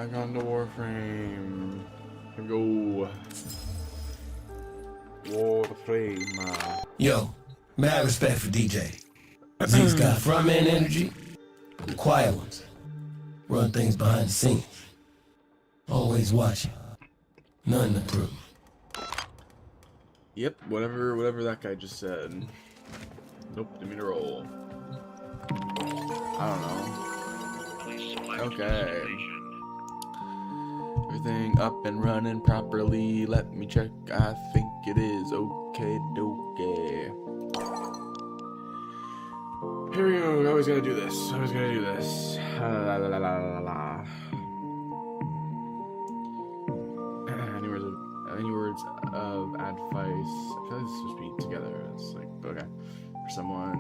Back on the Warframe. Here we go. Warframe. Yo, mad respect for DJ. Zeke's got frontman energy. The quiet ones run things behind the scenes. Always watching. Nothing to prove. Yep, whatever that guy just said. Nope, didn't mean to roll. I don't know. Okay. Everything up and running properly. Let me check. I think it is okay dokie. Here we go. I always gotta do this. La, la, la, la, la, la. Any words of advice? I feel like this is supposed to be together. It's like, okay. For someone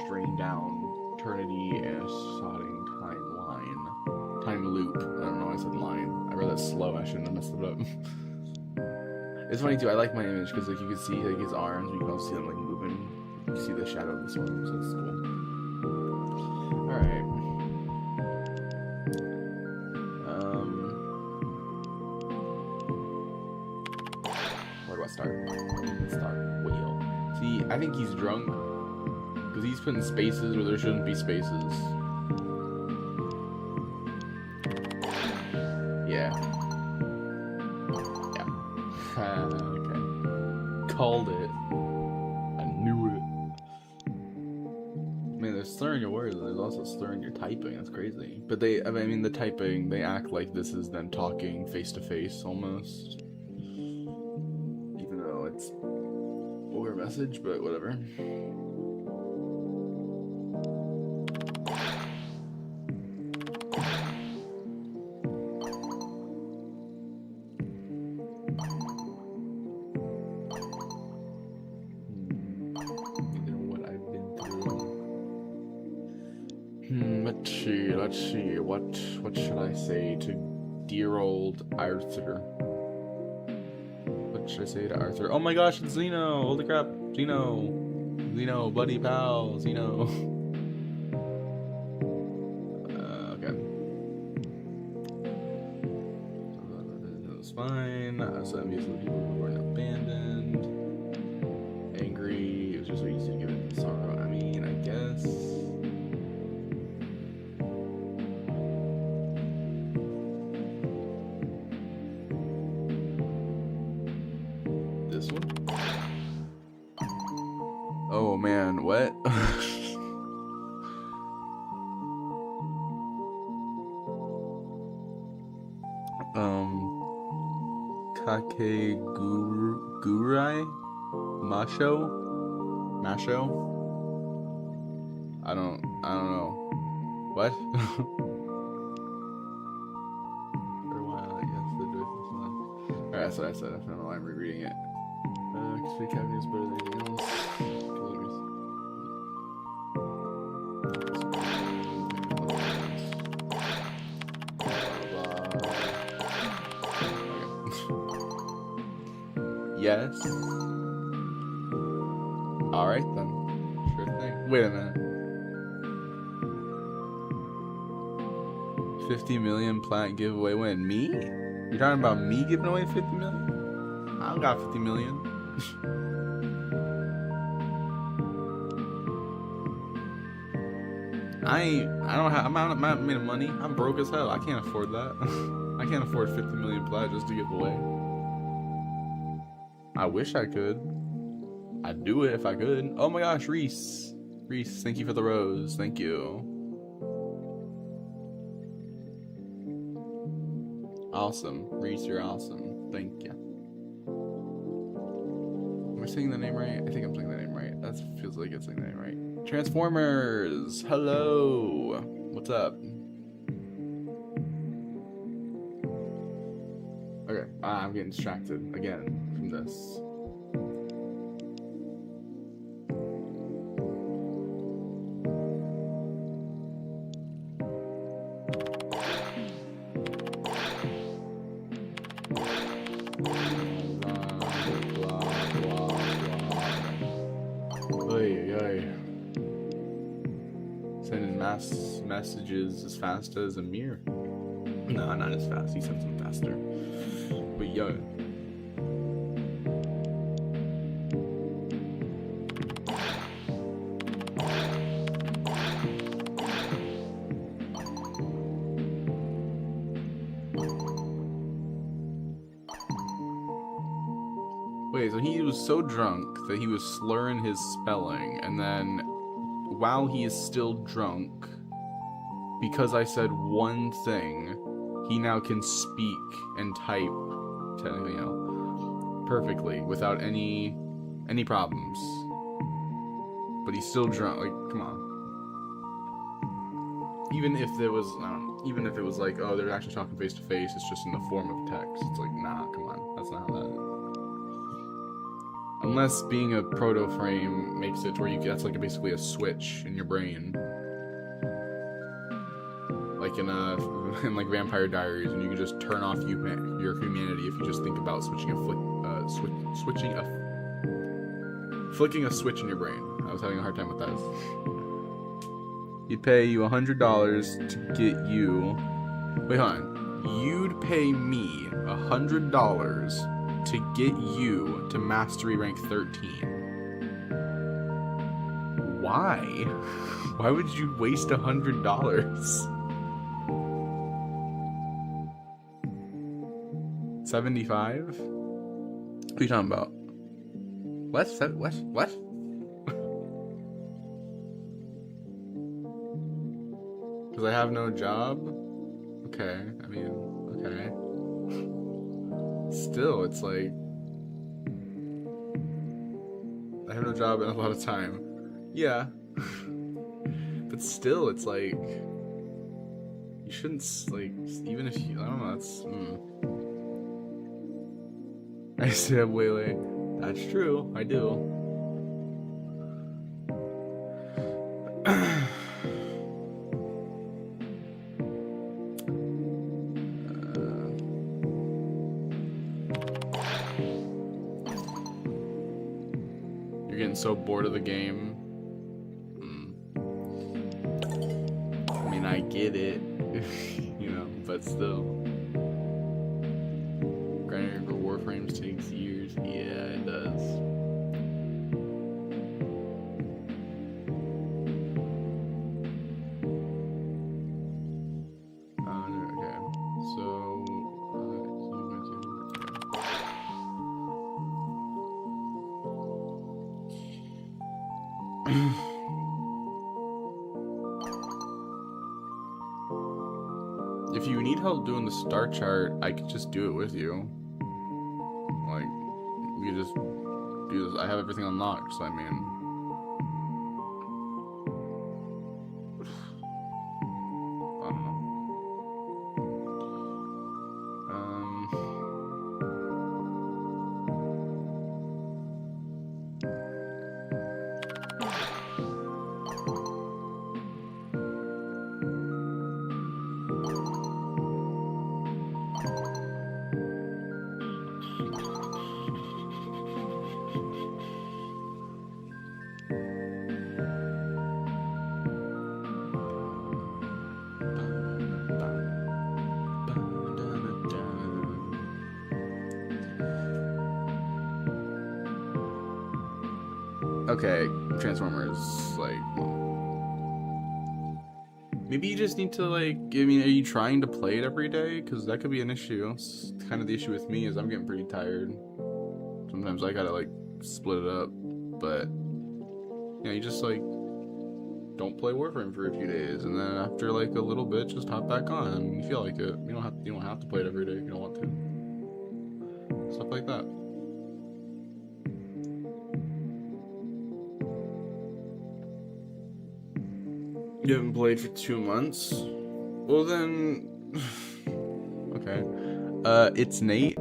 strained down eternity and a sodding timeline. Time loop. I don't know why I said line. I read that slow. I shouldn't have messed it up. It's funny too. I like my image because like you can see like his arms. You can also see them like moving. You can see the shadow of this one, so it's cool. All right. Where do I start? Let's start whale. See, I think he's drunk because he's putting spaces where there shouldn't be spaces. Yeah. Okay. Called it. I knew it. Man, there's slurring your words, and there's also slurring your typing. That's crazy. But I mean, the typing, they act like this is them talking face to face almost. Even though it's over message, but whatever. Let's see. What should I say to dear old Arthur? What should I say to Arthur? Oh my gosh, it's Zeno! Holy crap, Zeno, buddy pal, Zeno. Okay. That's fine. So I'm using people who were abandoned, angry. It was just so easy to give it sorrow. I mean, I guess. This one? Oh man, what? Kakegurai? Masho? I don't know. What? For a while, I guess the joyful song. Alright, that's what I said. I don't know why I'm rereading it. Speak happiness better than anything else. Yes. Alright then. Sure thing. Wait a minute. 50 million plat giveaway win. Me? You're talking about me giving away 50 million? I don't got 50 million. I'm not made of money. I'm broke as hell. I can't afford that. I can't afford 50 million plat just to give away. I wish I could. I'd do it if I could. Oh my gosh, Reese, thank you for the rose. Thank you. Awesome. Reese, you're awesome. Thank you. Am I saying the name right? I think I'm saying the name right. That feels like it's saying the name right. Transformers! Hello! What's up? Okay, I'm getting distracted again from this. Sending mass messages as fast as a mirror. No, not as fast. He sends them faster. But yo. Wait, so he was so drunk that he was slurring his spelling, and then while he is still drunk, because I said one thing, he now can speak and type, perfectly without any problems. But he's still drunk. Like, come on. Even if there was, even if it was like, oh, they're actually talking face to face, it's just in the form of text. It's like, nah, come on, that's not how that is. Unless being a proto-frame makes it where that's like basically a switch in your brain. Like in like Vampire Diaries, and you can just turn off your humanity if you just think about flicking a switch in your brain. I was having a hard time with that. He'd pay you $100 to get you. Wait, hold on. You'd pay me $100 to get you to Mastery rank 13. Why? Why would you waste $100? 75? What are you talking about? What? Because I have no job? Okay, I mean, okay. Still, it's like, I have no job in a lot of time. Yeah. But still, it's like, you shouldn't, like, even if you, I don't know, that's, I said Waylay. That's true, I do. You're getting so bored of the game. I mean, I get it, you know, but still. Grinding for Warframes takes years. Yeah, it does. Okay, so if you need help doing the star chart, I could just do it with you. Like, we could just do this. I have everything unlocked, so I mean, I don't know. Okay, Transformers, like, maybe you just need to, like, I mean, are you trying to play it every day? Because that could be an issue. It's kind of the issue with me is I'm getting pretty tired. Sometimes I gotta, like, split it up, but, you know, you just, like, don't play Warframe for a few days, and then after, like, a little bit, just hop back on, and you feel like it. You don't have to play it every day if you don't want to. Stuff like that. You haven't played for 2 months? Well then, okay. It's Nate.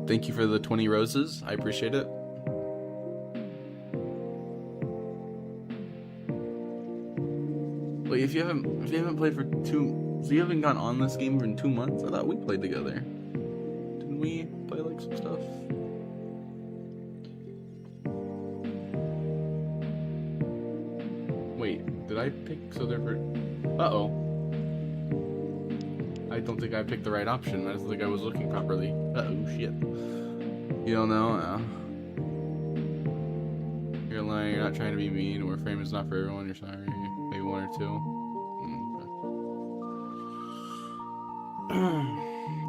Thank you for the 20 roses. I appreciate it. Wait, if you haven't played for so you haven't gone on this game for 2 months? I thought we played together. Didn't we play like some stuff? Wait, did I pick so they're for... Uh-oh. I I don't think I picked the right option. I don't think I was looking properly. Uh-oh, shit. You don't know? You're lying, you're not trying to be mean. Warframe is not for everyone, you're sorry. Maybe one or two.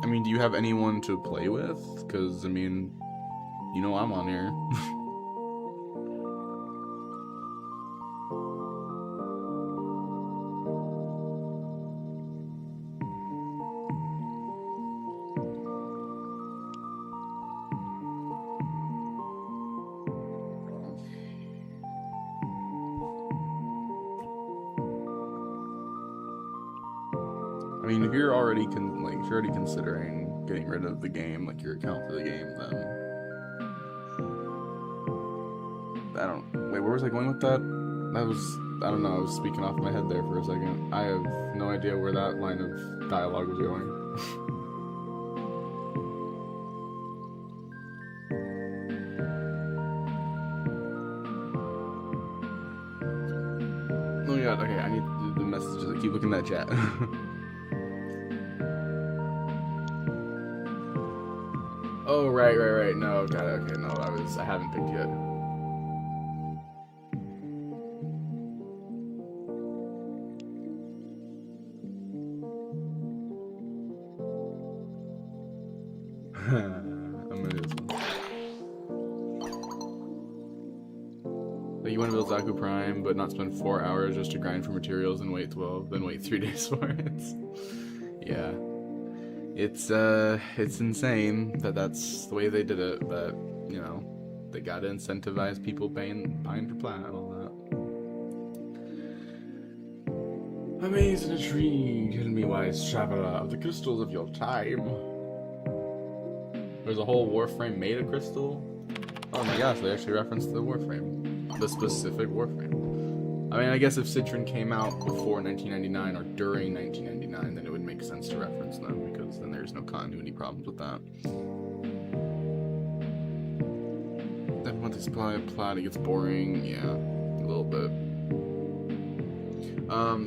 I mean, do you have anyone to play with? Because, I mean, you know I'm on here. I mean, if you're already considering getting rid of the game, like your account for the game, then wait, where was I going with that? I don't know, I was speaking off my head there for a second. I have no idea where that line of dialogue was going. Oh my god, okay, I need to do the messages. I keep looking at that chat. Oh, right. No, got it. Okay, no, I haven't picked yet. I'm gonna do this one. Like, you want to build Zaku Prime, but not spend 4 hours just to grind for materials and wait 12, then wait 3 days for it. Yeah. It's insane that that's the way they did it, but, you know, they gotta incentivize people buying for plat and all that. Amazed and intrigued, hidden me wise traveler of the crystals of your time. There's a whole Warframe made of crystal? Oh my gosh, they actually referenced the Warframe. The specific Warframe. I mean, I guess if Citron came out before 1999 or during 1999, then it would make sense to reference them, because then there's no continuity problems with that. Then once it's plot, it gets boring. Yeah, a little bit.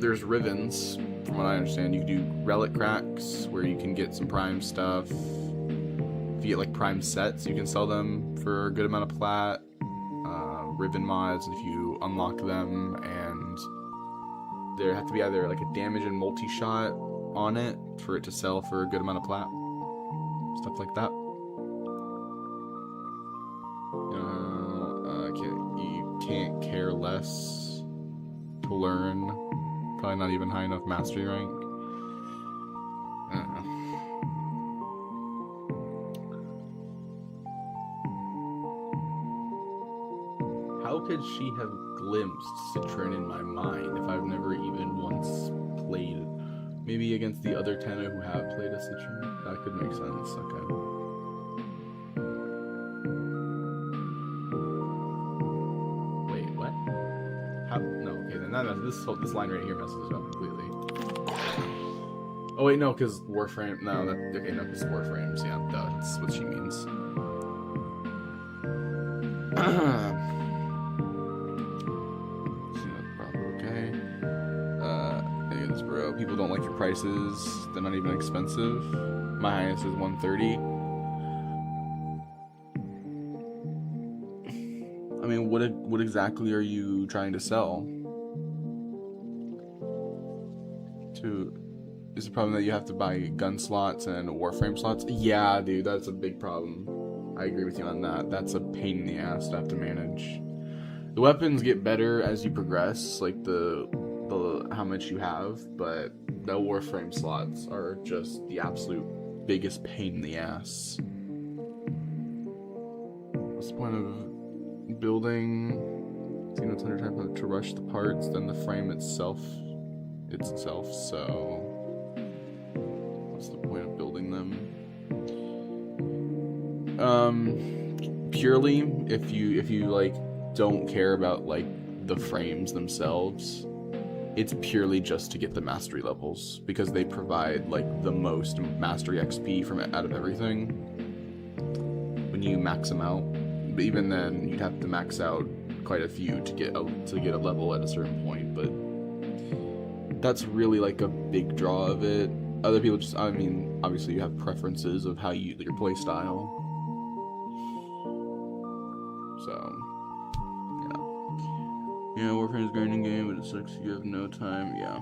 There's Rivens, from what I understand. You can do relic cracks, where you can get some Prime stuff. If you get like Prime sets, you can sell them for a good amount of plat. Riven mods, if you unlock them, and there have to be either like a damage and multi-shot on it for it to sell for a good amount of plat. Stuff like that. You can't care less to learn. Probably not even high enough mastery rank. I don't know. How could she have glimpsed Citron in my mind if I've never even once played it? Maybe against the other Tenno who have played a Citron? That could make sense, okay. Wait, what? How? No, okay, then this line right here messes it up completely. Oh wait, no, because Warframe, no, because Warframes, yeah, that's what she means. People don't like your prices. They're not even expensive. My highest is 130. I mean, what exactly are you trying to sell? Is the problem that you have to buy gun slots and Warframe slots? Yeah, dude, that's a big problem. I agree with you on that. That's a pain in the ass to have to manage. The weapons get better as you progress, like the how much you have, but the Warframe slots are just the absolute biggest pain in the ass. What's the point of building? You know, it's 100 times to rush the parts than the frame itself. So what's the point of building them? Purely if you like don't care about like the frames themselves. It's purely just to get the mastery levels, because they provide like the most mastery XP from out of everything when you max them out. But even then, you'd have to max out quite a few to get a level at a certain point. But that's really like a big draw of it. Other people just, I mean, obviously you have preferences of how your play style. So, yeah, Warframe's a grinding game, but it sucks you have no time. Yeah.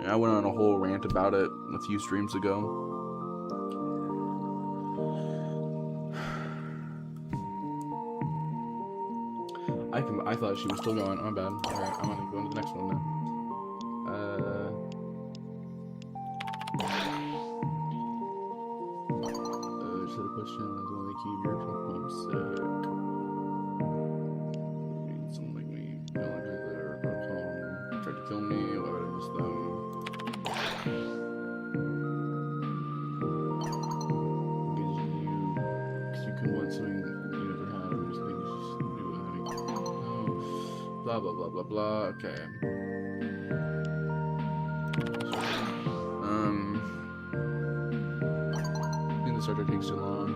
I went on a whole rant about it a few streams ago. I thought she was still going. Oh, my bad. Alright, I'm gonna go into the next one now. Just had a question. I was only keep your homesick. Someone like me, you know, like they're home, tried to kill me. Why would I miss them? Because you can want something you never had. I'm just thinking you should do it. Blah blah blah blah blah. Okay. I think the starter takes too long.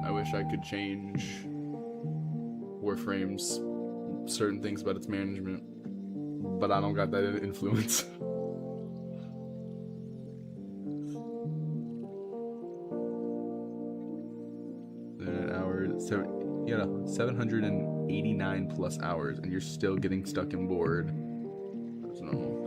I wish I could change Warframe's certain things about its management, but I don't got that influence. An hour, 789 plus hours, and you're still getting stuck and bored. That's normal.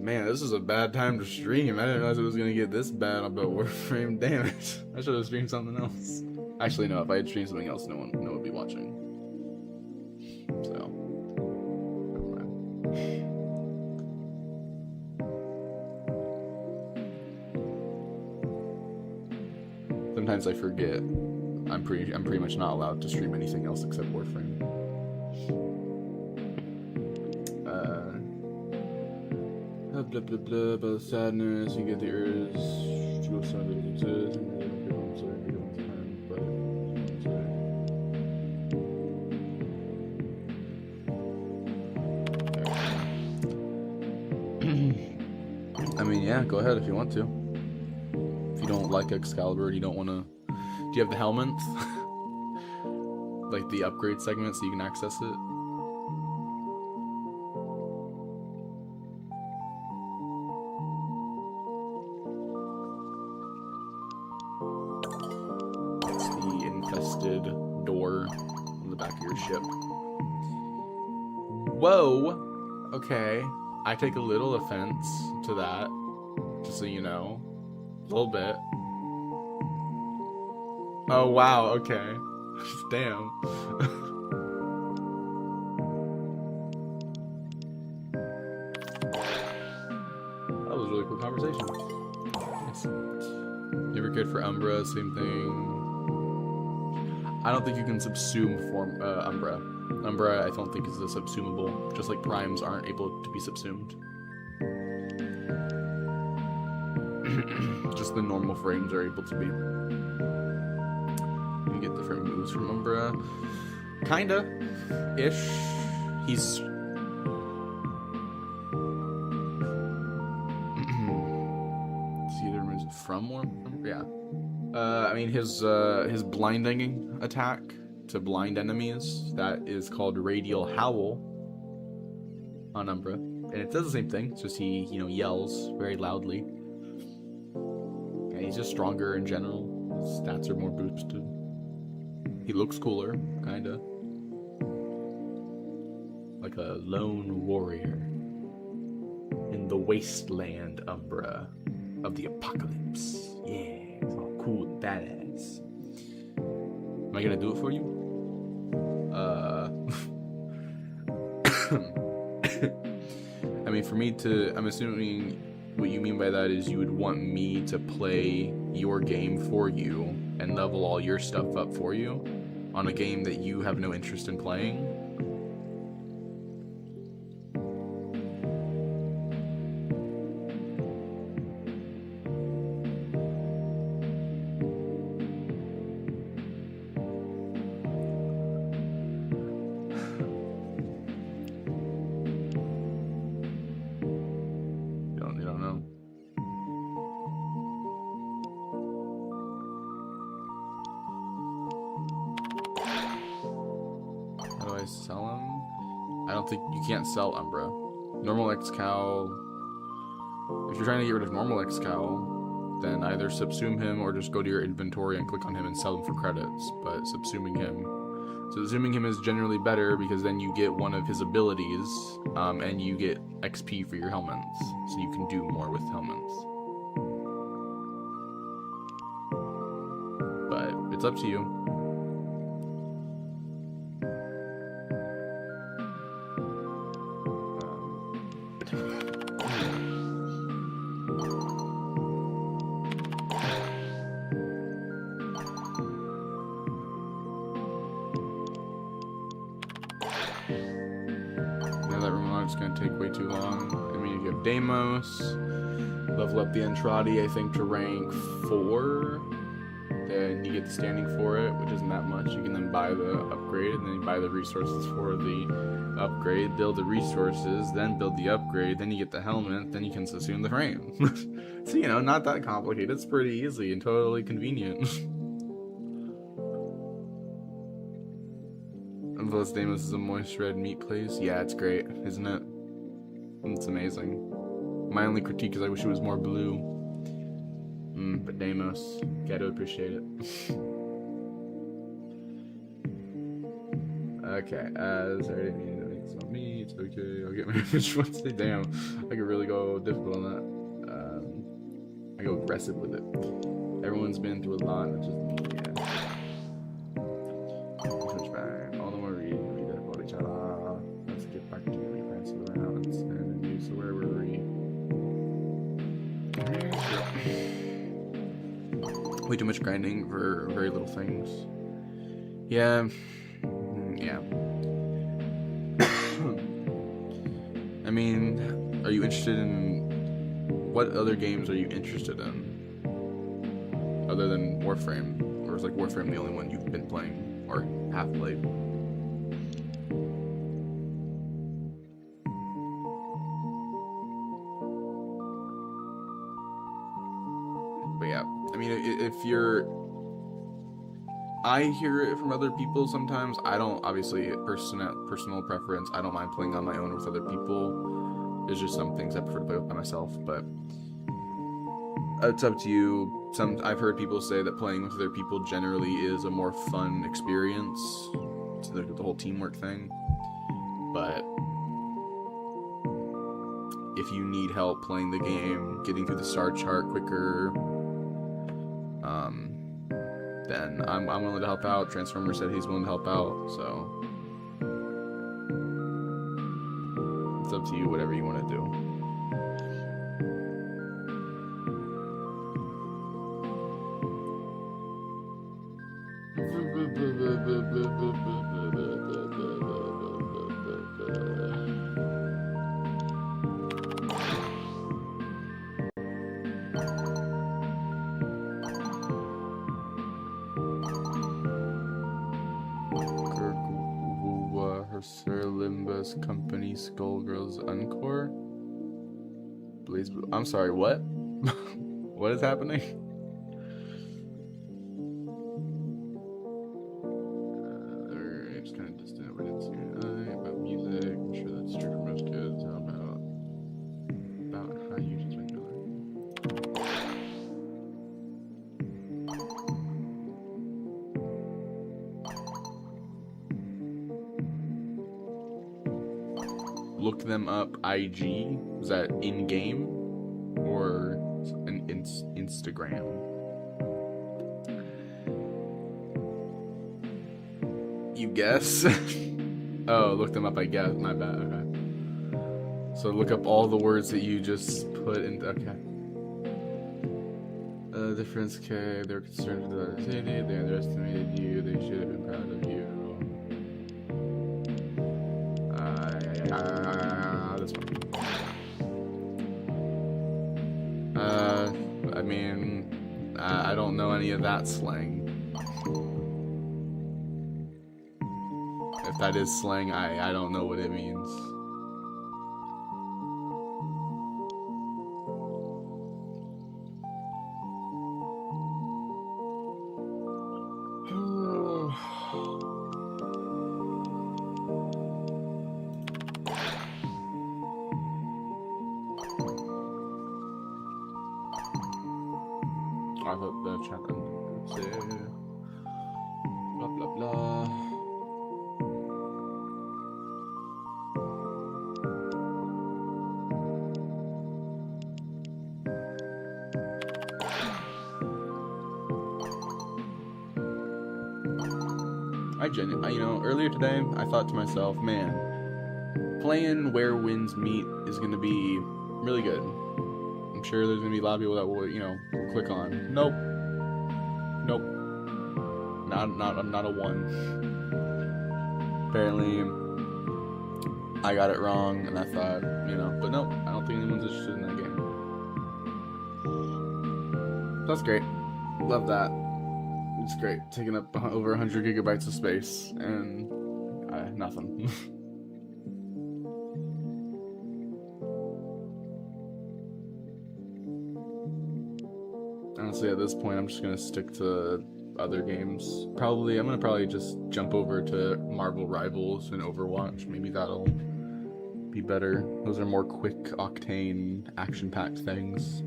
Man, this is a bad time to stream. I didn't realize it was gonna get this bad about Warframe. Damn it! I should have streamed something else. Actually, no. If I had streamed something else, no one would be watching. So, never mind. Sometimes I forget. I'm pretty much not allowed to stream anything else except Warframe. Blah blah blah about sadness. You get the urge to go somewhere that exists, and they don't get home, so they don't time. But I mean, yeah, go ahead if you want to. If you don't like Excalibur, you don't want to. Do you have the helmets? Like the upgrade segment so you can access it? It's the infested door on the back of your ship. Whoa! Okay. I take a little offense to that, just so you know. A little bit. Oh wow, okay. Damn. That was a really cool conversation. Nice. You ever cared for Umbra? Same thing. I don't think you can subsume Umbra. Umbra, I don't think is a subsumable, just like primes aren't able to be subsumed. Just the normal frames are able to be. You can get different moves from Umbra. Kinda. Ish. He's... See the moves from Warframe? Yeah. I mean, his blinding attack to blind enemies, that is called Radial Howl on Umbra. And it does the same thing, it's just he, yells very loudly. And he's just stronger in general. His stats are more boosted. He looks cooler, kinda. Like a lone warrior in the wasteland Umbra of the apocalypse. Yeah, it's all cool and badass. Am I gonna do it for you? I mean, for me to... I'm assuming what you mean by that is you would want me to play your game for you and level all your stuff up for you on a game that you have no interest in playing. You don't know. I sell him? I don't think you can't sell Umbra. Normal X-Cow. If you're trying to get rid of normal X-Cow, then either subsume him or just go to your inventory and click on him and sell him for credits. But subsuming him is generally better because then you get one of his abilities, and you get XP for your helmets, so you can do more with helmets. But it's up to you. It's going to take way too long. I mean, if you have Deimos, level up the Entrati, I think, to rank 4, then you get the standing for it, which isn't that much. You can then buy the upgrade, and then you buy the resources for the upgrade, build the resources, then build the upgrade, then you get the helmet, then you can subsume the frame. So, you know, not that complicated. It's pretty easy and totally convenient. Plus, Deimos is a moist red meat place. Yeah, it's great, isn't it? It's amazing. My only critique is I wish it was more blue. But Deimos, gotta appreciate it. Okay, sorry, I didn't mean to make this on me. It's okay, I'll get my image once. Damn, I could really go difficult on that. I go aggressive with it. Everyone's been through a lot, not just me. Yeah. All the more read about each other. Let's get back to the defense of the rounds and use the where we're way too much grinding for very little things. Yeah. Yeah. I mean, are you interested in... What other games are you interested in? Other than Warframe? Or is like Warframe the only one you've been playing? Or have played? But yeah, I mean, if you're... I hear it from other people sometimes. I don't, obviously, personal preference. I don't mind playing on my own with other people. There's just some things I prefer to play by myself, but it's up to you. I've heard people say that playing with other people generally is a more fun experience. It's the whole teamwork thing. But if you need help playing the game, getting through the star chart quicker, then I'm willing to help out. Transformer said he's willing to help out, so it's up to you, whatever you want to do. Sir Limbus Company Skullgirls Encore. Blaze Blue. I'm sorry, what? What is happening? It's kind of distant. We didn't see it. About music. I'm sure that's true for most kids. How about how you just make your Look them up. IG, was that in game or an Instagram? You guess? Oh, look them up. I guess. My bad. Okay. So look up all the words that you just put in. Okay. Difference. Okay. They're concerned with the other city. They underestimated you. They should have been proud of you. This one. I mean, I don't know any of that slang. If that is slang, I don't know what it means. I thought the chat then. Let's see. Blah blah blah. You know, earlier today, I thought to myself, man, playing Where Winds Meet is going to be really good. I'm sure there's going to be a lot of people that will, you know, click on. Nope. Not a one. Apparently, I got it wrong, and I thought, you know, but nope, I don't think anyone's interested in that game. That's great. Love that. It's great. Taking up over 100 gigabytes of space, and nothing. Honestly, at this point, I'm just gonna stick to other games. I'm gonna probably just jump over to Marvel Rivals and Overwatch. Maybe that'll be better. Those are more quick, octane, action-packed things.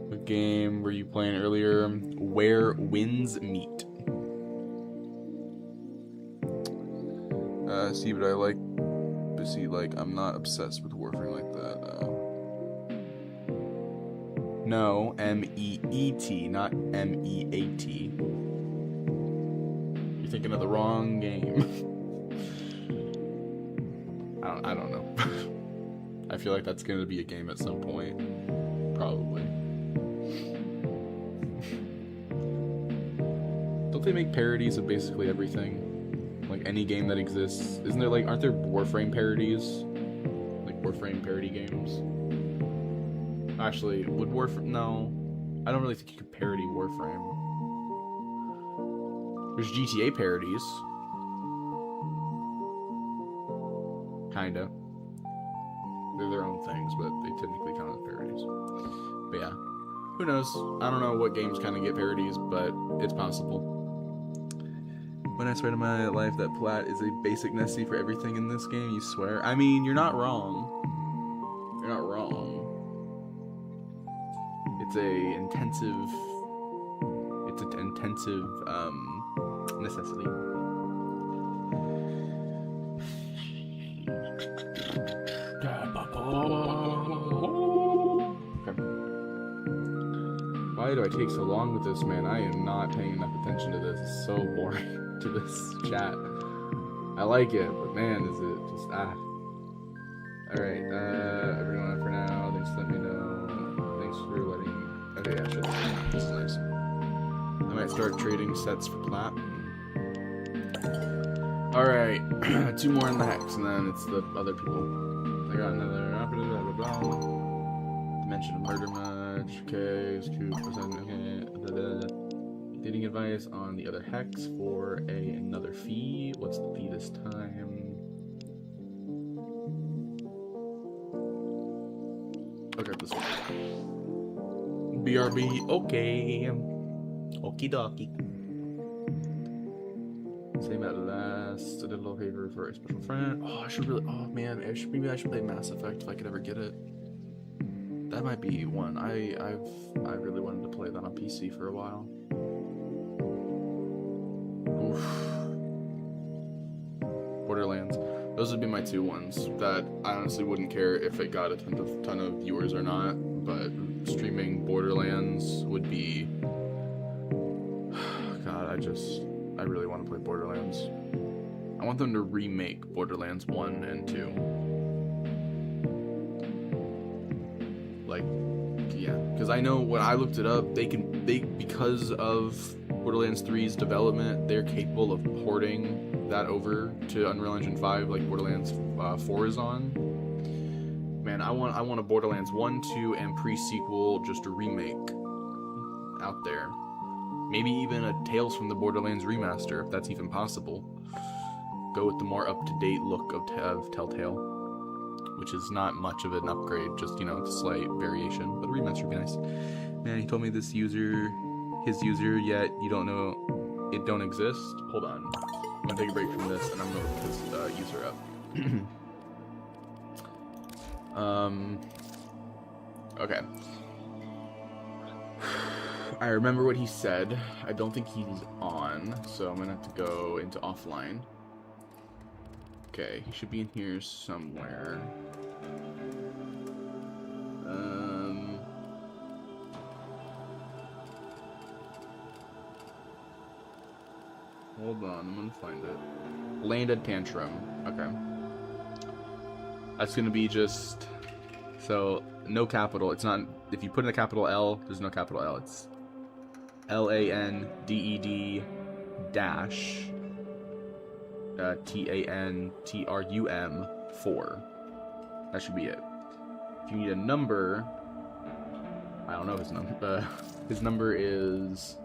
What game were you playing earlier? Where Winds Meet. See, but I like. But see, like, I'm not obsessed with Warframe like that. No, M-E-E-T, not M-E-A-T. You're thinking of the wrong game. I don't know. I feel like that's going to be a game at some point. Probably. Don't they make parodies of basically everything? Like any game that exists? Isn't there aren't there Warframe parodies? Like Warframe parody games? Actually, would Warframe... No. I don't really think you could parody Warframe. There's GTA parodies. Kinda. They're their own things, but they technically count as parodies. But yeah. Who knows? I don't know what games kind of get parodies, but it's possible. When I swear to my life that Plat is a basic necessity for everything in this game, you swear? I mean, you're not wrong. You're not wrong. It's an intensive necessity. Okay. Why do I take so long with this, man? I am not paying enough attention to this. It's so boring to this chat. I like it, but man, is it just Alright, everyone for now. Thanks for letting me know. Thanks for letting... Okay, yeah, sure. This is nice. I might start trading sets for Plat. Alright, 2 more in the hex, and then it's the other people. I got another... Blah, blah, blah. Mention of murder match. Okay, scoop. Okay. Dating advice on the other hex for another fee. What's the fee this time? Okay, this one. BRB, okay. Okie dokie. Same at last. I did a little favor for a special friend. Oh, I should really. Oh man, maybe I should play Mass Effect if I could ever get it. That might be one. I really wanted to play that on PC for a while. Oof. Borderlands. Those would be my 2 ones that I honestly wouldn't care if it got a ton of viewers or not, but streaming Borderlands would be... God, I really want to play Borderlands. I want them to remake Borderlands 1 and 2. Like, yeah, because I know when I looked it up, because of Borderlands 3's development, they're capable of porting that over to Unreal Engine 5, like Borderlands 4 is on. Man, I want a Borderlands 1, 2, and pre-sequel, just a remake out there. Maybe even a Tales from the Borderlands remaster, if that's even possible. Go with the more up-to-date look of Telltale, which is not much of an upgrade, just, you know, it's a slight variation, but a remaster would be nice. Man, he told me his user, yet you don't know it don't exist. Hold on. I'm gonna take a break from this, and I'm gonna look his user up. Okay. I remember what he said. I don't think he's on, so I'm gonna have to go into offline. Okay, he should be in here somewhere. Hold on, I'm gonna find it. Landed tantrum. Okay. That's gonna be just... So, no capital. It's not... If you put in a capital L, there's no capital L. It's LANDED dash TANTRUM 4. That should be it. If you need a number... I don't know his number. His number is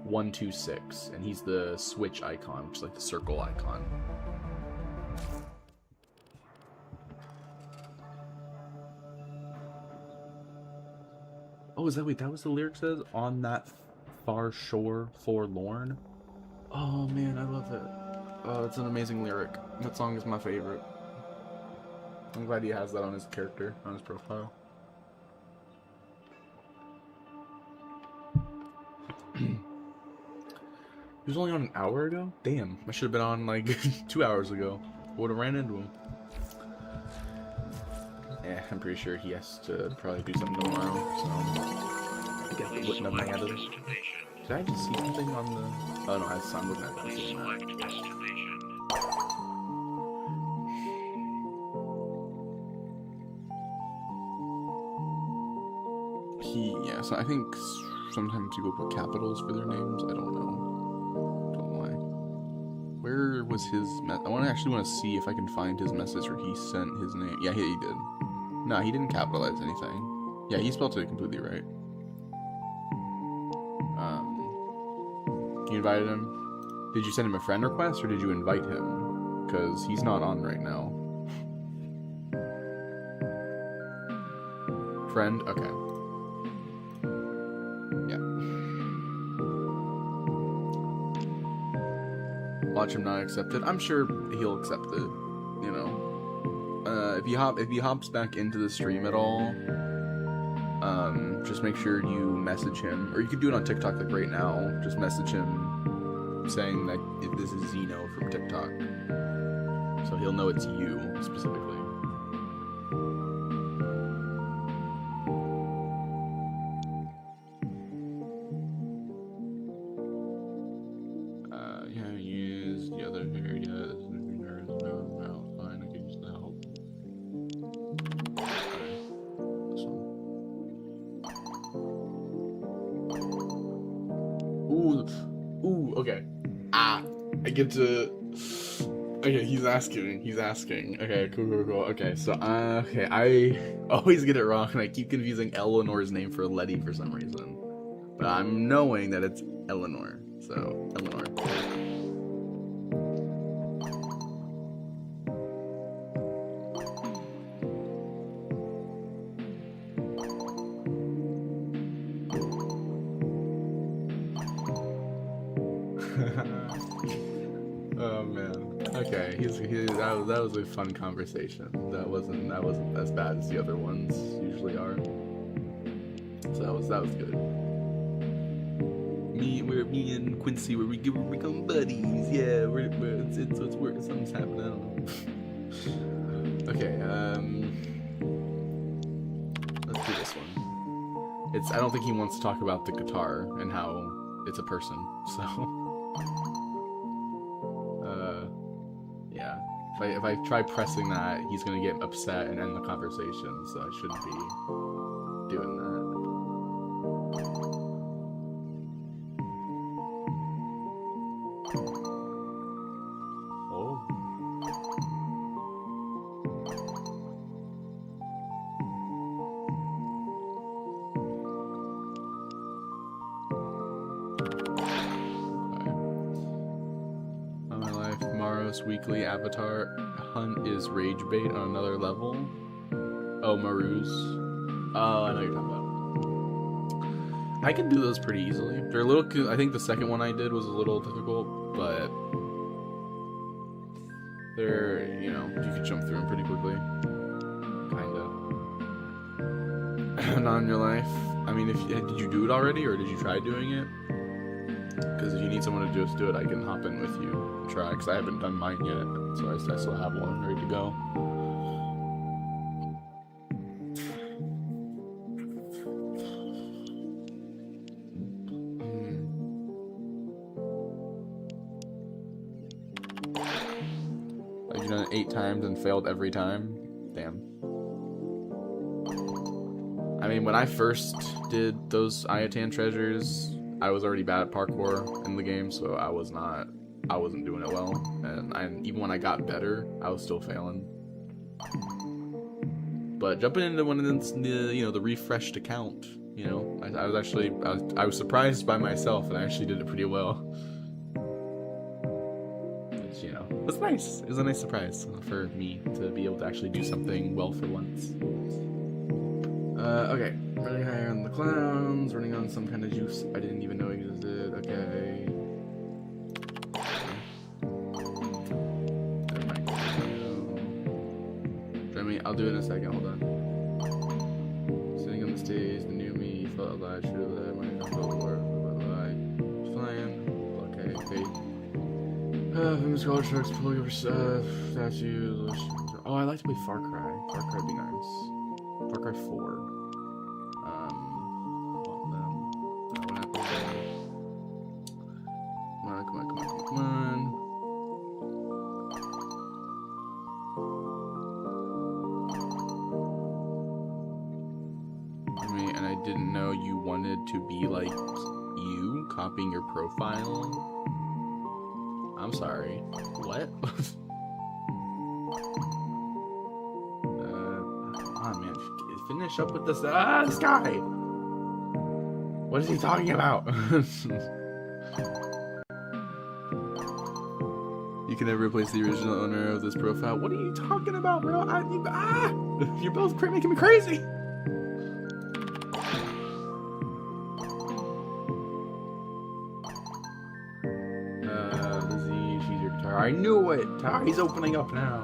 126, and he's the switch icon, which is like the circle icon. Oh, is that... Wait, that was the lyric says? On that far shore forlorn? Oh, man, I love it. Oh, it's an amazing lyric. That song is my favorite. I'm glad he has that on his character, on his profile. He was only on an hour ago? Damn, I should have been on like 2 hours ago. Would have ran into him. Yeah, I'm pretty sure he has to probably do something tomorrow, so... Get the wouldn't have my head. Did I just see something on the... Oh no, I'm looking at that. Yeah, so I think sometimes people put capitals for their names. I don't know. Don't know why. Where was his... I actually want to see if I can find his message where he sent his name. Yeah, he did. No, he didn't capitalize anything. Yeah, he spelled it completely right. You invited him? Did you send him a friend request, or did you invite him? Because he's not on right now. Friend? Okay. Yeah. Watch him not accept it. I'm sure he'll accept it, you know. If he hops back into the stream at all, just make sure you message him, or you could do it on TikTok like right now. Just message him saying that this is Zeno from TikTok, so he'll know it's you specifically. Yeah, use the other area. No, fine. I can use the help. Ooh, okay. I get to... Okay, he's asking. Okay, cool. Okay, so, okay, I always get it wrong, and I keep confusing Eleanor's name for Letty for some reason. But I'm knowing that it's Eleanor, so, Eleanor. Oh man. Okay, that was a fun conversation. That wasn't as bad as the other ones usually are. So that was good. Me and Quincy we become buddies. Yeah, something's happening. I don't know. Okay, let's do this one. I don't think he wants to talk about the guitar and how it's a person, so yeah. If I try pressing that, he's gonna get upset and end the conversation, so I shouldn't be doing that. Oh. Weekly avatar hunt is rage bait on another level. Oh, Maroos. Oh, I know you're talking about. I can do those pretty easily. They're a little... I think the second one I did was a little difficult, but they're, you know, you can jump through them pretty quickly. Kinda. not in your life. I mean, did you do it already, or did you try doing it? Because if you need someone to just do it, I can hop in with you and try. Because I haven't done mine yet, so I still have one ready to go. Like, you've done it 8 times and failed every time. Damn. I mean, when I first did those Ayatan treasures, I was already bad at parkour in the game, so I wasn't doing it well. And even when I got better, I was still failing. But jumping into one of the refreshed account, I was surprised by myself, and I actually did it pretty well. Which, was nice. It was a nice surprise for me to be able to actually do something well for once. Okay, running higher on the clowns, running on some kind of juice I didn't even know existed. Okay. I'll do it in a second, hold on. Sitting on the stage, the new me felt alive, should have let my work, flying. Okay, famous color sharks, pulling over statues. Oh, I like to play Far Cry. Far Cry would be nice. Far Cry 4. What happened? Come on. And I didn't know you wanted to be like you, copying your profile. I'm sorry. What? Man, finish up with this. This guy. What is he talking about? You can never replace the original owner of this profile. What are you talking about, bro? You're both making me crazy. Lizzie, she's your guitar. I knew it. He's opening up now.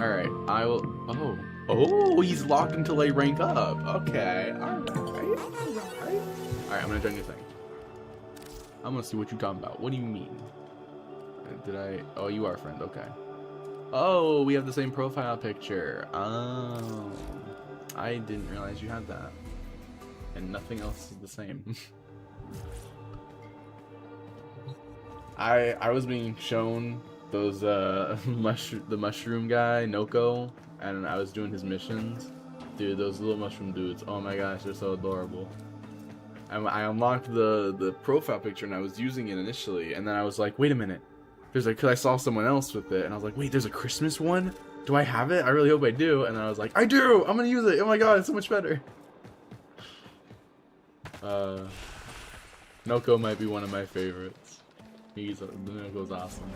All right, I will. Oh, he's locked until I rank up. Okay, all right. I'm gonna join your thing. I'm gonna see what you're talking about. What do you mean? Oh, you are a friend. Okay. Oh, we have the same profile picture. Oh, I didn't realize you had that. And nothing else is the same. I was being shown those the mushroom guy Noko, and I was doing his missions. Dude, those little mushroom dudes, oh my gosh, they're so adorable. I unlocked the profile picture and I was using it initially, and then I was like, wait a minute, because I saw someone else with it, and I was like, wait, there's a Christmas one? Do I have it? I really hope I do. And then I was like, I do! I'm gonna use it! Oh my god, it's so much better. Noko might be one of my favorites. Noko's awesome.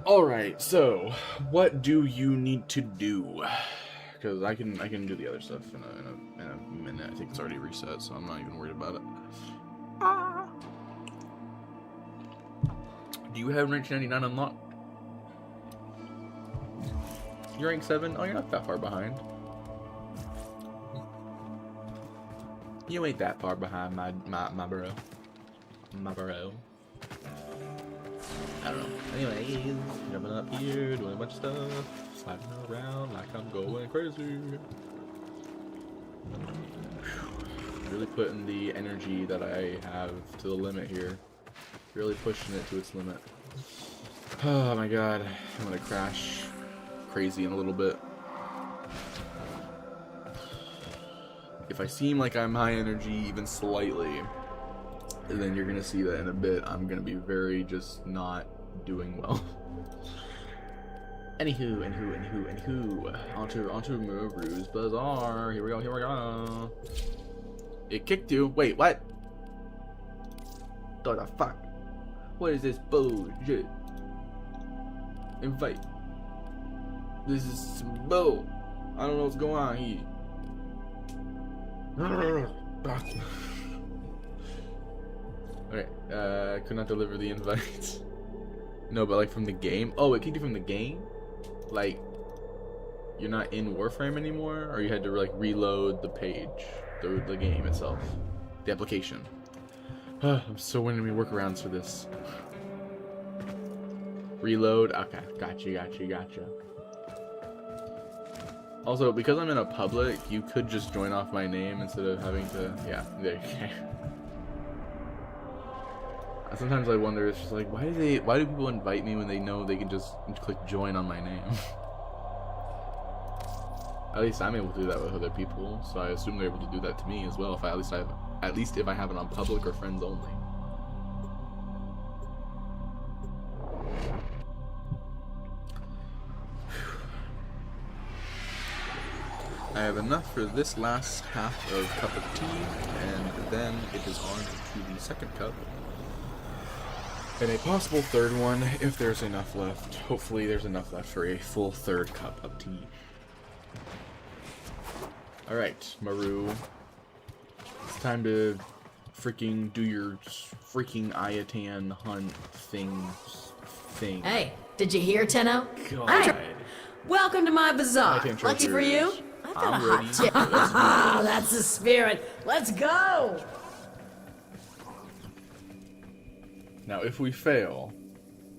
Alright, so what do you need to do? Because I can do the other stuff in a minute. I think it's already reset, so I'm not even worried about it. Do you have rank 99 unlocked? You're rank 7? Oh, you're not that far behind. You ain't that far behind, my bro. My bro. I don't know. Anyways, jumping up here, doing a bunch of stuff, sliding around like I'm going crazy. Really putting the energy that I have to the limit here. Really pushing it to its limit. Oh my god, I'm gonna crash crazy in a little bit. If I seem like I'm high energy even slightly, then you're gonna see that in a bit. I'm gonna be very just not doing well. Anywho. Onto Moru's Bazaar. Here we go. It kicked you. Wait, what? What the fuck? What is this bullshit? Invite. This is some bull. I don't know what's going on here. Okay, could not deliver the invite. No, but like from the game. Oh, it kicked you from the game? Like, you're not in Warframe anymore? Or you had to like reload the page, the game itself, the application? I'm so winning me workarounds for this. Reload. Okay, gotcha. Also, because I'm in a public, you could just join off my name instead of having to. Yeah, there you go. Sometimes I wonder, it's just like, why do people invite me when they know they can just click join on my name? At least I'm able to do that with other people, so I assume they're able to do that to me as well. At least if I have it on public or friends only. I have enough for this last half of cup of tea, and then it is on to the second cup. And a possible third one, if there's enough left. Hopefully there's enough left for a full third cup of tea. Alright, Maru. It's time to freaking do your freaking Ayatan hunt thing. Hey, did you hear, Tenno? God. Welcome to my bazaar. Ayatan Lucky for you, I've got a hot tip. That's the spirit. Let's go! Now, if we fail,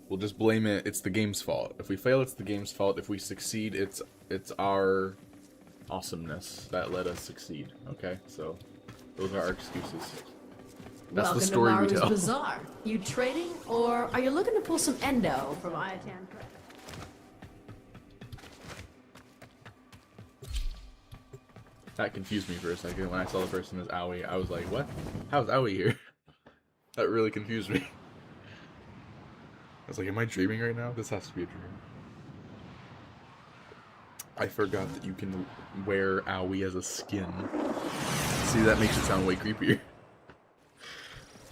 we'll just blame it. It's the game's fault. If we fail, it's the game's fault. If we succeed, it's our awesomeness that let us succeed. Okay, so those are our excuses. That's Welcome the story to we Maru's tell. Bazaar. You trading, or are you looking to pull some endo from Ayatan? That confused me for a second. When I saw the person as Owie, I was like, what? How's Owie here? That really confused me. I was like, am I dreaming right now? This has to be a dream. I forgot that you can wear Owie as a skin. See, that makes it sound way creepier.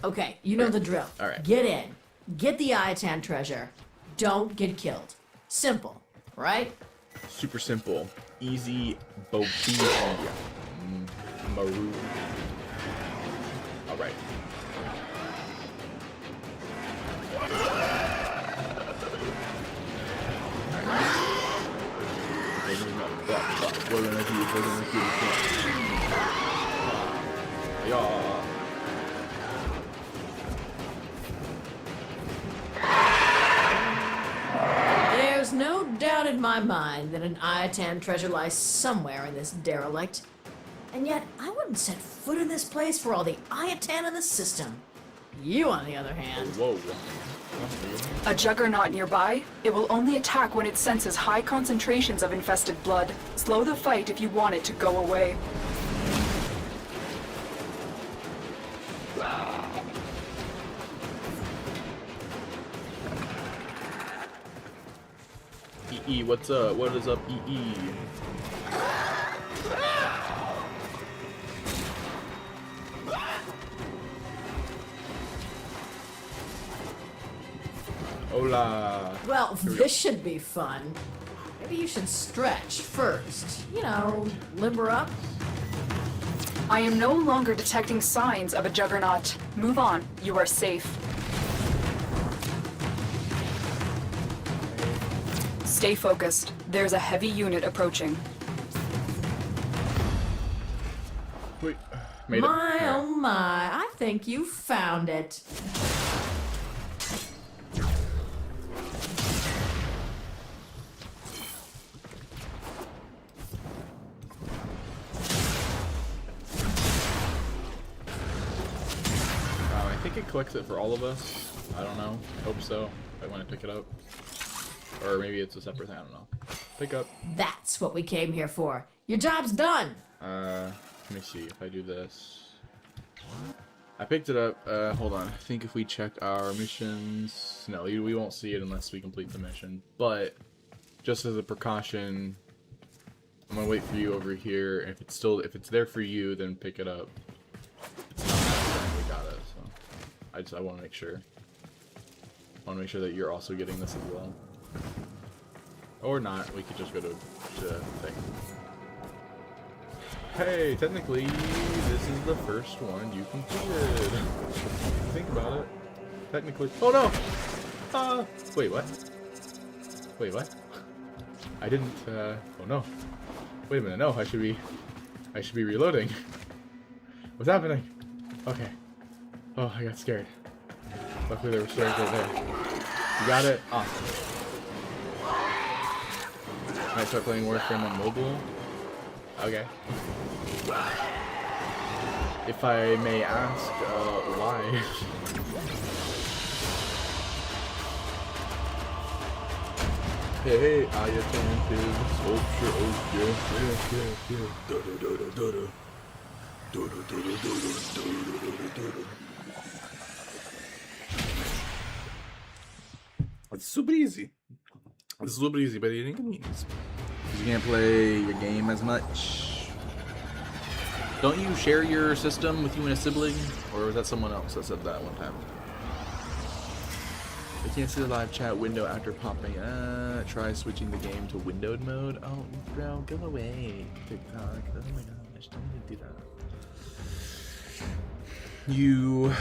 Okay, you know the drill. All right. Get in. Get the Ayatan treasure. Don't get killed. Simple, right? Super simple. Easy. Bobia. Maru. Alright. We're gonna do this. Yeah. There's no doubt in my mind that an Ayatan treasure lies somewhere in this derelict. And yet, I wouldn't set foot in this place for all the Ayatan in the system. You, on the other hand... Whoa. A juggernaut nearby? It will only attack when it senses high concentrations of infested blood. Slow the fight if you want it to go away. EE, what's up? What is up, EE? Hola. Well, this should be fun. Maybe you should stretch first. You know, limber up. I am no longer detecting signs of a juggernaut. Move on. You are safe. Stay focused. There's a heavy unit approaching. Wait, made it. My, oh my, I think you found it. I think it collects it for all of us. I don't know. Hope so. I want to pick it up. Or maybe it's a separate thing. I don't know. Pick up. That's what we came here for. Your job's done. Let me see if I do this. I picked it up. Hold on. I think if we check our missions, no, we won't see it unless we complete the mission. But just as a precaution, I'm gonna wait for you over here. If it's there for you, then pick it up. If it's not, then we got it. So I want to make sure. I want to make sure that you're also getting this as well. Or not. We could just go to thing. Hey, technically, this is the first one you completed. Think about it. Technically. Oh no! Wait, what? Wait, what? I didn't, oh no. Wait a minute, no, I should be reloading. What's happening? Okay. Oh, I got scared. Luckily there were stairs right there. You got it? Awesome. Can I start playing Warframe on mobile? Okay. If I may ask, why? Hey, I attempted sculpture, oh yeah. It's super easy. It's super easy, but it ain't means. You can't play your game as much. Don't you share your system with you and a sibling? Or was that someone else that said that one time? I can't see the live chat window after popping. Try switching the game to windowed mode. Oh, bro, go away. TikTok. Oh my gosh, don't even do that. You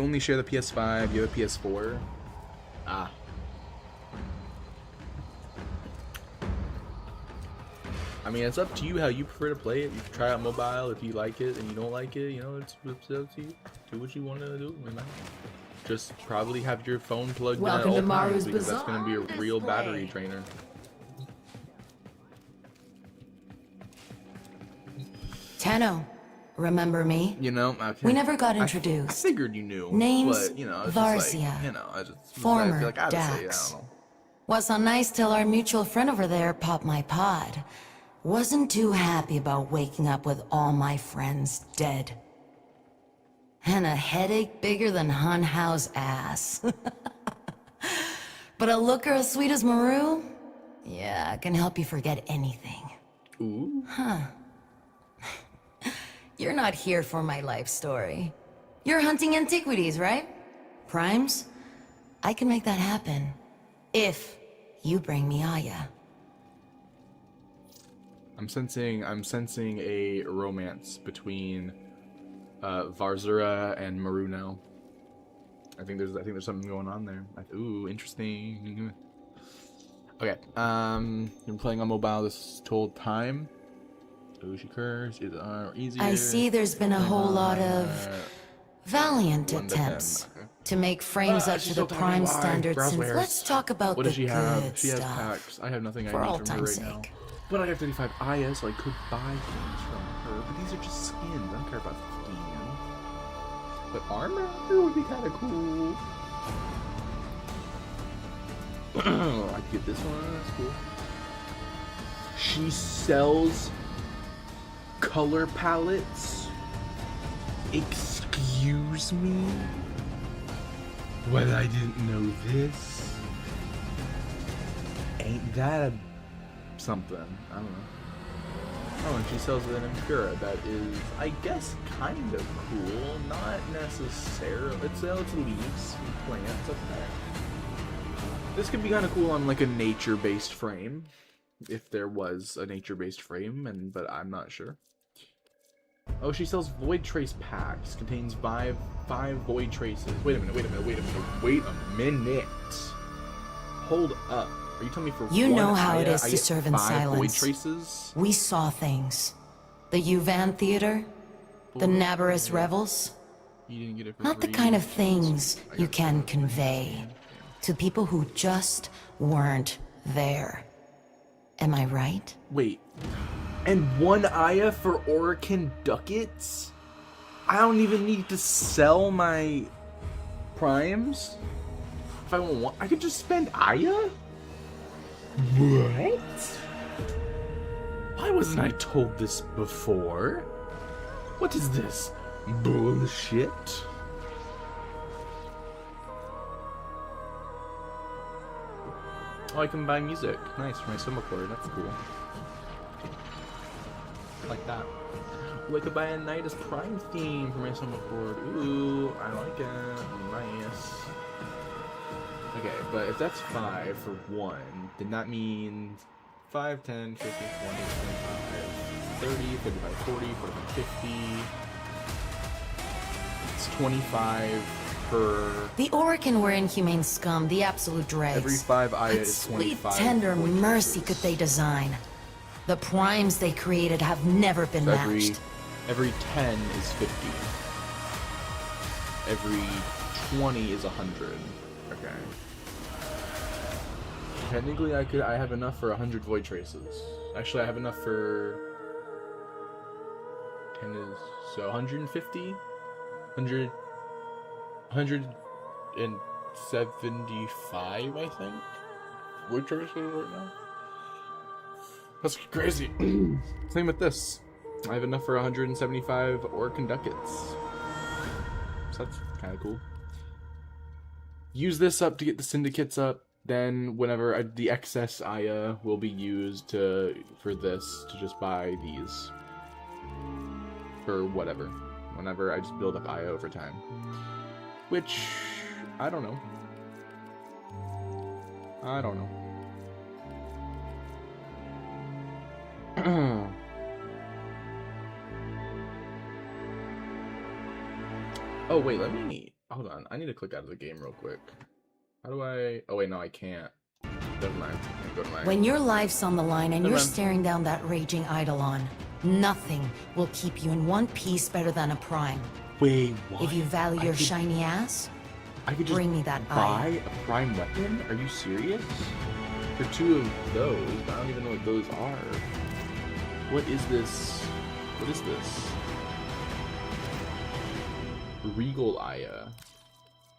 only share the PS5. You have a PS4. Ah. I mean, it's up to you how you prefer to play it. You can try out mobile if you like it, and you don't like it. You know, it's up to you. Do what you want to do. Just probably have your phone plugged in at all times because that's going to be a real battery drainer. Tenno, remember me? You know, okay. We never got introduced. I figured you knew. Name's but, you know, it's Varsia. just like, you know, I just Former I feel like I had to say it, I Dax. don't know. Was so nice till our mutual friend over there popped my pod. Wasn't too happy about waking up with all my friends dead. And a headache bigger than Hun Hao's ass. But a looker as sweet as Maru? Yeah, can help you forget anything. Ooh. Huh. You're not here for my life story. You're hunting antiquities, right? Primes? I can make that happen. If you bring me Aya. I'm sensing a romance between Varzura and Maru now. I think there's something going on there. Ooh, interesting. Okay, been playing on mobile this whole time. Ooh, she curves. Is easier. I see there's been a whole lot of valiant attempts to make frames up to the prime standards. And let's talk about what the does she have? good She has stuff. packs. I have nothing For I all need from her right time's now. sake. But I have 35 IS, so I could buy things from her. But these are just skins. I don't care about skins. But armor would be kind of cool. I could get this one. That's cool. She sells color palettes. Excuse me? What, I didn't know this? Ain't that a something? I don't know. Oh, and she sells an Impura that is, I guess, kind of cool. Not necessarily. It's leaves and plants up there. This could be kind of cool on like a nature-based frame, if there was a nature-based frame, but I'm not sure. Oh, she sells Void Trace packs. Contains five Void Traces. Wait a minute. Hold up. Are you telling me for You one know how Aya, it is I to get serve in 5 Void silence. Traces? We saw things. The Uvan Theater, the Nabarus Revels. You didn't get it for Not the free. kind of things you can convey to people who just weren't there. Am I right? Wait. And 1 Aya for Orican ducats? I don't even need to sell my primes? If I want, I could just spend Aya? What? Why wasn't I told this before? What is this? Bullshit? Oh, I can buy music. Nice, for my Summercore. That's cool. Like that. Ooh, I could buy a Nidus Prime theme for my Summercore. Ooh, I like it. Nice. Okay, but if that's 5 for 1, then that means 5, 10, 15, 20, 25, 30, 35, 40, 45, 50. It's 25. per The Orokin were inhumane scum, the absolute dregs. every 5 Aya But is sweet 25. tender void mercy traces. could they design. The primes they created have never been So matched. every 10 is 50. Every 20 is 100. Okay. Technically, I have enough for 100 void traces. Actually, I have enough for 10 is so 150, 100, 175, I think. Void traces right now. That's crazy. Same with this. I have enough for 175 Orokin ducats. So that's kind of cool. Use this up to get the syndicates up. Then, whenever the excess Aya will be used for this to just buy these for whatever. Whenever I just build up Aya over time, which I don't know. I don't know. Oh wait, hold on. I need to click out of the game real quick. How do I? Oh wait, no, I can't. Never mind. Let me go to my. When your life's on the line and Never you're mind. staring down that raging Eidolon, nothing will keep you in one piece better than a prime. Wait, what? If you value your shiny ass, I could just bring me that buy a prime weapon? Are you serious? For 2 of those, but I don't even know what those are. What is this? What is this? Regal Aya.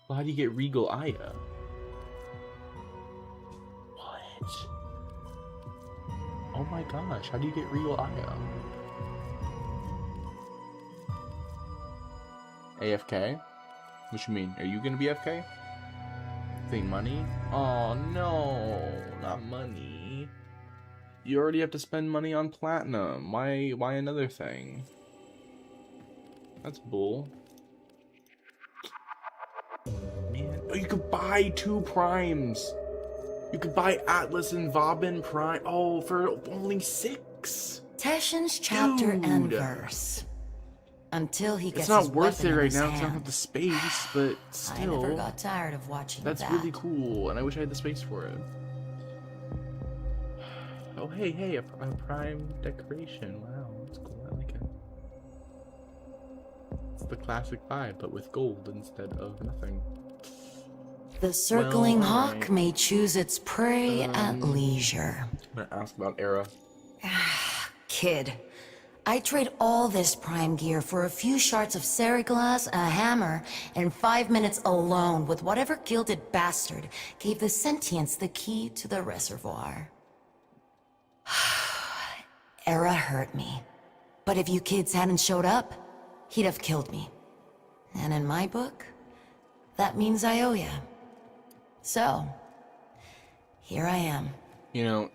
Well, how do you get Regal Aya? What? Oh my gosh, how do you get Regal Aya? AFK? What you mean? Are you gonna be AFK? Think money? Oh no, not money. You already have to spend money on platinum. Why another thing? That's bull. Man, oh, you could buy 2 primes. You could buy Atlas and Vabin Prime. Oh, for only 6. Teshin's chapter and Dude. verse. Until he gets It's not his worth weapon it in right his now because I don't hand. have the space, but I never still. got tired of watching That's that. really cool, and I wish I had the space for it. Oh, hey, a prime decoration. Wow, that's cool. I like it. It's the classic vibe, but with gold instead of nothing. The circling Well, hawk alright. may choose its prey at leisure. I'm gonna ask about Era. Kid, I trade all this prime gear for a few shards of Seriglass, a hammer, and 5 minutes alone with whatever gilded bastard gave the sentience the key to the reservoir. Era hurt me. But if you kids hadn't showed up, he'd have killed me. And in my book, that means I owe ya. So, here I am. You know,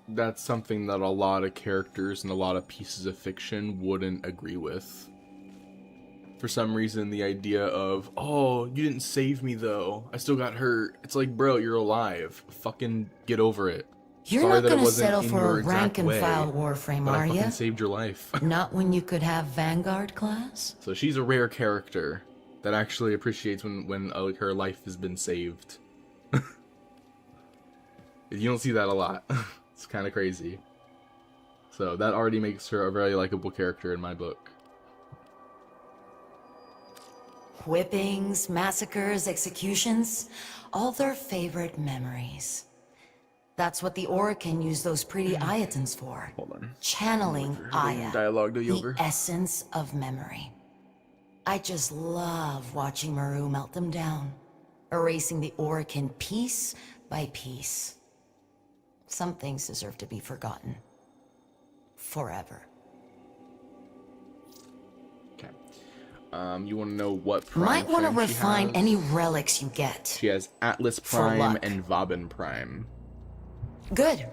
that's something that a lot of characters and a lot of pieces of fiction wouldn't agree with. For some reason, the idea of, oh, you didn't save me though, I still got hurt. It's like, bro, you're alive. Fucking get over it. You're Sorry not that it gonna wasn't settle in for your a rank exact and way, file Warframe, but I are fucking ya? saved your life. Not when you could have Vanguard class? So she's a rare character that actually appreciates when her life has been saved. You don't see that a lot. It's kind of crazy. So that already makes her a very likable character in my book. Whippings, massacres, executions, all their favorite memories. That's what the Orokin use those pretty Ayatons for. Hold on. Channeling Aya, Dialogue to the Yover. essence of memory. I just love watching Maru melt them down, erasing the Orokin piece by piece. Some things deserve to be forgotten. Forever. Okay. You want to know what prime Might want to frame she refine has? any relics you get. She has Atlas For Prime luck. and Vabin Prime. Good.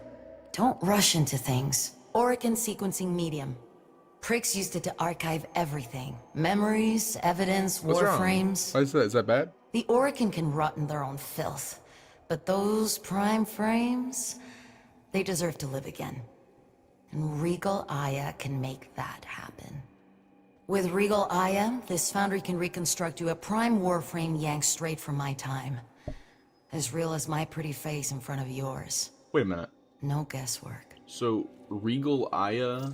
Don't rush into things. Orokin sequencing medium. Pricks used it to archive everything. Memories, evidence, What's wrong? warframes. Why is that? Is that bad? The Orokin can rot in their own filth. But those prime frames, they deserve to live again. And Regal Aya can make that happen. With Regal Aya, this foundry can reconstruct you a prime Warframe yanked straight from my time. As real as my pretty face in front of yours. Wait a minute. No guesswork. So, Regal Aya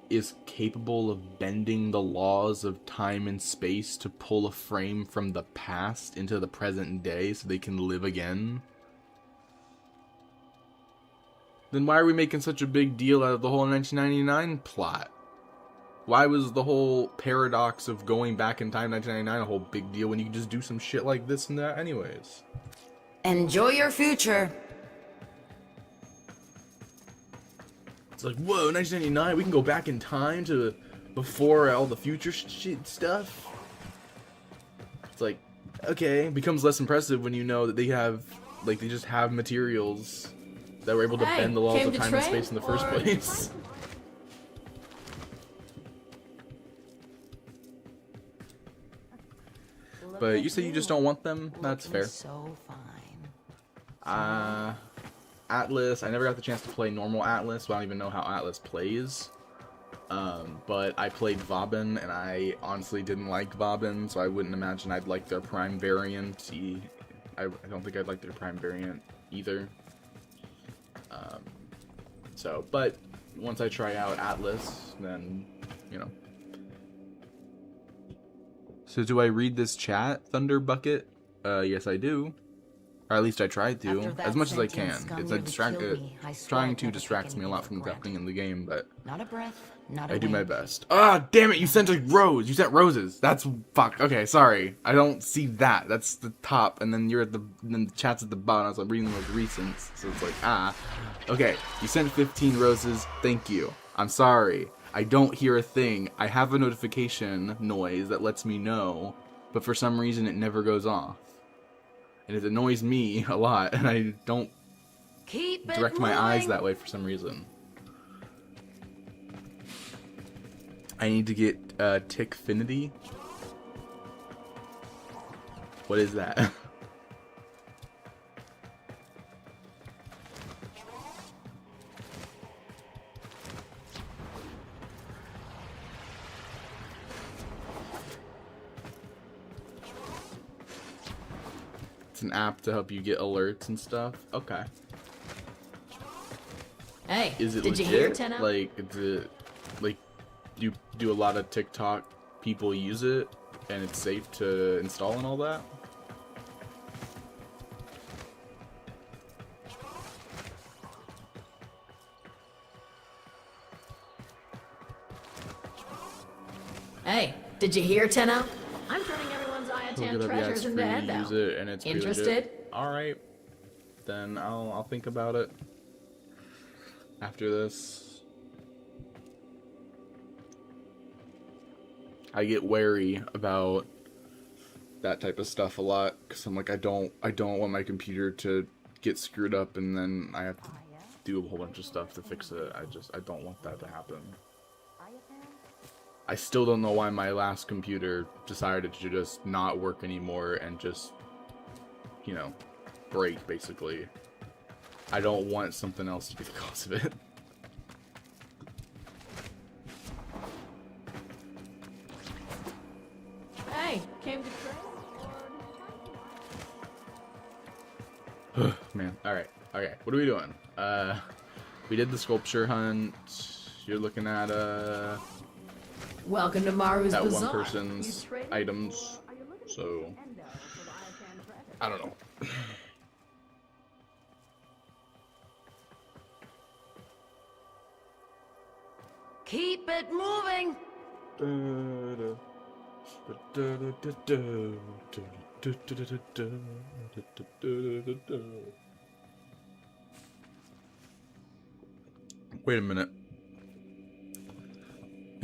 is capable of bending the laws of time and space to pull a frame from the past into the present day so they can live again? Then why are we making such a big deal out of the whole 1999 plot? Why was the whole paradox of going back in time 1999 a whole big deal when you can just do some shit like this and that anyways? Enjoy your future. It's like, whoa, 1999, we can go back in time to before all the future shit stuff? It's like, okay, it becomes less impressive when you know that they have, like, they just have materials that were able to bend the laws of time and space in the first place. But you say you just don't want them? That's fair. So fine. Atlas, I never got the chance to play normal Atlas, so I don't even know how Atlas plays. But I played Vauban, and I honestly didn't like Vauban, so I wouldn't imagine I'd like their Prime variant. I don't think I'd like their Prime variant either. But once I try out Atlas, then, you know. So do I read this chat, Thunder Bucket? Yes I do. Or at least I tried to, as much as I can. It's trying to distract me a lot from what's happening in the game, but not a breath, not a I do my wink. best. Ah, damn it, you sent a rose! You sent roses! That's, fuck, okay, sorry. I don't see that. That's the top, and then then the chat's at the bottom, so I'm reading the most recent, so it's like, Okay, you sent 15 roses, thank you. I'm sorry. I don't hear a thing. I have a notification noise that lets me know, but for some reason it never goes off. And it annoys me a lot, and I don't direct my eyes that way for some reason. I need to get Tickfinity. What is that? It's an app to help you get alerts and stuff. Okay. Hey, Is it did legit? you hear Tenno? Like, do a lot of TikTok people use it, and it's safe to install and all that? Hey, did you hear Tenno? I'm turning everyone's Look Iatan it up, yeah, it's treasures free, into use endo. it, and it's pretty legit. Interested? Alright. Then I'll think about it after this. I get wary about that type of stuff a lot, because I'm like, I don't want my computer to get screwed up and then I have to do a whole bunch of stuff to fix it. I don't want that to happen. I still don't know why my last computer decided to just not work anymore and just, you know, break, basically. I don't want something else to be the cause of it. Hey, came to trade? Man, alright. Okay, what are we doing? We did the sculpture hunt. You're looking at, Welcome to Maru's that Bazaar. one person's You traded? items. Are you looking So, for endo for the Iatan treasure? I don't know. Keep it moving. Wait a minute.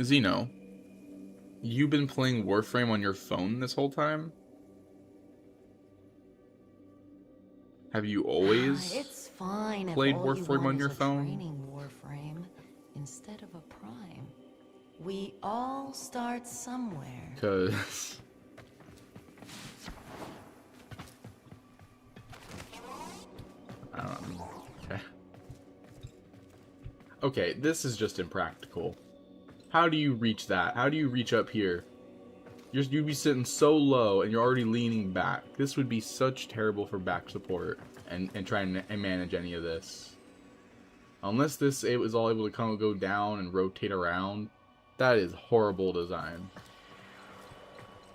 Zeno, you've been playing Warframe on your phone this whole time? Have you always? It's fine if played all you Warframe want on is your a phone? training Warframe instead of a prime. We all start somewhere. Because I don't know. Okay. Okay, this is just impractical. How do you reach that? How do you reach up here? You'd be sitting so low and you're already leaning back. This would be such terrible for back support and trying to manage any of this. Unless it was all able to kind of go down and rotate around. That is horrible design.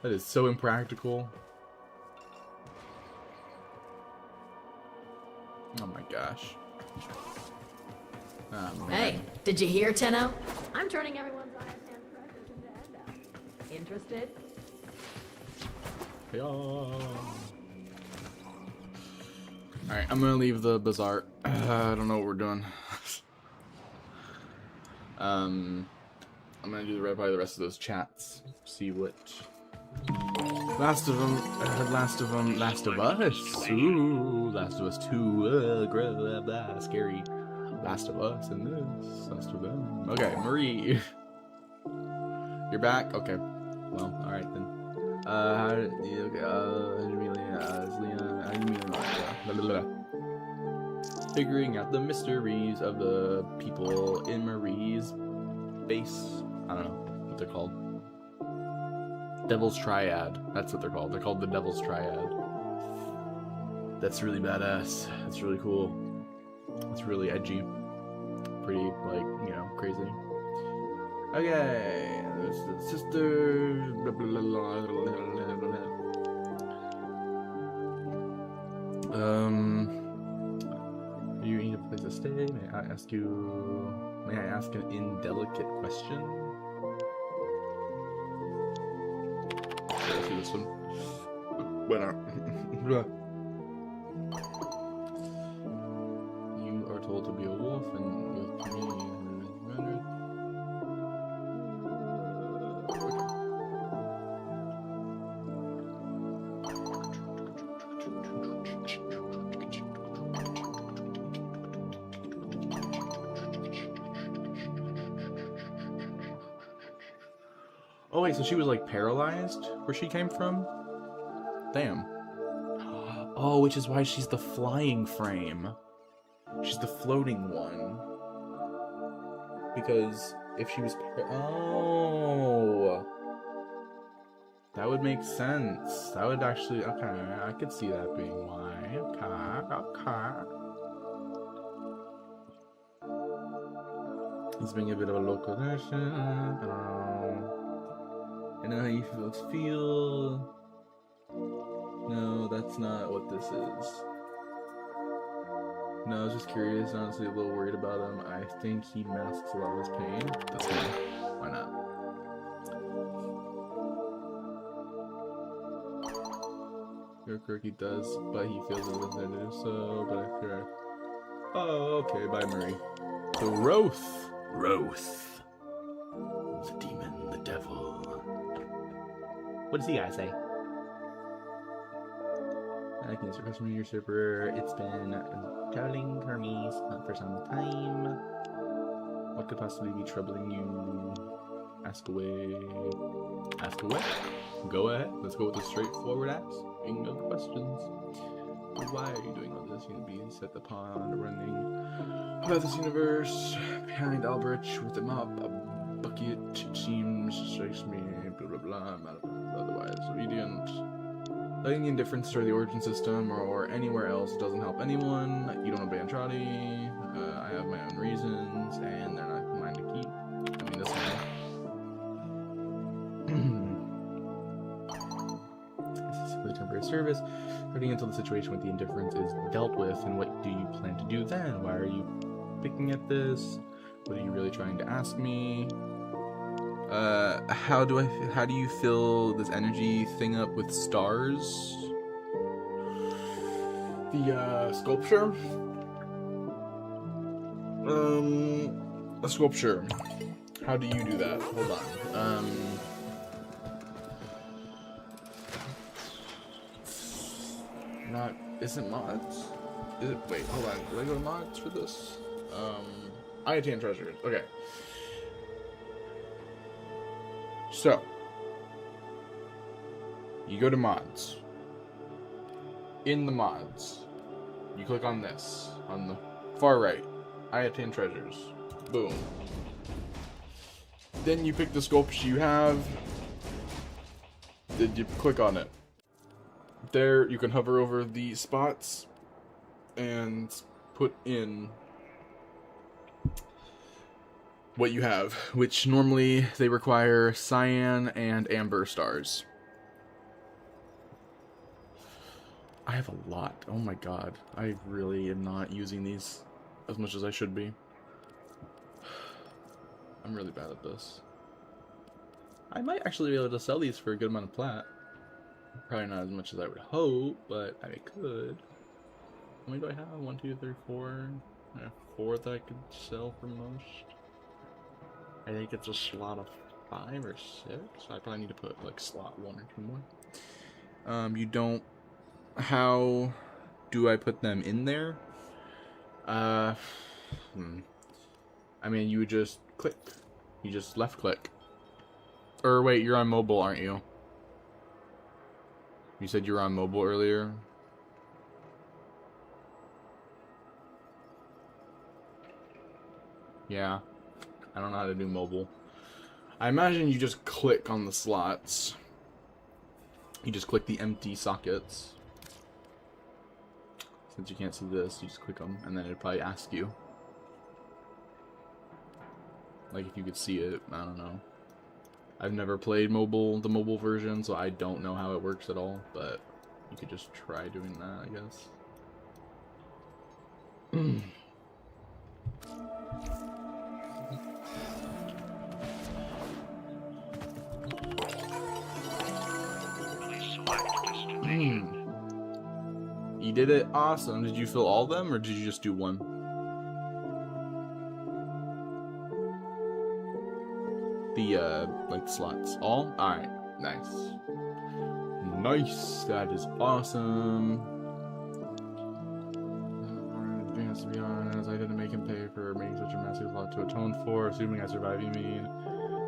That is so impractical. Oh my gosh. Oh, man. Hey, did you hear, Tenno? I'm turning everyone's ISN treasures into handouts. Interested? Yeah. Alright, I'm gonna leave the bazaar. I don't know what we're doing. I'm gonna do probably the rest of those chats. See what. Last of us. Ooh, Last of Us 2. Scary. Last of Us and this. Last of them. Okay, Marie. You're back? Okay. Well, alright then. Figuring out the mysteries of the people in Marie's base. I don't know what they're called. Devil's Triad. That's what they're called. They're called the Devil's Triad. That's really badass. That's really cool. It's really edgy. Pretty, like, you know, crazy. Okay. There's the sister. Blah, blah, blah, blah, blah, blah, blah. You need a place to stay? May I ask an indelicate question? Let's do this one. Why not? You are told to be a wolf and with community rendered. Oh wait, so she was like paralyzed where she came from? Damn. Oh, which is why she's the flying frame. She's the floating one. Because if she was oh, that would make sense. That would actually, okay, I could see that being why. Okay. He's being a bit of a local nation. I know how you folks feel. No, that's not what this is. No, I was just curious, honestly a little worried about him. I think he masks a lot of his pain. That's me. Why not? Your quirky does, but he feels it as I do so, but I fear. Oh, okay, bye Marie. The Wroth. The demon, the devil. What does he guys say? I can use a customer your server. It's been telling Hermes for some time. What could possibly be troubling you? Ask away. Ask away. Go ahead. Let's go with the straightforward asking of questions. Why are you doing all this? You can be set the pond running about this universe behind Albrecht with a mop, a bucket. It seems strikes me. Blah blah blah. Otherwise obedient. Letting indifference toward the origin system or anywhere else doesn't help anyone. You don't obey Andrade. I have my own reasons, and they're not mine to keep. I mean, this one. This is simply temporary service. Starting until the situation with the indifference is dealt with, and what do you plan to do then? Why are you picking at this? What are you really trying to ask me? How do you fill this energy thing up with stars? The, sculpture? A sculpture. How do you do that? Hold on. Isn't mods? Is it, wait, hold on. Did I go to mods for this? IATN treasures. Okay. So, you go to mods. In the mods, you click on this, on the far right. IATN treasures. Boom. Then you pick the sculpture you have. Then you click on it. There, you can hover over the spots and put in what you have, which normally they require cyan and amber stars. I have a lot. Oh my god. I really am not using these as much as I should be. I'm really bad at this. I might actually be able to sell these for a good amount of plat. Probably not as much as I would hope, but I could. How many do I have? 1, 2, 3, 4. I have 4 that I could sell for most. I think it's a slot of 5 or 6. I probably need to put like slot 1 or 2 more. You don't. How do I put them in there? I mean, you would just click. You just left click. Or wait, you're on mobile, aren't you? You said you were on mobile earlier. Yeah. I don't know how to do mobile. I imagine you just click on the slots. You just click the empty sockets. Since you can't see this, you just click them, and then it'd probably ask you. Like if you could see it, I don't know. I've never played the mobile version, so I don't know how it works at all, but you could just try doing that, I guess. You did it? Awesome. Did you fill all of them, or did you just do one? The, like, slots. All? Alright. Nice. Nice. That is awesome. Advance, to be honest, I didn't make him pay for making such a massive lot to atone for. Assuming I survive, you mean?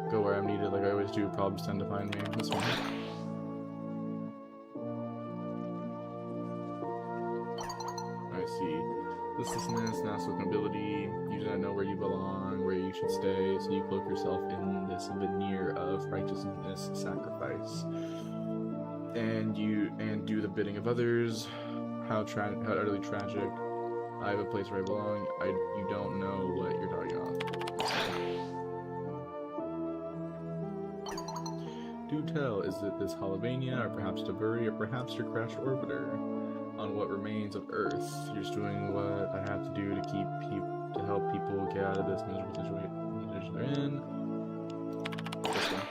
Go where I'm needed like I always do. Problems tend to find me. This one. Listlessness, massive ability. You do not know where you belong, where you should stay, so you cloak yourself in this veneer of righteousness, sacrifice, and do the bidding of others. How utterly tragic. I have a place where I belong. You don't know what you're talking about. Do tell, is it this Halavania, or perhaps Tavuri, or perhaps your crashed orbiter? On what remains of Earth. You're just doing what I have to do to to help people get out of this miserable situation they're in. This one.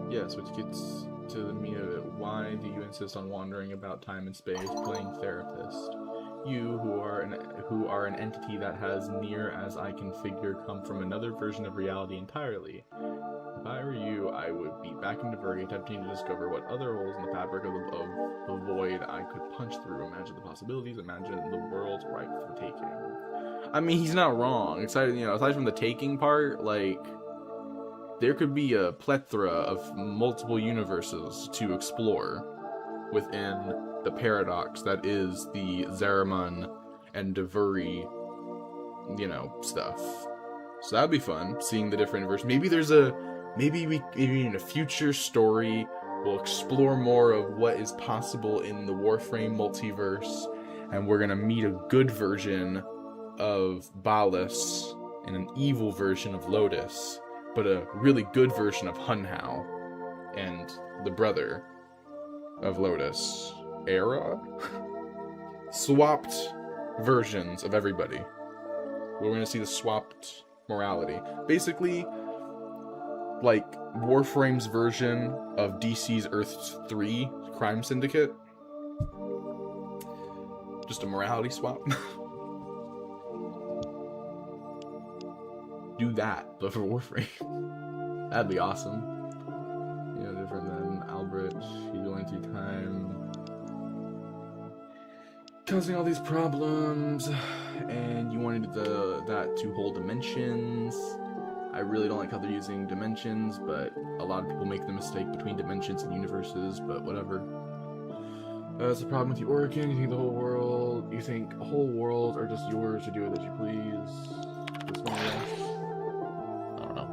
Yes, which gets to the meat of it. Why do you insist on wandering about time and space, playing therapist? You, who are an entity that has, near as I can figure, come from another version of reality entirely. If I were you, I would be back in Tavuri, attempting to discover what other holes in the fabric of the void I could punch through. Imagine the possibilities. Imagine the world's ripe for the taking. I mean, he's not wrong. Aside from the taking part, like, there could be a plethora of multiple universes to explore within the paradox that is the Zariman and Tavuri, stuff. So that'd be fun, seeing the different versions. Maybe in a future story, we'll explore more of what is possible in the Warframe multiverse, and we're gonna meet a good version of Balus and an evil version of Lotus, but a really good version of Hunhao and the brother of Lotus. Era? Swapped versions of everybody. We're gonna see the swapped morality. Basically, like Warframe's version of DC's Earth 3 Crime Syndicate. Just a morality swap. Do that, but for Warframe. That'd be awesome. Different than Albert. He's going through time, causing all these problems, and you wanted that to hold dimensions. I really don't like how they're using dimensions, but a lot of people make the mistake between dimensions and universes, but whatever. That's the problem with the Orkin. You think the whole world, you think a whole world are just yours to do with as you please. This one, yes. I don't know.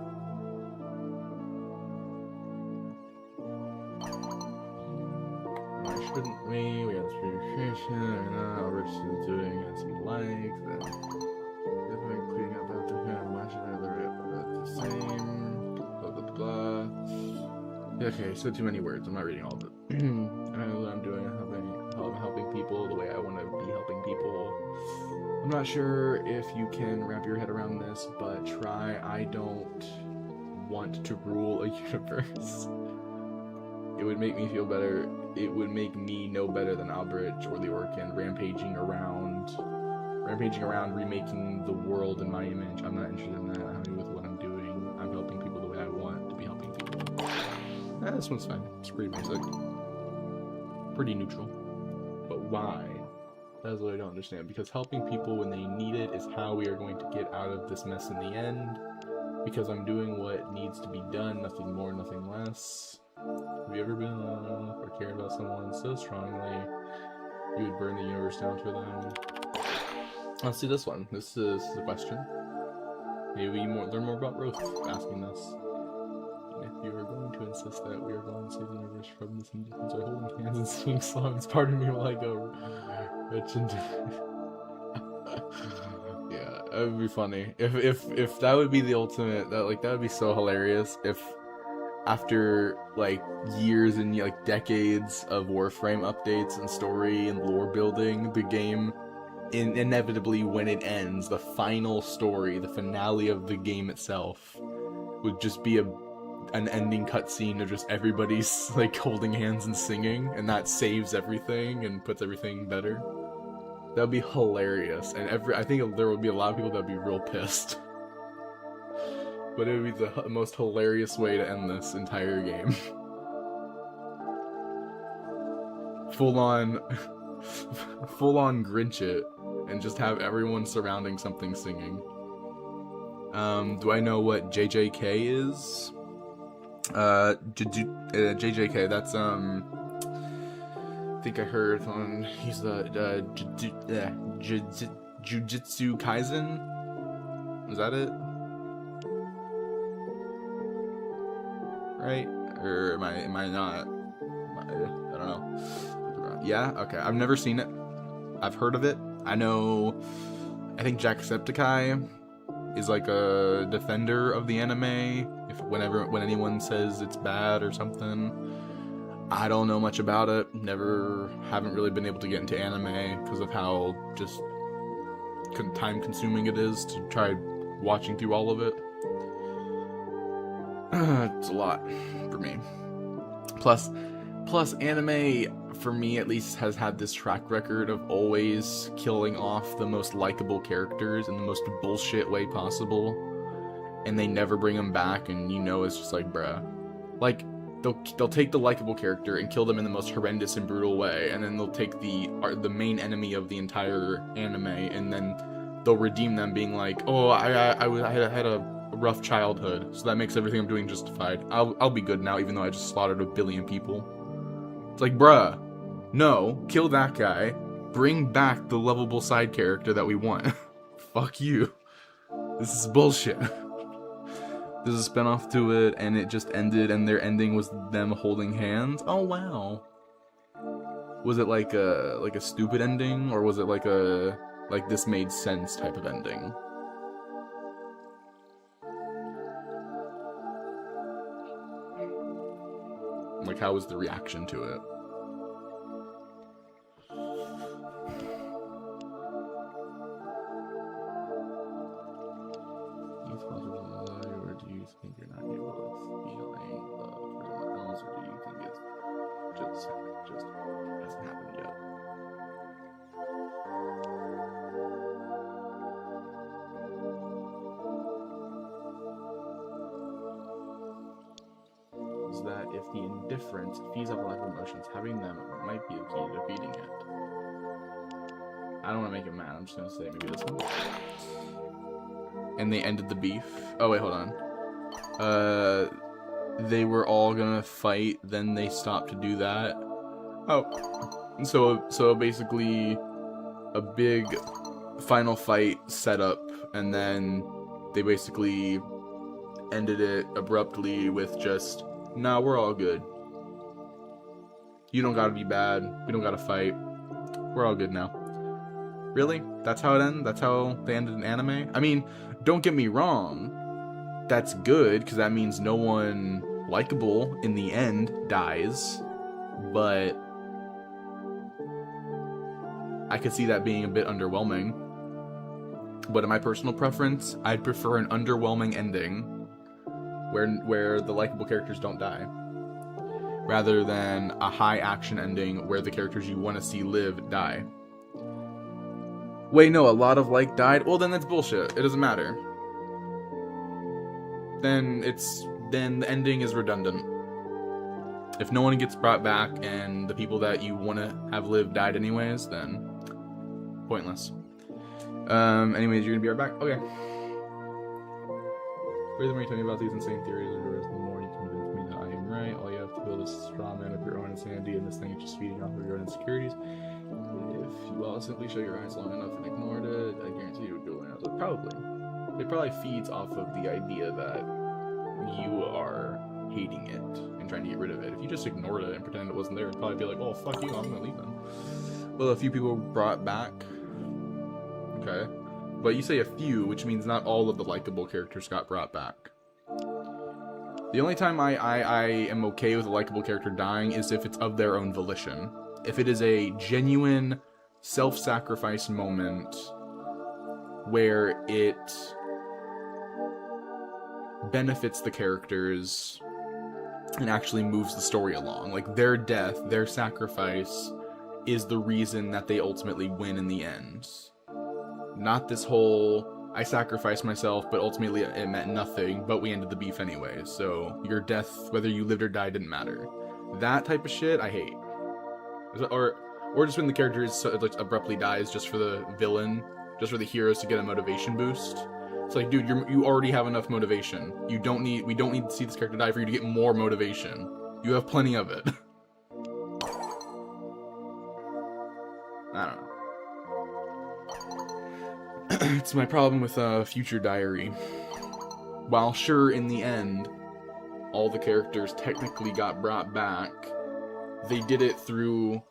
Why shouldn't we? We got this registration, or not? Rich is doing as he likes. Then definitely cleaning up after him. Why should I the same? Blah blah blah. Okay, so too many words. I'm not reading all of it. I know what I'm doing. I'm helping people the way I want to be helping people. I'm not sure if you can wrap your head around this, but try. I don't want to rule a universe. It would make me feel better. It would make me no better than Albrecht or the Orkin rampaging around, remaking the world in my image. I'm not interested in that. I'm happy with what I'm doing. I'm helping people the way I want to be helping people. This one's fine. It's pretty basic. Pretty neutral. But why? That's what I don't understand. Because helping people when they need it is how we are going to get out of this mess in the end. Because I'm doing what needs to be done, nothing more, nothing less. Have you ever been in love or cared about someone so strongly you would burn the universe down for them? Let's see this one. This is a question. Maybe learn more about Roth asking this. If you are going to insist that we are going to save the universe from this indifference by holding hands and singing songs, pardon me while I go rich and yeah, that would be funny. If that would be the ultimate, that would be so hilarious if after like years and like decades of Warframe updates and story and lore building, the game inevitably, when it ends, the final story, the finale of the game itself would just be an ending cutscene of just everybody's like holding hands and singing, and that saves everything and puts everything better. That would be hilarious, and I think there would be a lot of people that would be real pissed. But it would be the most hilarious way to end this entire game. Full on Grinch it, and just have everyone surrounding something singing. Do I know what JJK is? JJK, that's, I think I heard on, he's the, Jujutsu Kaisen? Is that it? Right? Or am I not? I don't know. Yeah? Okay, I've never seen it. I've heard of it. I think Jacksepticeye is like a defender of the anime. When anyone says it's bad or something, I don't know much about it. Haven't really been able to get into anime because of how just time consuming it is to try watching through all of it. It's a lot for me. Plus anime, for me at least, has had this track record of always killing off the most likable characters in the most bullshit way possible, and they never bring them back, and it's just like, bruh. Like, they'll take the likable character and kill them in the most horrendous and brutal way, and then they'll take the main enemy of the entire anime, and then they'll redeem them, being like, oh, I had a rough childhood, so that makes everything I'm doing justified. I'll be good now, even though I just slaughtered 1 billion people. It's like, bruh, no, kill that guy, bring back the lovable side character that we want. Fuck you. This is bullshit. There's a spinoff to it, and it just ended, and their ending was them holding hands. Oh wow. Was it like a stupid ending, or was it like this made sense type of ending? Like, how was the reaction to it? Or do you think you're not able to feel any love for anyone else, or do you think it's just hasn't happened yet? Is that if the indifference feeds off a lack of emotions, having them might be the key to defeating it. I don't want to make it mad, I'm just going to say maybe this one. And they ended the beef. Oh wait, hold on. They were all gonna fight, then they stopped to do that. Oh. So basically, a big final fight set up, and then they basically ended it abruptly with just, nah, we're all good. You don't gotta be bad. We don't gotta fight. We're all good now. Really? That's how it ends? That's how they ended an anime? I mean, don't get me wrong. That's good, because that means no one likable in the end dies. But I could see that being a bit underwhelming. But in my personal preference, I'd prefer an underwhelming ending where the likable characters don't die, rather than a high action ending where the characters you want to see live die. Wait, no, a lot of like died? Well, then that's bullshit. It doesn't matter. Then the ending is redundant. If no one gets brought back and the people that you want to have live died anyways, then pointless. Anyways, you're gonna be right back? Okay. The more you tell me about these insane theories of yours, the more you convince me that I am right. All you have to build is a straw man of your own insanity, and this thing is just feeding off of your own insecurities. If you all simply shut your eyes long enough and ignored it, I guarantee you would go in. So probably. It probably feeds off of the idea that you are hating it and trying to get rid of it. If you just ignored it and pretended it wasn't there, it'd probably be like, oh, fuck you, I'm gonna leave them. Well, a few people were brought back. Okay. But you say a few, which means not all of the likable characters got brought back. The only time I am okay with a likable character dying is if it's of their own volition. If it is a genuine self-sacrifice moment where it benefits the characters and actually moves the story along. Like, their death, their sacrifice is the reason that they ultimately win in the end. Not this whole, I sacrificed myself, but ultimately it meant nothing, but we ended the beef anyway, so your death, whether you lived or died, didn't matter. That type of shit, I hate. Or just when the character is like abruptly dies just for the villain, just for the heroes to get a motivation boost. It's like, dude, you already have enough motivation. We don't need to see this character die for you to get more motivation. You have plenty of it. I don't know. It's my problem with Future Diary. While sure, in the end, all the characters technically got brought back, they did it through...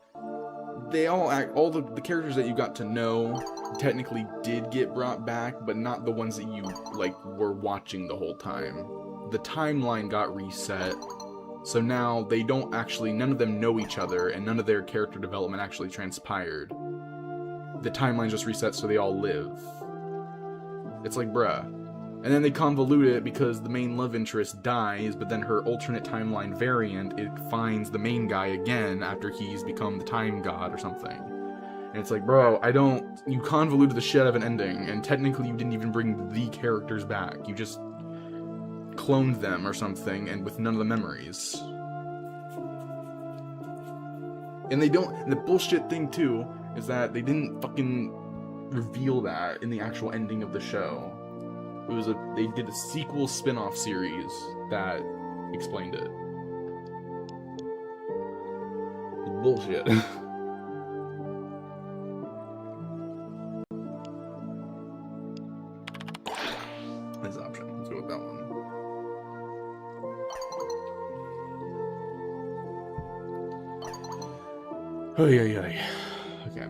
all the characters that you got to know technically did get brought back, but not the ones that you, like, were watching the whole time. The timeline got reset, so now they don't actually... None of them know each other, and none of their character development actually transpired. The timeline's just reset so they all live. It's like, bruh. And then they convolute it because the main love interest dies, but then her alternate timeline variant, it finds the main guy again after he's become the time god or something. And it's like, bro, you convoluted the shit out of an ending, and technically you didn't even bring the characters back. You just cloned them or something, and with none of the memories. And the bullshit thing too, is that they didn't fucking reveal that in the actual ending of the show. They did a sequel spin-off series that explained it. Bullshit. This option. Let's go with that one. Oh yeah. Okay.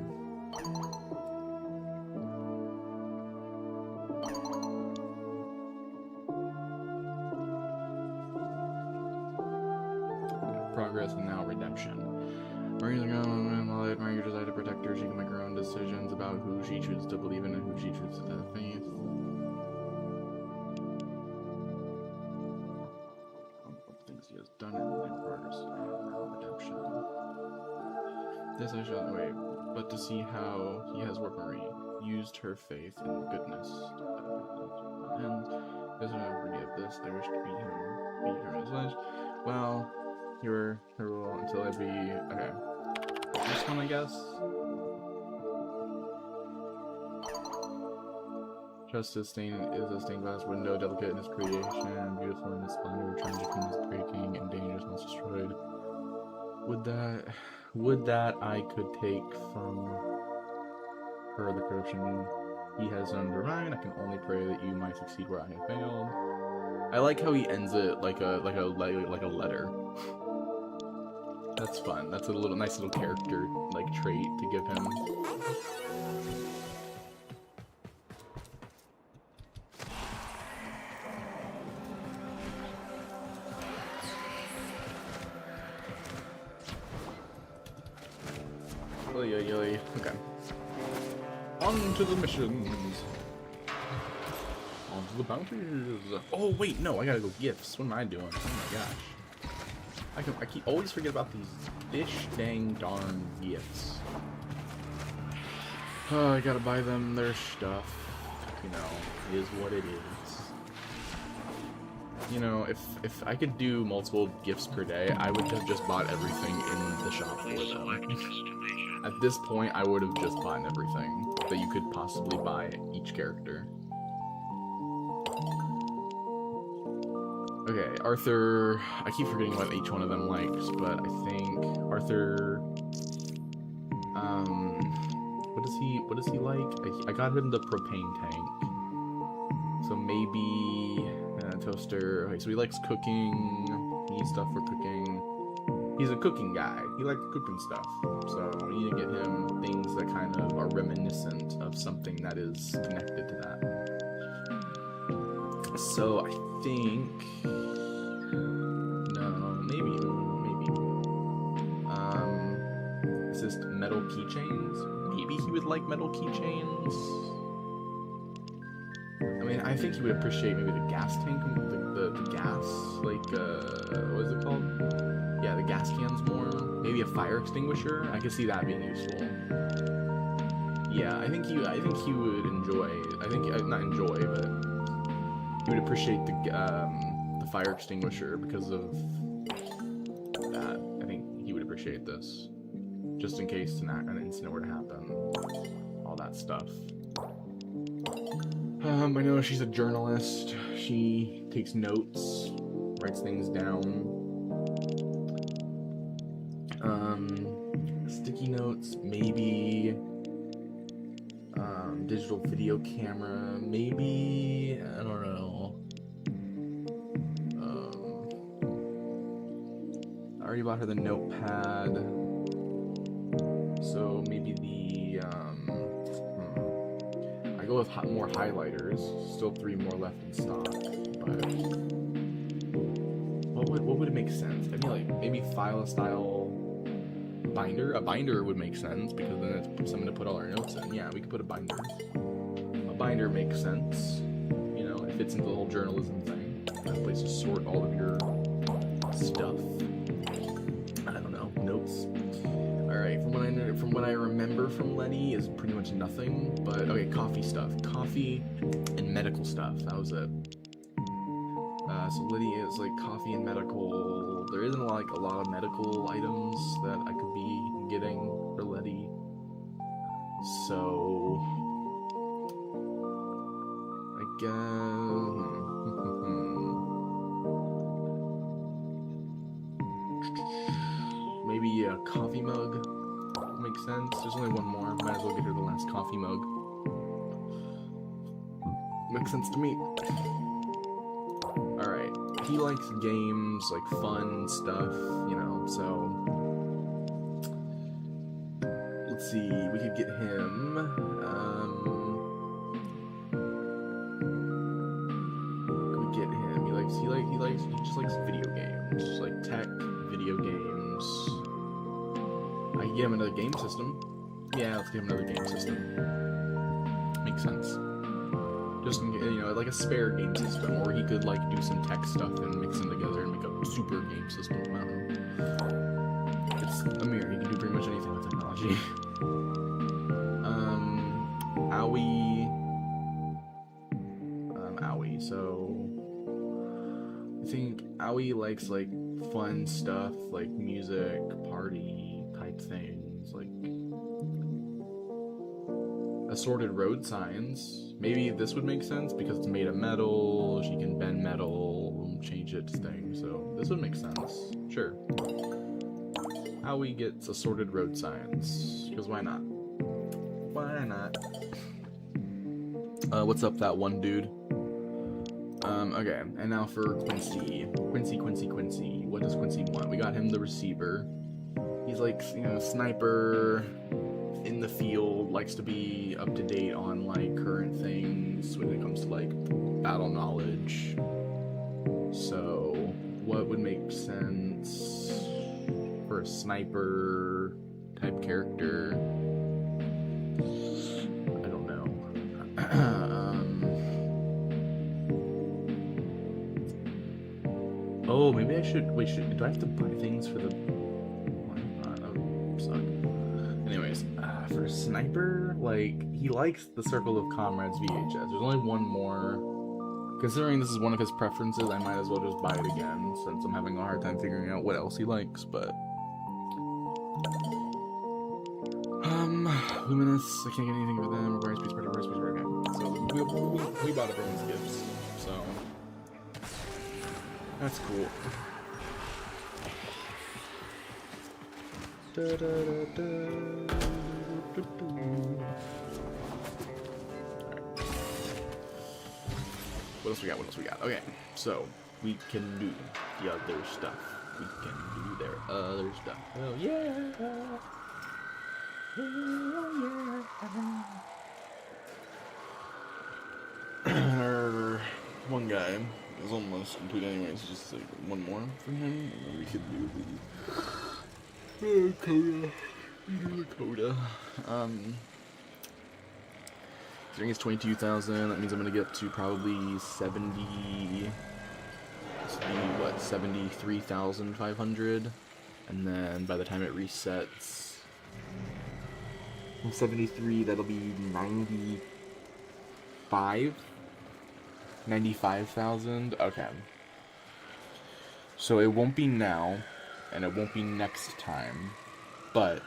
Progress and now redemption. Marie's going life. Marie decided to protect her. She can make her own decisions about who she chooses to believe in and who she chooses to faith. Things he has done in progress and now redemption. This I shall wait, but to see how he has worked Marie, used her faith and goodness, and does not forgive this. They wish to beat her in his flesh. Well, you're her rule until I be okay. This one, I guess. Justice stain is a stained glass window, delicate in its creation, beautiful in its splendor, tragic in its breaking, and dangerous once destroyed. would that I could take from her the corruption he has undermined. I can only pray that you might succeed where I have failed. I like how he ends it like a letter. That's fun. That's a nice little character like trait to give him. Okay. On to the missions. On to the bounties. Oh wait, no, I gotta go gifts. What am I doing? Oh my gosh. I keep always forget about these dish dang darn gifts. Oh, I gotta buy them their stuff. You know, it is what it is. You know, if I could do multiple gifts per day, I would have just bought everything in the shop for them. At this point, I would have just bought everything that you could possibly buy each character. Okay, Arthur, I keep forgetting what each one of them likes, but I think Arthur, what does he like? I got him the propane tank. So maybe, toaster, okay, so he likes cooking, he needs stuff for cooking. He's a cooking guy, he likes cooking stuff, so we need to get him things that kind of are reminiscent of something that is connected to that. So I think, no, maybe, is this metal keychains? Maybe he would like metal keychains? I mean, I think he would appreciate maybe the gas tank, the gas, like, what is it called? Yeah, the gas cans more. Maybe a fire extinguisher. I could see that being useful. Yeah, I think he would enjoy. I think not enjoy, but he would appreciate the fire extinguisher because of that. I think he would appreciate this, just in case an incident were to happen. All that stuff. I know she's a journalist. She takes notes, writes things down. Sticky notes, maybe. Digital video camera, maybe. I don't know. I already bought her the notepad, so maybe the. I go with more highlighters. Still 3 more left in stock, but what would make sense? I mean, like maybe file style. Binder? A binder would make sense because then it's something to put all our notes in. Yeah, we could put a binder. A binder makes sense. You know, it fits into the whole journalism thing. That place to sort all of your stuff. I don't know, notes. Alright, from what I remember from Letty is pretty much nothing, but okay, coffee stuff. Coffee and medical stuff. That was it. So Liddy is like coffee and medical. There isn't like a lot of medical items that I could be getting for Letty. So I guess maybe a coffee mug makes sense. There's only one more. Might as well get her the last coffee mug. Makes sense to me. Alright, he likes games, like fun stuff, you know, so let's see, we could get him, he just likes video games, like tech, video games. I can get him another game system. Yeah, let's get him another game system. Makes sense. Just, you know, like a spare game system, or he could like do some tech stuff and mix them together and make a super game system. I don't know. It's Amir, he can do pretty much anything with technology. Owie, so I think Owie likes like fun stuff, like music, party type things, like assorted road signs. Maybe this would make sense because it's made of metal, she can bend metal, change it to things, so this would make sense. Sure. how he gets assorted road signs. Because why not? Why not? What's up, that one dude? Okay, and now for Quincy. Quincy. What does Quincy want? We got him the receiver. He's like, you know, sniper in the field, likes to be up to date on like current things when it comes to like battle knowledge. So, what would make sense for a sniper type character? I don't know. Oh, maybe I should. Wait, do I have to buy things for the? Suck. Anyways, for a sniper, like he likes the Circle of Comrades VHS. There's only one more. Considering this is one of his preferences, I might as well just buy it again since I'm having a hard time figuring out what else he likes. But Luminous, I can't get anything for them. Rare Speed Spreader, okay. So we bought everyone's gifts, so that's cool. What else we got? Okay, so we can do the other stuff. We can do their other stuff. Oh yeah! Oh yeah! Our one guy is almost complete anyways. Just like one more for him, and then we could do the Coda. Considering it's 22,000, that means I'm gonna get to probably 70. This would be what, 73,500, and then by the time it resets, from 73, that'll be 95,000. Okay. So it won't be now, and it won't be next time, but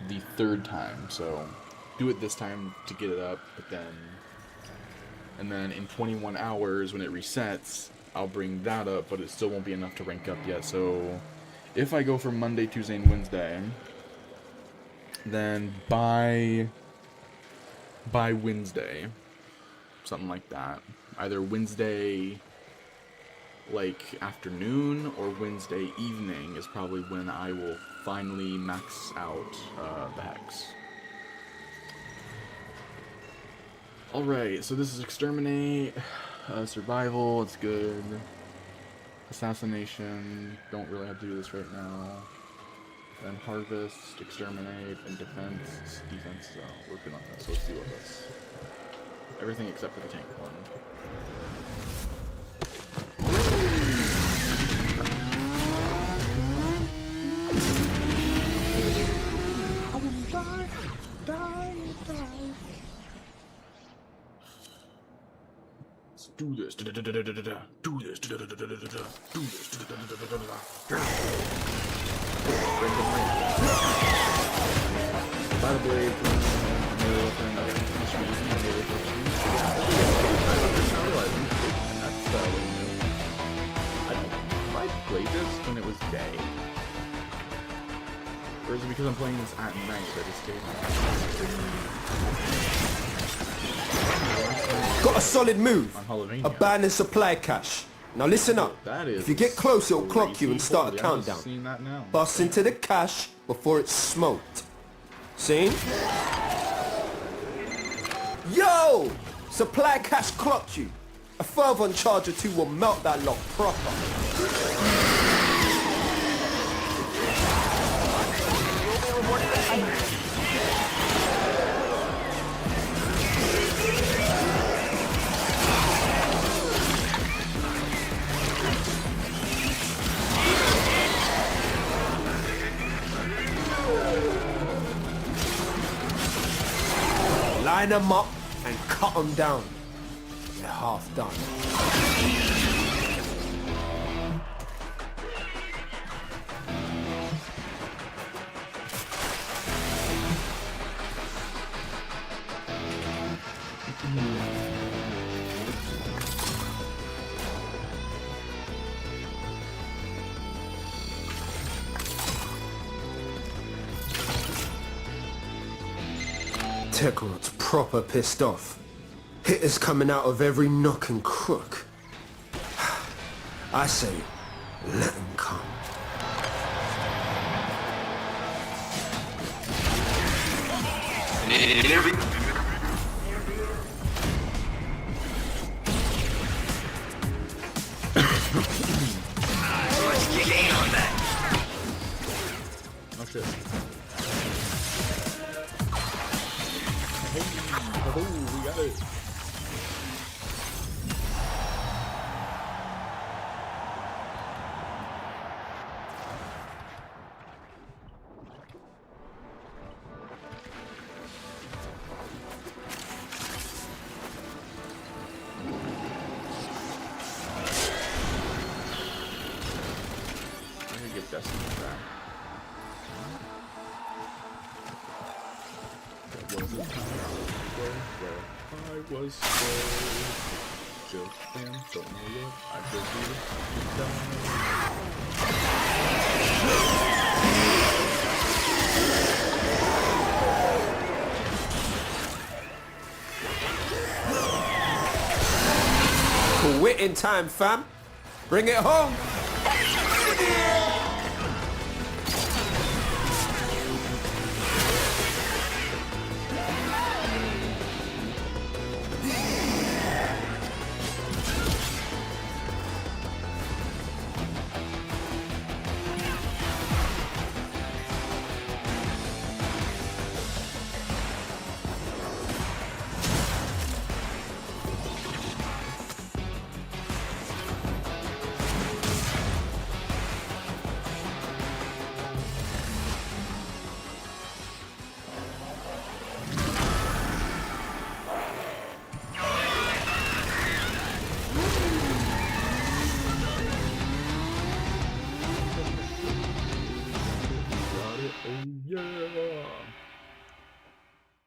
the third time. So do it this time to get it up, but then, and then in 21 hours when it resets, I'll bring that up, but it still won't be enough to rank up yet. So if I go for Monday, Tuesday, and Wednesday, then by Wednesday, something like that, either Wednesday like afternoon or Wednesday evening is probably when I will finally max out the hex. Alright, so this is Exterminate, Survival, it's good. Assassination, don't really have to do this right now. Then Harvest, Exterminate, and Defense, working on that, so let's deal with this. Everything except for the tank one. Do this. Do this. Battle blade. I played this when it was day. Or is it because I'm playing this at night that it's day? Got a solid move. On Halloween. Abandoned supply cache. Now listen up. If you get close, it'll clock you and start a countdown. Bust into the cache before it's smoked. See? Yo! Supply cache clocked you. A fervent charge or two will melt that lot proper. Line them up and cut them down. They're half done. Techrod's proper pissed off. Hitters coming out of every nook and crook. I say, let him come. Oh shit. Oh, we got it. I'm gonna get Destiny back. That was a time where I was so just and don't know what I Quitting time, fam. Bring it home.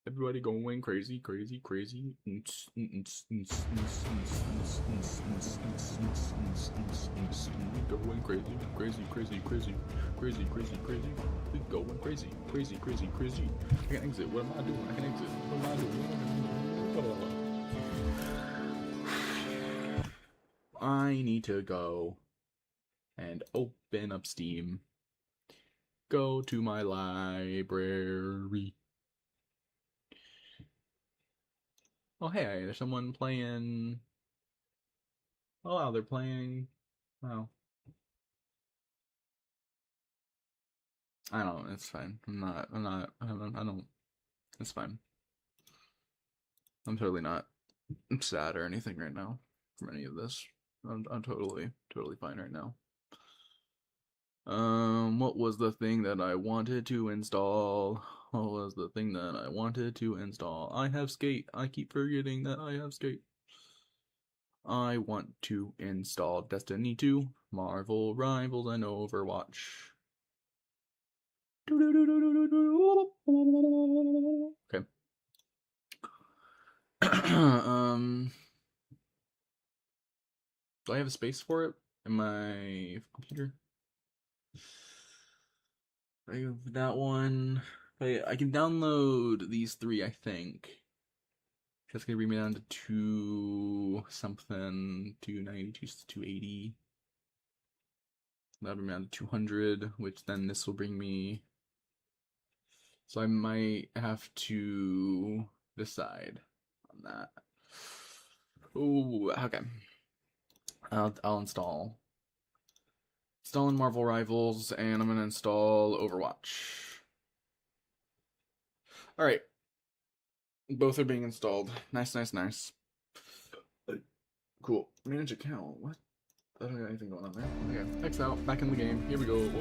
Everybody going crazy, crazy, crazy. Going crazy, crazy, crazy, crazy, crazy, crazy, crazy. Going crazy, crazy, crazy, crazy. I can exit. What am I doing? I can exit. What am I doing? I need to go and open up Steam. Go to my library. Oh, hey, there's someone playing. Oh, wow, they're playing. Wow. I don't, it's fine. I don't, it's fine. I'm totally not sad or anything right now from any of this. I'm totally fine right now. What was the thing that I wanted to install? What was the thing that I wanted to install? I have Skate. I keep forgetting that I have Skate. I want to install Destiny 2, Marvel Rivals, and Overwatch. Okay. Do I have a space for it in my computer? I have that one. I can download these three, I think. That's gonna bring me down to 2 something, 290, 280. That'll bring me down to 200, which then this will bring me. So I might have to decide on that. Ooh, okay. I'll install in Marvel Rivals, and I'm gonna install Overwatch. All right. Both are being installed. Nice, nice, nice. Cool. Manage account. What? I don't got anything going on there. Okay. X out. Back in the game. Here we go.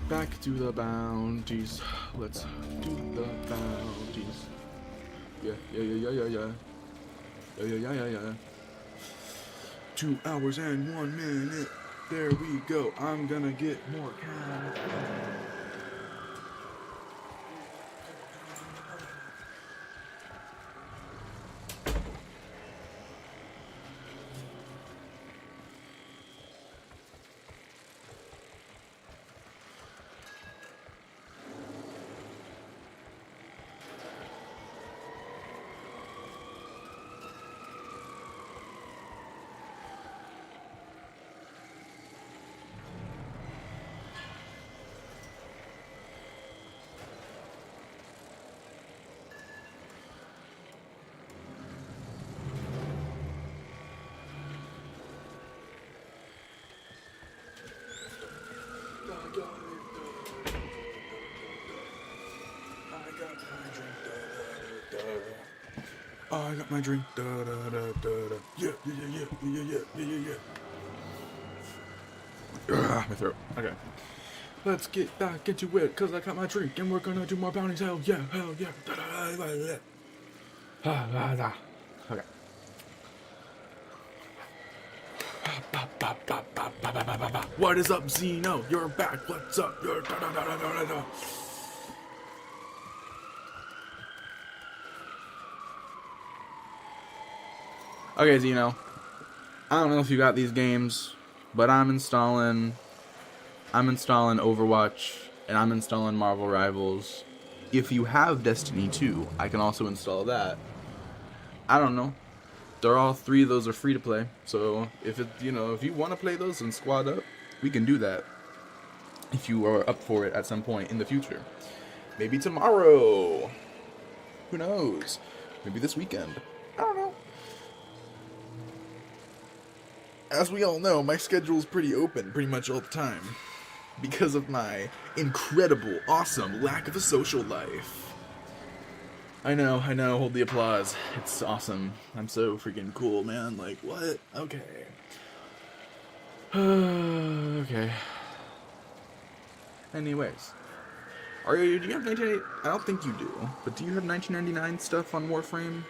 Back to the bounties. Let's do the bounties. Yeah. Yeah. 2 hours and 1 minute. There we go. I'm gonna get more cash. Oh, I got my drink. Da, da, da, da, da. Yeah, yeah, yeah, yeah, yeah, yeah, yeah, yeah. My throat. Okay. Let's get back into it, cause I got my drink and we're gonna do more bounties. Hell yeah, hell yeah. Da, da, da, da, da. Ah, da, da. Okay. Ba, ba, ba, ba, ba, ba, ba, ba, ba. What is up, Zeno? You're back. What's up? You're da, da, da, da, da, da. Okay, Zeno. I don't know if you got these games, but I'm installing Overwatch and I'm installing Marvel Rivals. If you have Destiny 2, I can also install that. I don't know. They're all three of those are free to play. So if if you want to play those and squad up, we can do that. If you are up for it at some point in the future. Maybe tomorrow. Who knows? Maybe this weekend. I don't know. As we all know, my schedule's pretty open pretty much all the time. Because of my incredible, awesome lack of a social life. I know, hold the applause. It's awesome. I'm so freaking cool, man. Like, what? Okay. Okay. Anyways. Do you have 1980? I don't think you do. But do you have 1999 stuff on Warframe?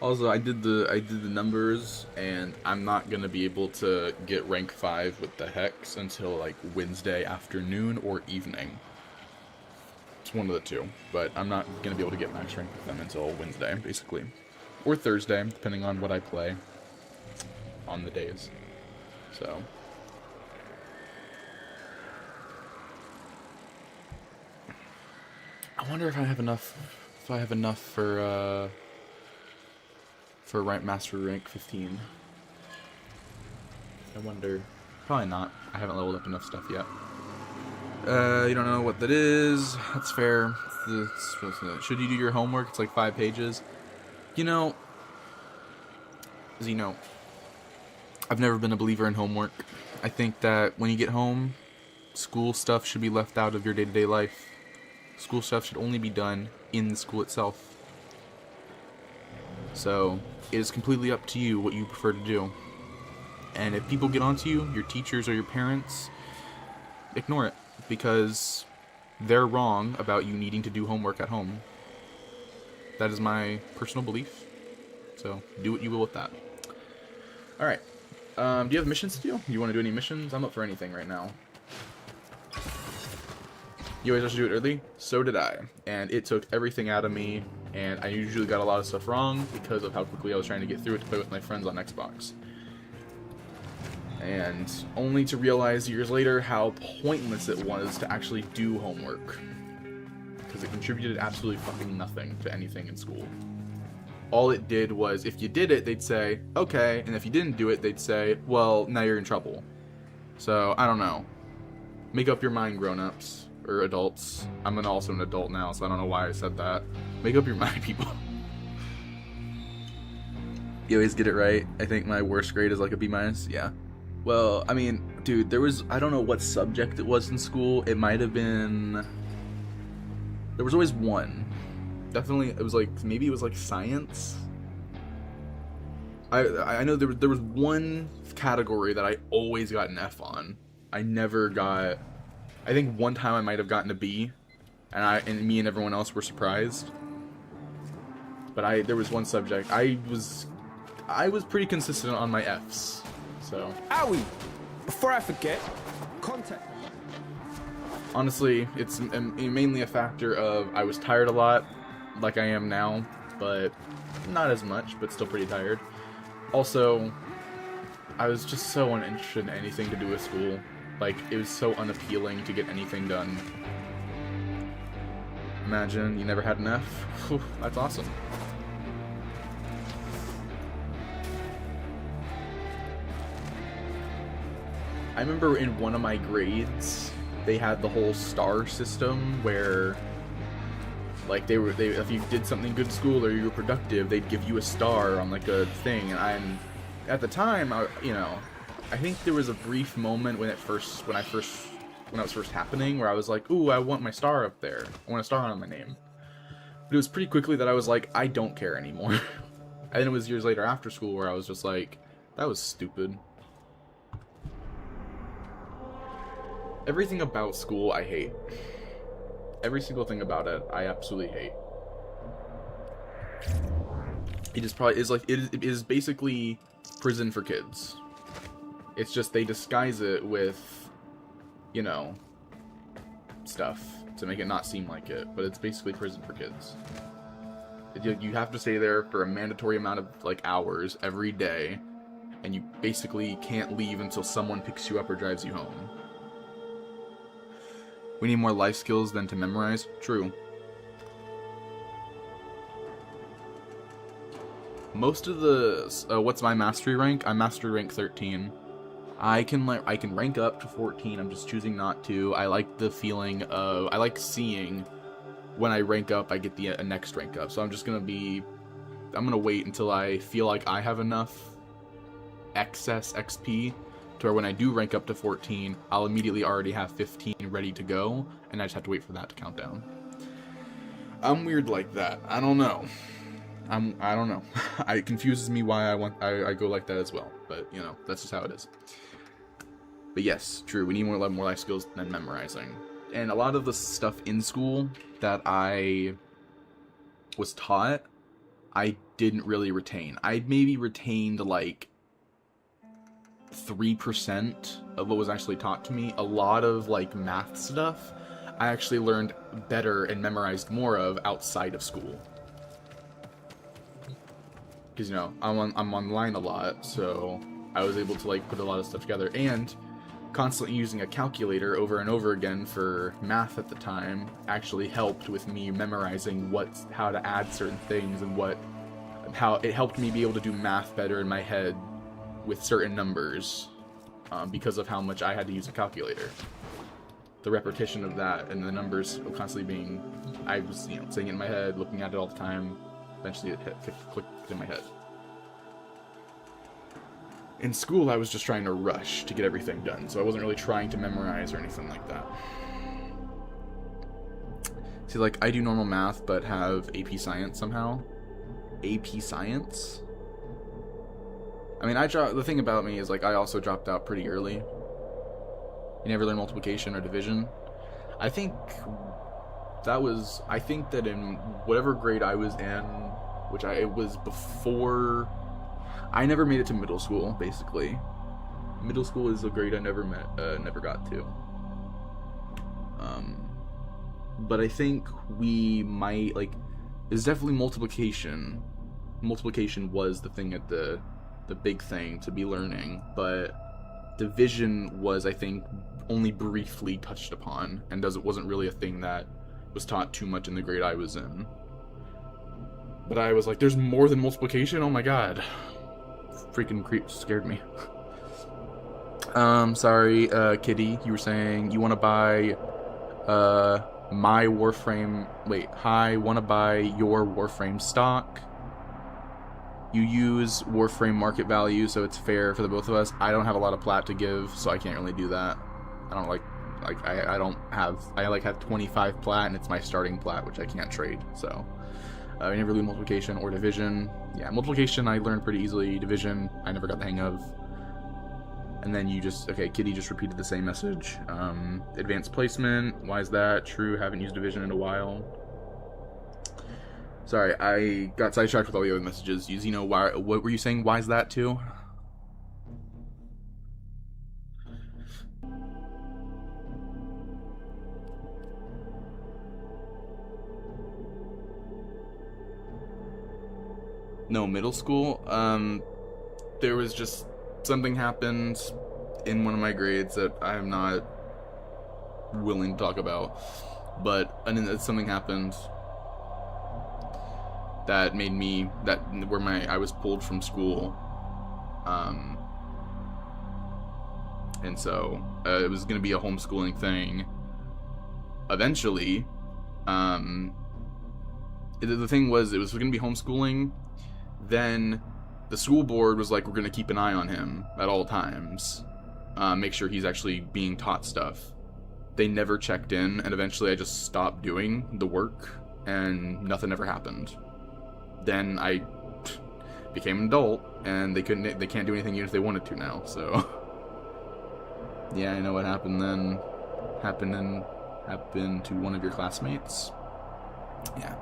Also, I did the numbers, and I'm not gonna be able to get rank 5 with the Hex until like Wednesday afternoon or evening. It's one of the two, but I'm not gonna be able to get max rank with them until Wednesday, basically, or Thursday, depending on what I play on the days. So. I wonder if I have enough. If I have enough for Master Rank 15. I wonder. Probably not. I haven't leveled up enough stuff yet. You don't know what that is. That's fair. Should you do your homework? It's like 5 pages. You know, Zeno, I've never been a believer in homework. I think that when you get home, school stuff should be left out of your day-to-day life. School stuff should only be done in the school itself. So, it is completely up to you what you prefer to do. And if people get onto you, your teachers or your parents, ignore it. Because they're wrong about you needing to do homework at home. That is my personal belief. So, do what you will with that. Alright. Do you have missions to do? You want to do any missions? I'm up for anything right now. You always have to do it early? So did I. And it took everything out of me, and I usually got a lot of stuff wrong because of how quickly I was trying to get through it to play with my friends on Xbox. And only to realize years later how pointless it was to actually do homework. Because it contributed absolutely fucking nothing to anything in school. All it did was, if you did it, they'd say, okay, and if you didn't do it, they'd say, well, now you're in trouble. So, I don't know. Make up your mind, grown-ups. Or adults. I'm also an adult now, so I don't know why I said that. Make up your mind, people. You always get it right. I think my worst grade is like a B-. Yeah. Well, I mean, dude, I don't know what subject it was in school. It might have been... There was always one. Definitely, it was like, maybe it was like science. I know there was one category that I always got an F on. I never got... I think one time I might have gotten a B, and me and everyone else were surprised. But there was one subject I was pretty consistent on my Fs. So. Owie! Before I forget, contact. Honestly, it's mainly a factor of I was tired a lot, like I am now, but not as much, but still pretty tired. Also, I was just so uninterested in anything to do with school. Like, it was so unappealing to get anything done. Imagine you never had an F. Whew, that's awesome. I remember in one of my grades, they had the whole star system where, like, they if you did something good in school or you were productive, they'd give you a star on like a thing. And at the time, I think there was a brief moment when it was first happening where I was like, ooh, I want my star up there. I want a star on my name. But it was pretty quickly that I was like, I don't care anymore. And then it was years later after school where I was just like, that was stupid. Everything about school I hate. Every single thing about it, I absolutely hate. It is basically prison for kids. It's just they disguise it with, you know, stuff to make it not seem like it, but it's basically prison for kids. You have to stay there for a mandatory amount of like hours every day, and you basically can't leave until someone picks you up or drives you home. We need more life skills than to memorize. True. Most of the what's my mastery rank? I'm mastery rank 13. I can rank up to 14. I'm just choosing not to. I like the feeling of I like seeing when I rank up, I get the next rank up. So I'm gonna wait until I feel like I have enough excess XP to where when I do rank up to 14, I'll immediately already have 15 ready to go, and I just have to wait for that to count down. I'm weird like that. I don't know. I don't know. It confuses me why I go like that as well. But you know, that's just how it is. But yes, true. We need more life skills than memorizing. And a lot of the stuff in school that I was taught, I didn't really retain. I maybe retained like 3% of what was actually taught to me. A lot of like math stuff I actually learned better and memorized more of outside of school. Because, you know, I'm online a lot, so I was able to like put a lot of stuff together, and constantly using a calculator over and over again for math at the time actually helped with me memorizing how to add certain things and how it helped me be able to do math better in my head with certain numbers, because of how much I had to use a calculator. The repetition of that and the numbers constantly I was, you know, saying it in my head, looking at it all the time. Eventually it clicked in my head. In school, I was just trying to rush to get everything done, so I wasn't really trying to memorize or anything like that. See, like, I do normal math, but have AP Science somehow. AP Science? I mean, the thing about me is, like, I also dropped out pretty early. You never learn multiplication or division. I think that in whatever grade I was in, it was before, I never made it to middle school, basically. Middle school is a grade I never got to. But I think we might, like, it's definitely multiplication. Multiplication was the thing at the big thing to be learning, but division was, I think, only briefly touched upon, and wasn't really a thing that was taught too much in the grade I was in. But I was like, there's more than multiplication? Oh my god. Freaking scared me. Sorry, Kitty, you were saying you want to buy, my Warframe, want to buy your Warframe stock. You use Warframe market value, so it's fair for the both of us. I don't have a lot of plat to give, so I can't really do that. I don't I have 25 plat, and it's my starting plat, which I can't trade, so. I never do multiplication or division. Yeah, multiplication I learned pretty easily. Division, I never got the hang of. And then Kitty just repeated the same message. Advanced placement, why is that? True, haven't used division in a while. Sorry, I got sidetracked with all the other messages. What were you saying? Why is that too? No, middle school. There was just something happened in one of my grades that I am not willing to talk about. But something happened that made me I was pulled from school. And so it was going to be a homeschooling thing. Eventually, the thing was, it was going to be homeschooling. Then the school board was like, we're going to keep an eye on him at all times. Make sure he's actually being taught stuff. They never checked in, and eventually I just stopped doing the work, and nothing ever happened. Then I became an adult, and they can't do anything even if they wanted to now, so... Yeah, I know what happened then. Happened to one of your classmates. Yeah.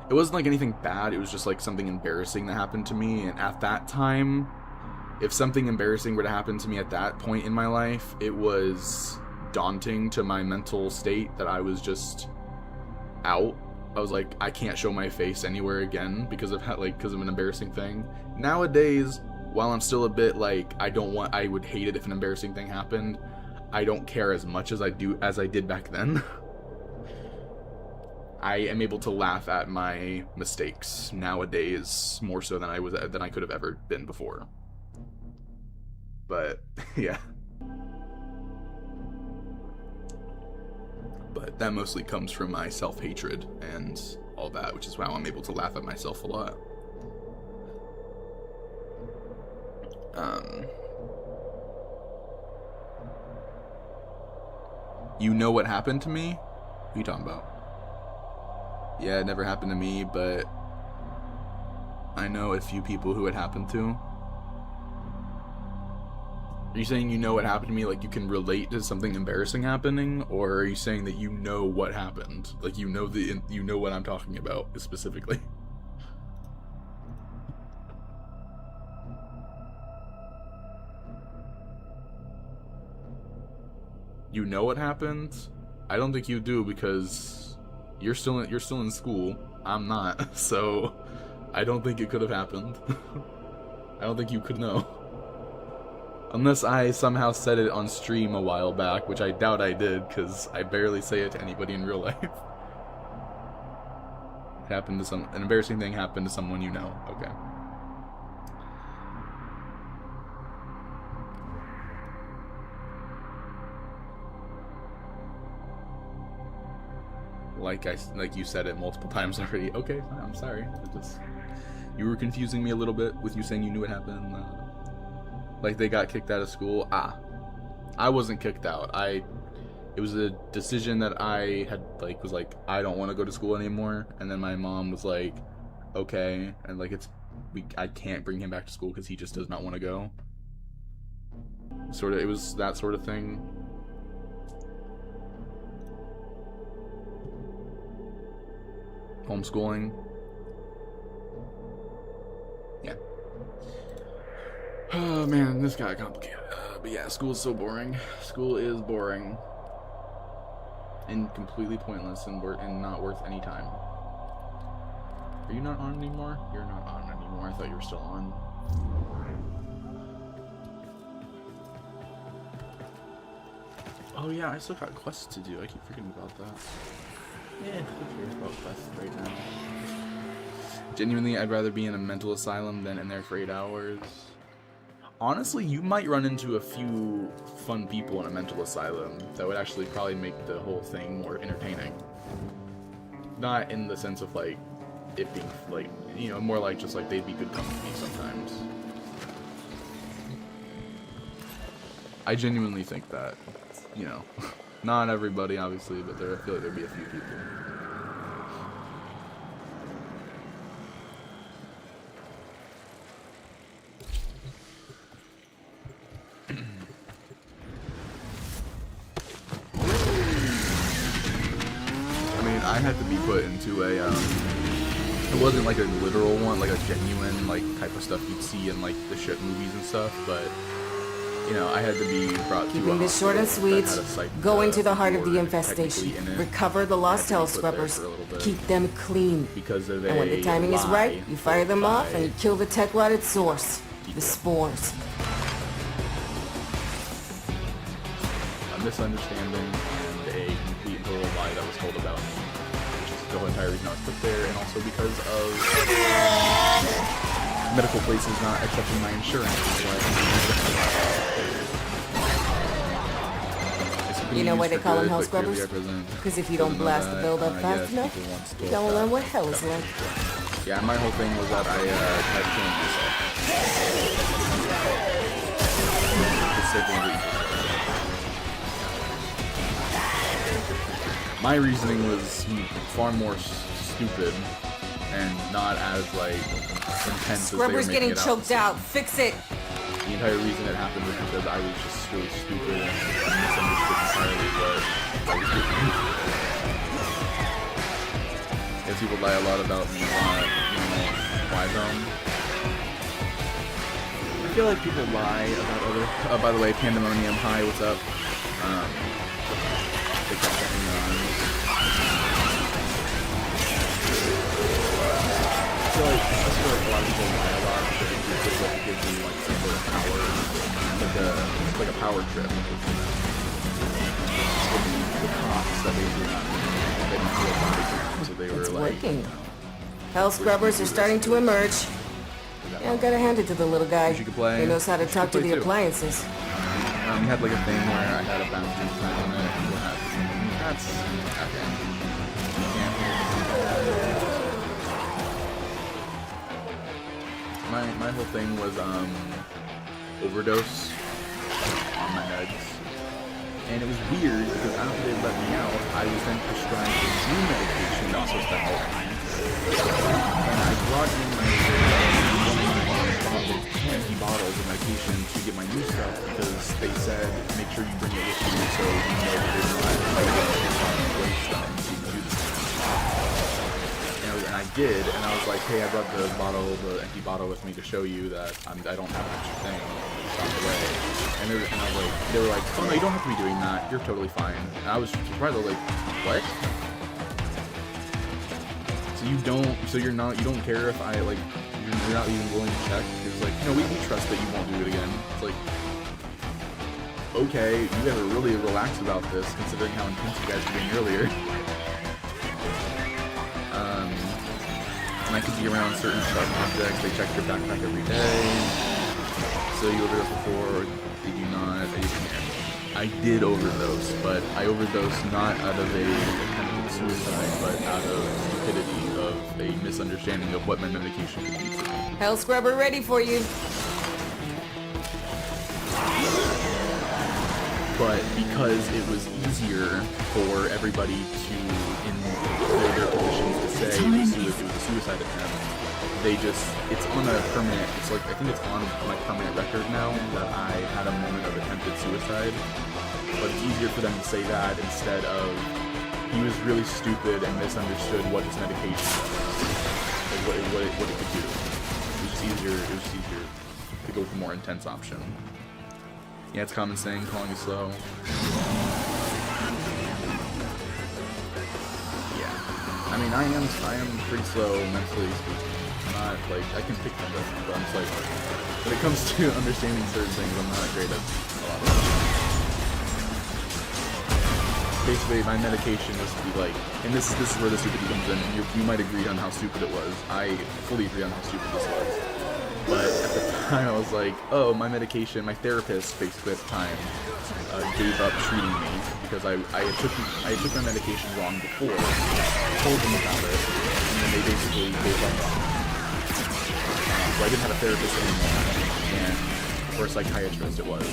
It wasn't like anything bad, it was just like something embarrassing that happened to me, and at that time, if something embarrassing were to happen to me at that point in my life, it was daunting to my mental state that I was just out. I was like, I can't show my face anywhere again because of an embarrassing thing. Nowadays, while I'm still a bit like, I would hate it if an embarrassing thing happened, I don't care as much as I did back then. I am able to laugh at my mistakes nowadays more so than I could have ever been before. But yeah. But that mostly comes from my self-hatred and all that, which is why I'm able to laugh at myself a lot. You know what happened to me? What are you talking about? Yeah, it never happened to me, but I know a few people who it happened to. Are you saying you know what happened to me, like you can relate to something embarrassing happening, or are you saying that you know what happened, like you know what I'm talking about specifically? You know what happened? I don't think you do, because you're still in school. I'm not, so I don't think it could have happened. I don't think you could know. Unless I somehow said it on stream a while back, which I doubt I did, because I barely say it to anybody in real life. An embarrassing thing happened to someone you know. Okay. Like you said it multiple times already. Okay, I'm sorry. You were confusing me a little bit with you saying you knew it happened. Like they got kicked out of school. I wasn't kicked out. It was a decision that I had was like, I don't want to go to school anymore. And then my mom was like, okay, and like I can't bring him back to school because he just does not want to go. It was that sort of thing. Homeschooling. Yeah. Oh man, this got complicated. But yeah, school is so boring. School is boring. And completely pointless and not worth any time. Are you not on anymore? You're not on anymore. I thought you were still on. Oh yeah, I still got quests to do. I keep forgetting about that. Yeah, who cares about quests right now? Genuinely, I'd rather be in a mental asylum than in there for 8 hours. Honestly, you might run into a few fun people in a mental asylum that would actually probably make the whole thing more entertaining. Not in the sense of like it being like, you know, more like just like they'd be good company sometimes. I genuinely think that, you know, not everybody obviously, but I feel like there'd be a few people. I had to be put into a, it wasn't like a literal one, like a genuine, like, type of stuff you'd see in, like, the shit movies and stuff, but, you know, I had to be brought to a Keeping this short and sweet, go into the heart of the infestation, recover the lost hell scrubbers, keep them clean, because of and when the timing is right, you fire them off and kill the tech at its source, the spores. A misunderstanding and a complete and total lie that was told about me. The whole entire reason I was put there, and also because of medical places not accepting my insurance. You know why used they for call them good, hell but clearly scrubbers? represent- Because if you don't doesn't know blast the that. build up fast Yes, enough, people once you told don't that. learn what hell is like. Yeah, my whole thing was that I tried killing myself. Just saving the evil. My reasoning was far more stupid and not as like intense as they were Scrubber's making getting it choked out. out. Fix it. The entire reason it happened was because I was just really stupid and misunderstood entirely what I was doing. Yes, people lie a lot about me not, why them. I feel like people lie about other. Oh, by the way, Pandemonium, hi, what's up? They kept checking on. I feel like a lot of people lie a lot because it gives them like some sort of power, like a power trip. The cops that they didn't feel body cam, so they were It's like, working. Hell scrubbers are starting to emerge. Yeah, I gotta hand it to the little guy. You could play. He knows how to You should talk to play the too. appliances. We had like a thing where I had a bounty plan on it. And that's okay. My whole thing was overdose on my meds. And it was weird because after they let me out, I was then prescribed a new medication that was supposed to help me. And I brought in empty bottles of medication to get my new stuff because they said make sure you bring it with you so you know that there's not waste them so you can do this. And I did, and I was like, hey, I brought the empty bottle with me to show you that I don't have an extra thing. By the way. And they were like, oh no, you don't have to be doing that. You're totally fine. And I was surprised. I was like, what? So you don't care if I like, you're not even willing to check. It's like, no, we trust that you won't do it again. It's like, okay, you guys are really relaxed about this, considering how intense you guys were being earlier. And I could be around certain sharp objects. They check your backpack every day. So you overdose before, did you not? I did overdose, but I overdosed not out of a attempted suicide, but out of stupidity, of a misunderstanding of what my medication could do for me. Hell scrubber ready for you. But because it was easier for everybody to, in their positions, to say it was a suicide attempt, it's on a permanent, I think it's on my permanent record now that I had a moment of attempted suicide. But it's easier for them to say that instead of, he was really stupid and misunderstood what his medication was, like what it could do. It was just easier to go with a more intense option. Yeah, it's common saying, calling you slow. Yeah. I mean, I am pretty slow mentally speaking. Not like I can pick things up, but I'm just like when it comes to understanding certain things, I'm not great at a lot of it. Basically, my medication was to be like, and this is where the stupidity comes in. You might agree on how stupid it was. I fully agree on how stupid this was. But at the time, I was like, oh, my medication, my therapist basically at the time gave up treating me because I took my medication wrong before, told them about it, and then they basically gave up on it. So I didn't have a therapist anymore, and or a psychiatrist it was.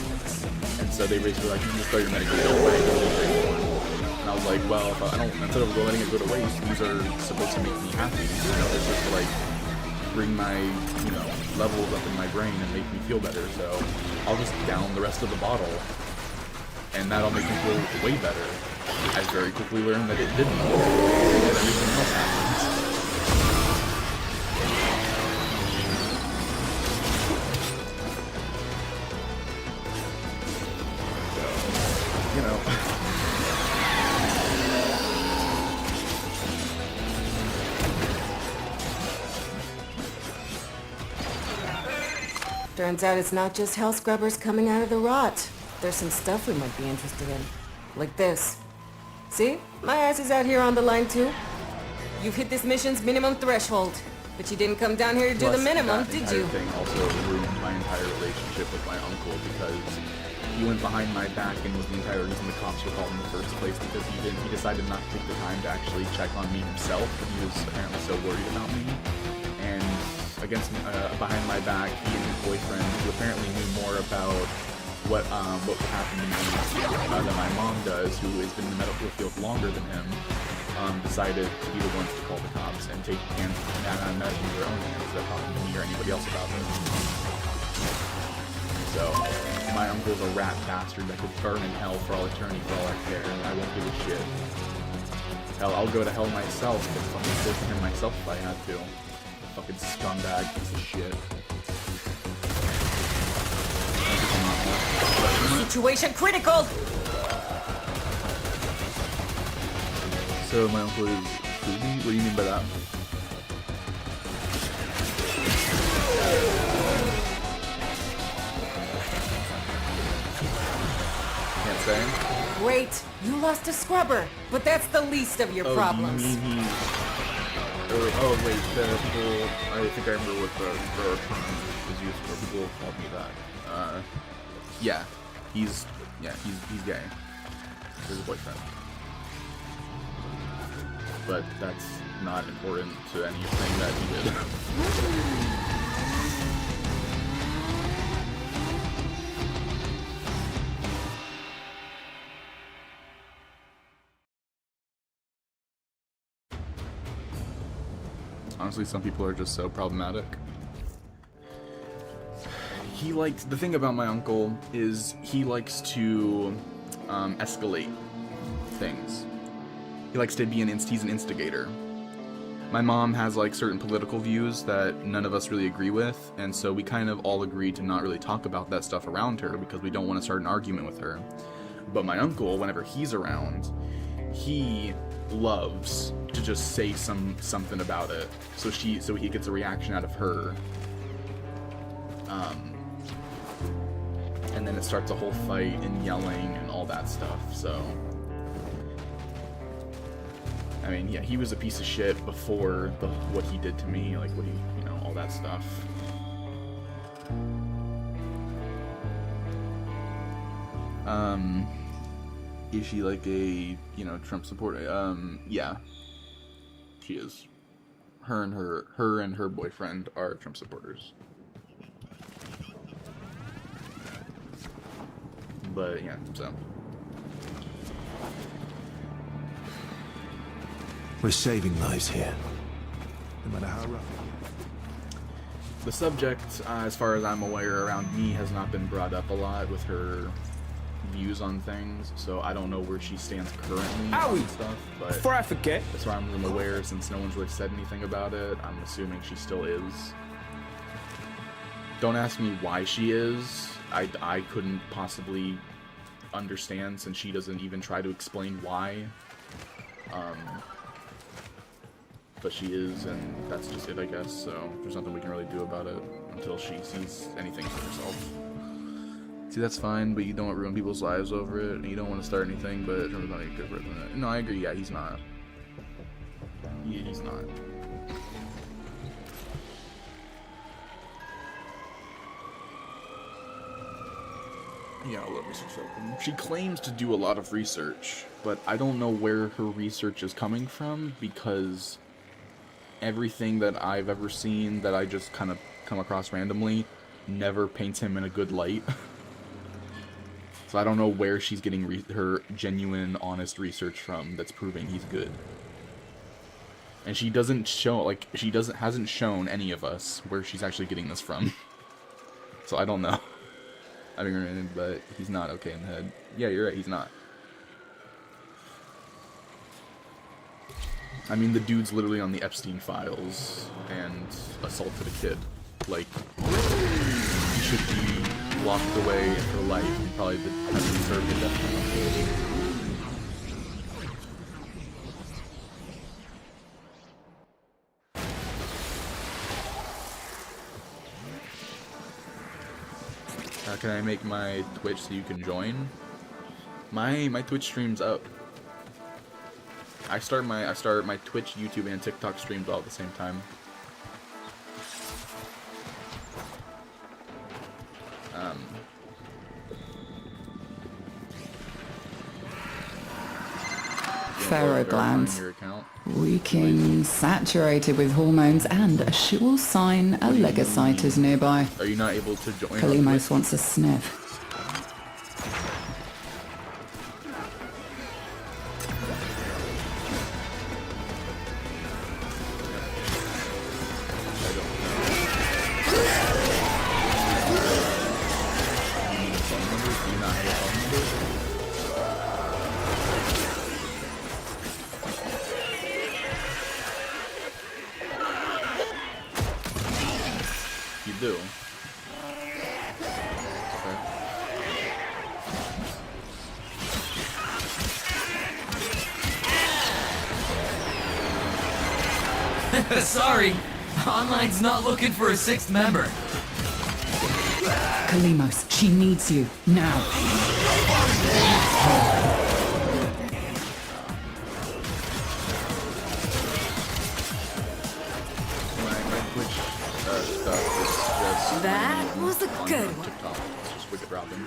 And so they basically were like, you can just throw your medication away, don't use it anymore. And I was like, well, if I don't, instead of letting it go to waste, these are supposed to make me happy. They're supposed to like bring my, levels up in my brain and make me feel better. So I'll just down the rest of the bottle, and that'll make me feel way better. I very quickly learned that it didn't, and everything else happens. Turns out it's not just hell scrubbers coming out of the rot. There's some stuff we might be interested in. Like this. See? My ass is out here on the line too. You've hit this mission's minimum threshold. But you didn't come down here to do the minimum, did you? That thing also ruined my entire relationship with my uncle because he he went behind my back and was the entire reason the cops were called in the first place, because he decided not to take the time to actually check on me himself. He was apparently so worried about me. And behind my back, he and his boyfriend, who apparently knew more about what happened to me than my mom does, who has been in the medical field longer than him, decided to be the ones to call the cops and take matters into their own hands instead of talking to me or anybody else about it. So, my uncle's a rat bastard that could burn in hell for all eternity for all I care, and I won't give a shit. Hell, I'll go to hell myself and fucking kill him myself if I had to. Fucking scumbag piece of shit. Situation critical! So my uncle is foodie? What do you mean by that? Can't say. Great, you lost a scrubber, but that's the least of your problems. You mean he... Oh wait, the people... I think I remember what the term was used for. People called me that. Yeah, he's gay. He's a boyfriend. But that's not important to anything that he did. Honestly, some people are just so problematic. The thing about my uncle is he likes to escalate things. He likes to be he's an instigator. My mom has like certain political views that none of us really agree with, and so we kind of all agreed to not really talk about that stuff around her because we don't want to start an argument with her. But my uncle, whenever he's around, he loves to just say something about it, so he gets a reaction out of her. And then it starts a whole fight and yelling and all that stuff, so... I mean, yeah, he was a piece of shit before what he did to me, like what he, all that stuff. Is she like a, Trump supporter? Yeah. She is. Her and her boyfriend are Trump supporters. But yeah, so. We're saving lives here, no matter how rough it is. The subject, as far as I'm aware, around me has not been brought up a lot with her views on things, so I don't know where she stands currently on stuff, but Before I forget, as far as I'm aware, since no one's really said anything about it, I'm assuming she still is. Don't ask me why she is. I couldn't possibly understand, since she doesn't even try to explain why. But she is, and that's just it, I guess, so there's nothing we can really do about it until she sees anything for herself. See, that's fine, but you don't want to ruin people's lives over it, and you don't want to start anything, but Trump's not a good president. No, I agree, yeah, he's not. Yeah, he's not. Yeah, I'll let research open. She claims to do a lot of research, but I don't know where her research is coming from, because everything that I've ever seen that I just kind of come across randomly never paints him in a good light. So I don't know where she's getting her genuine, honest research from that's proving he's good. And she doesn't show, like, hasn't shown any of us where she's actually getting this from. So I don't know. I mean, but he's not okay in the head. Yeah, you're right, he's not. I mean, the dude's literally on the Epstein files and assaulted a kid. Like, he should be locked away for life and probably have to serve the death penalty. Can I make my Twitch so you can join? My Twitch stream's up. I start my Twitch, YouTube, and TikTok streams all at the same time. Pharaoh glands. Your account. Reeking, saturated with hormones, and a sure sign a legocyte is nearby. Are you not able to join? Kalimos wants a sniff. You do. Okay. Sorry, online's not looking for a sixth member. Kalimos, she needs you, now. My Twitch stuff is just That was a on good one. TikTok. It's just Wicked Robin.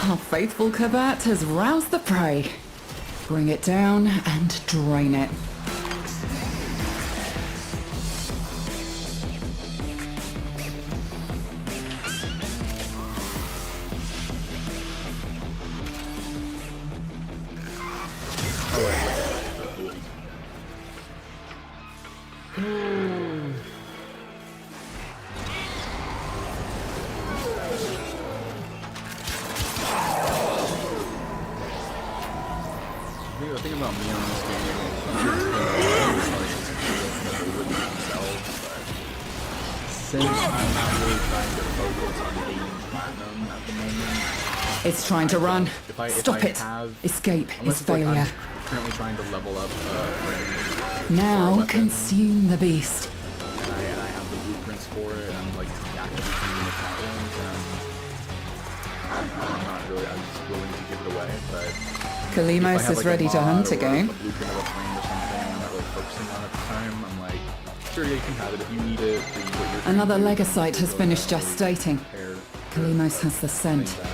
Our faithful Kabat has roused the prey. Bring it down and drain it. The thing about me on this game is since I'm not really trying to focus on gaining platinum at the moment, It's trying to run. if Stop I it. have, Escape unless is it's like failure. I'm currently trying to level up range, or Now weapon, consume the beast. and I have the blueprints for it, and I'm like actively using the platinums, and I'm not really, I'm just willing to give it away, but if I Kalimos have, is like, a ready to mod hunt or again. a blueprint of a flame or something I'm not really focusing on at the time, I'm like, sure, yeah, you can have it if you need it. For what you're trying Another to do, legocyte has go finished down, gestating. prepare Kalimos has the thing scent. that-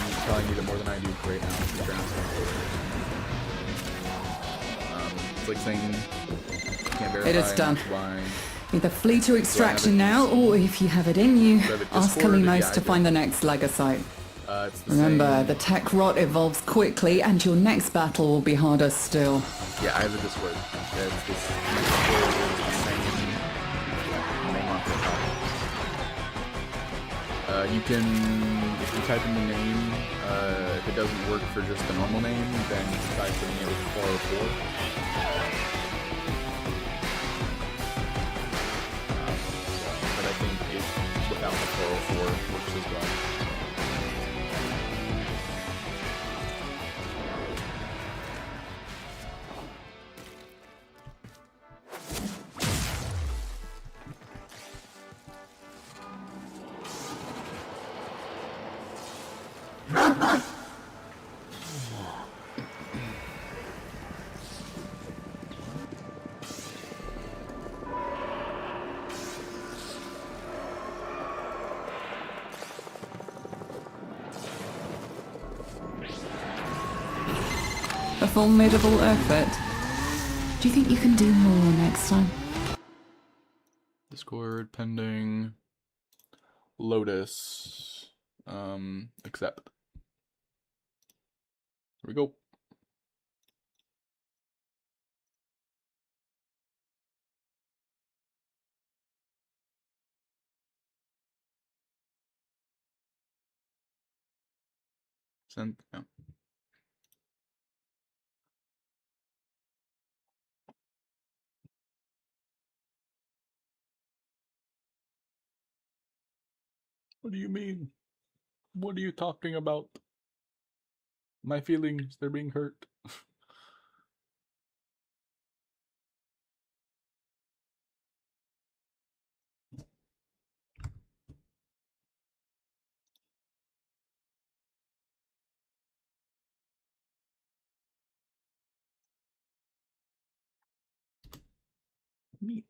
You probably need it more than I do right now. If you're asking. It's like saying you can't verify. It is done. Why? Either flee to extraction now, or if you have it in you, Do I have it ask Discord? Kalimos Yeah, I to do. find the next legocyte. It's the Remember, same. the tech rot evolves quickly, and your next battle will be harder still. Yeah, I have the Discord. Yeah, it's this. Discord is the same name on TikTok. You can, if you type in the name, if it doesn't work for just the normal name, then you can type in it with 404. But I think it, without the 404, works as well. A formidable effort. Do you think you can do more next time? Discord pending. Lotus. Accept. Here we go. Send. Yeah. What do you mean? What are you talking about? My feelings, they're being hurt. Me.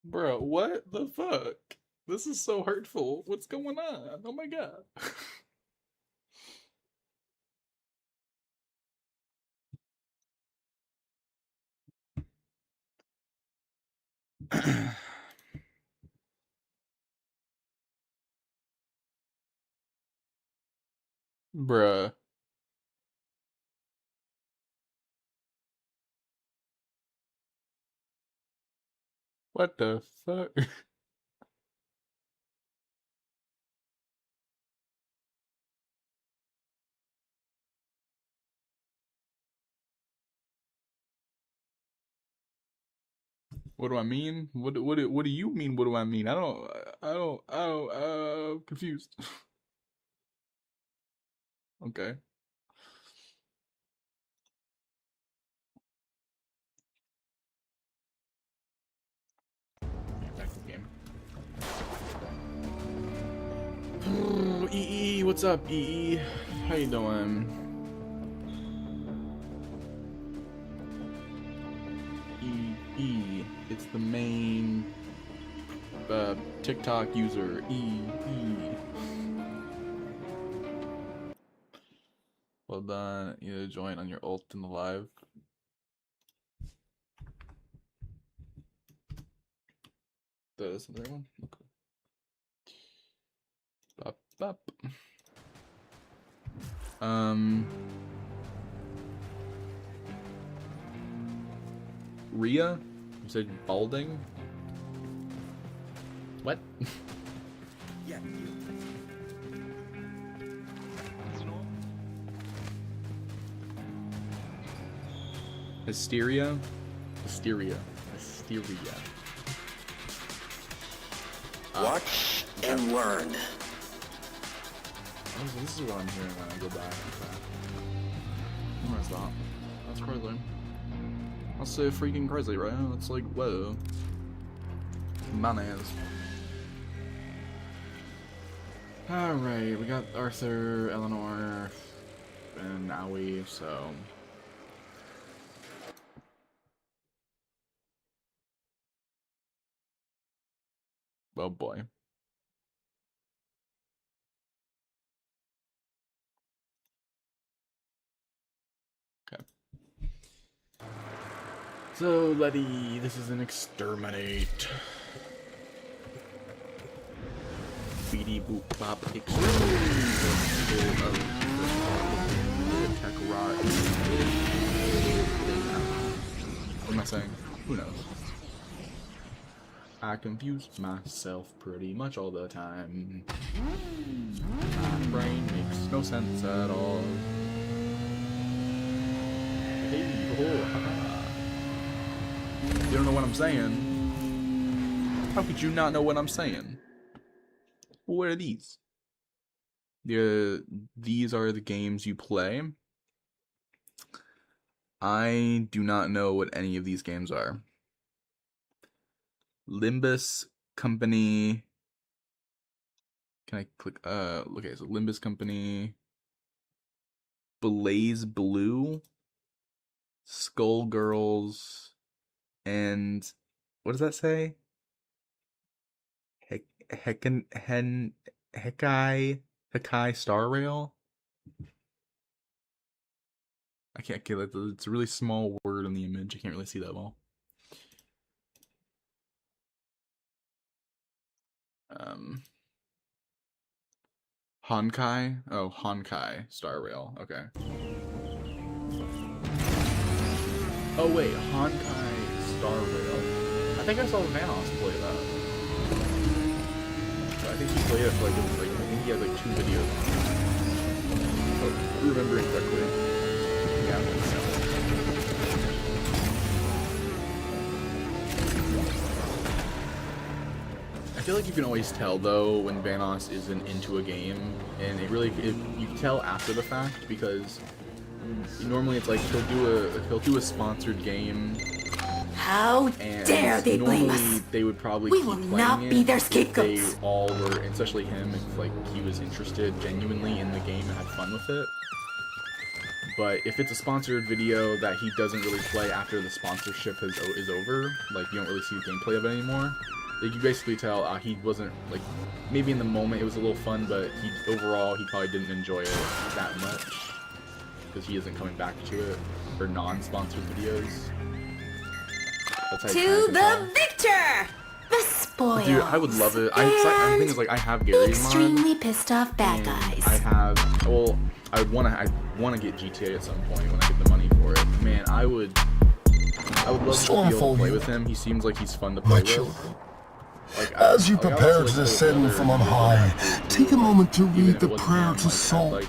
Bro, what the fuck? This is so hurtful. What's going on? Oh my god. Bruh. What the fuck? What do I mean? What do you mean? What do I mean? Confused. Okay. Back to the game. EE, what's up, EE? How you doing? EE, it's the main TikTok user. EE. Well done. You join on your ult in the live. That is the one. Okay. Bop, bop. Rhea? You said balding? What? Yeah. Hysteria? Hysteria. Hysteria. Watch and learn. Oh, this is what I'm hearing when I go back. Where's that? That's crazy. That's so freaking crazy, right? It's like, whoa. Mayonnaise. Alright, we got Arthur, Eleanor, and Aoi, so... Oh boy. Okay. So, Letty, this is an exterminate. Beady boop bop exterminate. Tech rock. What am I saying? Who knows? I confuse myself pretty much all the time. My brain makes no sense at all. Hey, you don't know what I'm saying? How could you not know what I'm saying? What are these? These are the games you play. I do not know what any of these games are. Limbus Company. Can I click? Okay, so Limbus Company. Blaze Blue. Skullgirls. And what does that say? Hekai Star Rail? I can't get it. It's a really small word in the image. I can't really see that well. Honkai? Oh, Honkai Star Rail. Okay. Oh wait, Honkai Star Rail. I think I saw Vanos play that. I think he played it for like, I think he had like 2 videos on it. Oh, remembering correctly. Yeah, I think so. I feel like you can always tell though when Vanos isn't into a game, and you can tell after the fact because normally it's like he'll do a sponsored game. How dare they blame us? Normally they would probably We will not be their scapegoats. They all were, especially him, if like he was interested genuinely in the game and had fun with it. but if it's a sponsored video that he doesn't really play after the sponsorship is over, like you don't really see the gameplay of it anymore, like you basically tell he wasn't, like, maybe in the moment it was a little fun, but overall he probably didn't enjoy it that much because he isn't coming back to it for non-sponsored videos. That's how To the victor! The spoil. Dude, I would love it. The thing is, like, I have Gary's mod. Extremely pissed off bad guys. I have. Well, I wanna get GTA at some point when I get the money for it. Man, I would love to be able to play with him. He seems like he's fun to play with. Like, As you prepare to descend from on high, take a moment to read the prayer to Soul,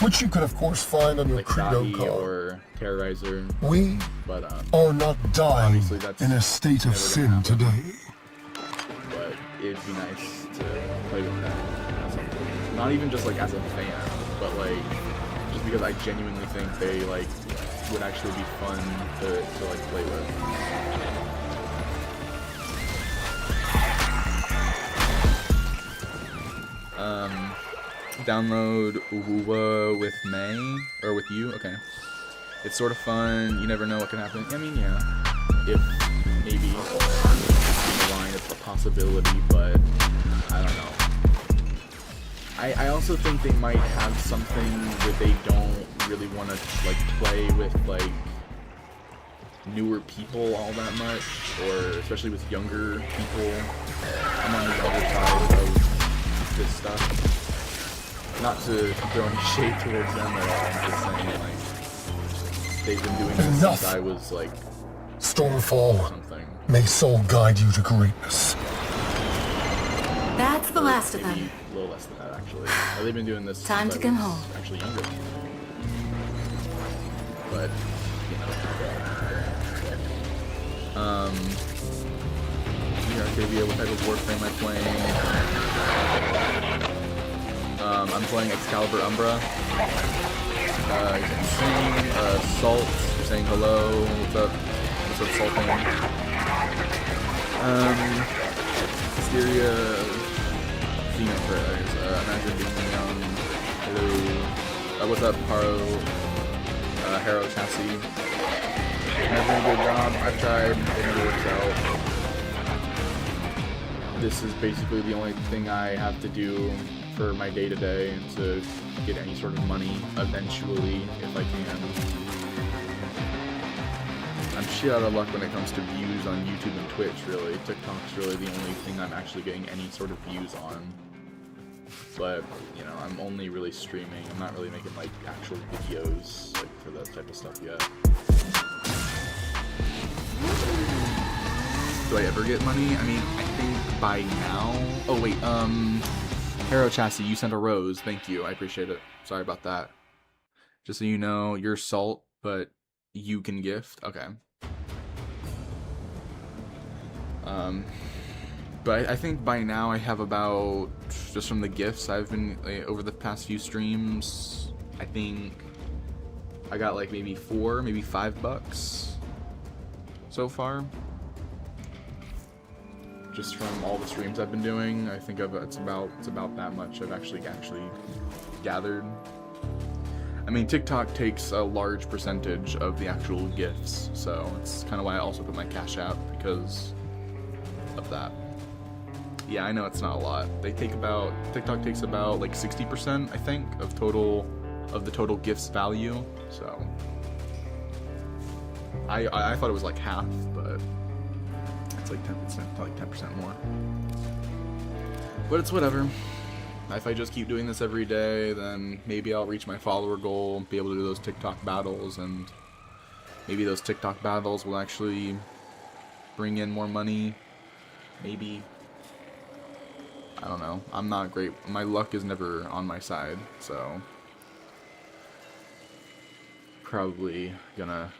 which you can of course find on your credo card. Or Terrorizer. We are not dying in a state of sin today. But it'd be nice to play with that at some point. Not even just like as a fan, but like just because I genuinely think they like would actually be fun to like play with. Download Uhuwa with May, or with you, okay. It's sort of fun, you never know what can happen. I mean, yeah, if maybe in the line it's a possibility, but I don't know. I also think they might have something where they don't really want to like play with like newer people all that much, or especially with younger people. I'm on the other side of this stuff. Not to throw any shade towards them at all, I'm just saying, like, they've been doing this since I was, like, Stormfall, something. may Soul guide you to greatness. That's the last of them. A little less than that, actually. They've been doing this Time since to I come was home. actually younger. But, you know. Arcadia, what type of Warframe am I playing? I'm playing Excalibur Umbra. Insane, Salt, you're saying hello, what's up? What's up, Salting? Hysteria, Xenopress, Imagine Being Young, hello. What's up, Haro, Haro Chassis? Never doing a good job, I've tried, it never works out. This is basically the only thing I have to do for my day-to-day to get any sort of money eventually, if I can. I'm shit out of luck when it comes to views on YouTube and Twitch, really. TikTok's really the only thing I'm actually getting any sort of views on. But, you know, I'm only really streaming. I'm not really making, like, actual videos, like, for that type of stuff yet. Do I ever get money? I mean, I think by now... Oh, wait, Hero Chassis, you sent a rose. Thank you. I appreciate it. Sorry about that. Just so you know, you're Salt, but you can gift. Okay. But I think by now I have about, just from the gifts I've been, like, over the past few streams, I think I got like maybe $4, maybe $5 so far. Just from all the streams I've been doing, I think it's about that much I've actually gathered. I mean, TikTok takes a large percentage of the actual gifts, so it's kind of why I also put my Cash App, because of that. Yeah, I know it's not a lot. TikTok takes about like 60%, I think, of the total gifts value. So I thought it was like half, but it's like 10%, like 10% more. But it's whatever. If I just keep doing this every day, then maybe I'll reach my follower goal, be able to do those TikTok battles, and maybe those TikTok battles will actually bring in more money. Maybe. I don't know. I'm not great. My luck is never on my side, so probably gonna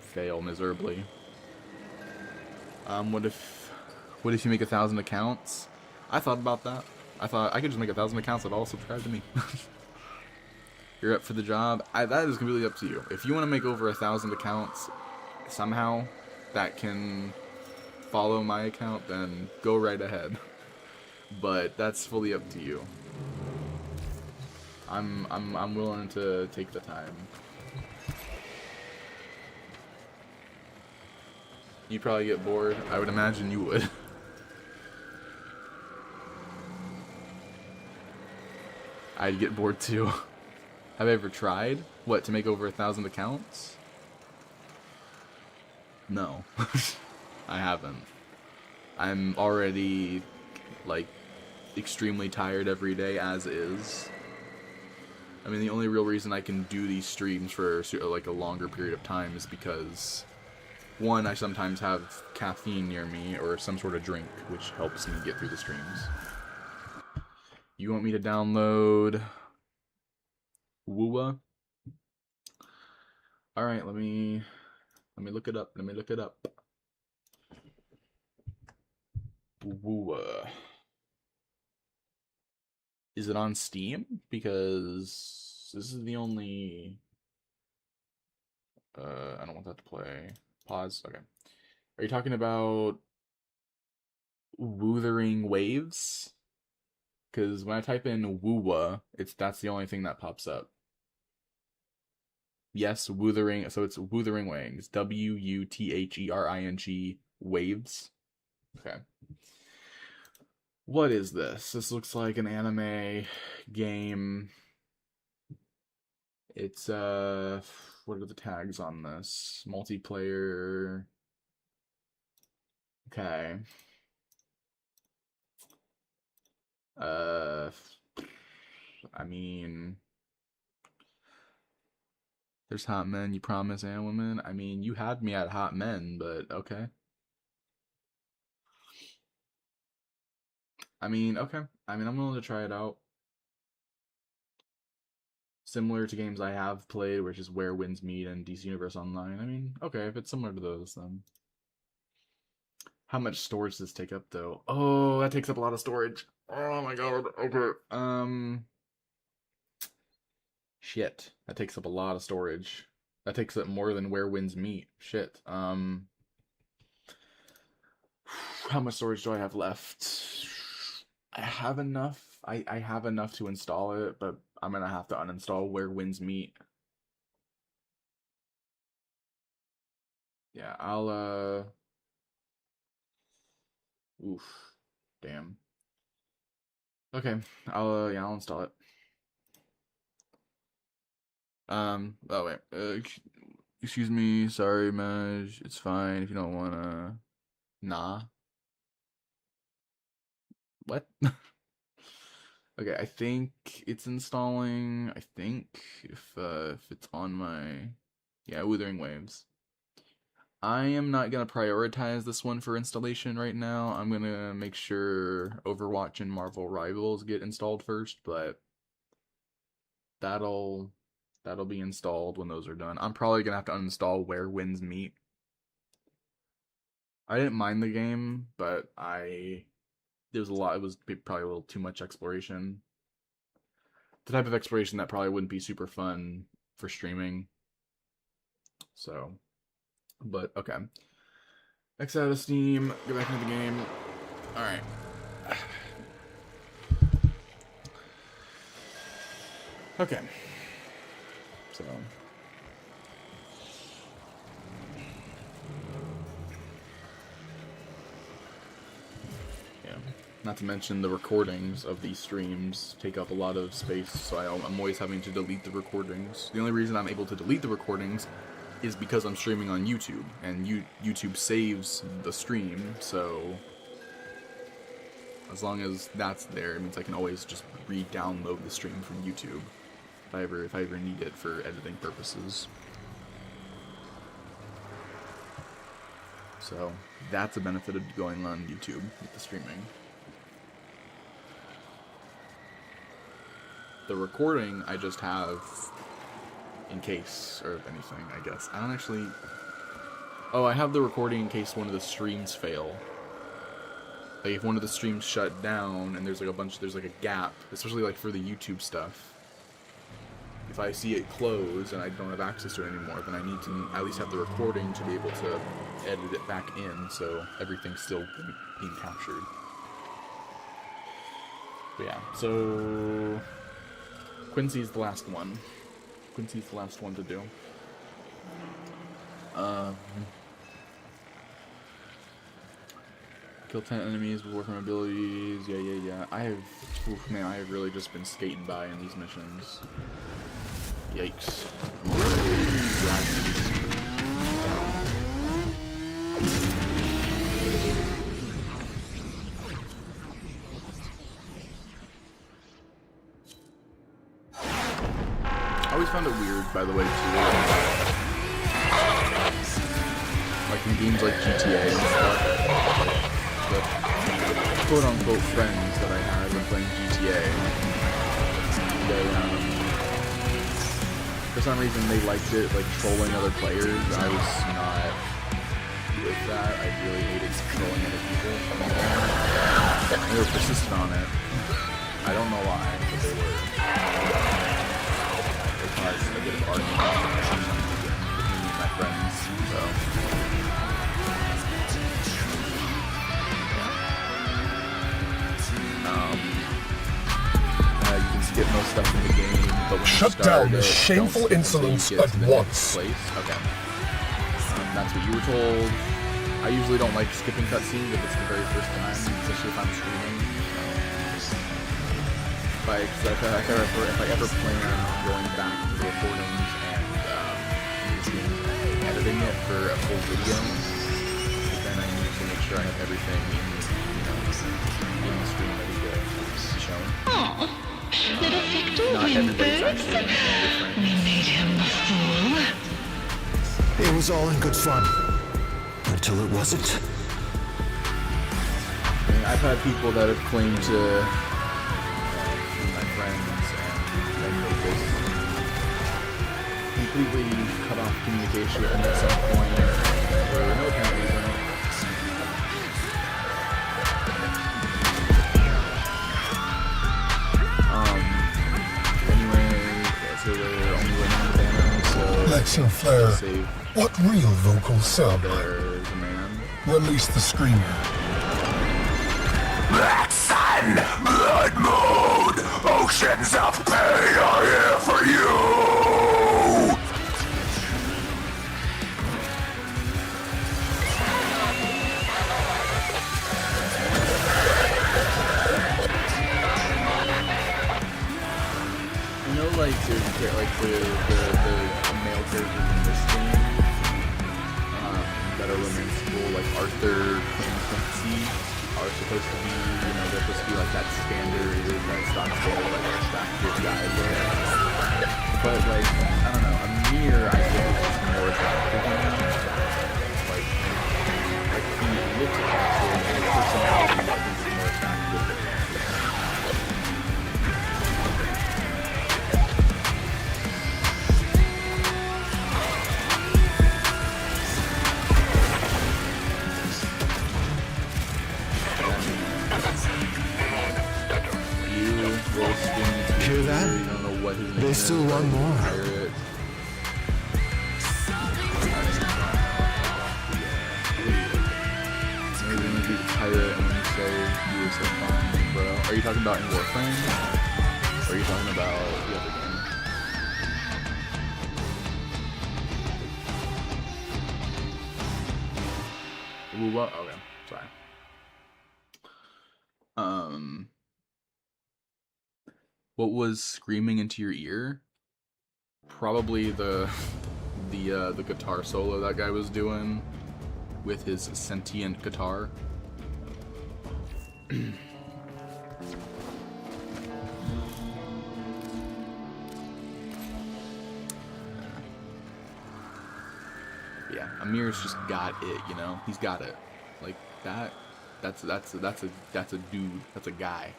fail miserably. What if you make 1,000 accounts? I thought about that. I thought I could just make 1,000 accounts that all subscribe to me. You're up for the job. That is completely up to you. If you want to make over 1,000 accounts somehow that can follow my account, then go right ahead. But that's fully up to you. I'm willing to take the time. You'd probably get bored. I would imagine you would. I'd get bored too. Have I ever tried? What, to make over 1,000 accounts? No. I haven't. I'm already, like, extremely tired every day as is. I mean, the only real reason I can do these streams for, like, a longer period of time is because, one, I sometimes have caffeine near me or some sort of drink, which helps me get through the streams. You want me to download Woowa? Alright, let me look it up. Let me look it up. Woowa. Is it on Steam? Because this is the only... I don't want that to play. Pause. Okay. Are you talking about Wuthering Waves? Because when I type in Woowa, that's the only thing that pops up. Yes, Wuthering. So it's Wuthering Waves. Wuthering Waves. Okay. What is this? This looks like an anime game. It's what are the tags on this? Multiplayer. Okay. I mean, there's hot men, you promise, and women. I mean, you had me at hot men, but okay. I mean, okay. I mean, I'm willing to try it out. Similar to games I have played, which is Where Winds Meet and DC Universe Online. I mean, okay, if it's similar to those, then. How much storage does this take up, though? Oh, that takes up a lot of storage. Oh my god. Okay. Shit. That takes up a lot of storage. That takes up more than Where Winds Meet. Shit. How much storage do I have left? I have enough. I have enough to install it, but I'm gonna have to uninstall Where Winds Meet. Yeah, I'll oof. Damn. Okay, I'll install it. Oh wait. Excuse me, sorry, Maj. It's fine if you don't wanna. Nah. What? Okay, I think it's installing. I think if it's on my, yeah, Withering Waves. I am not gonna prioritize this one for installation right now. I'm gonna make sure Overwatch and Marvel Rivals get installed first, but that'll be installed when those are done. I'm probably gonna have to uninstall Where Winds Meet. I didn't mind the game, but there's a lot. It was probably a little too much exploration. The type of exploration that probably wouldn't be super fun for streaming. So, but okay. X out of Steam. Get back into the game. All right. Okay. So. Yeah. Not to mention the recordings of these streams take up a lot of space, so I'm always having to delete the recordings. The only reason I'm able to delete the recordings is because I'm streaming on YouTube, and YouTube saves the stream, so as long as that's there, it means I can always just re-download the stream from YouTube if I ever need it for editing purposes. So that's a benefit of going on YouTube with the streaming. The recording I just have in case or anything, I guess. I don't actually... Oh, I have the recording in case one of the streams fail. Like if one of the streams shut down and there's like a gap, especially like for the YouTube stuff. If I see it close and I don't have access to it anymore, then I need to at least have the recording to be able to edit it back in so everything's still being captured. But yeah, so Quincy's the last one. Quincy's the last one to do. Kill 10 enemies with Warframe abilities. Yeah. I have really just been skating by in these missions. Yikes. I always found it weird, by the way, too. Like in games like GTA and stuff, the quote-unquote friends that I had when playing GTA, they, for some reason they liked it, like trolling other players. I was not with that. I really hated trolling other people. They were persistent on it. I don't know why, but they were. It caused a bit of argument between me and my friends, so. You can skip most stuff in the game, but when Shut you start down this shameful insolence at once. Okay. That's what you were told. I usually don't like skipping cutscenes if it's the very first time, especially if I'm streaming. If I ever plan on going back to the recordings and editing it for a full video, then I need to make sure I have everything in the screen ready to be shown. Little Victor Not everybody's whimpers. actually We made him a fool. It was all in good fun. Until it wasn't. I've had people that have claimed to be my friends, and then they just completely cut off communication with them at some point for no apparent reason. Anyway, so they're only winning the banner, so Lex and Flare, save what real vocals sound like? their command. Release the screamer. Black Sun, Blood Moon, oceans of pain are here for you! I know, like, there's the male characters in this game that are romanceable, like Arthur and Quincy are supposed to be, they're supposed to be like that standard, that stock standard, like attractive guys there. But, like, I don't know, Amir, I think, is just more attractive than him. Like he looks attractive, and his personality, I think, is more attractive than him. Hear that? There's still one more. Are you talking about in Warframe? Or are you talking about the other game? Ooh, what? Okay, sorry. What was screaming into your ear? Probably the guitar solo that guy was doing with his sentient guitar. Yeah, Amir's just got it, He's got it. Like that. That's a dude. That's a guy.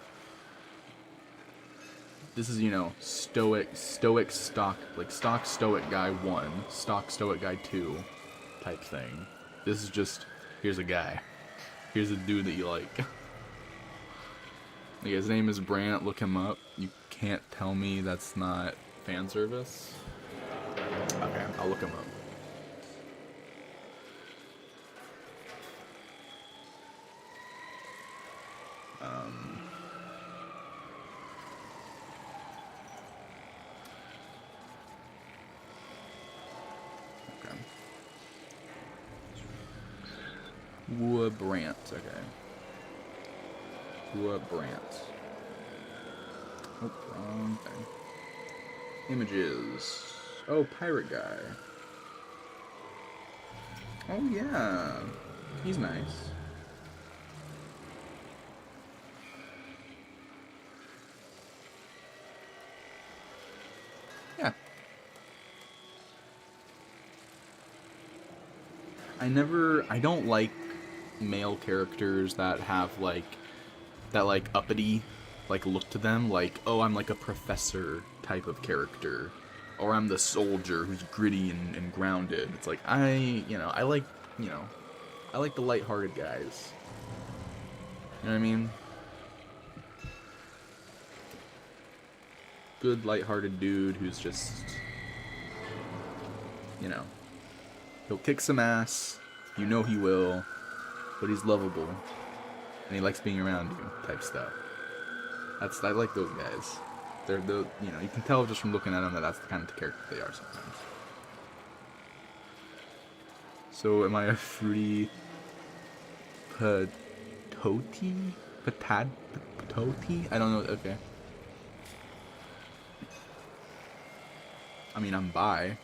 This is, stoic stock, like stock stoic guy 1, stock stoic guy 2 type thing. This is just, here's a guy. Here's a dude that you like. Yeah, his name is Brant, look him up. You can't tell me that's not fan service. Okay, I'll look him up. Brant. Okay. Brant. Oh, wrong thing. Images. Oh, pirate guy. Oh, yeah. He's nice. Yeah. I don't like male characters that have like uppity look to them, like, oh, I'm like a professor type of character, or I'm the soldier who's gritty and grounded. It's like I like the lighthearted guys. You know what I mean? Good lighthearted dude who's just, he'll kick some ass, he will, but he's lovable, and he likes being around you, type stuff. I like those guys. They're you can tell just from looking at them that that's the kind of character they are sometimes. So am I a fruity patoti? Patoti? I don't know. Okay. I mean, I'm bi.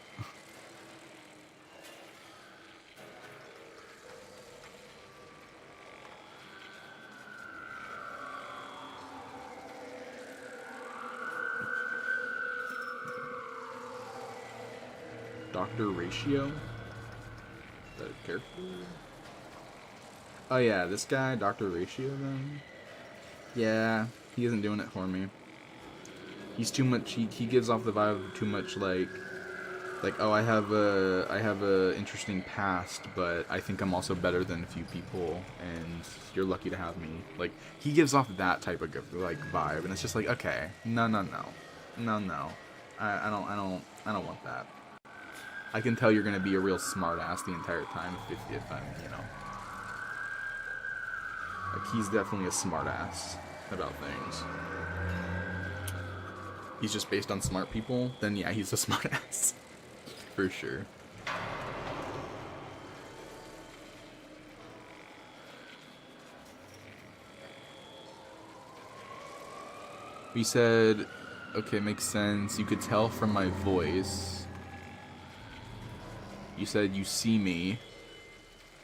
Dr. Ratio? Is that a character? Oh yeah, this guy, Dr. Ratio then? Yeah, he isn't doing it for me. He's too much, he gives off the vibe of too much like, oh, I have a interesting past, but I think I'm also better than a few people, and you're lucky to have me. Like, he gives off that type of vibe, and it's just like, okay, no. I don't want that. I can tell you're gonna be a real smartass the entire time if I'm, like, he's definitely a smartass about things. He's just based on smart people, then yeah, he's a smartass. For sure. We said, okay, makes sense. You could tell from my voice. You said you see me.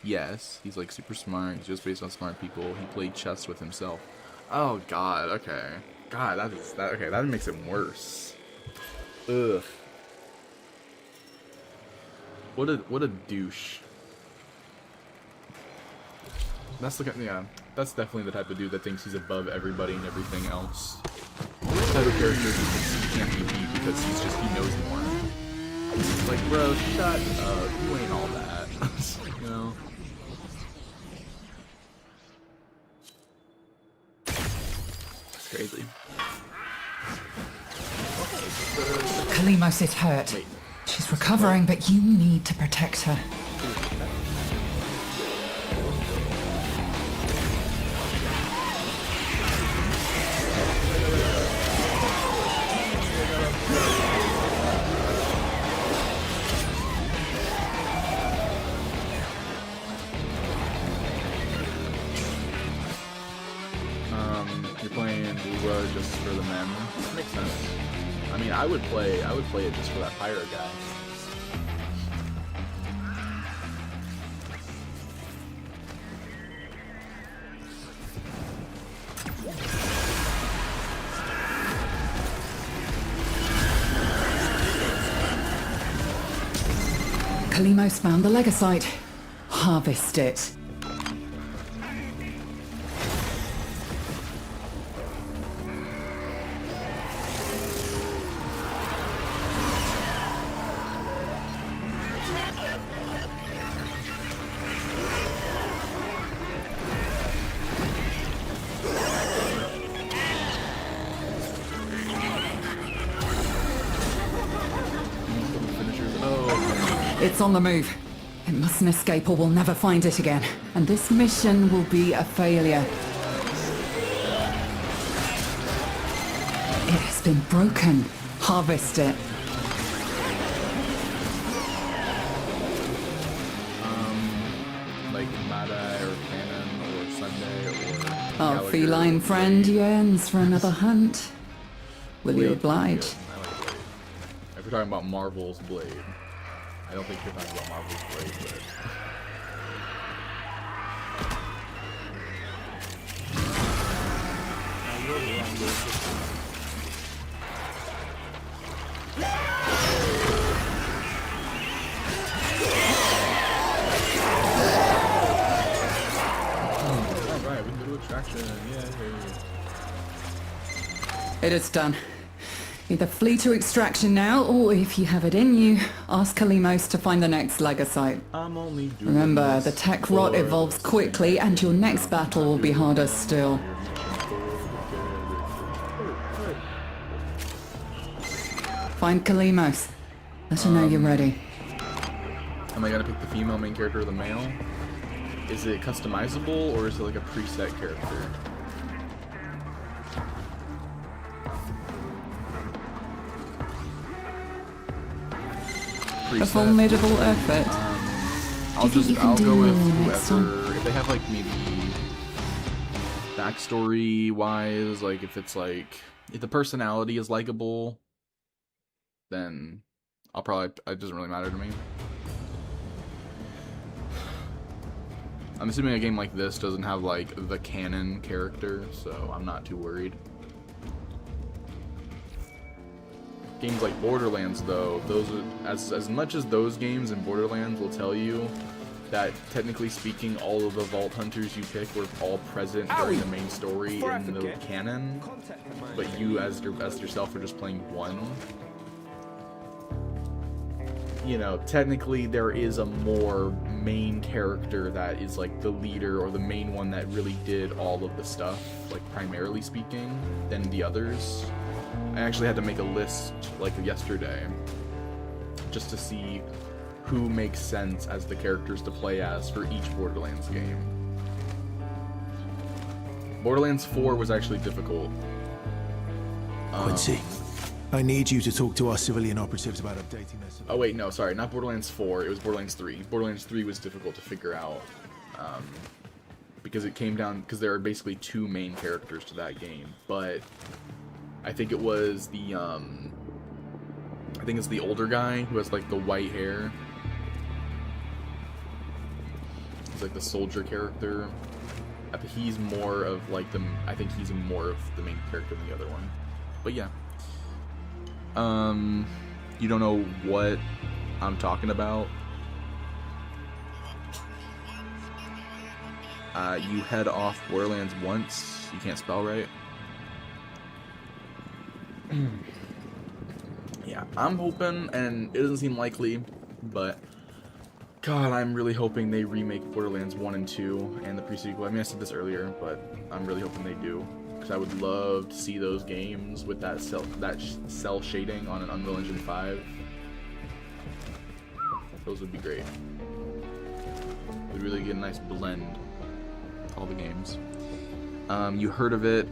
Yes, he's like super smart. He's just based on smart people. He played chess with himself. Oh God. Okay. God, okay. That makes it worse. Ugh. What a douche. That's that's definitely the type of dude that thinks he's above everybody and everything else. The type of character who thinks he can't be beat because he knows more. Like, bro, shut up. You ain't all that. You know? That's crazy. Kalimos is hurt. Wait. She's recovering, but you need to protect her. You're playing Lua just for the men. That makes sense. I mean, I would play it just for that pirate guy. Kalimos found the Legasite. Harvest it. It's on the move. It mustn't escape or we'll never find it again. And this mission will be a failure. It has been broken. Harvest it. Like Mada or like feline friend yearns for another hunt. Will you oblige? I like Blade. If you're talking about Marvel's Blade, I don't think you're talking about Marvel's Blade, but. Alright, we can do attraction. It is done. Either flee to extraction now, or if you have it in you, ask Kalimos to find the next Legosite. I'm only doing Remember, this the tech rot for evolves the quickly, and your next battle will be harder still. Find Kalimos. Let her know you're ready. Am I gonna pick the female main character or the male? Is it customizable or is it like a preset character? A formidable effort. I'll go with whoever. If they have like maybe backstory wise, like if it's like if the personality is likable, then I'll probably it doesn't really matter to me. I'm assuming a game like this doesn't have like the canon character, so I'm not too worried. Games like Borderlands, though, those are, as much as those games in Borderlands will tell you that technically speaking, all of the Vault Hunters you pick were all present during the main story in the canon, but you as yourself are just playing one. You know, technically there is a more main character that is like the leader or the main one that really did all of the stuff, like primarily speaking, than the others. I actually had to make a list like yesterday just to see who makes sense as the characters to play as for each Borderlands game. Borderlands 4 was actually difficult. Quincy, I need you to talk to our civilian operatives about updating their... Oh wait, no, sorry, not Borderlands 4, it was Borderlands 3. Borderlands 3 was difficult to figure out, because it came down, because there are basically two main characters to that game, but I think it was the, I think it's the older guy who has like the white hair. He's like the soldier character. He's more of like I think he's more of the main character than the other one. But yeah. You don't know what I'm talking about. You head off Borderlands once. You can't spell right. Yeah, I'm hoping, and it doesn't seem likely, but God, I'm really hoping they remake Borderlands 1 and 2 and the pre-sequel. I mean, I said this earlier, but I'm really hoping they do, because I would love to see those games with that cell shading on an Unreal Engine 5. Those would be great. We'd really get a nice blend of all the games. You heard of it?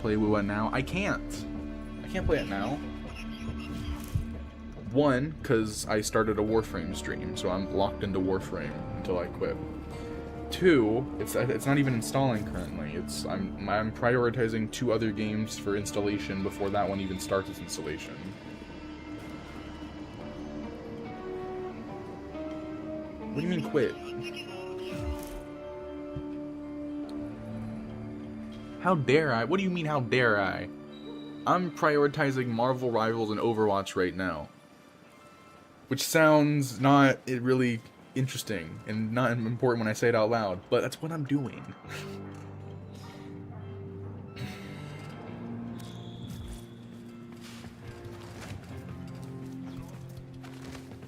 Play WoW now? I can't play it now. One, because I started a Warframe stream, so I'm locked into Warframe until I quit. Two, it's not even installing currently. I'm prioritizing 2 other games for installation before that one even starts its installation. What do you mean quit? How dare I? What do you mean how dare I? I'm prioritizing Marvel Rivals and Overwatch right now. Which sounds not really interesting and not important when I say it out loud, but that's what I'm doing.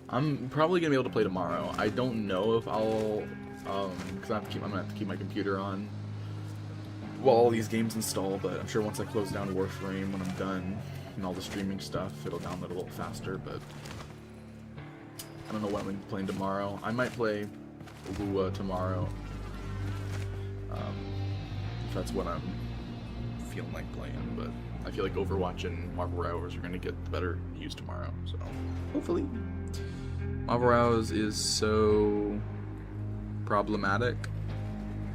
I'm probably gonna be able to play tomorrow. I don't know if I'll, because I'm gonna have to keep my computer on while all these games install, but I'm sure once I close down Warframe when I'm done and all the streaming stuff, it'll download a little faster, but I don't know what I'm going to be playing tomorrow. I might play WoW tomorrow, if that's what I'm feeling like playing, but I feel like Overwatch and Marvel Rivals are going to get better use tomorrow, so hopefully. Marvel Rivals is so problematic.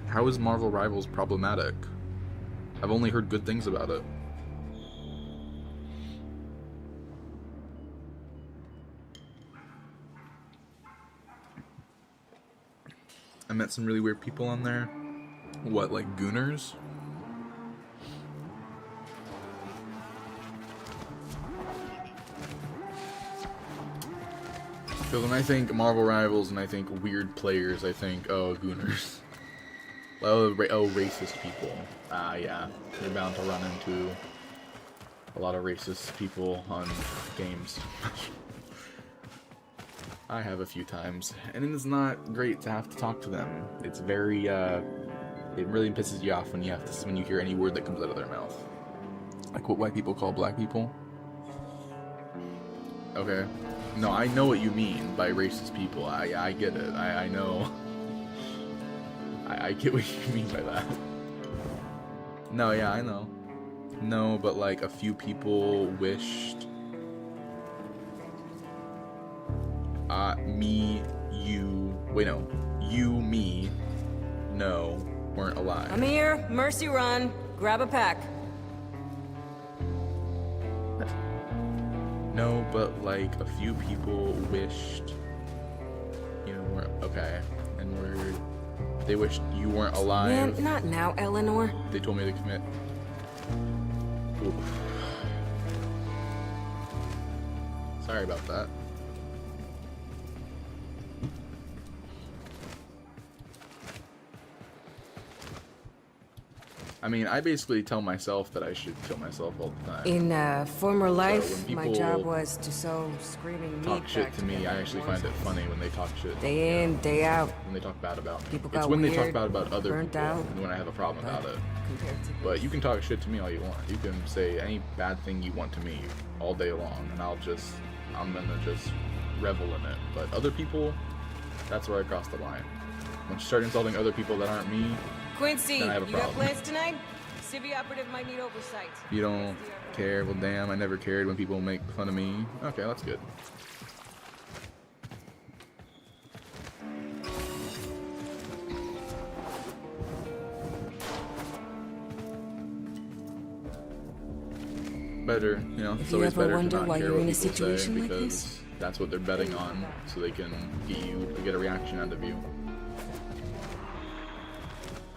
How is Marvel Rivals problematic? I've only heard good things about it. I met some really weird people on there. What, like gooners? Because when I think Marvel Rivals and I think weird players, I think, oh, gooners. Oh, racist people. Yeah. You're bound to run into a lot of racist people on games. I have a few times, and it's not great to have to talk to them. It's very, it really pisses you off when when you hear any word that comes out of their mouth. Like what white people call black people. Okay. No, I know what you mean by racist people. I get it. I know. I get what you mean by that. No, yeah, I know. No, but like a few people wished me, no, weren't alive. I'm here. Mercy run. Grab a pack. No, but like a few people wished, weren't okay, and they wished you weren't alive. Man, not now, Eleanor. They told me to commit. Oof. Sorry about that. I mean, I basically tell myself that I should kill myself all the time. In a former life, when my job was to sow screaming meat talk shit back to me, I actually find it funny when they talk shit. Day in, day out. When they talk bad about me. People It's got when they weird, talk bad about other burnt people out, and when I have a problem about it. compared to But you can talk shit to me all you want. You can say any bad thing you want to me all day long, and I'm gonna just revel in it. But other people, that's where I cross the line. Once you start insulting other people that aren't me, Quincy, then I have a you got problem. plans tonight? Civvy operative might need oversight. You don't care? Well, damn, I never cared when people make fun of me. Okay, that's good. Better, If it's you always ever better to wonder not why care you're what in a people say situation like because this? that's what they're betting on, so they can get a reaction out of you.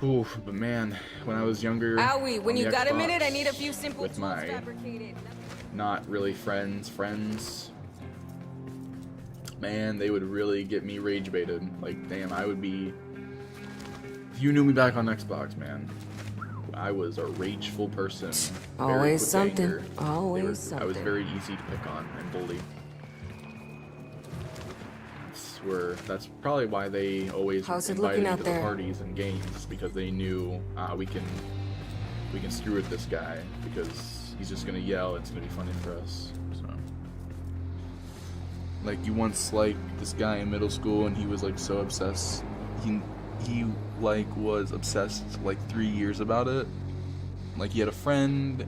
Oof, but man, when I was younger, Owie, when on you the got a Xbox, minute, I need a few simple with tools my fabricated. not really friends, man, they would really get me rage baited. Like, damn, I would be. If you knew me back on Xbox, man, I was a rageful person. very Always quick to something. anger. Always I was something. very easy to pick on and bully. That's probably why they always How's it invited looking me out to the there? parties and games, because they knew we can screw with this guy because he's just gonna yell. It's gonna be funny for us. So, like, you once liked this guy in middle school, and he was like so obsessed. He like was obsessed like 3 years about it. Like, he had a friend,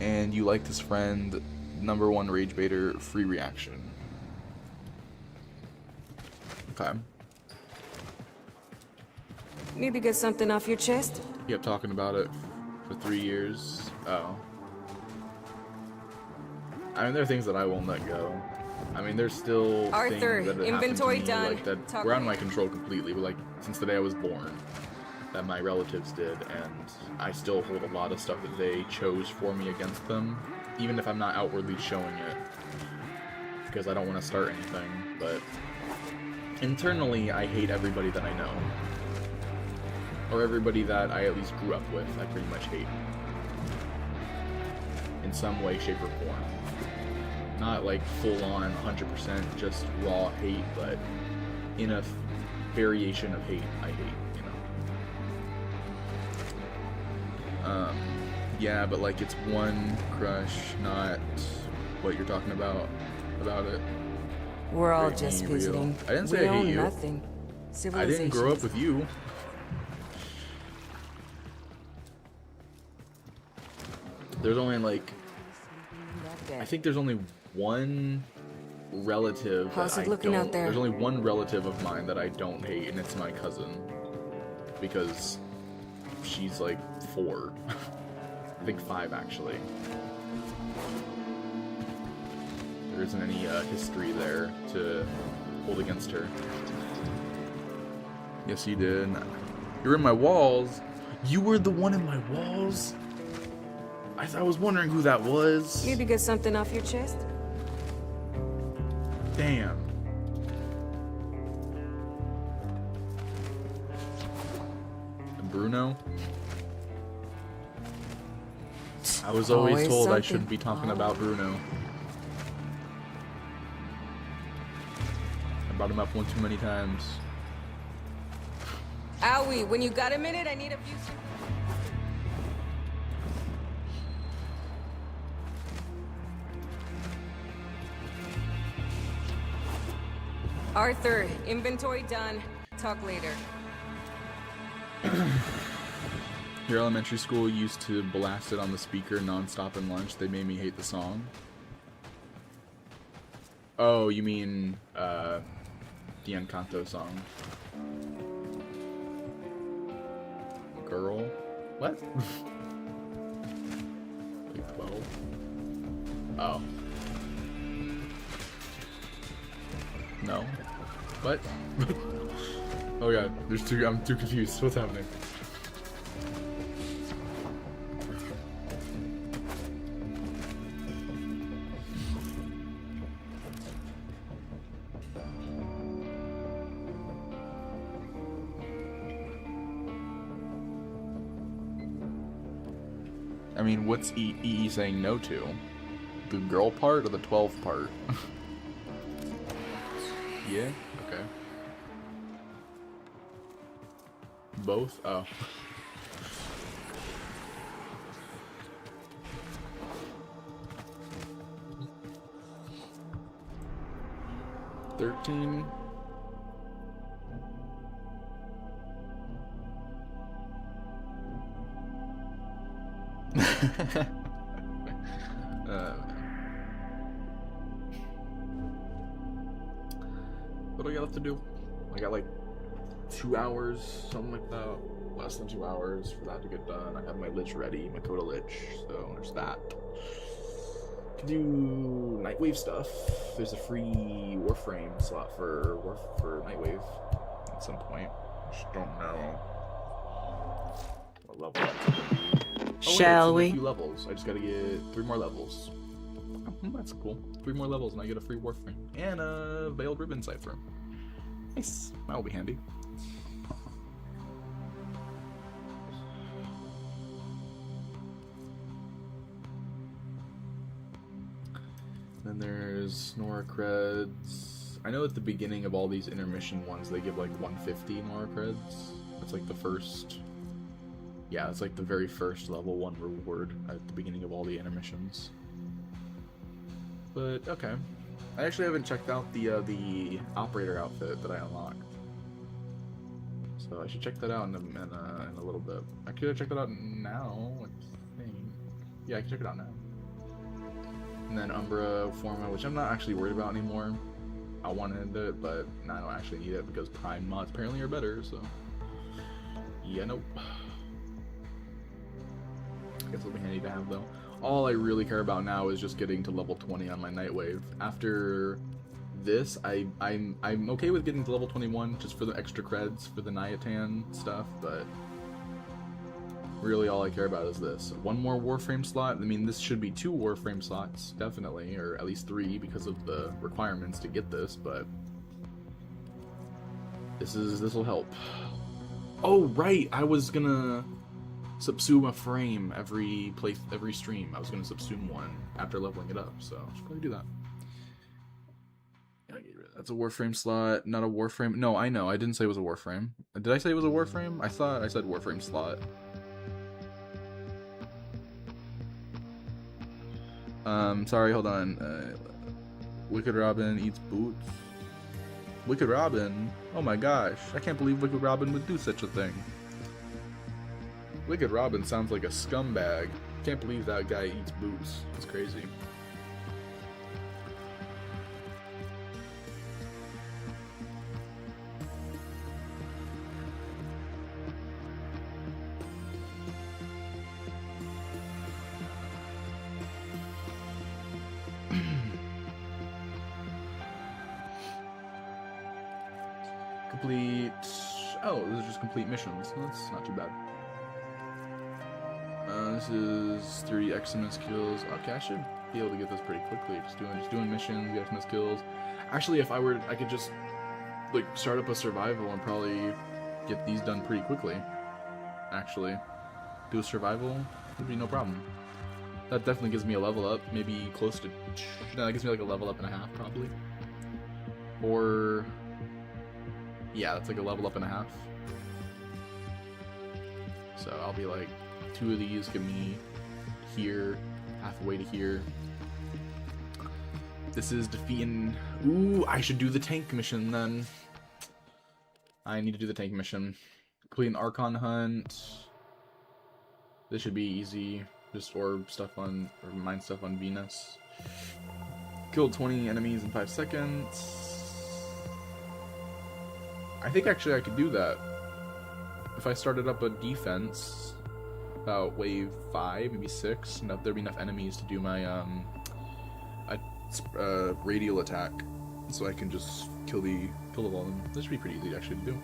and you liked his friend. Number one rage baiter, free reaction. Okay. Need to get something off your chest? You kept talking about it for 3 years. Oh. I mean, there are things that I won't let go. I mean, there's still Arthur, things that have inventory happened to me, done. like, that Talk were out to of my me. control completely. But like, since the day I was born, that my relatives did, and I still hold a lot of stuff that they chose for me against them, even if I'm not outwardly showing it, because I don't want to start anything. But internally, I hate everybody that I know. Or everybody that I at least grew up with, I pretty much hate. In some way, shape, or form. Not like full-on, 100% just raw hate, but in a variation of hate, I hate, yeah, but like, it's one crush, not what you're talking about it. We're all Very just real. visiting. I didn't say we I hate own you. nothing. I didn't grow up with you. There's only like, I think there's only one relative. How's that it looking I out don't- there? There's only one relative of mine that I don't hate, and it's my cousin. Because she's like 4. I think 5 actually. There isn't any history there to hold against her. Yes, you did. You're in my walls. You were the one in my walls? I was wondering who that was. Need to get something off your chest? Damn. And Bruno? I was always told something. I shouldn't be talking about Bruno. I brought him up one too many times. Owie, when you got a minute, I need a few... Arthur, inventory done. Talk later. Your elementary school used to blast it on the speaker non-stop in lunch. They made me hate the song. Oh, you mean, the Encanto song. Girl? What? Like, bow? Oh. No. What? Oh god, I'm too confused. What's happening? I mean, what's EE saying no to? The girl part or the 12 part? Yeah? Okay. Both? Oh. $13. What do I got left to do? I got like 2 hours, something like that. Less than 2 hours for that to get done. I have my lich ready, my Coda lich, so there's that. Can do Nightwave stuff. There's a free Warframe slot for Nightwave at some point. Just don't know what level that's gonna be. Shall we? A few levels. I just gotta get 3 more levels. Oh, that's cool. 3 more levels and I get a free Warframe and a Veiled Ribbon Cipher. Nice. That'll be handy. Then there's Nora creds. I know at the beginning of all these intermission ones they give like 150 Nora creds. That's like the first. Yeah, it's like the very first level 1 reward at the beginning of all the intermissions. But okay, I actually haven't checked out the operator outfit that I unlocked, so I should check that out in a little bit. I could check that out now. I think. Yeah, I can check it out now. And then Umbra Forma, which I'm not actually worried about anymore. I wanted it, but now I don't actually need it because Prime mods apparently are better. So yeah, nope. I guess it'll be handy to have though. All I really care about now is just getting to level 20 on my Nightwave. After this, I'm okay with getting to level 21 just for the extra creds for the Nyatan stuff, but really all I care about is this. 1 more Warframe slot. I mean, this should be 2 Warframe slots, definitely, or at least 3 because of the requirements to get this, but this will help. Oh, right, I was gonna subsume a frame every stream. I was gonna subsume one after leveling it up, so I should probably do that. That's a Warframe slot, not a Warframe. No, I know, I didn't say it was a Warframe. Did I say it was a Warframe? I thought I said Warframe slot. Sorry, hold on. Wicked Robin eats boots. Wicked Robin? Oh my gosh, I can't believe Wicked Robin would do such a thing. Wicked Robin sounds like a scumbag. Can't believe that guy eats boots. It's crazy. complete... Oh, those are just complete missions. That's not too bad. This is 30 Xmas kills. Okay, I should be able to get this pretty quickly. Just doing missions, the Xmas kills. Actually, if I could just like start up a survival and probably get these done pretty quickly. Actually, do a survival would be no problem. That definitely gives me a level up, maybe close to... No, that gives me like a level up and a half, probably. Or... Yeah, that's like a level up and a half. So I'll be like, 2 of these give me here, halfway to here. This is defeating... Ooh, I should do the tank mission then. I need to do the tank mission. Complete an Archon hunt. This should be easy. Just orb stuff on, or mine stuff on Venus. Killed 20 enemies in 5 seconds. I think actually I could do that. If I started up a defense, about wave 5, maybe 6, and there'd be enough enemies to do my radial attack. So I can just kill the volume. This should be pretty easy actually to do.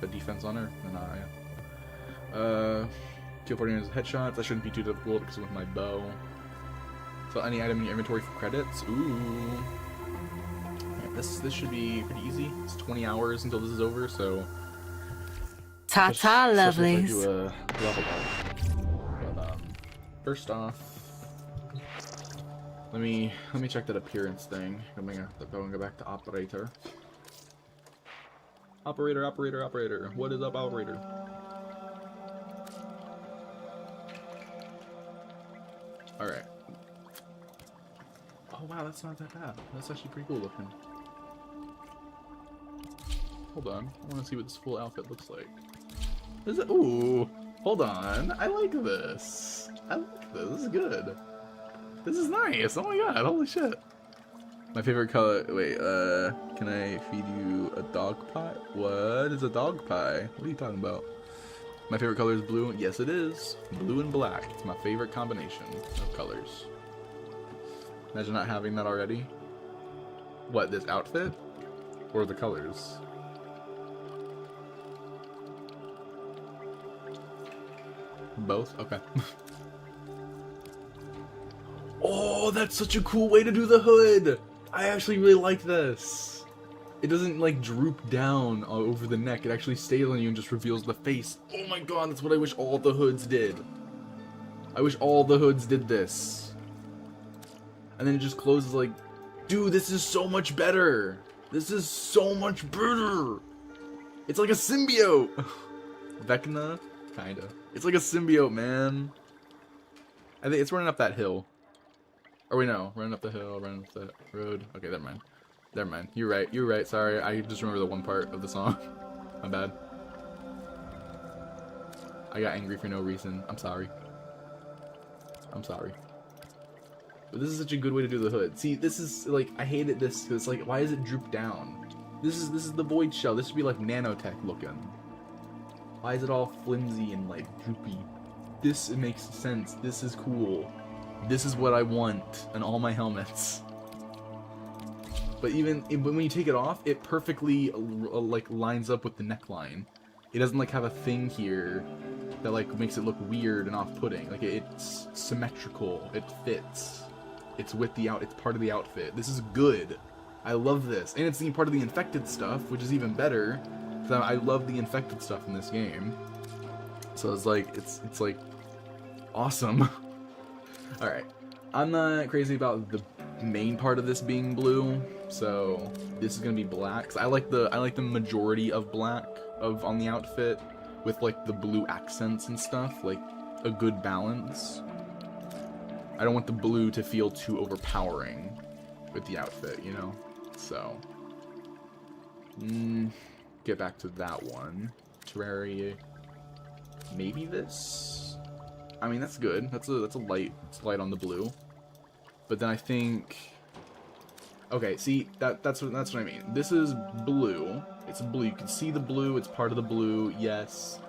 A defense on her, and kill 40 enemies with headshots. That shouldn't be too difficult because with my bow. So any item in your inventory for credits. Ooh. Right, this should be pretty easy. It's 20 hours until this is over, so. Ta-ta, lovelies. Do a level up. But, first off, let me check that appearance thing. I'm gonna go back to operator. Operator. What is up, operator? Alright. Oh wow, that's not that bad. That's actually pretty cool looking. Hold on. I want to see what this full outfit looks like. Is it? Ooh. Hold on. I like this. This is good. This is nice. Oh my god. Holy shit. My favorite color. Wait, can I feed you a dog pie? What is a dog pie? What are you talking about? My favorite color is blue. Yes, it is. Blue and black. It's my favorite combination of colors. Imagine not having that already. What, this outfit? Or the colors? Both? Okay. Oh, that's such a cool way to do the hood! I actually really like this. It doesn't like droop down over the neck. It actually stays on you and just reveals the face. Oh my god, that's what I wish all the hoods did. I wish all the hoods did this. And then it just closes like, dude, this is so much better. This is so much better. It's like a symbiote. Vecna? Kinda. It's like a symbiote, man. I think it's running up that hill. Or wait, no. Running up the hill, running up the road. Okay, never mind. Never mind. You're right. Sorry. I just remember the one part of the song. My bad. I got angry for no reason. I'm sorry. But this is such a good way to do the hood. See, this is like, I hated this because like, why does it droop down? This is the void shell. This should be like nanotech looking. Why is it all flimsy and like droopy? This, it makes sense. This is cool. This is what I want in all my helmets. But even when you take it off, it perfectly like lines up with the neckline. It doesn't like have a thing here that like makes it look weird and off-putting. Like it's symmetrical. It fits. It's with the It's part of the outfit. This is good. I love this, and it's part of the infected stuff, which is even better. Because I love the infected stuff in this game. So it's like awesome. All right, I'm not crazy about the main part of this being blue, so this is gonna be black. 'Cause I like the majority of black on the outfit with like the blue accents and stuff, like a good balance. I don't want the blue to feel too overpowering with the outfit, you know. So get back to that one. Terraria. Maybe this. I mean, that's good. That's a light. It's light on the blue. But then I think, okay, see, that's what I mean. This is blue. It's blue. You can see the blue. It's part of the blue. Yes,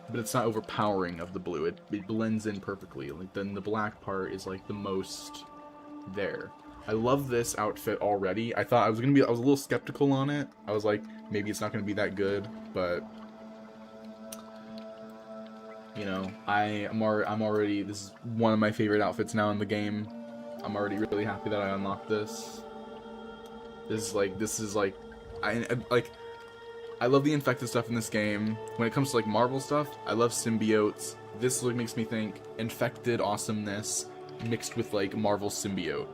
but it's not overpowering of the blue. It blends in perfectly. Like then the black part is like the most there. I love this outfit already. I thought I was a little skeptical on it. I was like, maybe it's not gonna be that good, but you know, I'm already, this is one of my favorite outfits now in the game. I'm already really happy that I unlocked this. This is like, I love the infected stuff in this game. When it comes to like Marvel stuff, I love symbiotes. This like makes me think infected awesomeness mixed with like Marvel symbiote.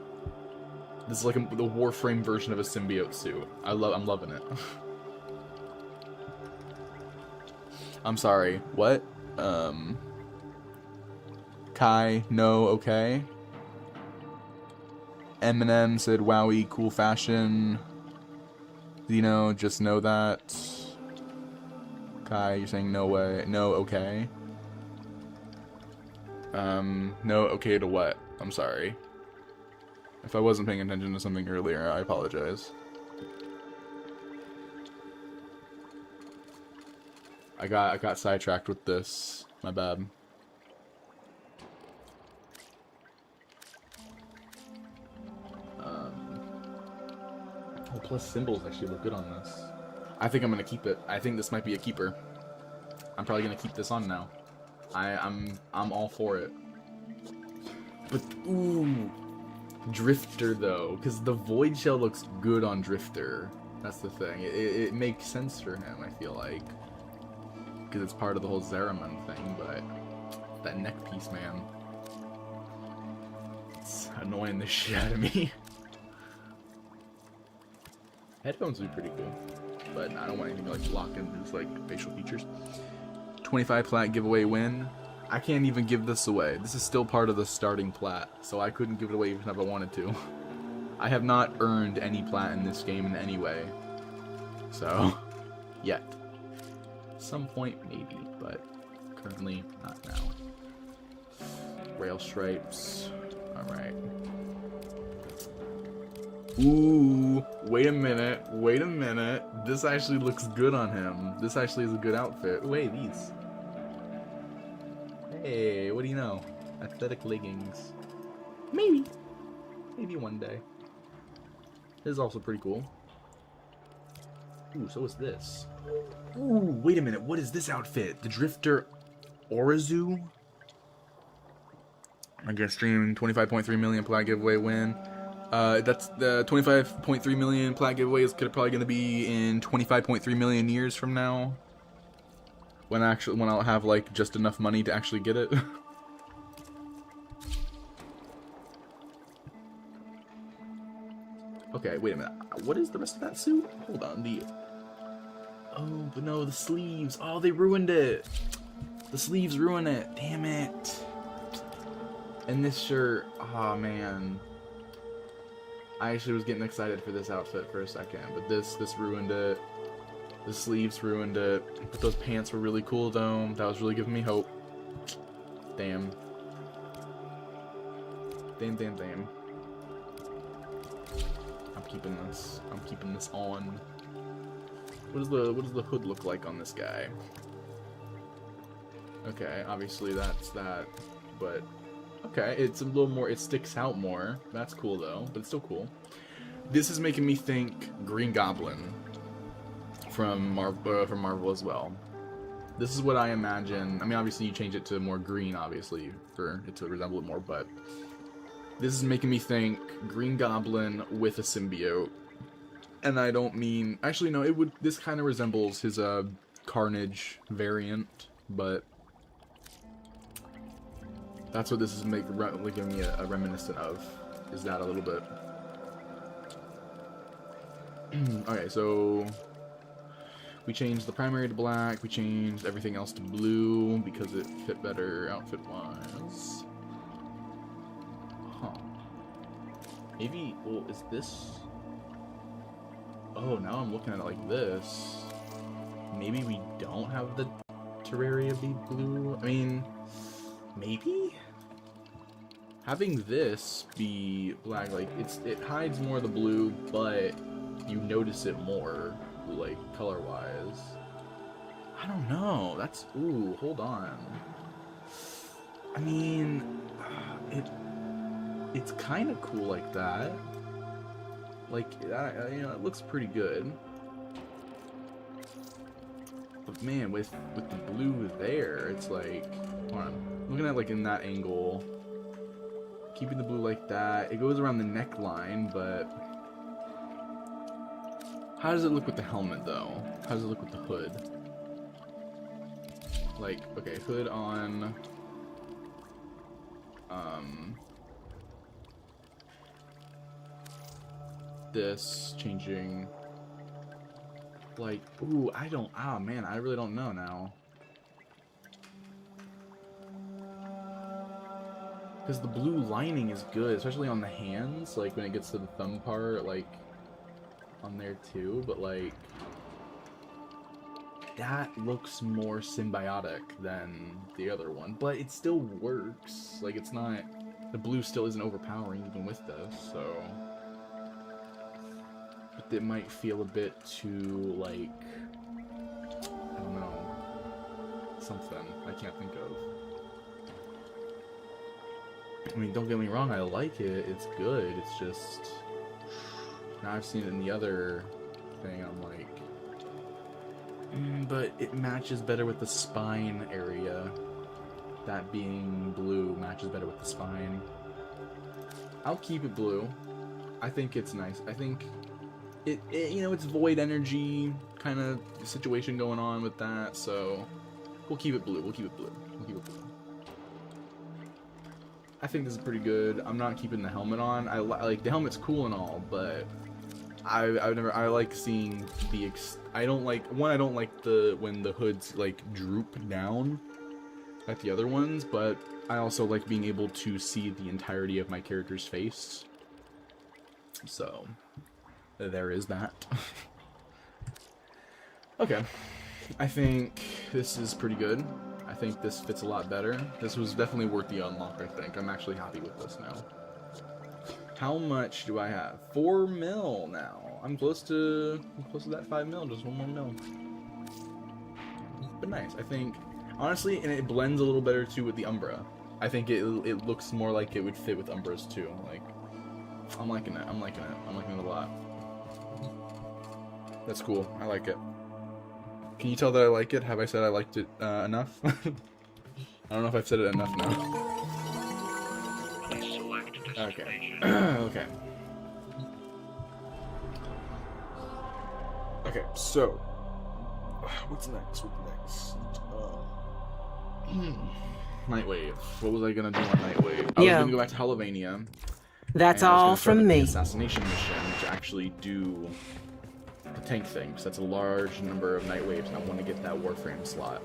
This is like the Warframe version of a symbiote suit. I'm loving it. I'm sorry. What? Kai, no, okay. Eminem said, "Wowie, cool fashion." Zeno, just know that. Kai, you're saying no way, no, okay. No, okay to what? I'm sorry. If I wasn't paying attention to something earlier, I apologize. I got sidetracked with this. My bad. Oh, plus symbols actually look good on this. I think I'm gonna keep it. I think this might be a keeper. I'm probably gonna keep this on now. I'm all for it. But ooh, Drifter though, because the Void Shell looks good on Drifter. That's the thing. It makes sense for him. I feel like, because it's part of the whole Zeraman thing. But that neck piece, man, it's annoying the shit out of me. Headphones would be pretty cool, but I don't want anything to like lock into just like facial features. 25 plat giveaway win. I can't even give this away. This is still part of the starting plat, so I couldn't give it away even if I wanted to. I have not earned any plat in this game in any way. So, yet. Some point maybe, but currently not now. Rail stripes. Alright. Ooh, wait a minute, wait a minute. This actually looks good on him. This actually is a good outfit. Wait, these. Hey, what do you know? Athletic leggings. Maybe. Maybe one day. This is also pretty cool. Ooh, so is this. Ooh, wait a minute, what is this outfit? The Drifter Orizu? I guess streaming 25.3 million plat giveaway win. That's the 25.3 million plat giveaway is probably going to be in 25.3 million years from now. When I'll have like just enough money to actually get it. Okay, wait a minute. What is the rest of that suit? Hold on, oh, but no, the sleeves. Oh, they ruined it. The sleeves ruined it. Damn it. And this shirt. Oh man. I actually was getting excited for this outfit for a second, but this ruined it. The sleeves ruined it. But those pants were really cool though. That was really giving me hope. Damn. Damn. I'm keeping this. I'm keeping this on. What does the hood look like on this guy? Okay, obviously that's that, but okay, it's a little more, it sticks out more. That's cool though, but it's still cool. This is making me think Green Goblin from Marvel as well. This is what I imagine. I mean, obviously you change it to more green, obviously, for it to resemble it more, but this is making me think Green Goblin with a symbiote. And I don't mean, actually no, this kind of resembles his Carnage variant, but that's what this is giving me a reminiscent of, is that a little bit. Okay, so we changed the primary to black, we changed everything else to blue because it fit better outfit-wise. Huh. Maybe, well, is this... Oh, now I'm looking at it like this. Maybe we don't have the Terraria be blue? I mean, maybe? Having this be black, like, it hides more of the blue, but you notice it more, like, color-wise. I don't know. That's... Ooh, hold on. I mean, it's kind of cool like that. Like, you know, it looks pretty good. But man, with the blue there, it's like, hold on, looking at like in that angle, keeping the blue like that, it goes around the neckline, but how does it look with the helmet though? How does it look with the hood? Like, okay, hood on, this changing. Like, ooh, oh man, I really don't know now. Because the blue lining is good, especially on the hands, like when it gets to the thumb part, like on there too, but like that looks more symbiotic than the other one, but it still works. Like, it's not, the blue still isn't overpowering even with this, so. But it might feel a bit too, like, I don't know, something I can't think of. I mean, don't get me wrong, I like it, it's good, it's just, now I've seen it in the other thing, I'm like, but it matches better with the spine area. That being blue matches better with the spine. I'll keep it blue. I think it's nice. I think it you know, it's void energy kind of situation going on with that, so we'll keep it blue. We'll keep it blue. We'll keep it blue. I think this is pretty good. I'm not keeping the helmet on. I like the helmet's cool and all, but I like seeing the I don't like when the hoods like droop down like the other ones, but I also like being able to see the entirety of my character's face. So there is that. Okay, I think this is pretty good. I think this fits a lot better. This was definitely worth the unlock, I think. I'm actually happy with this now. How much do I have? 4 mil now. I'm close to that 5 mil, just 1 more mil. But nice, I think, honestly, and it blends a little better too with the Umbra. I think it looks more like it would fit with Umbras too. Like, I'm liking it, I'm liking it a lot. That's cool, I like it. Can you tell that I like it? Have I said I liked it enough? I don't know if I've said it enough now. Okay. Okay. Okay, so what's next? Nightwave. What was I gonna do on Nightwave? I was gonna go back to Hallovania. That's all from me. The assassination mission to actually do the tank thing, because that's a large number of Nightwaves, and I want to get that Warframe slot.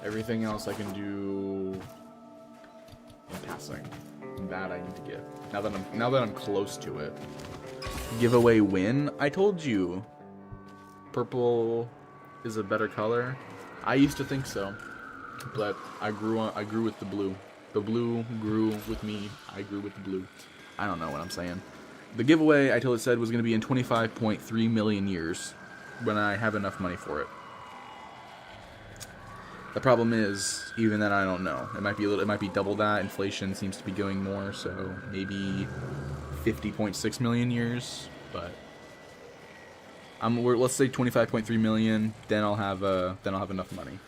Everything else I can do in passing. That I need to get. Now that I'm close to it. Giveaway win? I told you. Purple is a better color. I used to think so, but I grew with the blue. The blue grew with me. I grew with the blue. I don't know what I'm saying. The giveaway I told it said was going to be in 25.3 million years when I have enough money for it. The problem is, even then I don't know. It might be double that. Inflation seems to be going more, so maybe 50.6 million years. But let's say 25.3 million. Then I'll have enough money.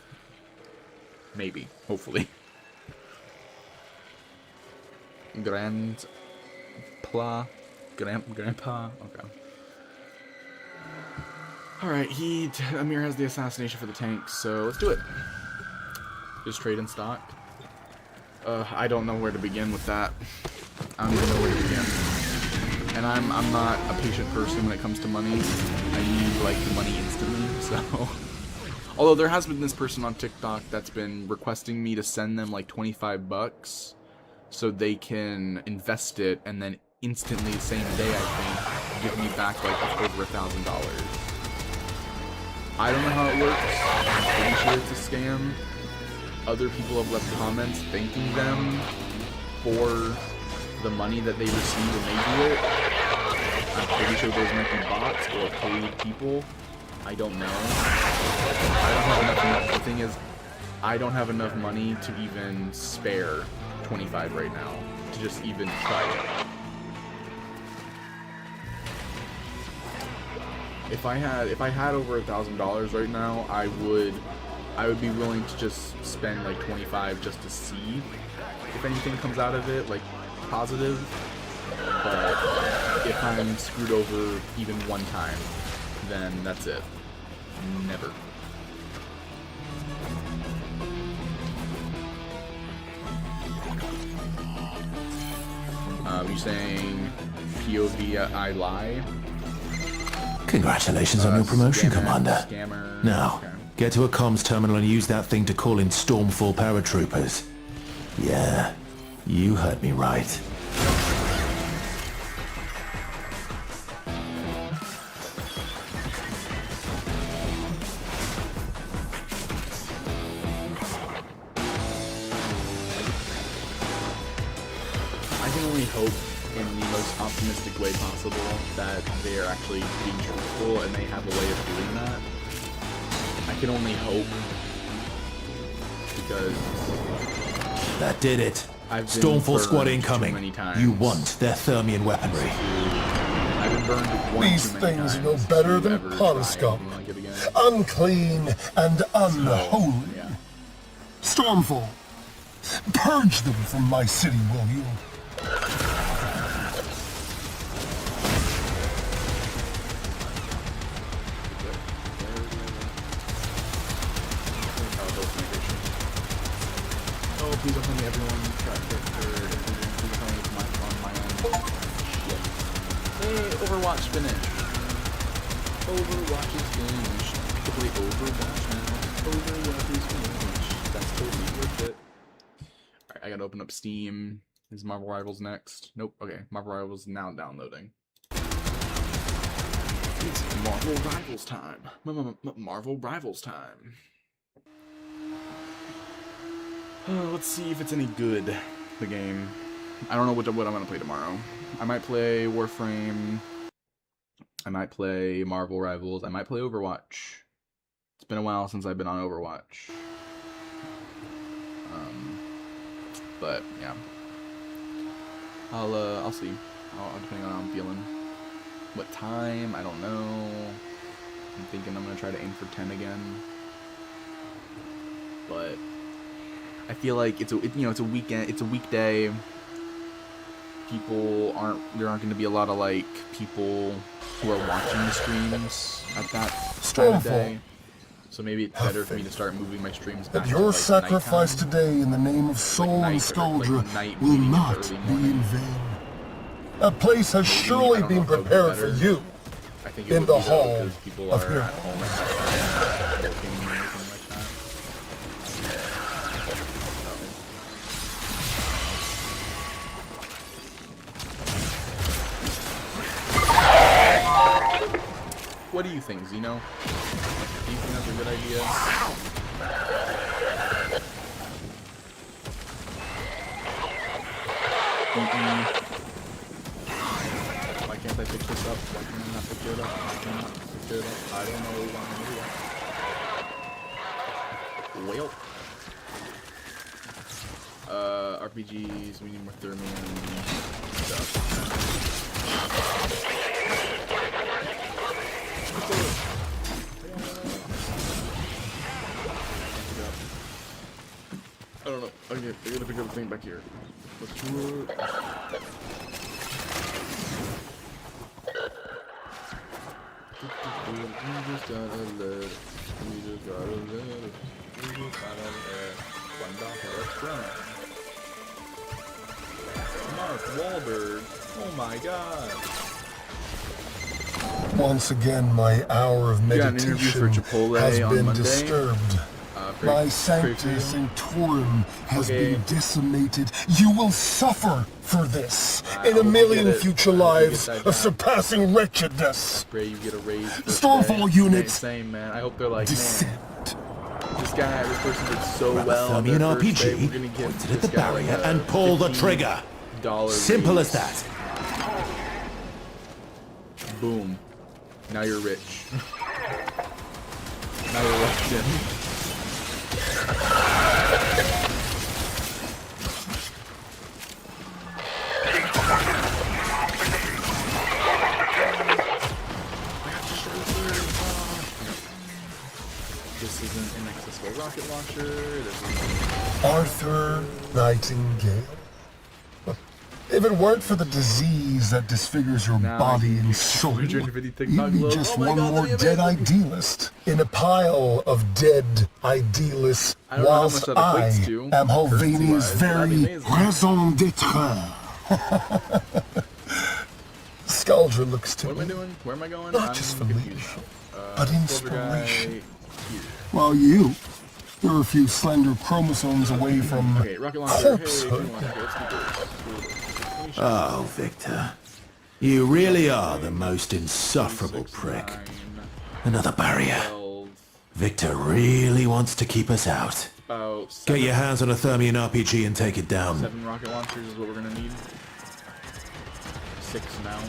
Maybe, hopefully. Grandpa. Okay. All right, Amir has the assassination for the tank, so let's do it. Just trade in stock. I don't know where to begin with that. I don't even know where to begin. And I'm not a patient person when it comes to money. I need like the money instantly. So, although there has been this person on TikTok that's been requesting me to send them like $25, so they can invest it and then instantly the same day I think give me back like over $1,000. I don't know how it works. I'm pretty sure it's a scam. Other people have left comments thanking them for the money that they receive when they do it. I'm pretty sure those might be bots or paid people. I don't know. I don't have enough. The thing is, I don't have enough money to even spare 25 right now to just even try it. If I had over $1,000 right now, I would be willing to just spend like 25 just to see if anything comes out of it, like positive. But if I'm screwed over even one time, then that's it. Never. You saying POV I lie? Congratulations on your promotion, Commander. Scammer. Now, Okay. get to a comms terminal and use that thing to call in Stormfall paratroopers. Yeah, you heard me right. I can only hope in the most optimistic way possible that they are actually being truthful and they have a way of doing that. I can only hope, because That did it. I've been Stormfall squad burned incoming. too many times. You want their Thermian weaponry. I've been burned one These too many things times are no better to than ever try polyscope. anything like it again. Unclean and unholy. Yeah. Stormfall, purge them from my city, will you? Oh, please don't tell me everyone tried to please tell me it's on my own. Shit. Hey, Overwatch finished. Overwatch is finished. I can play Overwatch now. Overwatch is finished. That's totally worth it. Alright, I gotta open up Steam. Is Marvel Rivals next? Nope. Okay, Marvel Rivals now downloading. It's Marvel Rivals time. Marvel Rivals time. Let's see if it's any good, the game. I don't know what I'm gonna play tomorrow. I might play Warframe. I might play Marvel Rivals. I might play Overwatch. It's been a while since I've been on Overwatch. But yeah, I'll see. Depending on how I'm feeling. What time? I don't know. I'm thinking I'm gonna try to aim for 10 again. But I feel like it's a weekend. It's a weekday. There aren't going to be a lot of like people who are watching the streams at that time of day. So maybe it's better for me to start moving my streams back That to your like sacrifice nighttime. today in the name of soul and soldier will not be in vain. A place has surely been prepared for you I think in the hall because people of are heroes. at home at that time, working and everything like that. What do you think, Zeno? Do you think that's a good idea? Why can't I pick this up? Why can I not pick it up? Why can I not pick it up? I don't know why I'm doing that. Well. RPGs, we need more Thermian stuff. I don't know. Okay, I gotta pick up the thing back here. Let's do it. We just gotta let it. We just gotta let it. We just gotta let it. Mark Wahlberg. Oh my god. Once again, my hour of You got an interview for meditation Chipotle has on been Monday? disturbed. My Sanctus Sanctorum has Okay. been decimated. You will suffer for this I in a hope you million get it. future I hope you lives get that of back. surpassing wretchedness. Pray you get a raise. for Stormfall today. units. Same, man. I hope they're like, Descent. man, this person did so Grab a well. on Thermian their first day, RPG, we're gonna give point it at this the guy barrier, like a and pull the $15 trigger. Simple raise. as that. Boom. Now you're rich. Now you're locked in. launcher. Arthur Nightingale. If it weren't for the disease that disfigures your Now body and you soul, 250 you'd TikTok be gloves. just Oh my one God, more that'd be dead amazing. idealist in a pile of dead idealists, I don't know how much whilst that I equates to, am Hovania's currency-wise, but that'd be very amazing. raison d'etre. Skuldra looks to What am I me doing? Where am I going? not I'm just for confused. leadership, but inspiration. Guy here. While you're a few slender chromosomes away from Okay, rocket launcher. Hey, corpsehood. come on, let's do this. Oh, Victor. You really are the most insufferable prick. Another barrier. 12, Victor really wants to keep us out. about Get your hands on a Thermion RPG and take it down. 7 rocket launchers is what we're gonna need. 6 now.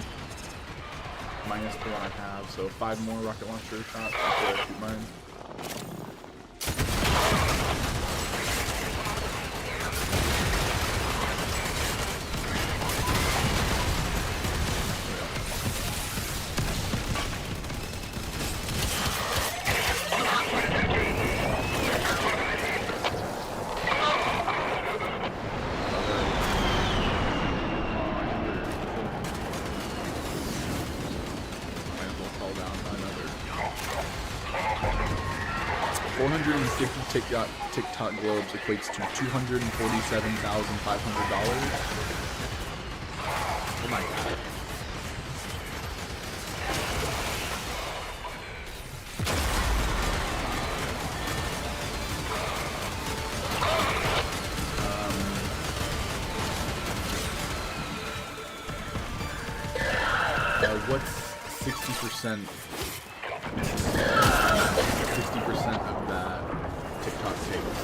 Minus the one I have, so 5 more rocket launcher shots before I shoot mine. Might as well call down another 450 TikTok globes equates to $247,500. Oh my god. What's 60%? 60% of that TikTok takes.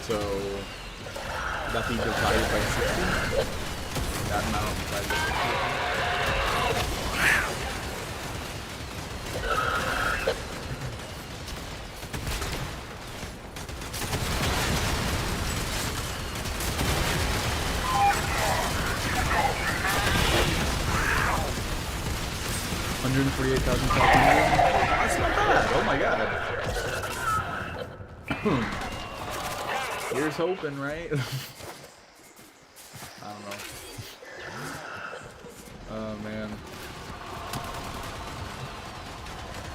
So that being divided by 60. That amount divided by 60. $148,500. That's not bad. Oh my god. Here's hoping, right? I don't know. Oh man.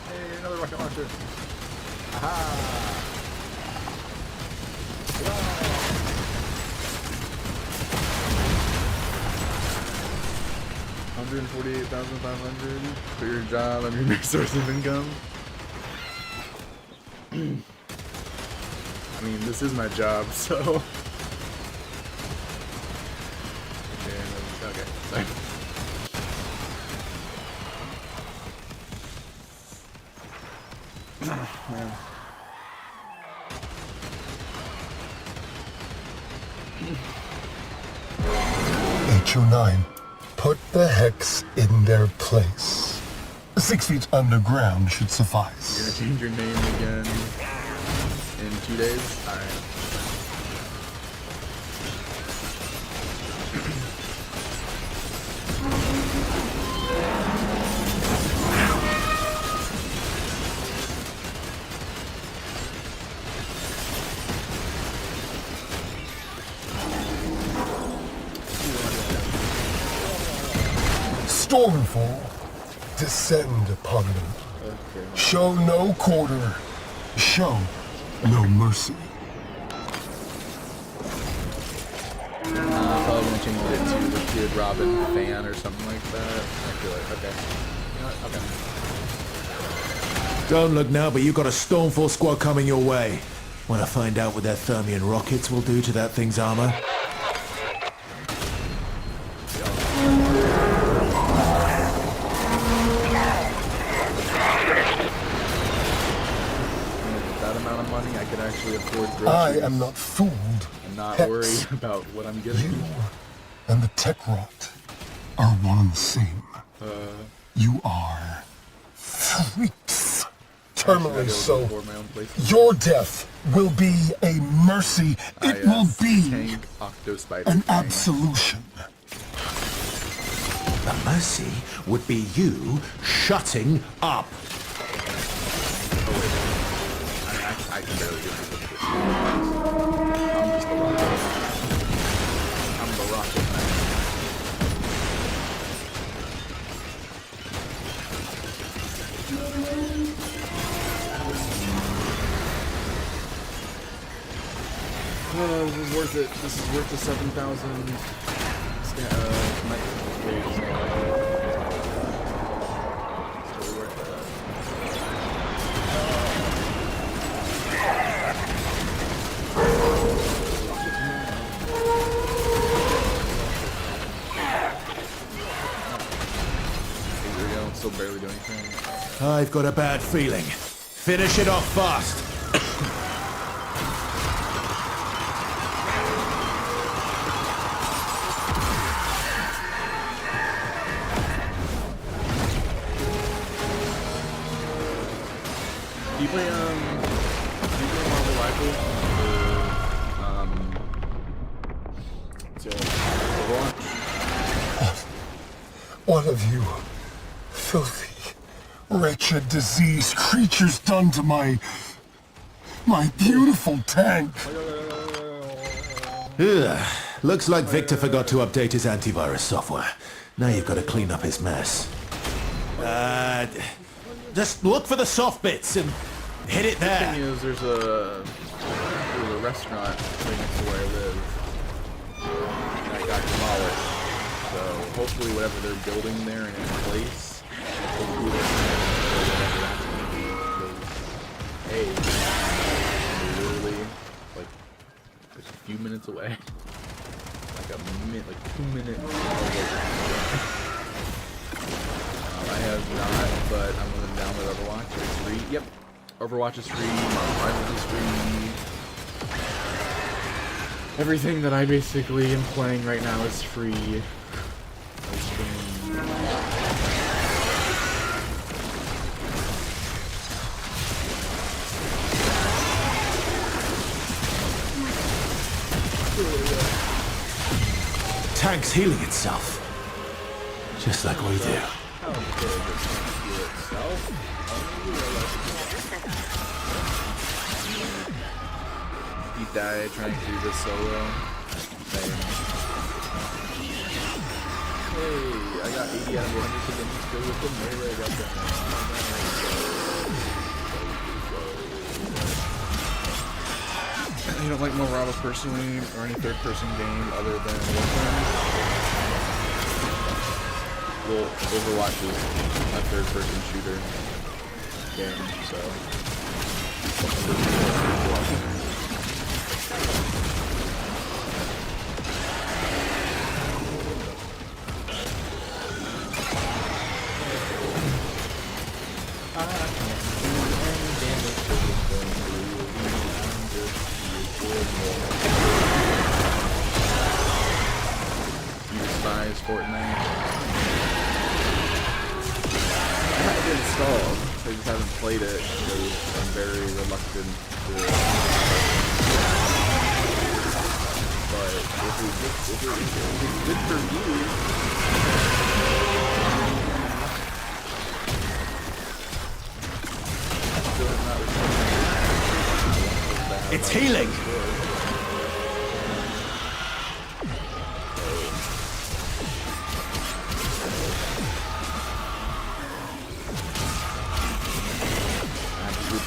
Hey, another rocket launcher. Aha! $148,500 for your job and your next source of income. I mean, this is my job, so. Okay, sorry. Man. HO9, put the hex in their place. 6 feet underground should You're suffice. gonna change your name again in 2 days? Alright. Stormfall, descend upon them. Okay. Show no quarter. Show no mercy. Probably gonna change it to the Kid Robin fan or something like that. I feel like, okay. You know what? Okay. Don't look now, but you've got a Stormfall squad coming your way. Want to find out what their Thermion rockets will do to that thing's armor? With that amount of money, I could actually afford I groceries am not fooled. and not Hex. worry about what I'm getting. You and the tech rot are one and the same. You are freaks. Terminally so. For my own place. Your death will be a mercy. It will be Tank, Octo Spider an Tank. absolution. The mercy would be you shutting up. I can barely do anything. I'm just the rocket. I'm the rocket man. Oh, this is worth it. This is worth the 7,000. Still barely do anything. I've got a bad feeling. Finish it off fast. Do you play Marvel Rifle or Overwatch? What have you filthy, wretched, diseased creatures done to my beautiful tank? Ugh. Looks like Victor forgot to update his antivirus software. Now you've got to clean up his mess. Just look for the soft bits and hit it there. The thing is, there's a restaurant right next to where I live, and I got demolished. So hopefully, whatever they're building there and in place, hopefully they're whatever that's going to be. Because, hey, we're literally like a few minutes away, like 2 minutes. I have not, but I'm going to download Overwatch. It's free. Yep. Overwatch is free. Marvel Rivals is free. Everything that I basically am playing right now is free. Tank's healing itself. Just like we do. How does it heal itself? He died trying to do this solo. Same. Hey, I got 80 out of 100 because I'm still with the melee weapon. You don't like more Rivals personally, or any third-person game other than Warframe? Well, Overwatch is a third-person shooter game, so... You despise Fortnite? I have it installed. I just haven't played it because I'm very reluctant to. But if it's good for you. It's healing.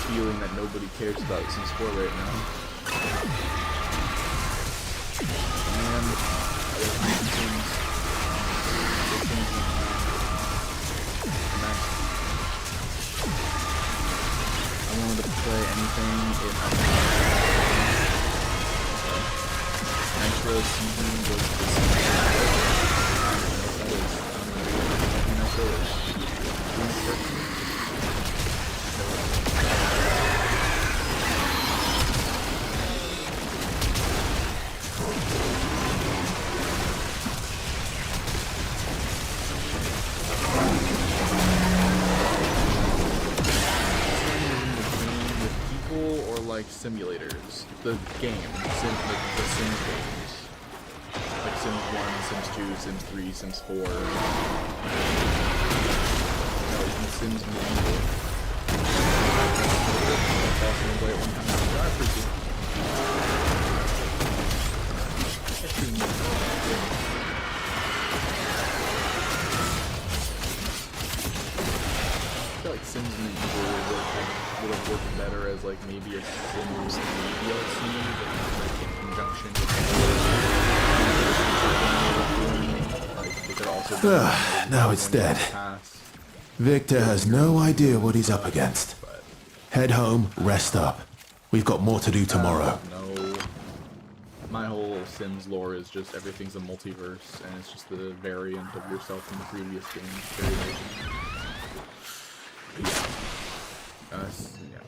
Feeling that nobody cares about Sims 4 right now. And I wanted to play anything if Nitro season was the like simulators, the game, the Sims games, like Sims 1, Sims 2, Sims 3, Sims 4. No, even Sims Manual. That's awesome to play at one time. I appreciate it. I feel like Sims Medieval would have worked better as like maybe a Sims DLC, like in conjunction with now it's dead. Victor has no idea what he's up against. Head home, rest up. We've got more to do tomorrow. No. My whole Sims lore is just everything's a multiverse, and it's just the variant of yourself from the previous game. Very amazing. Yeah.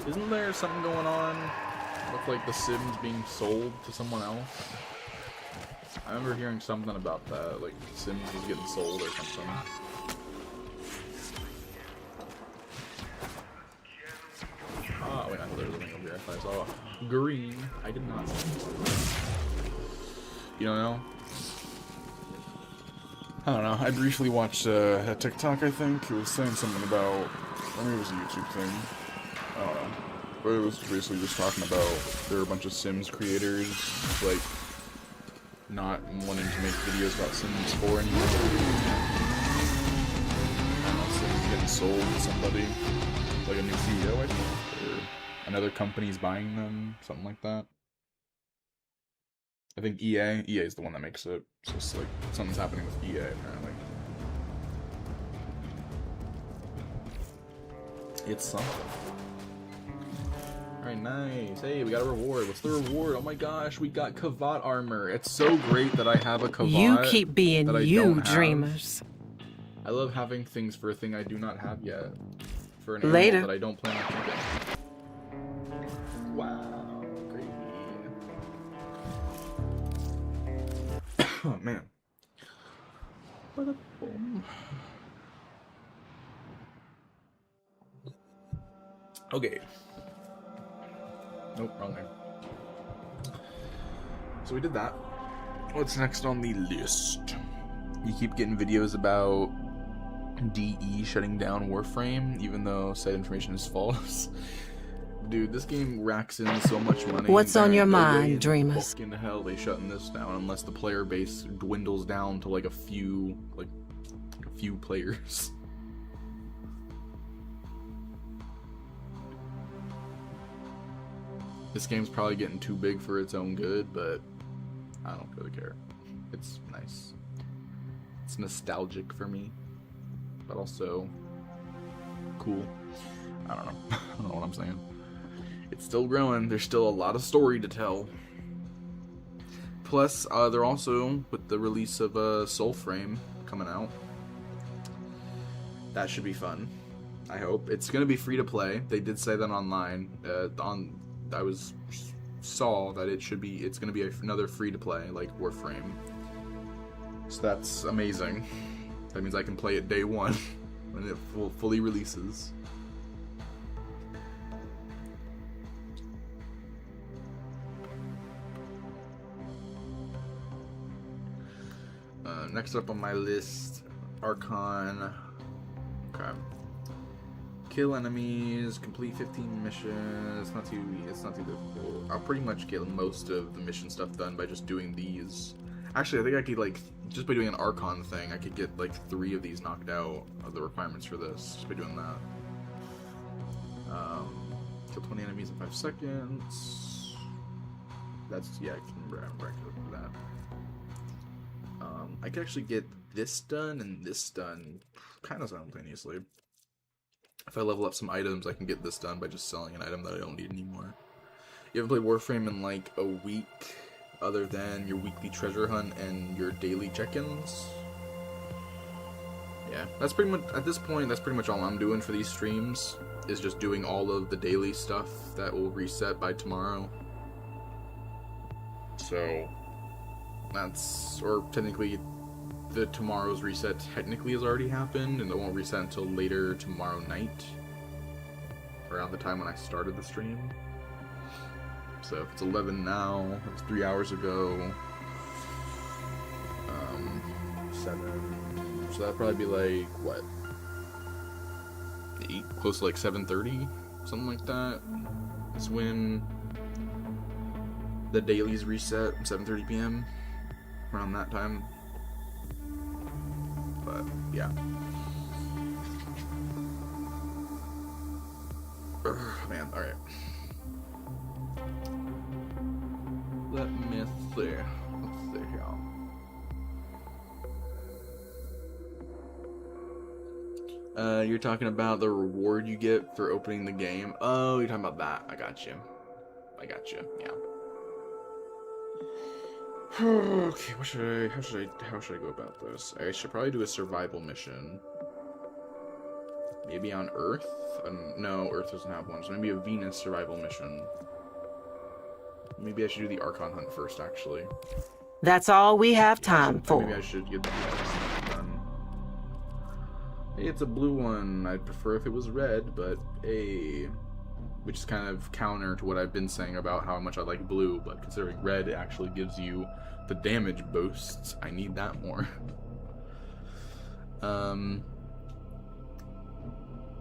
Isn't there something going on with like the Sims being sold to someone else? I remember hearing something about that, like Sims is getting sold or something. Oh wait, I thought there was a thing over here. I thought I saw green. I did not. You don't know? I don't know. I briefly watched a TikTok, I think. It was saying something about, I mean, it was a YouTube thing. I don't know. But it was basically just talking about there are a bunch of Sims creators, like, not wanting to make videos about Sims 4 anymore. I don't know, Sims getting sold to somebody, like a new CEO, I think, or another company's buying them, something like that. I think EA is the one that makes it. It's just like something's happening with EA apparently. It's something. Alright, nice. Hey, we got a reward. What's the reward? Oh my gosh, we got Kavat armor. It's so great that I have a Kavat. You keep being that I you, don't have. dreamers. I love having things for a thing I do not have yet. For an Later. animal that I don't plan on keeping. Wow, crazy. Oh man. Okay. Nope, wrong way. So we did that. What's next on the list? You keep getting videos about DE shutting down Warframe, even though said information is false. Dude, this game racks in so much money. What's on your no way mind, in dreamers? fucking hell they shutting this down unless the player base dwindles down to like a few players. This game's probably getting too big for its own good, but I don't really care. It's nice. It's nostalgic for me, but also cool. I don't know. I don't know what I'm saying. It's still growing. There's still a lot of story to tell. Plus, they're also, with the release of Soulframe coming out, that should be fun. I hope. It's going to be free to play. They did say that online. Saw that it's going to be another free to play, like Warframe. So that's amazing. That means I can play it day one when it fully releases. Next up on my list, Archon. Okay. Kill enemies, complete 15 missions. It's not too difficult. I'll pretty much get most of the mission stuff done by just doing these. Actually, I think I could, just by doing an Archon thing, I could get 3 of these knocked out of the requirements for this, just by doing that. Kill 20 enemies in 5 seconds. That's, yeah, I can rank for that. I could actually get this done and this done kind of simultaneously. If I level up some items, I can get this done by just selling an item that I don't need anymore. You haven't played Warframe in a week, other than your weekly treasure hunt and your daily check-ins? Yeah, that's pretty much, at this point, that's pretty much all I'm doing for these streams, is just doing all of the daily stuff that will reset by tomorrow. So, that's, or technically, the tomorrow's reset technically has already happened, and it won't reset until later tomorrow night, around the time when I started the stream. So if it's 11 now, it was 3 hours ago. 7. So that'd probably be like what? 8, close to like 7:30, something like that. Is when the dailies reset, 7:30 p.m. around that time. But yeah. Man, all right. Let me see. Let's see here. You're talking about the reward you get for opening the game. Oh, you're talking about that. I got you. Yeah. Okay, how should I go about this? I should probably do a survival mission. Maybe on Earth? No, Earth doesn't have one. So maybe a Venus survival mission. Maybe I should do the Archon hunt first, actually. That's all we have time for. Maybe I should get the Venus done. Hey, it's a blue one. I'd prefer if it was red, but hey. Which is kind of counter to what I've been saying about how much I like blue, but considering red actually gives you the damage boosts, I need that more.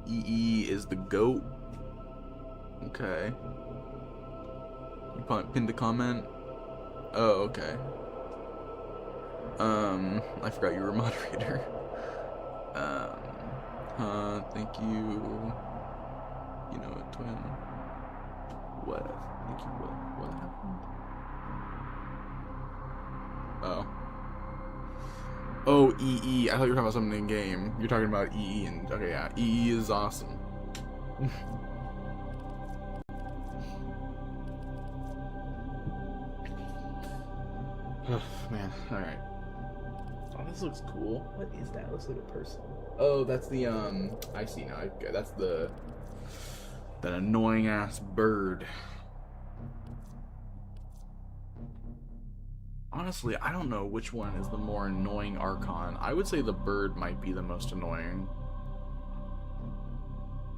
EE is the GOAT. Okay. You pinned the comment? Oh, okay. I forgot you were a moderator. Thank you. You know what, twin? What? Thank you. What happened? Oh. Oh, EE. I thought you were talking about something in game. You're talking about EE and okay, yeah. EE is awesome. Oh, man. Alright. Oh, this looks cool. What is that? It looks like a person. Oh, that's the, I see now. Okay, that's that annoying ass bird. Honestly, I don't know which one is the more annoying Archon. I would say the bird might be the most annoying.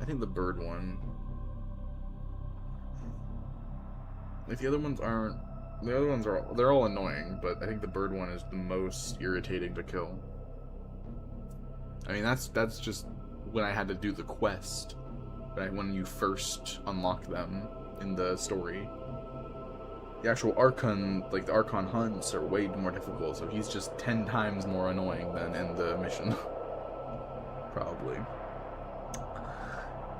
I think the bird one. Like the other ones aren't. The other ones are. They're all annoying, but I think the bird one is the most irritating to kill. I mean, that's just when I had to do the quest. When you first unlock them in the story. The actual Archon, like the Archon hunts, are way more difficult, so he's just 10 times more annoying than in the mission. Probably.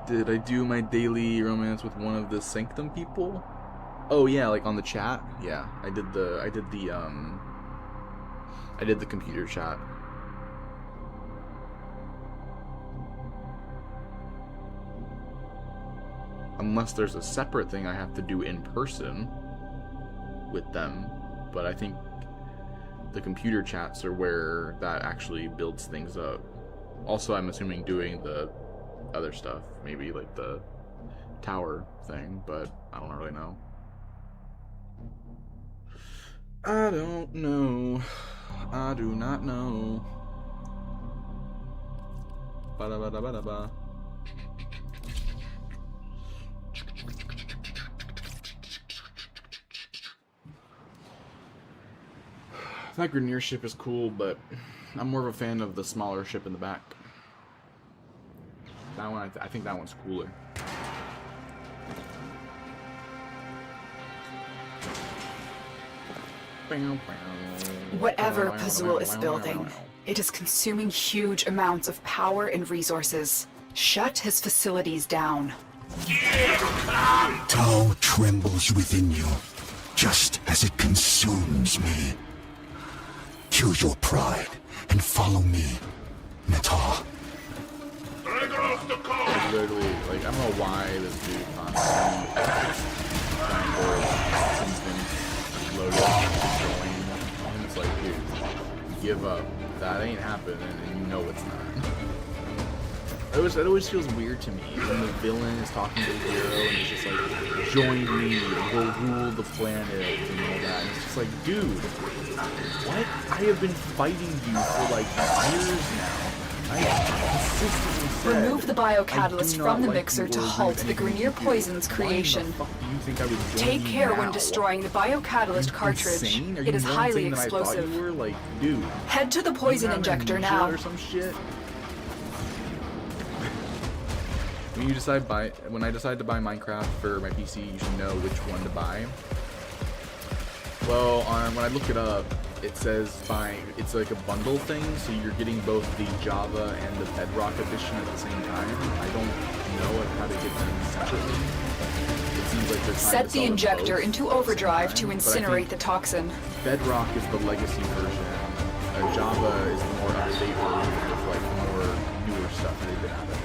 Did I do my daily romance with one of the Sanctum people? Oh yeah, like on the chat? Yeah, I did the computer chat. Unless there's a separate thing I have to do in person with them, but I think the computer chats are where that actually builds things up. Also, I'm assuming doing the other stuff, maybe like the tower thing, but I don't really know. I don't know. I do not know. Ba-da-ba-da-ba-da-ba. That Grineer ship is cool, but I'm more of a fan of the smaller ship in the back. That one, I think that one's cooler. Whatever Pazul is building, it is consuming huge amounts of power and resources. Shut his facilities down. Tau trembles within you, just as it consumes me. Kill your pride and follow me, Natar. Literally, like, I don't know why this dude constantly trying to something loaded and going. And it's like, dude, give up. That ain't happening, and you know it's not. It always feels weird to me when the villain is talking to the hero and it's just like, join me, we'll rule the planet and all that. And it's just like, dude, what? I have been fighting you for like years now. I have consistently said, Remove the biocatalyst from the mixer to halt the Grenier poison's creation. Take care when destroying the biocatalyst cartridge. It is highly explosive. Like, dude, head to the poison injector now. Or some shit. When I decide to buy Minecraft for my PC, you should know which one to buy. Well, when I look it up, it says it's like a bundle thing, so you're getting both the Java and the Bedrock edition at the same time. I don't know how to get them separately. It seems like they're trying Set to the sell injector both into overdrive at to the same time, incinerate the toxin. Bedrock is the legacy version. Java is the more up-to-date version with like more newer stuff that they've been adding.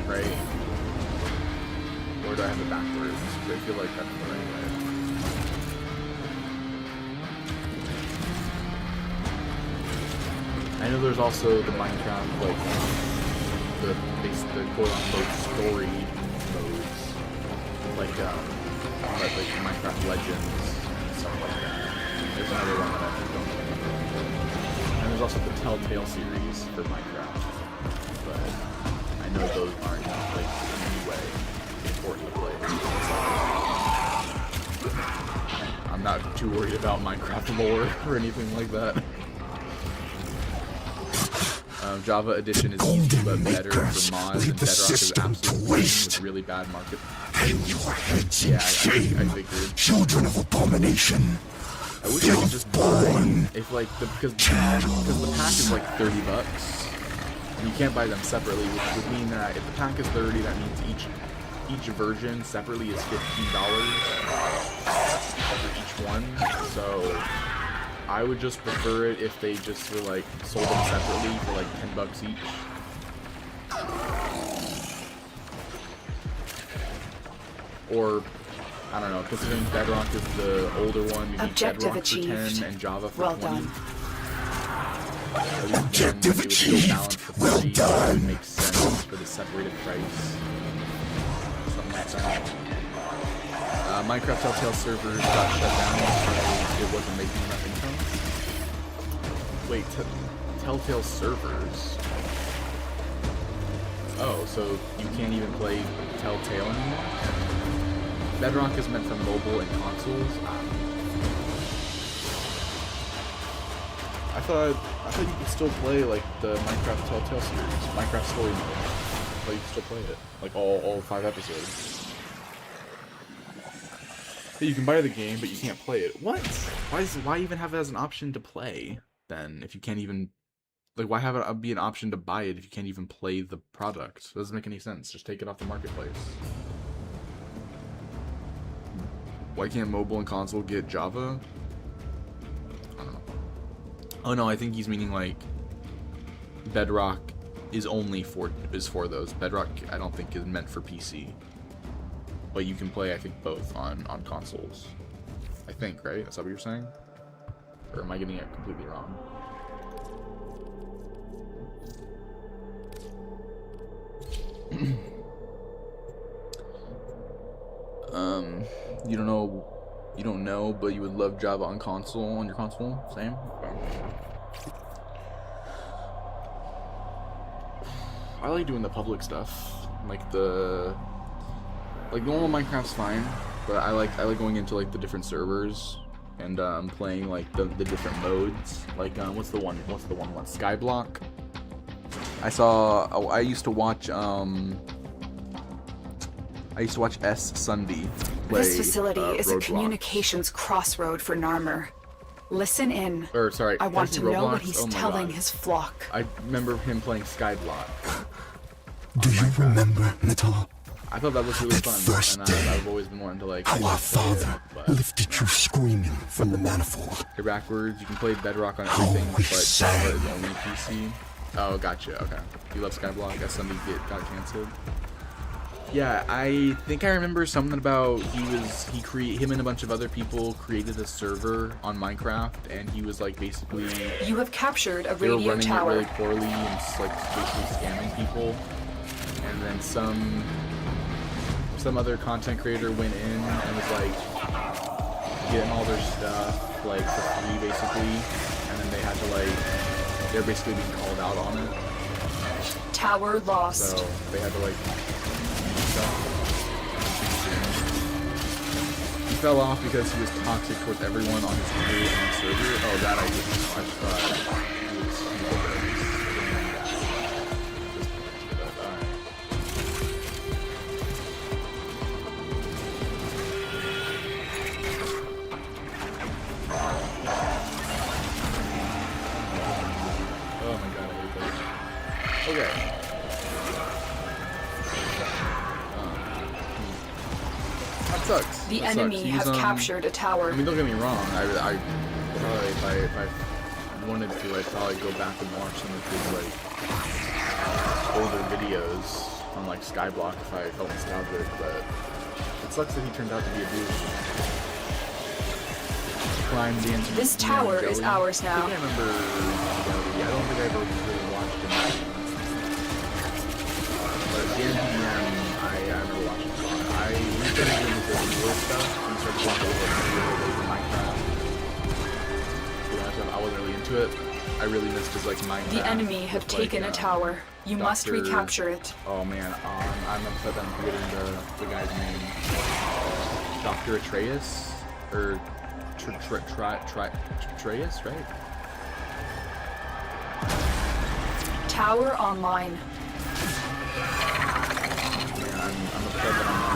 Right? Or do I have it backwards? I feel like that's the right way. I know there's also the Minecraft, like, the quote-unquote story modes, like Minecraft Legends and stuff like that. There's another one that I don't know. And there's also the Telltale series for Minecraft, but I know those aren't, like, in any way important to play. I'm not too worried about Minecraft lore or anything like that. Java Edition is easy but better for mods, and Bedrock is absolute with really bad market. Yeah, I figured. Children of abomination. I wish I could just buy because the pack is like $30, and you can't buy them separately, which would mean that if the pack is $30, that means each version separately is $15 for each one. So I would just prefer it if they just were like sold them separately for like $10 each. Or I don't know, considering Bedrock is the older one, maybe Objective Bedrock achieved. for 10 and Java for Well 20. done. Objective achieved. Well done. It would make sense for the separated price. Something like that. Minecraft Telltale servers got shut down because it wasn't making enough income. Wait, Telltale servers? Oh, so you can't even play Telltale anymore? Bedrock is meant for mobile and consoles. I thought you could still play like the Minecraft Telltale series, Minecraft Story Mode. But you can still play it, like all 5 episodes. You can buy the game, but you can't play it. What? Why even have it as an option to play then? If you can't even, like, why have it be an option to buy it if you can't even play the product? It doesn't make any sense. Just take it off the marketplace. Why can't mobile and console get Java? I don't know. Oh no, I think he's meaning like Bedrock is only for those. Bedrock I don't think is meant for PC. But you can play, I think, both on consoles. I think, right? Is that what you're saying? Or am I getting it completely wrong? You don't know, but you would love Java on your console? Same? Okay. I like doing the public stuff. Like normal Minecraft's fine, but I like going into like the different servers and playing like the different modes. Like what's the one Skyblock. I used to watch S Sunday play, This facility is a Roadblock. communications crossroad for Narmer. Listen in. Or sorry, I want to know what Roblox? he's Oh my telling God. his flock. I remember him playing Skyblock. Do you remember, Natal? I thought that was really That fun, first and day, I've always been wanting to like. How our play it, father but lifted you screaming from the manifold. you're backwards. You can play Bedrock on How everything, we but sang. Java is only PC. Oh, gotcha. Okay. You love Skyblock. As Sunday got canceled. Yeah, I think I remember something about him and a bunch of other people created a server on Minecraft, and he was like basically You have captured a they were radio running tower. it really poorly and like basically scamming people, and then some other content creator went in and was like getting all their stuff like for free basically, and then they had to like they're basically being called out on it. Tower lost. So they had to like he fell off because he was toxic towards everyone on his crew and his server. Oh, that I didn't know. I just thought he was oh my god, I hate those. Okay. That sucks. The That enemy sucks. has captured a tower. I mean, don't get me wrong. I probably, if I wanted to, I'd probably go back and watch some of his like older videos on like Skyblock if I felt nostalgic. But it sucks that he turned out to be a douche. Prime Dancing. This tower is ours I now. think I remember. I don't think I ever really watched him. But DNPM, I remember watching him. I started doing the newer stuff and started watching over Minecraft. I wasn't really into it. I really missed his like Minecraft. The enemy have taken a tower. You must recapture it. Oh man, I'm upset that I'm forgetting the guy's name. Dr. Atreus? Or Atreus, right? Tower online. Man, I'm upset that I'm not.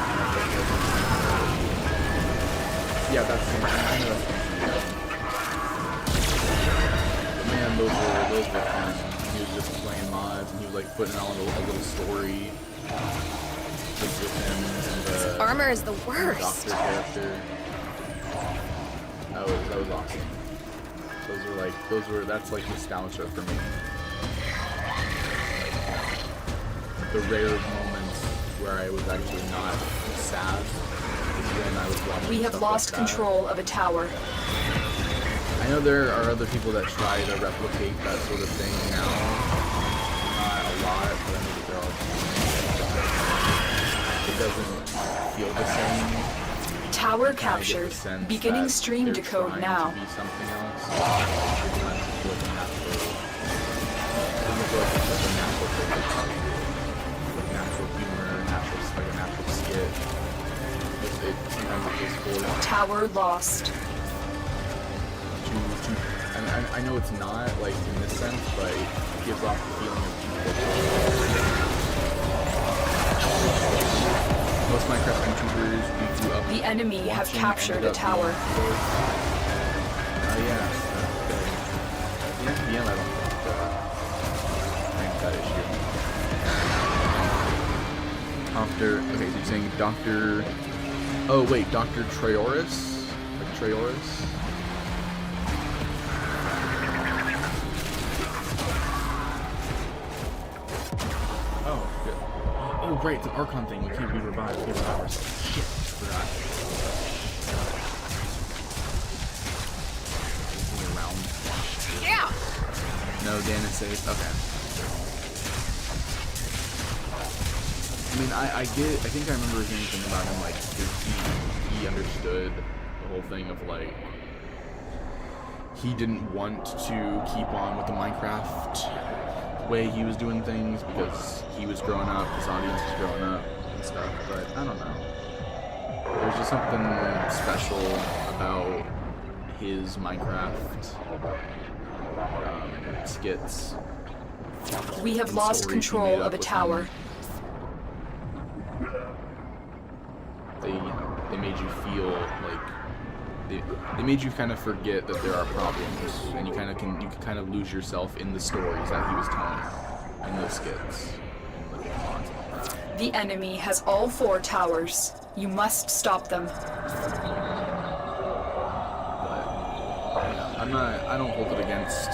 Yeah, that's him. I know that's him. Man, those were fun. He was just playing mods, and he was like putting on a little story just with him and the Armor is the worst. doctor character. That was awesome. That's like nostalgia for me. The rare moments where I was actually not sad is when I was watching. We have stuff lost like that. control of a tower. I know there are other people that try to replicate that sort of thing now. Not a lot, but I know that there are some. It doesn't feel the same. Tower I get the captured. sense Beginning that stream they're decode trying now. To be something else. It doesn't feel like a natural. It doesn't feel like it's like a natural thing. Like natural humor, like a natural skit. Sometimes it feels forced. Tower lost. I know it's not like in this sense, but it gives off the feeling of most Minecraft YouTubers we grew up The enemy have watching captured ended a up tower. being oh yeah. The NPM I don't think that issue. Okay, so you're saying Dr. Oh wait, Dr. Traoris? Like Traoris? Oh, good. Oh, right, it's an Archon thing. We can't be revived. We can't revive ourselves. Shit, forgot. Around. Yeah. No, Dan is safe. Okay. I mean, I think I remember hearing something about him, like, he understood the whole thing of, like, he didn't want to keep on with the Minecraft way he was doing things because he was growing up, his audience was growing up and stuff, but I don't know. There's just something special about his Minecraft skits. We have lost control of a tower. They made you feel like they made you kind of forget that there are problems, and you can kind of lose yourself in the stories that he was telling in those skits. The enemy has all 4 towers. You must stop them. But I don't hold it against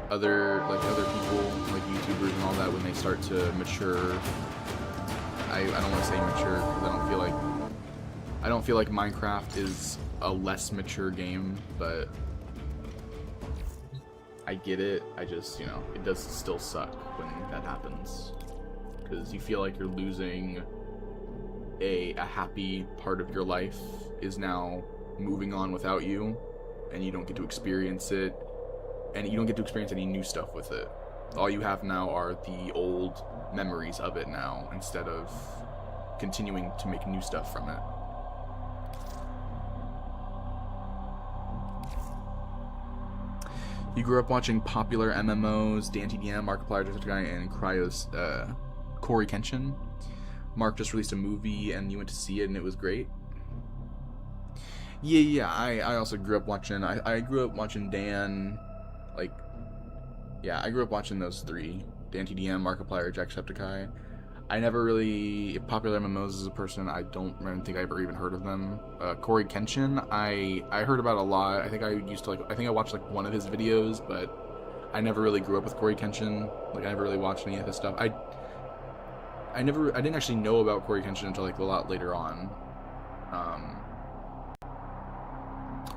other people like YouTubers and all that when they start to mature. I don't want to say mature because I don't feel like Minecraft is a less mature game, but I get it. I just, you know, it does still suck when that happens because you feel like you're losing a happy part of your life is now moving on without you, and you don't get to experience it, and you don't get to experience any new stuff with it. All you have now are the old memories of it now, instead of continuing to make new stuff from it. You grew up watching popular MMOs, DanTDM, Markiplier, Jacksepticeye, and Cryos, Corey Kenshin. Mark just released a movie and you went to see it and it was great. Yeah, I also grew up watching, I grew up watching Dan, like, yeah, I grew up watching those three, DanTDM, Markiplier, Jacksepticeye. I never really, popular MMOs as a person, I don't think I ever even heard of them. Corey Kenshin, I heard about a lot. I think I watched like one of his videos, but I never really grew up with Corey Kenshin. Like I never really watched any of his stuff. I didn't actually know about Corey Kenshin until like a lot later on.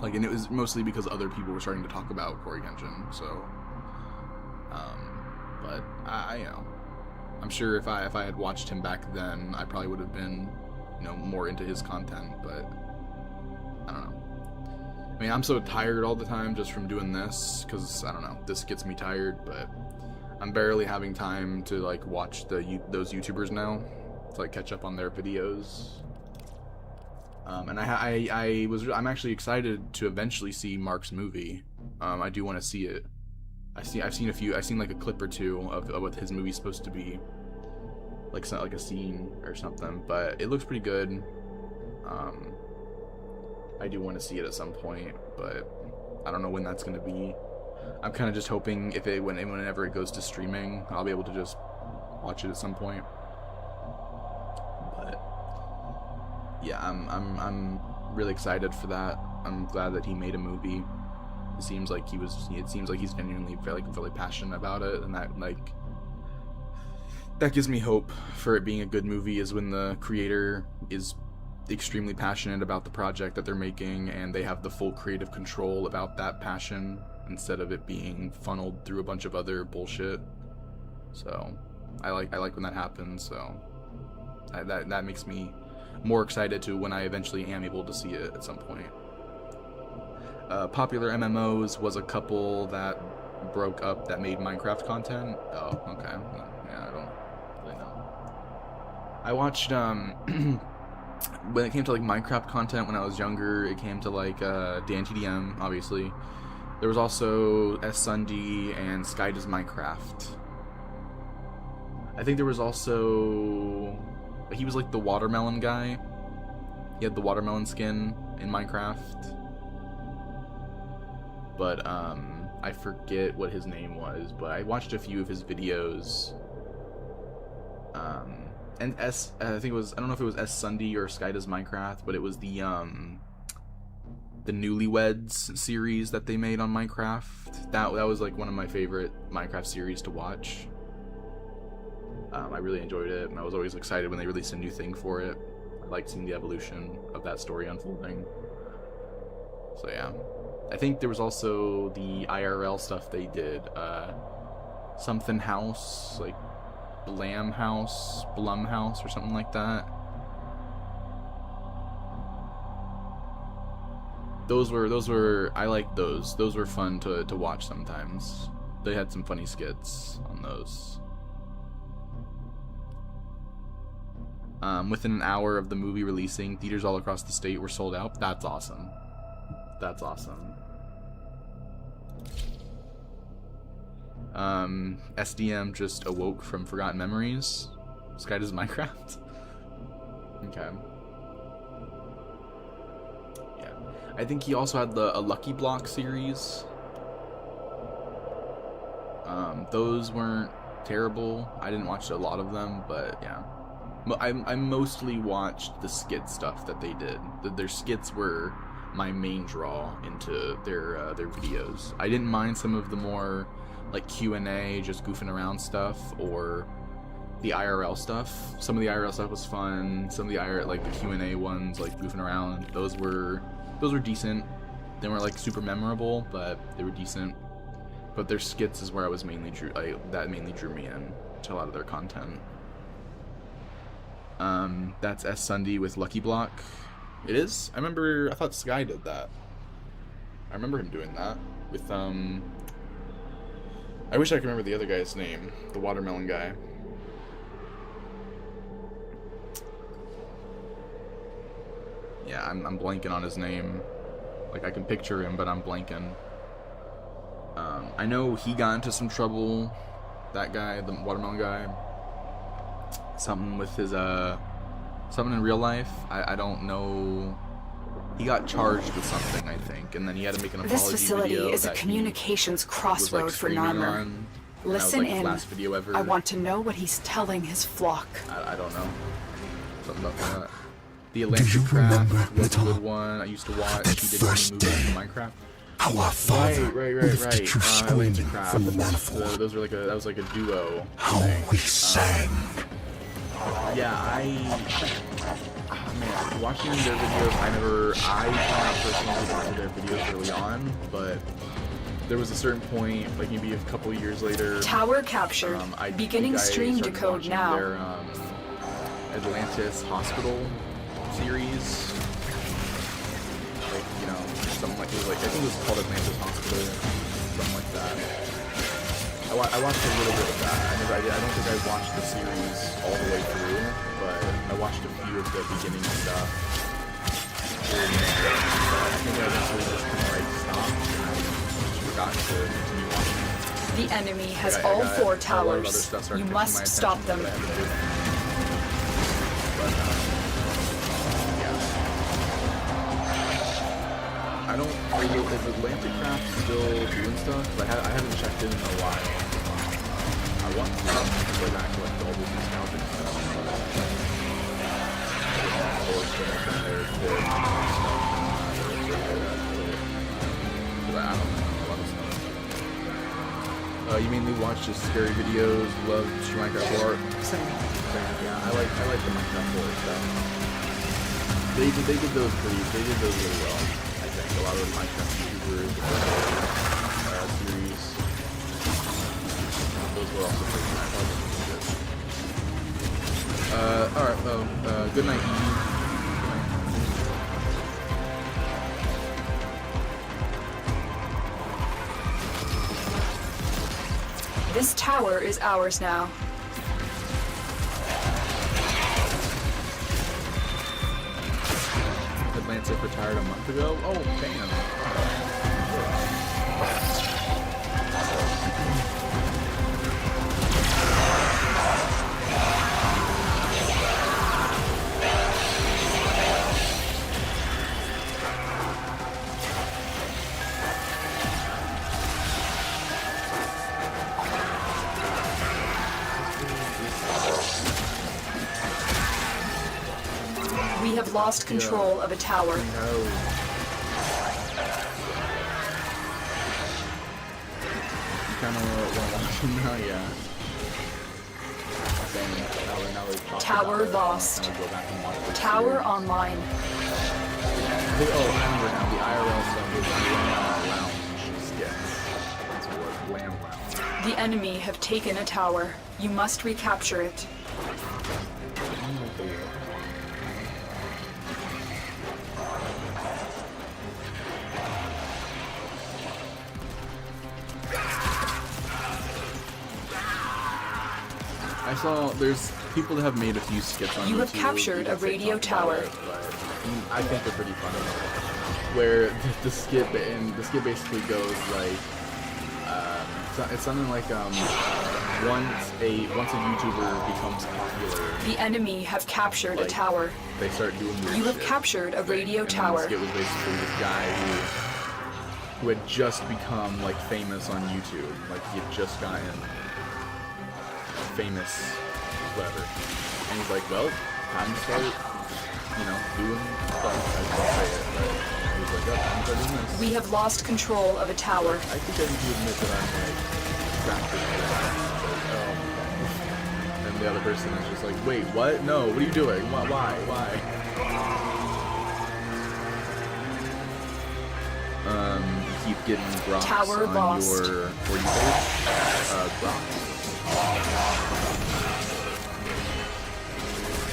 And it was mostly because other people were starting to talk about Corey Kenshin, so, but I I'm sure if I had watched him back then, I probably would have been, you know, more into his content, but I don't know. I mean, I'm so tired all the time just from doing this, because, I don't know, this gets me tired, but I'm barely having time to, like, watch those YouTubers now, to, like, catch up on their videos. And I'm actually excited to eventually see Mark's movie. I do want to see it. I've seen like a clip or two of what his movie's supposed to be, like a scene or something, but it looks pretty good. I do want to see it at some point, but I don't know when that's gonna be. I'm kind of just hoping whenever it goes to streaming, I'll be able to just watch it at some point. But yeah, I'm really excited for that. I'm glad that he made a movie. It seems like he's genuinely really passionate about it, and that gives me hope for it being a good movie, is when the creator is extremely passionate about the project that they're making and they have the full creative control about that passion instead of it being funneled through a bunch of other bullshit. So I like when that happens, so that makes me more excited to when I eventually am able to see it at some point. Popular MMOs was a couple that broke up that made Minecraft content. Oh, okay. Yeah, I don't really know. I watched, when it came to like Minecraft content when I was younger, it came to like DanTDM, obviously. There was also SSundy and Sky Does Minecraft. I think there was also, he was like the watermelon guy. He had the watermelon skin in Minecraft. But I forget what his name was, but I watched a few of his videos. And I think it was, I don't know if it was SSundy or Sky Does Minecraft, but it was the Newlyweds series that they made on Minecraft. That was like one of my favorite Minecraft series to watch. I really enjoyed it, and I was always excited when they released a new thing for it. I liked seeing the evolution of that story unfolding. So yeah. I think there was also the IRL stuff they did. Something House, like Blumhouse or something like that. Those were I liked those. Those were fun to watch sometimes. They had some funny skits on those. Within an hour of the movie releasing, theaters all across the state were sold out. That's awesome. That's awesome. SDM just awoke from forgotten memories. Sky Does Minecraft. Okay. Yeah. I think he also had a Lucky Block series. Those weren't terrible. I didn't watch a lot of them, but yeah. I mostly watched the skit stuff that they did. Their skits were my main draw into their videos. I didn't mind some of the more like Q&A, just goofing around stuff, or the IRL stuff. Some of the IRL stuff was fun. Some of the like the Q&A ones, like goofing around, those were decent. They weren't like super memorable, but they were decent. But their skits is where I was mainly that mainly drew me in to a lot of their content. That's S Sunday with Lucky Block. It is? I thought Sky did that. I remember him doing that with I wish I could remember the other guy's name, the watermelon guy. Yeah, I'm blanking on his name. Like, I can picture him, but I'm blanking. I know he got into some trouble, that guy, the watermelon guy. Something with his, something in real life. I don't know. He got charged with something, I think, and then he had to make an apology This facility video is a that communications crossroad was, like, for screaming Narmer. on. Listen That was, like, in. the last video ever. I want to know what he's telling his flock. I don't know. Something about that. The Atlantic Craft was a good one I used to watch. He did many movies for Minecraft. How our father Right. lifted you screaming Atlantic Craft. from the manifold. Those were that was like a duo. How we sang. Yeah, man, watching their videos, I did not personally watch their videos early on, but there was a certain point, like maybe a couple years later. Tower captured. Beginning stream decode now. Their Atlantis Hospital series. Like, you know, something like, it was like, I think it was called Atlantis Hospital, something like that. I watched a little bit of that. I don't think I watched the series all the way through, but I watched a few of the beginning stuff. And I think I eventually just kind of like stopped, and I just forgot to continue watching it. The enemy has all 4 towers. You must stop them. I don't. Is Atlantic Craft still doing stuff? I haven't checked in a while. I want to go back to like all this nostalgic stuff. But I don't know. A lot of stuff. You mainly watch just scary videos. Love Minecraft lore. Same. Yeah, I like the Minecraft lore stuff. They did those really well. I think a lot of the Minecraft YouTubers, series, those were also pretty nice. Alright, good night, Eve. This tower is ours now. Atlantic retired a month ago? Oh, damn. We have lost control of a tower. No. You kind of want to watch him now, yeah. Tower lost. Tower online. Oh, I remember now. The IRL stuff was lounge skits. That's what it was. Lamb lounge. The enemy have taken a tower. You must recapture it. I saw there's people that have made a few skits on YouTube. You have captured a radio tower. I think they're pretty funny. Where the skit basically goes like, it's something like once a YouTuber becomes popular, The enemy have captured a tower. they start doing weird You have shit. captured a radio And tower. The skit was basically this guy who had just become like famous on YouTube, like he had just gotten famous, whatever. And he's like, well, time to start, doing stuff. I don't say it, but he was like, oh, time to start doing this. We have lost control of a tower. I think I need to admit that I'm like, practicing that. And and the other person is just like, wait, what? No, what are you doing? Why? You keep getting Grox Tower on lost. your for you page. Grox.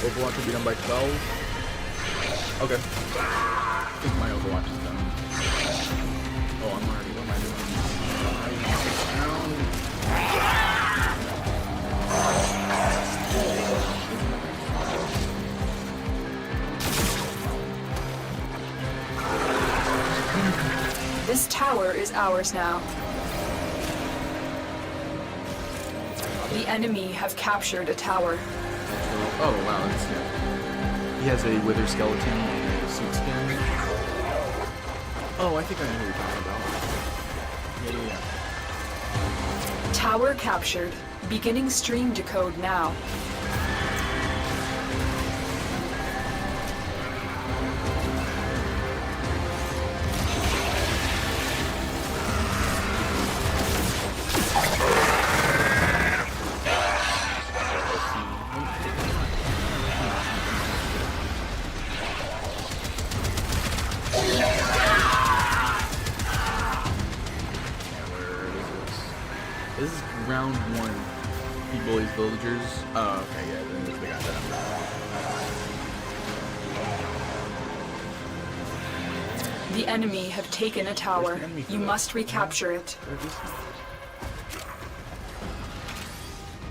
Overwatch will be done by 12. Okay. I think my Overwatch is done. Oh, I'm already. What am I doing? This tower is ours now. The enemy have captured a tower. Oh wow, that's good. He has a wither skeleton and a suit skin. Oh, I think I know what you're talking about. Yeah. Tower captured. Beginning stream decode now. This is round 1. He bullies villagers. Oh, okay, yeah, then there's the guy that The enemy have taken a tower. You must recapture it.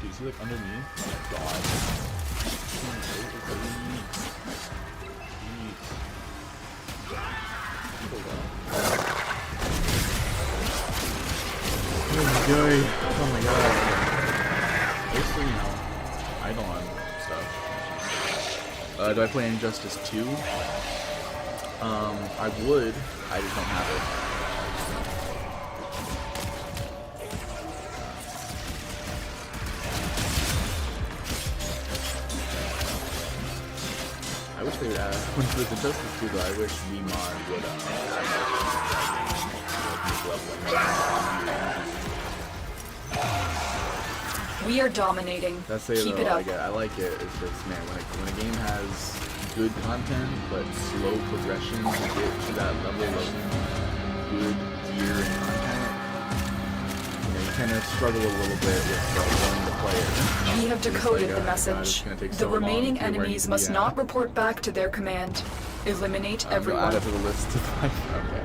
Dude, is he like underneath? Oh my god. Oh my god. Basically, you know, Eidolon stuff. Do I play Injustice 2? I would. I just don't have it. I wish they would when it was Injustice 2 though, I wish VMod would We are dominating. That's it. Keep it up. I like it. It's just, man, when a game has good content but slow progression to get to that level of good gear and content, you know, you kind of struggle a little bit with wanting to play it. We have decoded like, the message. The remaining enemies must not report back to their command. Eliminate everyone. Add it to the list. Okay.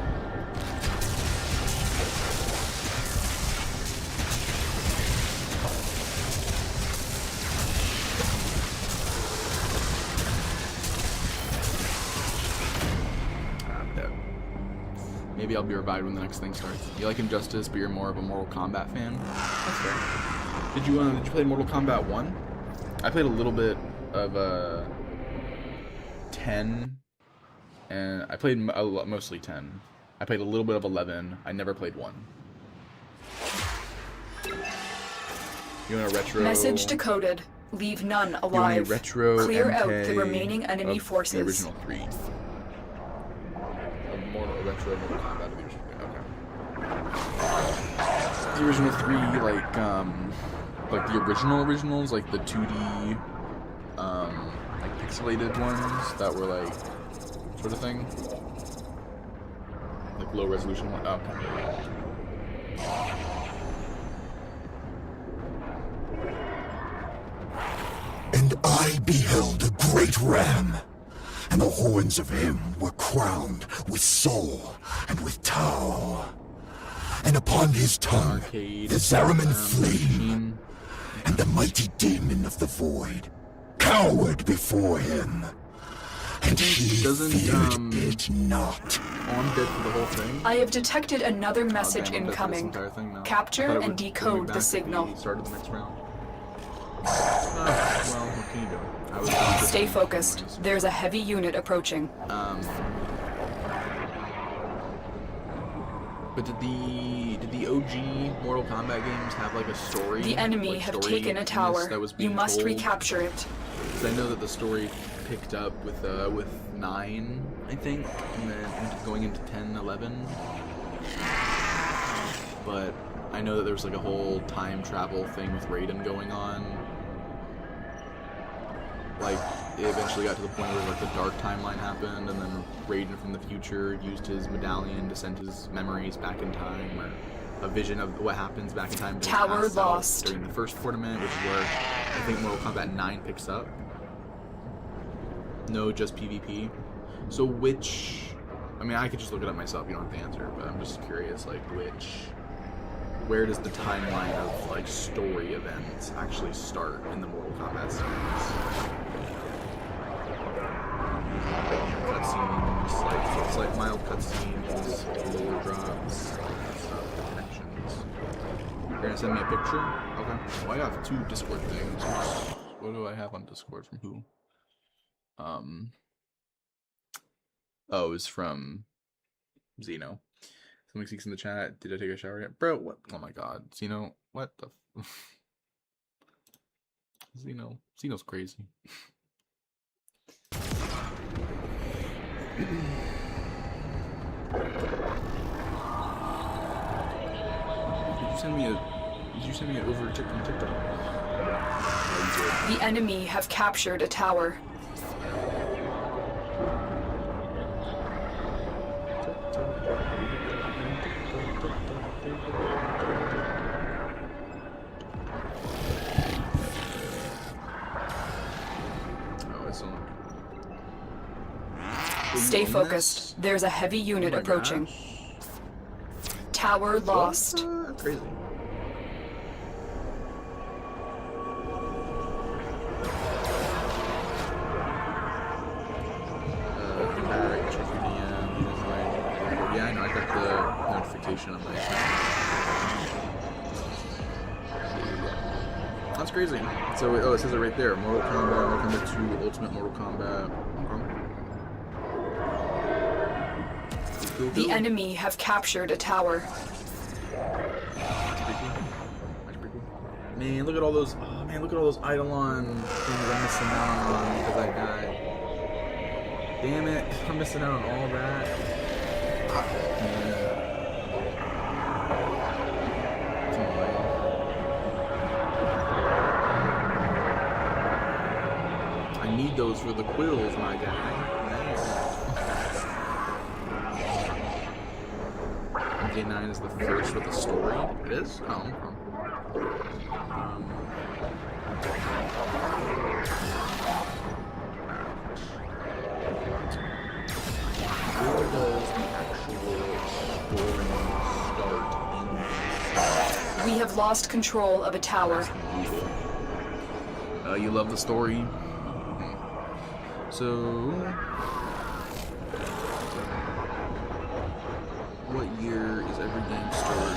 Maybe I'll be revived when the next thing starts. You like Injustice, but you're more of a Mortal Kombat fan? That's fair. Did you play Mortal Kombat 1? I played a little bit of 10, and I played mostly 10. I played a little bit of 11. I never played 1. You want a retro? Message decoded. Leave none alive. You want a retro Clear MK out the remaining enemy forces. The original 3. Retro Mortal Kombat of the original 3. Okay. The original 3, like the originals, like the 2D, like pixelated ones that were like sort of thing, like low resolution one. Oh, okay. And I beheld a great ram, and the horns of him were crowned with soul and with Tau. And upon his tongue the Zariman flame, and the mighty demon of the void cowered before him, and he feared it not. Oh, I'm dead for the whole thing? I have detected another message incoming. Capture and decode the signal. Started the next round. Well, what can you do? Stay focused. There's a heavy unit approaching. But did the OG Mortal Kombat games have like a story? The enemy have taken a tower. You must recapture it. Because I know that the story picked up with 9, I think, and then going into 10, 11. But I know that there was like a whole time travel thing with Raiden going on. like it eventually got to the point where like the dark timeline happened, and then Raiden from the future used his medallion to send his memories back in time, or a vision of what happens back in time. Tower lost during the first tournament, which is where I think Mortal Kombat 9 picks up. No, just PvP. So which? I mean, I could just look it up myself. You don't have to answer, but I'm just curious, like where does the timeline of like story events actually start in the Mortal Kombat series? Cutscenes, like it's like mild cutscenes, lower drops, stuff, connections. You're gonna send me a picture? Okay. Well, I have 2 Discord things. What do I have on Discord from who? Oh, it was from Zeno. Somebody speaks in the chat. Did I take a shower yet? Bro, what? Oh my god. Zeno, what the Zeno's crazy. Did you send me it over TikTok? The enemy have captured a tower. Stay focused. There's a heavy unit approaching. Tower lost. That's crazy. Yeah, I know. I got the notification on my phone. That's crazy. So, oh, it says it right there. Mortal Kombat 2, Ultimate Mortal Kombat. The enemy have captured a tower. Man, look at all those. Oh man, look at all those Eidolon things I'm missing out on because I died. Damn it, I'm missing out on all that. I need those for the quills, my guy. MK9 is the first with a story. It is? Oh. Where does the actual story start in? We have lost control of a tower. You love the story? So... what year is every game story?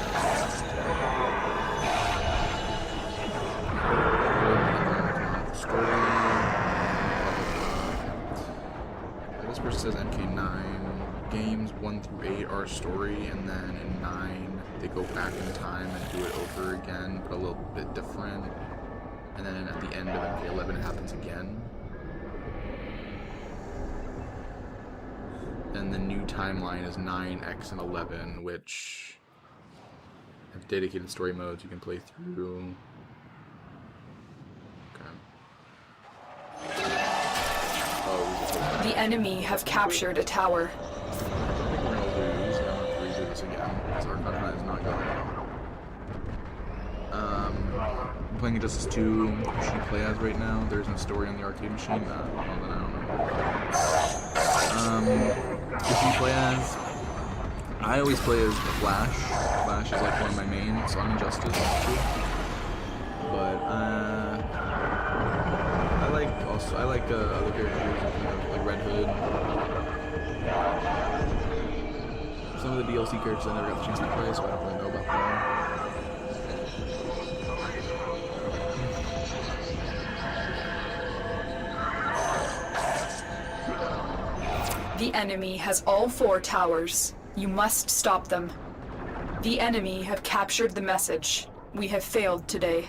This person says MK9. Games 1 through 8 are story, and then in 9 they go back in time and do it over again, but a little bit different. And then at the end of MK11 it happens again. And the new timeline is 9, X, and 11, which have dedicated story modes you can play through. Okay. Oh, the enemy have captured a tower. I think we're gonna lose, and I'm gonna redo this again, because our content is not going. I'm playing Injustice 2. What should you play as right now? There's no story on the arcade machine. Well, then I don't know. If you play as, I always play as the Flash. Flash is like one of my mains on Injustice 2. But I like other characters, like Red Hood. Some of the DLC characters I never got the chance to play, so I don't really know about them. The enemy has all 4 towers. You must stop them. The enemy have captured the message. We have failed today.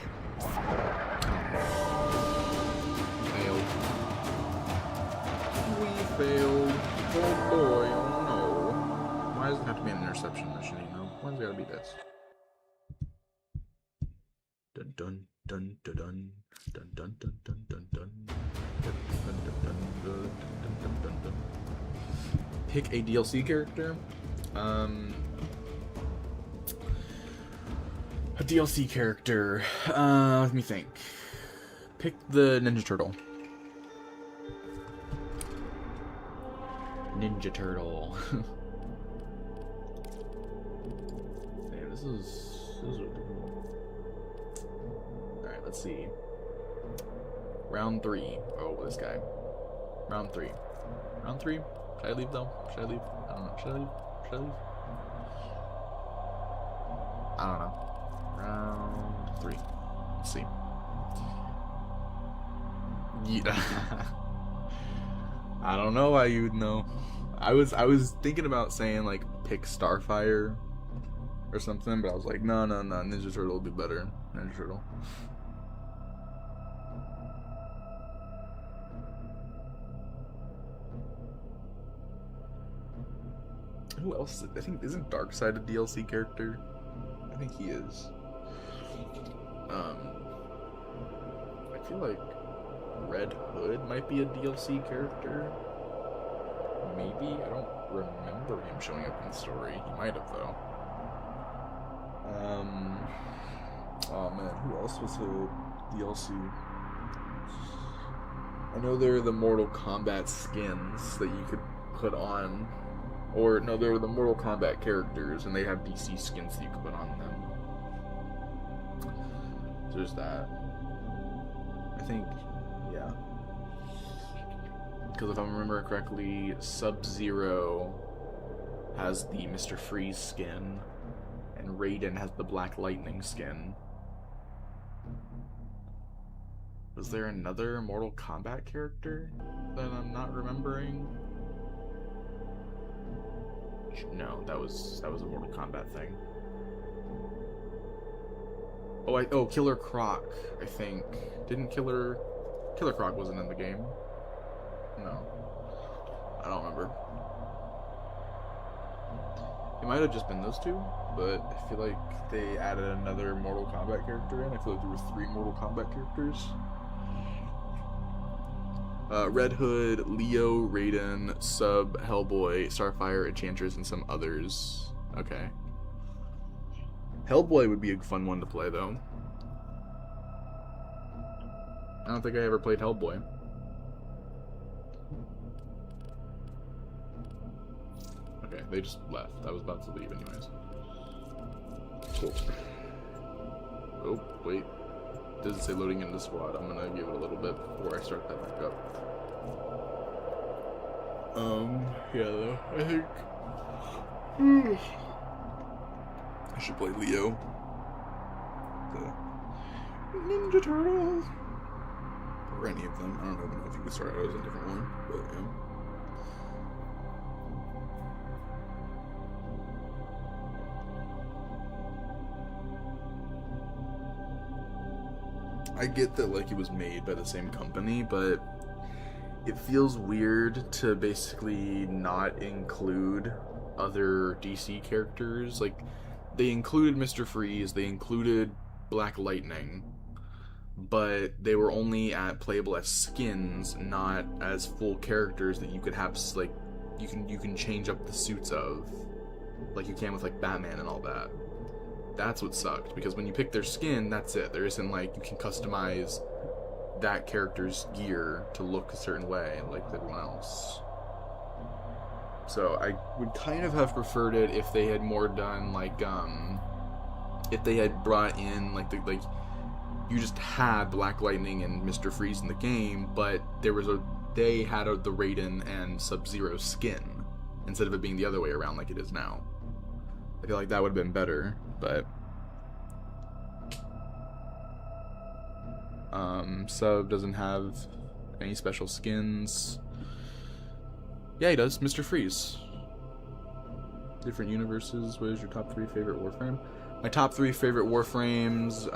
Failed. We failed. Oh boy, oh no. Why does it have to be an interception mission, you know? Why's it gotta be this? Dun dun dun dun dun dun dun dun dun dun dun. Pick a DLC character. A DLC character. Let me think. Pick the Ninja Turtle. Ninja Turtle. Man, this is alright, let's see. Round 3. Oh, this guy. Round 3. Round 3? Should I leave though? Should I leave? I don't know. Should I leave? Should I leave? I don't know. Round 3. Let's see. Yeah. I don't know why you would know. I was thinking about saying like pick Starfire or something, but I was like, no, Ninja Turtle would be better. Ninja Turtle. Who else? I think isn't Darkseid a DLC character? I think he is. I feel like Red Hood might be a DLC character. Maybe? I don't remember him showing up in the story. He might have, though. Oh man, who else was a DLC? I know they're the Mortal Kombat skins that you could put on. Or, no, they're the Mortal Kombat characters, and they have DC skins that you can put on them. So there's that. I think, yeah. Because if I remember correctly, Sub-Zero has the Mr. Freeze skin, and Raiden has the Black Lightning skin. Was there another Mortal Kombat character that I'm not remembering? No, that was a Mortal Kombat thing. Oh, Killer Croc, I think. Didn't Killer Croc wasn't in the game? No. I don't remember. It might have just been those two, but I feel like they added another Mortal Kombat character in. I feel like there were 3 Mortal Kombat characters. Red Hood, Leo, Raiden, Sub, Hellboy, Starfire, Enchantress, and some others. Okay. Hellboy would be a fun one to play, though. I don't think I ever played Hellboy. Okay, they just left. I was about to leave anyways. Cool. Oh, wait. Does it say loading into squad? I'm gonna give it a little bit before I start that back up. Yeah, though, I think I should play Leo, the Ninja Turtles, or any of them. I don't know if you can start out as a different one, but yeah. I get that, like, it was made by the same company, but it feels weird to basically not include other DC characters. Like, they included Mr. Freeze, they included Black Lightning, but they were only playable as skins, not as full characters that you could have, like, you can change up the suits of, like you can with, like, Batman and all that. That's what sucked, because when you pick their skin, that's it. There isn't, like, you can customize that character's gear to look a certain way like everyone else. So I would kind of have preferred it if they had more done, like, if they had brought in, like, you just had Black Lightning and Mr. Freeze in the game, but they had the Raiden and Sub-Zero skin instead of it being the other way around like it is now. I feel like that would have been better, but Sub doesn't have any special skins. Yeah, he does. Mr. Freeze. Different universes. What is your top 3 favorite Warframe? My top 3 favorite Warframes: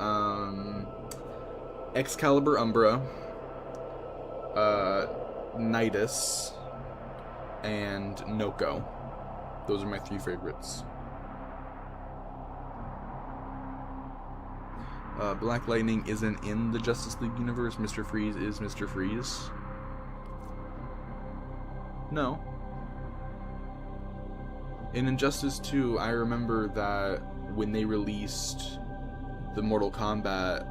Excalibur Umbra, Nidus, and Noko. Those are my 3 favorites. Black Lightning isn't in the Justice League universe. Mr. Freeze is Mr. Freeze. No. In Injustice 2, I remember that when they released the Mortal Kombat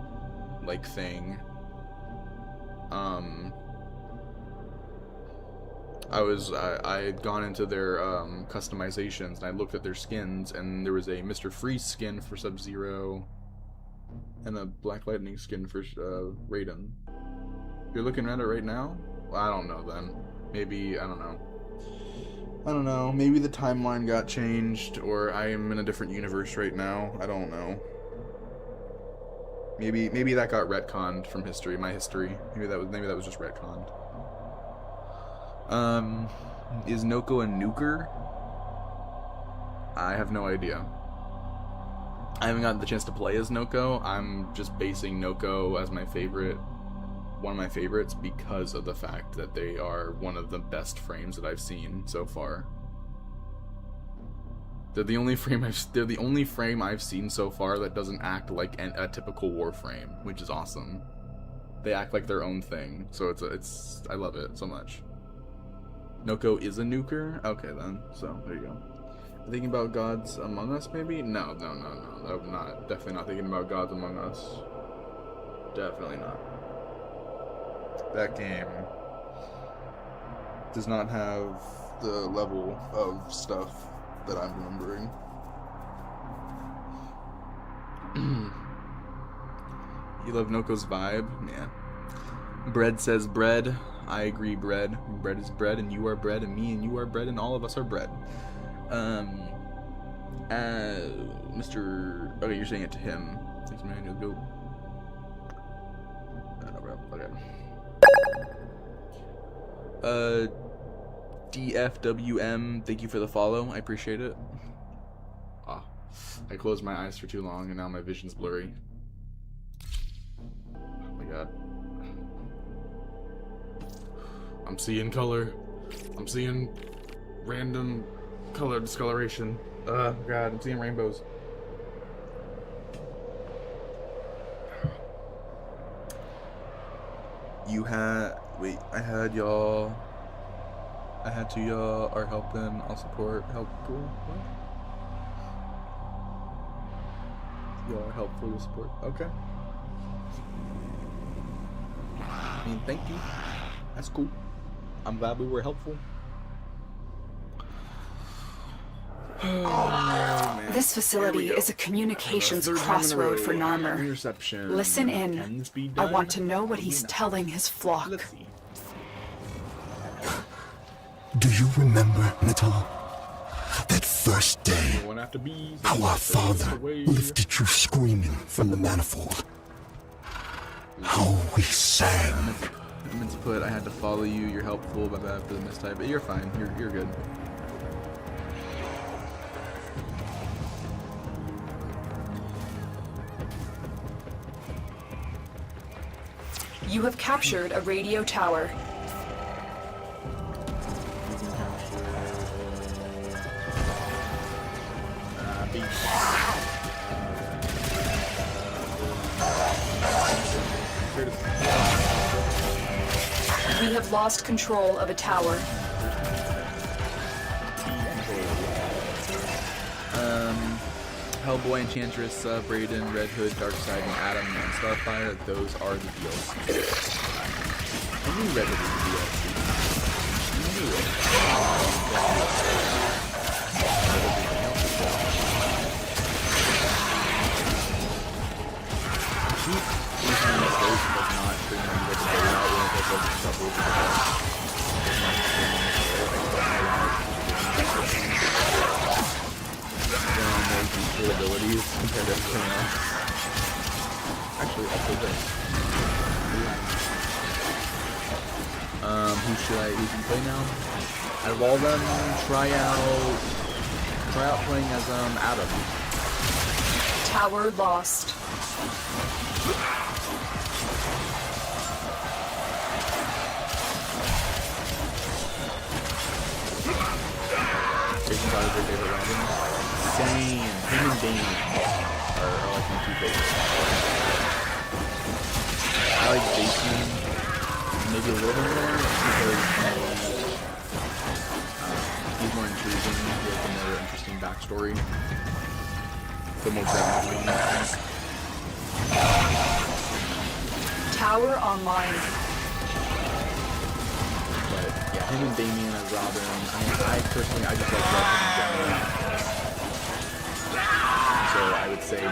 like thing, I had gone into their customizations and I looked at their skins, and there was a Mr. Freeze skin for Sub-Zero and a Black Lightning skin for Raiden. You're looking at it right now? Well, I don't know then. Maybe, I don't know. Maybe the timeline got changed, or I am in a different universe right now. I don't know. Maybe that got retconned from history, my history. Maybe that was just retconned. Is Noko a nuker? I have no idea. I haven't gotten the chance to play as Noko. I'm just basing Noko as one of my favorites because of the fact that they are one of the best frames that I've seen so far. They're the only frame I've seen so far that doesn't act like a typical Warframe, which is awesome. They act like their own thing, so it's I love it so much. Noko is a nuker? Okay then, so there you go. Thinking about Gods Among Us, maybe? No. I'm not. Definitely not thinking about Gods Among Us. Definitely not. That game does not have the level of stuff that I'm remembering. You love Noko's vibe? Yeah. Bread says bread. I agree, bread. Bread is bread, and you are bread, and me and you are bread, and all of us are bread. Mr. Okay, you're saying it to him. Thanks, man. You'll go. No, bro. Okay. DFWM, thank you for the follow. I appreciate it. Ah, I closed my eyes for too long, and now my vision's blurry. Oh my god. I'm seeing color. I'm seeing random color discoloration. God, I'm seeing rainbows. I had to y'all are helping, I'll support, helpful, what? Y'all are helpful to support, okay. I mean, thank you. That's cool. I'm glad we were helpful. Oh, this facility is a communications crossroad for Narmer. Listen in. I want to know what he's telling his flock. Do you remember, Natal? That first day, how our father lifted you screaming from the manifold. How we sang. I meant to put, I had to follow you, you're helpful, my bad for the mistype, but you're fine, you're good. You have captured a radio tower. We have lost control of a tower. Hellboy, Enchantress, Brayden, Red Hood, Darkseid, and Adam, and Starfire, those are the DLC. I knew Red Hood was the DLC. I knew it. Abilities compared to everything else. Actually, also this. Who should I play now? Out of all of them, try out playing as Adam. Tower lost. Jason's probably your favorite Robin. Same. Him and Bane are like my two favorites. I like Jason maybe a little bit more because more intriguing, with a more interesting backstory. The more grounded one, I think. Tower online. But yeah, him and Damien as Robin. I personally, I just like Robin in general. So I would say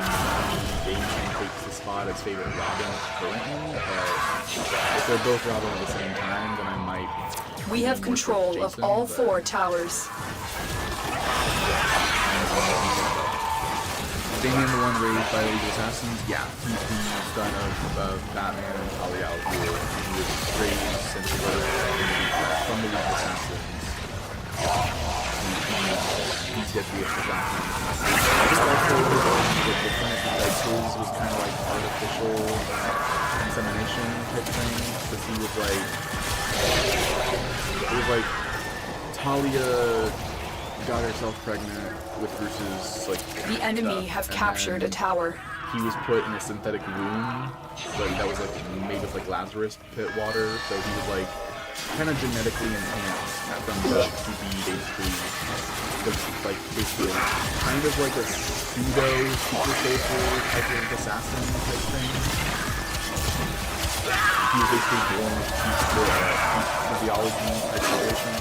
Damien takes the spot as favorite Robin currently. But if they're both Robin at the same time, then I might. We have control of all 4 towers. Damien, the one raised by the Assassins, yeah, he's the son of Batman and Talia al Ghul. He was raised since birth from the League of Assassins. He's yet to be a assassin. I just also with the planet because his was kind of like artificial insemination type thing, because he was like, it was like Talia got herself pregnant with Bruce's like. The enemy have captured a tower. He was put in a synthetic womb, but that was like made with like Lazarus pit water, so he was like kind of genetically enhanced from birth to be basically kind of like a pseudo super soldier type of assassin type thing. He was basically born with physiology type situation.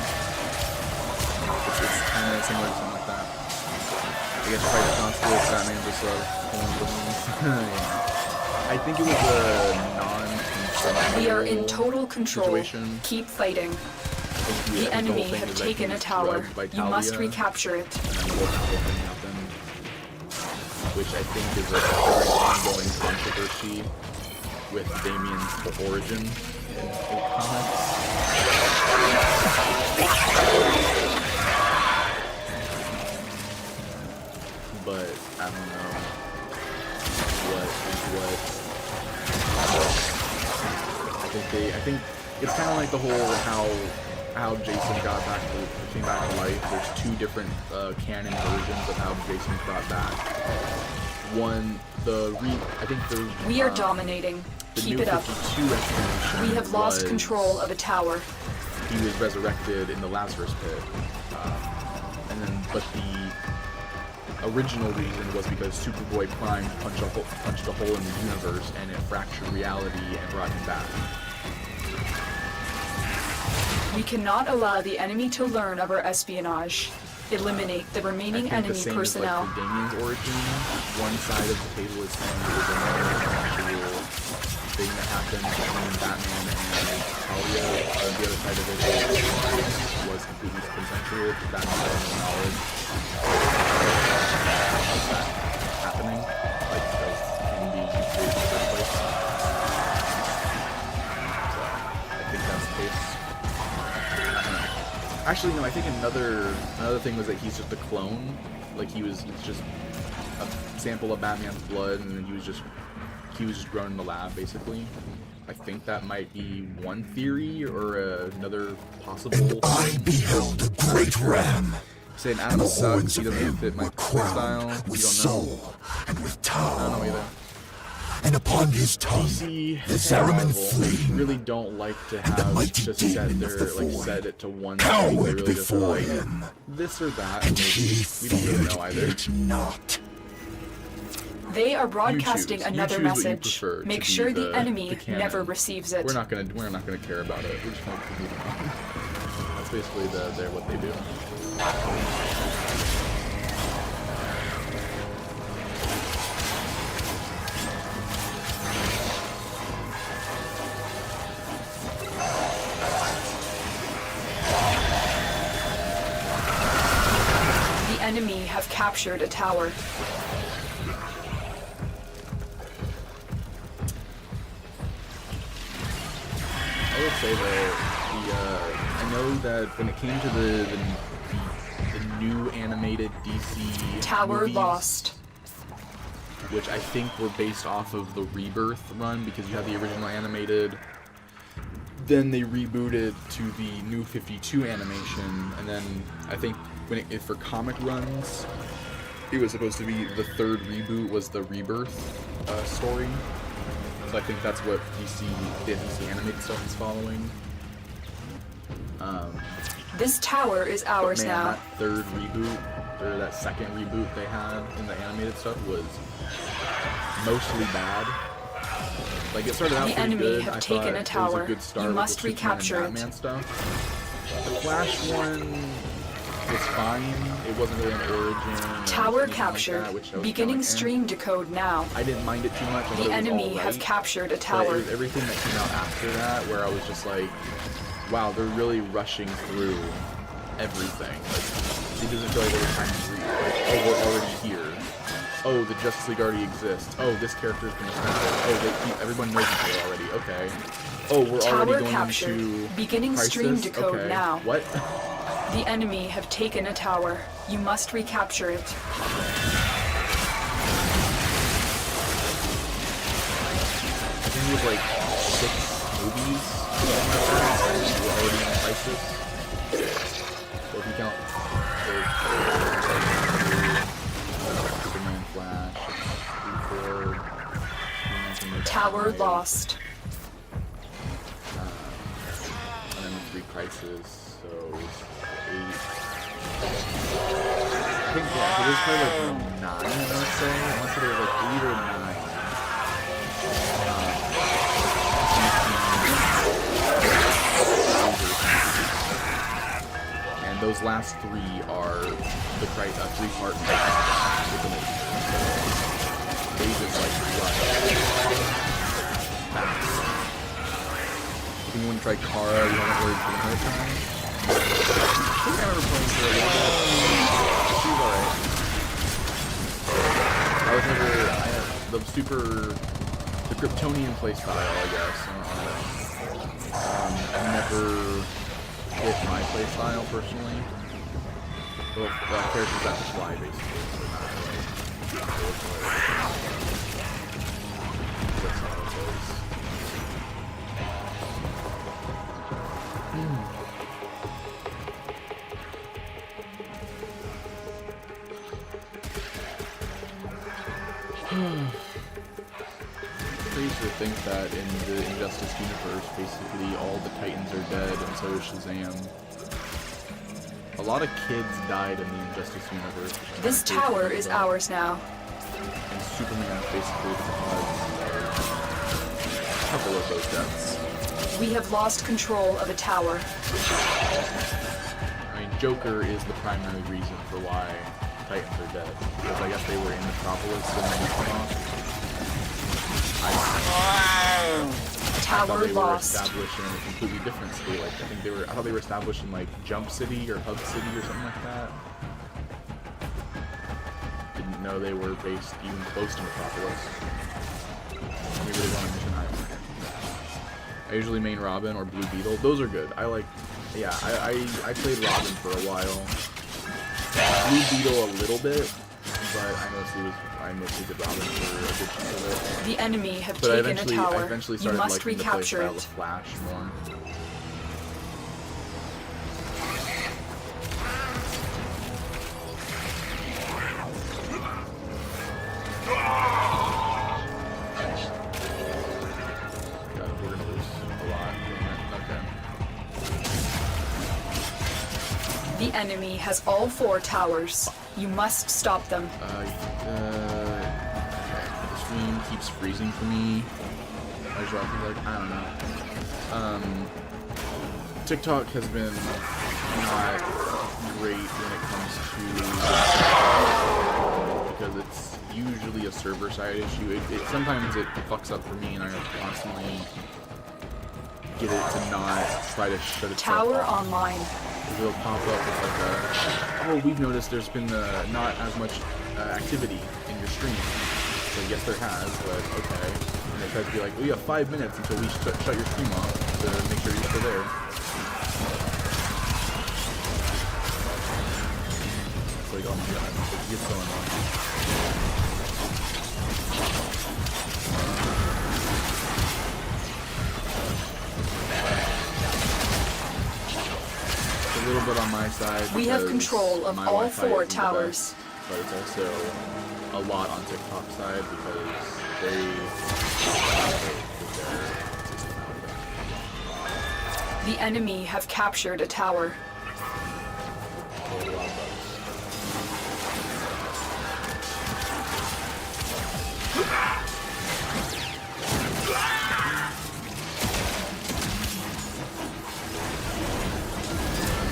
It's kind of similar to something like that. I guess Fight Constable, Batman just I think it was a non-consensual We are in total control. situation. Keep fighting. The enemy have taken a tower. You must recapture it. And then the whole thing happened, which I think is a very ongoing controversy with Damien's origin in comics. But I don't know what. I think it's kind of like the whole how Jason came back to life. There's 2 different canon versions of how Jason's brought back. One, we are dominating. Keep it up. We have lost control of a tower. He was resurrected in the Lazarus pit, but the original reason was because Superboy Prime punched a hole in the universe and it fractured reality and brought him back. We cannot allow the enemy to learn of our espionage. Eliminate the remaining enemy personnel. Like for Damien's origin, one side of the table is saying it was an actual thing that happened between Batman and Talia. The other side of it was completely consensual. Batman had no knowledge of that happening, like of him being created in the first place. So I think that's the case. Actually, no. I think another thing was that he's just a clone. Like he's just a sample of Batman's blood, and then he was just grown in the lab, basically. I think that might be one theory or another possible. And I beheld a great ram. Saying Adam sucks. He doesn't fit my playstyle. With You don't know. soul and with power. I don't know either. And upon his tongue, DC the Zariman flame. Really don't like to have just set it to one thing. They Cowered really just before like him. this or that. And he we don't really feared know either. it not. They are broadcasting You another choose what you message. prefer to Make be sure the enemy the canon. never receives it. We're not gonna care about it. We're just gonna keep moving on. That's basically what they do. The enemy have captured a tower. I would say that I know that when it came to the new animated DC Tower movies, lost. which I think were based off of the Rebirth run, because you have the original animated, then they rebooted to the new 52 animation, and then I think for comic runs, it was supposed to be the third reboot was the Rebirth story. So I think that's what DC animated stuff is following. This tower is ours Man, now. that third reboot, or that second reboot they had in the animated stuff was mostly bad. Like, it started out The pretty enemy good. have I taken thought a it was tower. a good start You with must the Superman recapture and it. Batman stuff. The Flash one was fine. It wasn't really an origin. or Tower anything captured. Like that, which I was Beginning kinda like, stream decode now. I didn't mind it too much. I thought The it was enemy all have right. captured a But it tower. was everything that came out after that, where I was just like, wow, they're really rushing through everything. Like, it doesn't feel like there was time to read. Like, oh, we're already here. Oh, the Justice League already exists. Oh, this character's been assembled. Oh, everyone knows each other already. Okay. Oh, we're Tower already going captured. into Beginning Crisis? stream decode Okay. now. What? The enemy have taken a tower. You must recapture it. I think it was like 6 movies something like that, and we're already in Crisis. So if you count Superman, Flash, 3, 4, Tower lost. and then 3 Crisis, so 8. I think, yeah, so there's probably like 9, I want to say. I want to say there was like 8 or 9. And those last 3 are the 3-part with the movie. They just like rush fast. If you want to try Kara, you haven't really seen her time. I think I remember playing her a little bit. She's alright. I was never, the Kryptonian playstyle, I guess. Never hit my playstyle personally. Well, characters that just fly basically, so not really. That's how it goes. Crazy to think that in the Injustice universe, basically all the Titans are dead, and so is Shazam. A lot of kids died in the Injustice universe. This tower is ours now. And Superman basically caused a couple of those deaths. We have lost control of a tower. I mean, Joker is the primary reason for why Titans are dead. Because I guess they were in Metropolis and then went off. I thought Tower they were lost. established in a completely different state. Like, I thought they were established in like Jump City or Hub City or something like that. Didn't know they were based even close to Metropolis. Maybe they were on Mission Island. I usually main Robin or Blue Beetle. Those are good. I like. Yeah, I played Robin for a while. Blue Beetle a little bit, but I mostly did Robin for a good chunk of it. The enemy have But taken a tower. I eventually You started must liking the recapture playstyle it. of Flash more. God, we're gonna lose a lot. Okay. The enemy has all 4 towers. You must stop them. Okay. The stream keeps freezing for me. I just like, I don't know. TikTok has been not great when it comes to because it's usually a server side issue. Sometimes it fucks up for me, and I have to constantly get it to not try to shut itself Tower off. online. It'll pop up with like oh, we've noticed there's been not as much activity in your stream. So yes, there has, but okay. And it tries to be like, we have 5 minutes until we shut your stream off to make sure you're still there. It's like, oh my god, it gets so annoying. A little bit on my side. We have because control of my all Wi-Fi 4 isn't the towers. best, but it's also a lot on TikTok side because they The enemy have captured a tower. a lot of bugs.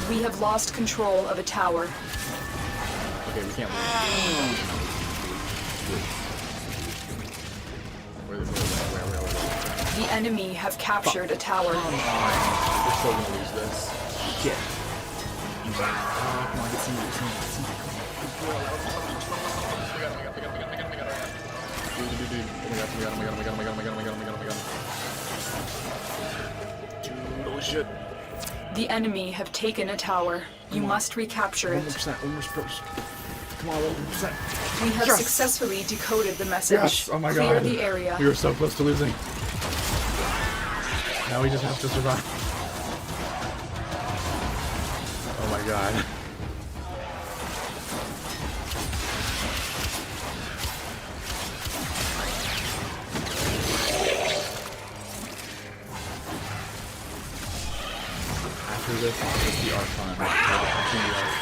We have lost control of a tower. Okay, we can't leave. Where? The enemy have captured a tower. Come on. We're still gonna lose this. Shit. Come on, get some. Dude, holy shit. The enemy have taken a tower. You must recapture it. 1%. Come on, 1%. We have successfully decoded the message. Yes! Oh my Clear god. the area. We were so close to losing. Now we just have to survive. Oh my god. After this, I'll take the Archon. Continue Archon.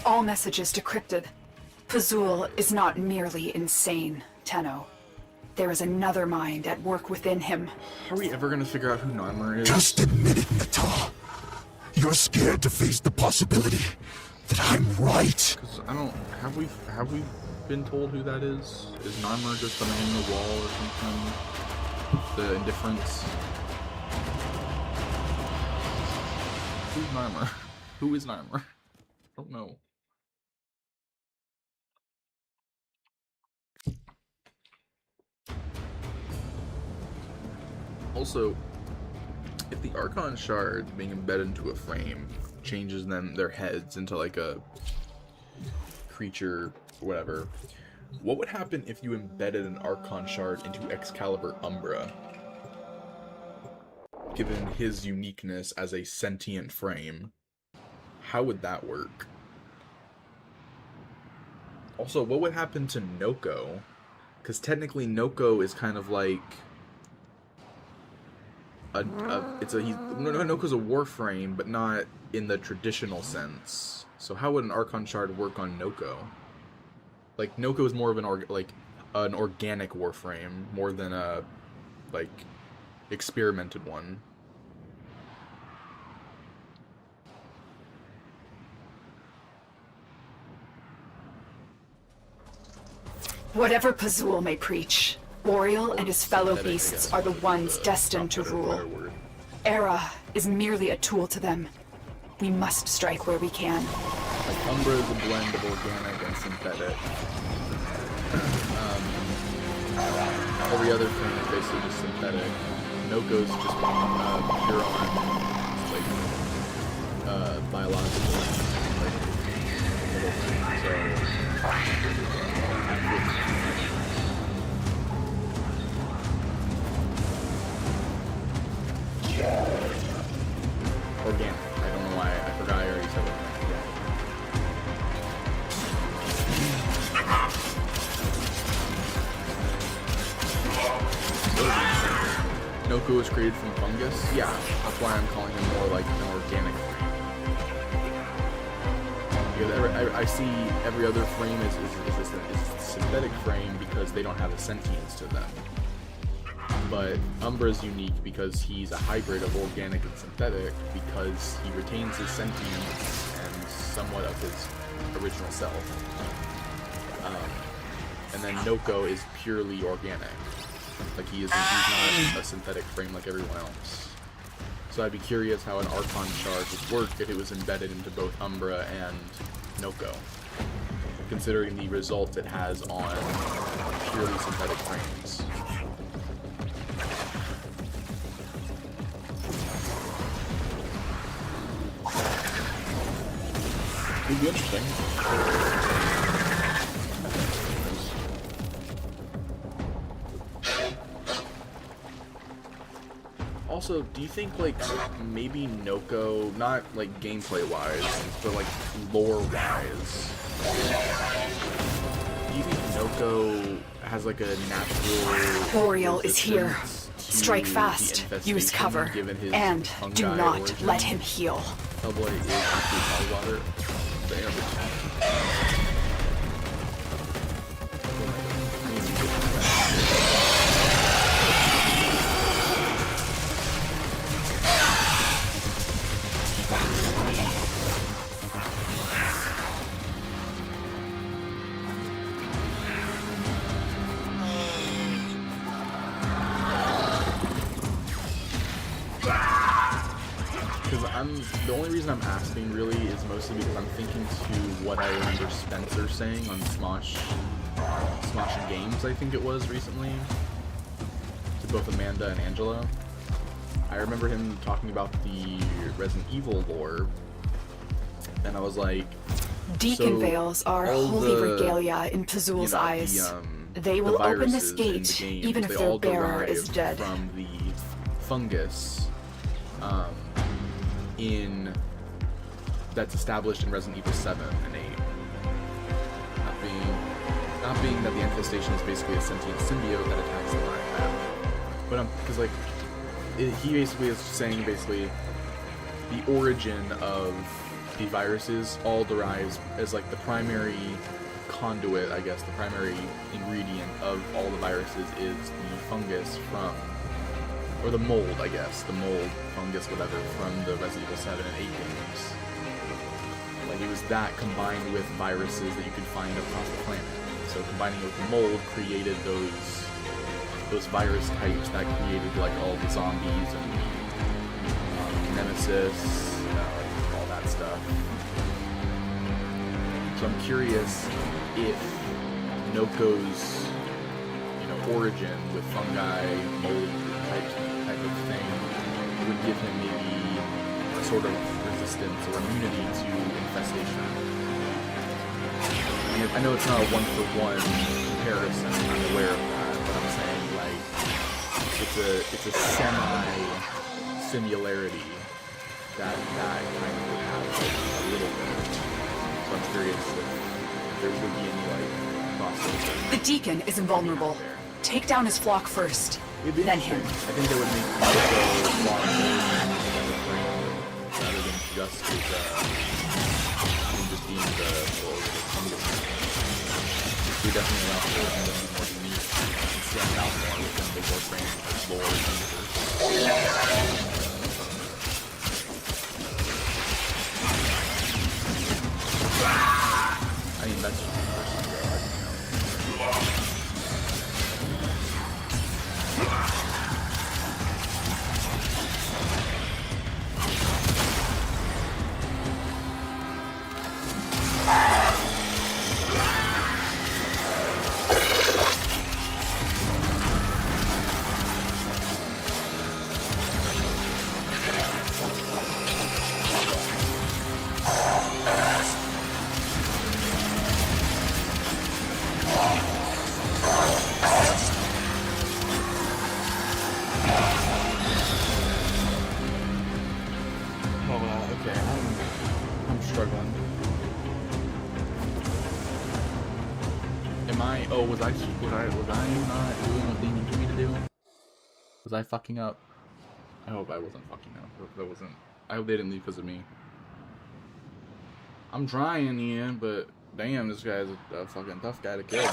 All messages decrypted. Fazul is not merely insane, Tenno. There is another mind at work within him. Are we ever gonna figure out who Narmer is? Just admit it, Natal. You're scared to face the possibility that I'm right. Because I don't. Have we been told who that is? Is Narmer just the man in the wall or something? The indifference. Who's Narmer? Who is Narmer? I don't know. Also, if the Archon shard being embedded into a frame changes their heads into like a creature, whatever, what would happen if you embedded an Archon shard into Excalibur Umbra? Given his uniqueness as a sentient frame, how would that work? Also, what would happen to Noko? Because technically Noko is kind of like Noko's a Warframe, but not in the traditional sense. So how would an Archon shard work on Noko? Like, Noko is more of an organic Warframe more than a experimented one. Whatever Pazul may preach, Boreal and his fellow beasts are the ones destined to rule. Era is merely a tool to them. We must strike where we can. Like, Umbra is a blend of organic and synthetic. Every other frame is basically just synthetic. Noko's just pure on, biological, organic. I don't know why. I forgot I already said organic. Noko was created from fungus? Yeah, that's why I'm calling him more like an organic frame. Because I see every other frame is a synthetic frame because they don't have a sentience to them. But Umbra is unique because he's a hybrid of organic and synthetic because he retains his sentience and somewhat of his original self. And then Noko is purely organic. Like, he's not a synthetic frame like everyone else. So I'd be curious how an Archon shard would work if it was embedded into both Umbra and Noko, considering the results it has on purely synthetic frames. It'd be interesting. Also, do you think, like, maybe Noko, not, like, gameplay-wise, but, like, lore-wise, do you think Noko has, like, a natural Boreal is here. resistance to Strike the fast, use infestation, cover, given his and do fungi not origin? let him heal. Hellboy is actually water. The air. The only reason I'm asking really is mostly because I'm thinking to what I remember Spencer saying on Smosh Games, I think it was recently, to both Amanda and Angela. I remember him talking about the Resident Evil lore, and I was like, Deacon so veils are all holy the, regalia in Pazul's eyes. They will open this gate, even if their bearer is dead. From the fungus, that's established in Resident Evil 7 and 8. Not being that the infestation is basically a sentient symbiote that attacks the mind map. But because like he basically is saying basically the origin of the viruses all derives as like the primary conduit, I guess, the primary ingredient of all the viruses is the fungus from, or the mold, I guess, the mold, fungus, whatever, from the Resident Evil 7 and 8 games. Like, it was that combined with viruses that you could find across the planet. So combining with the mold created those virus types that created, like, all the zombies and Nemesis, all that stuff. So I'm curious if Noko's, origin with fungi, mold type of thing would give him maybe a sort of resistance or immunity to infestation. I mean, I know it's not a one-for-one comparison, I'm aware of that, but I'm saying like it's a semi-similarity that kind of would have like, a little bit. So I'm curious if there would be any like crossover. The Deacon is invulnerable. Take down his flock first, then him. I think they would make Noko far more rather than just being the fungus. We definitely allow for them to be more unique and stand out more within the Warframe lore universe. I mean, that's just Was I fucking up? I hope I wasn't fucking up. I hope they didn't leave because of me. I'm trying, Ian, but damn, this guy's a fucking tough guy to kill. Okay,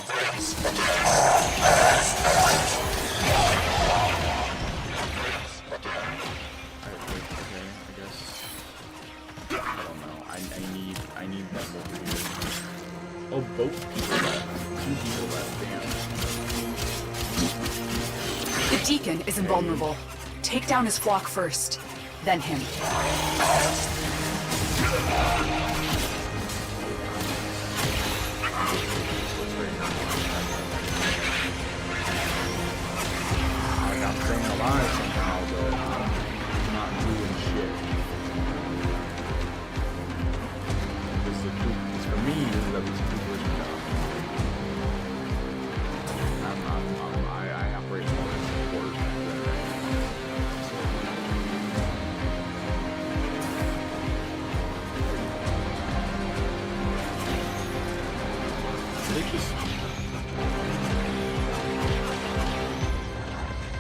I guess. I don't know. I need them over here. Oh, both people left. 2 people left, damn. The Deacon is invulnerable. Take down his flock first, then him. I'm staying alive somehow, but I'm not doing shit. For me, this is at least a 2-person job. I operate more as support than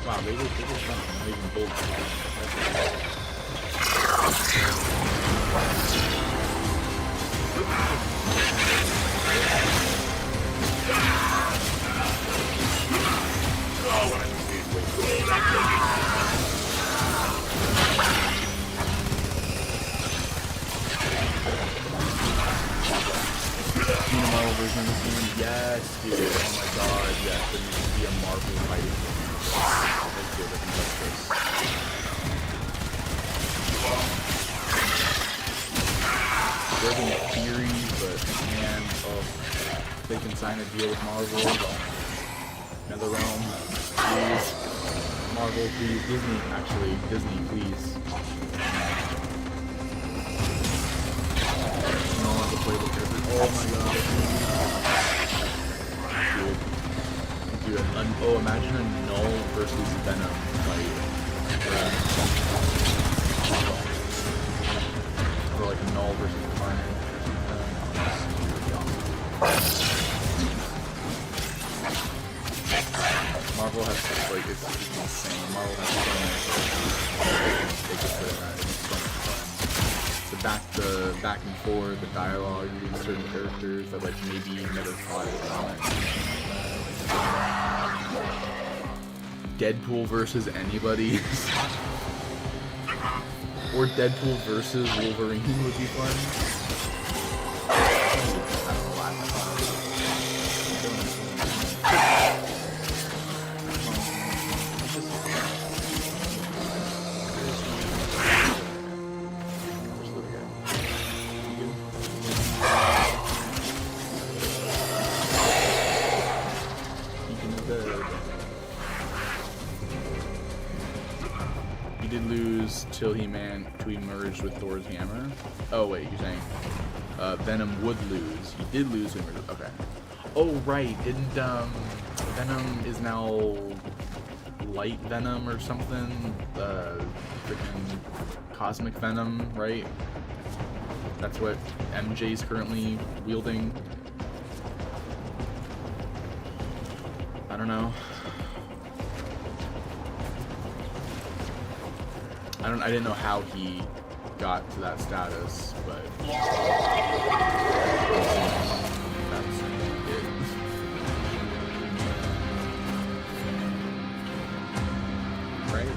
Wow, they were not even bold. Marvel version of this game? Yes, dude. Oh my god, yes. There needs to be a Marvel fighting game. That's good, I can touch this. There's in theory, but man, oh, they can sign a deal with Marvel. NetherRealm, please. Marvel, please. Disney, actually. Disney, please. No one to play the character. Oh my god. Dude, oh, imagine a Null versus Venom fight. Or like Null versus Carnage or something. Marvel has, like, it's insane. Marvel has so many characters they could put in that. It's so much fun. The back and forth, the dialogue between certain characters that like maybe you never thought of. Deadpool versus anybody. Or Deadpool versus Wolverine would be fun. Till he merged with Thor's hammer. Oh wait, you're saying Venom would lose. He did lose when he merged. Okay. Oh right, didn't Venom is now Light Venom or something? Freaking Cosmic Venom, right? That's what MJ's currently wielding. I don't know. I didn't know how he got to that status, but that's it. Right?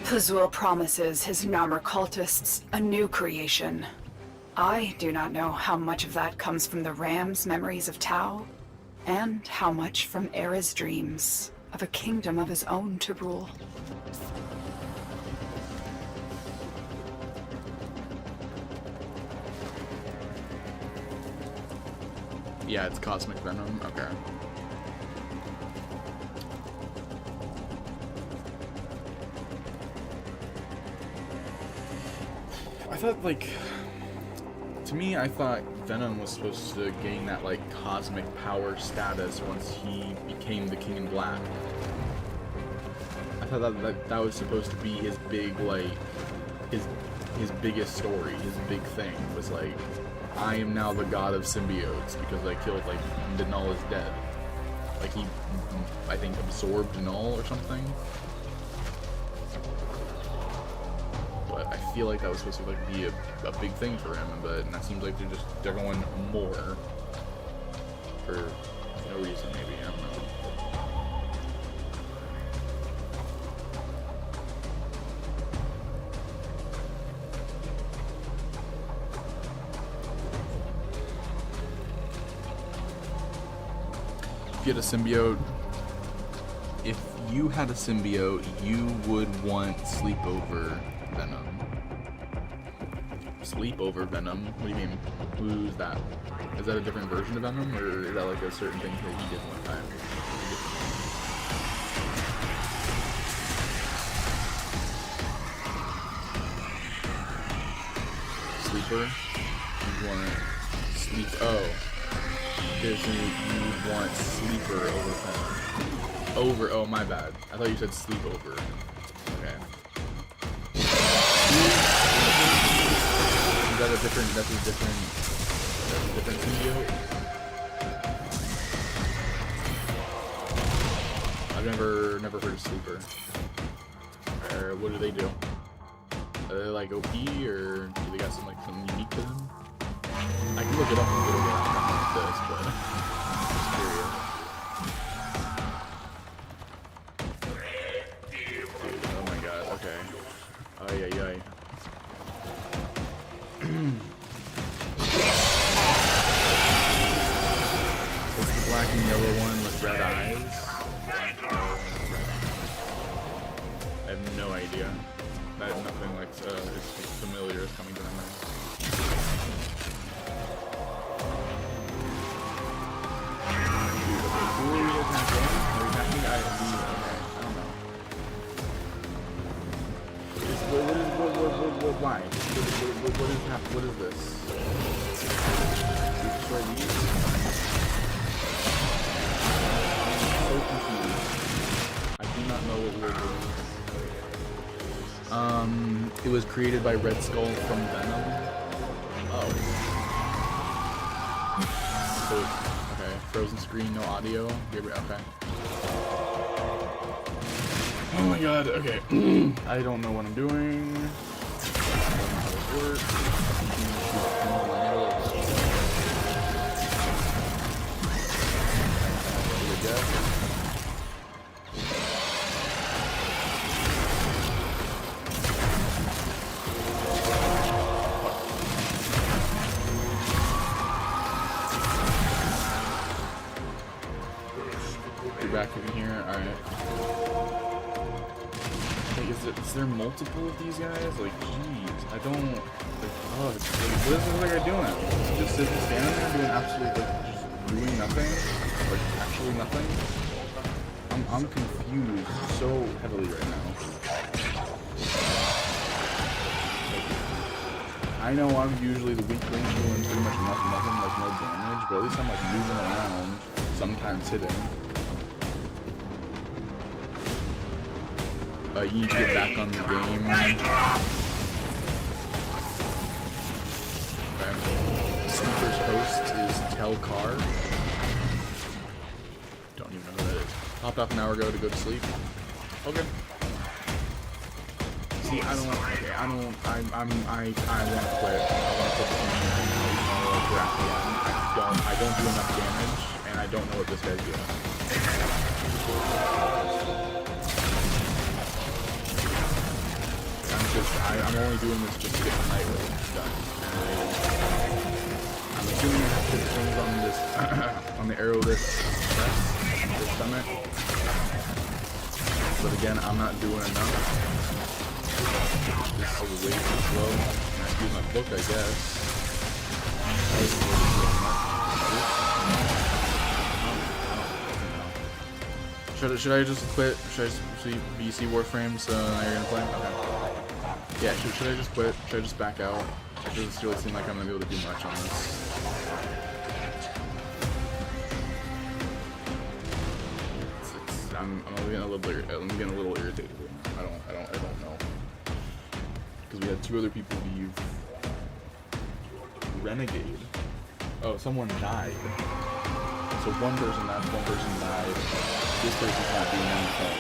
Pazul promises his Narmer cultists a new creation. I do not know how much of that comes from the Ram's memories of Tau, and how much from Era's dreams of a kingdom of his own to rule. Yeah, it's Cosmic Venom. Okay. I thought, like, to me, I thought Venom was supposed to gain that, like, cosmic power status once he became the King in Black. I thought that was supposed to be his big, like, his biggest story, his big thing, was like, I am now the god of symbiotes because I killed, like, the Null is dead. Like, he, I think, absorbed Null or something. But I feel like that was supposed to, like, be a big thing for him, but that seems like they're going more for no reason, maybe, I don't know. If you had a symbiote, if you had a symbiote, you would want Sleepover Venom. Sleepover Venom? What do you mean? Who's that? Is that a different version of Venom, or is that like a certain thing that he did one time? Sleeper? You want sleep? Oh. You want Sleeper over Venom. Oh, my bad. I thought you said Sleepover. Okay. Is that a different symbiote? never heard of Sleeper. Or what do they do? Are they like OP, or do they got something unique to them? I can look it up and get like this, but I'm just curious. Dude, oh my god, okay. Ay ay ay. It's the black and yellow one with red eyes. I have no idea. Nothing like is familiar is coming to my mind. Dude, okay, who are we attacking? Are we attacking ISD? Okay, I don't know. Why? What is this? We destroy these? I'm so confused. I do not know what we're doing. It was created by Red Skull from Venom. Oh. So, okay, frozen screen, no audio. Okay. Oh my god, okay. I don't know what I'm doing. I don't know how this works. Back in here, alright. Like, is there multiple of these guys? Like, jeez, I don't, like, oh, it's, like, what is this guy doing? Just sitting, standing there doing absolutely, like, just doing nothing? Like, actually nothing? I'm confused so heavily right now. Like, I know I'm usually the weak link doing pretty much nothing, like no damage, but at least I'm, like, moving around, sometimes hitting. You need to get back on the game. Okay. Sleeper's host is Telcar. Don't even know who that is. Hopped off an hour ago to go to sleep. Okay. See, I don't want to. Okay, I want to quit. I want to put this in crap again. I don't do enough damage, and I don't know what this guy's doing. I'm only doing this just to get the night raid done. I'm assuming I have to put things on this, on the arrow this summit. But again, I'm not doing enough. This is way too slow. I can use my book, I guess. Should I just quit? Should I just see Warframe so now you're gonna play? Okay. Yeah, should I just quit? Should I just back out? It doesn't really seem like I'm gonna be able to do much on this. I'm getting a little irritated right now. I don't know. Because we had two other people leave. Renegade. Oh, someone died. So one person left, one person died. This person's not doing anything.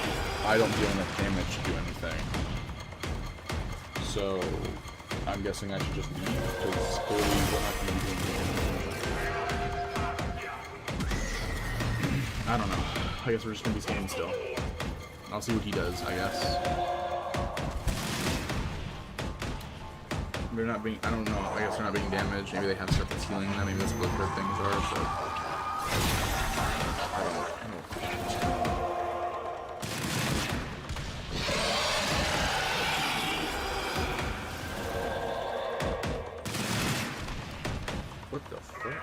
I don't deal enough damage to do anything. So, I'm guessing I should just leave, because clearly we're not going to be doing anything. I don't know. I guess we're just going to be standing still. I'll see what he does, I guess. They're not being, I don't know, I guess they're not being damaged. Maybe they have stuff that's healing them, maybe that's what their things are, but... I don't know. What the fuck?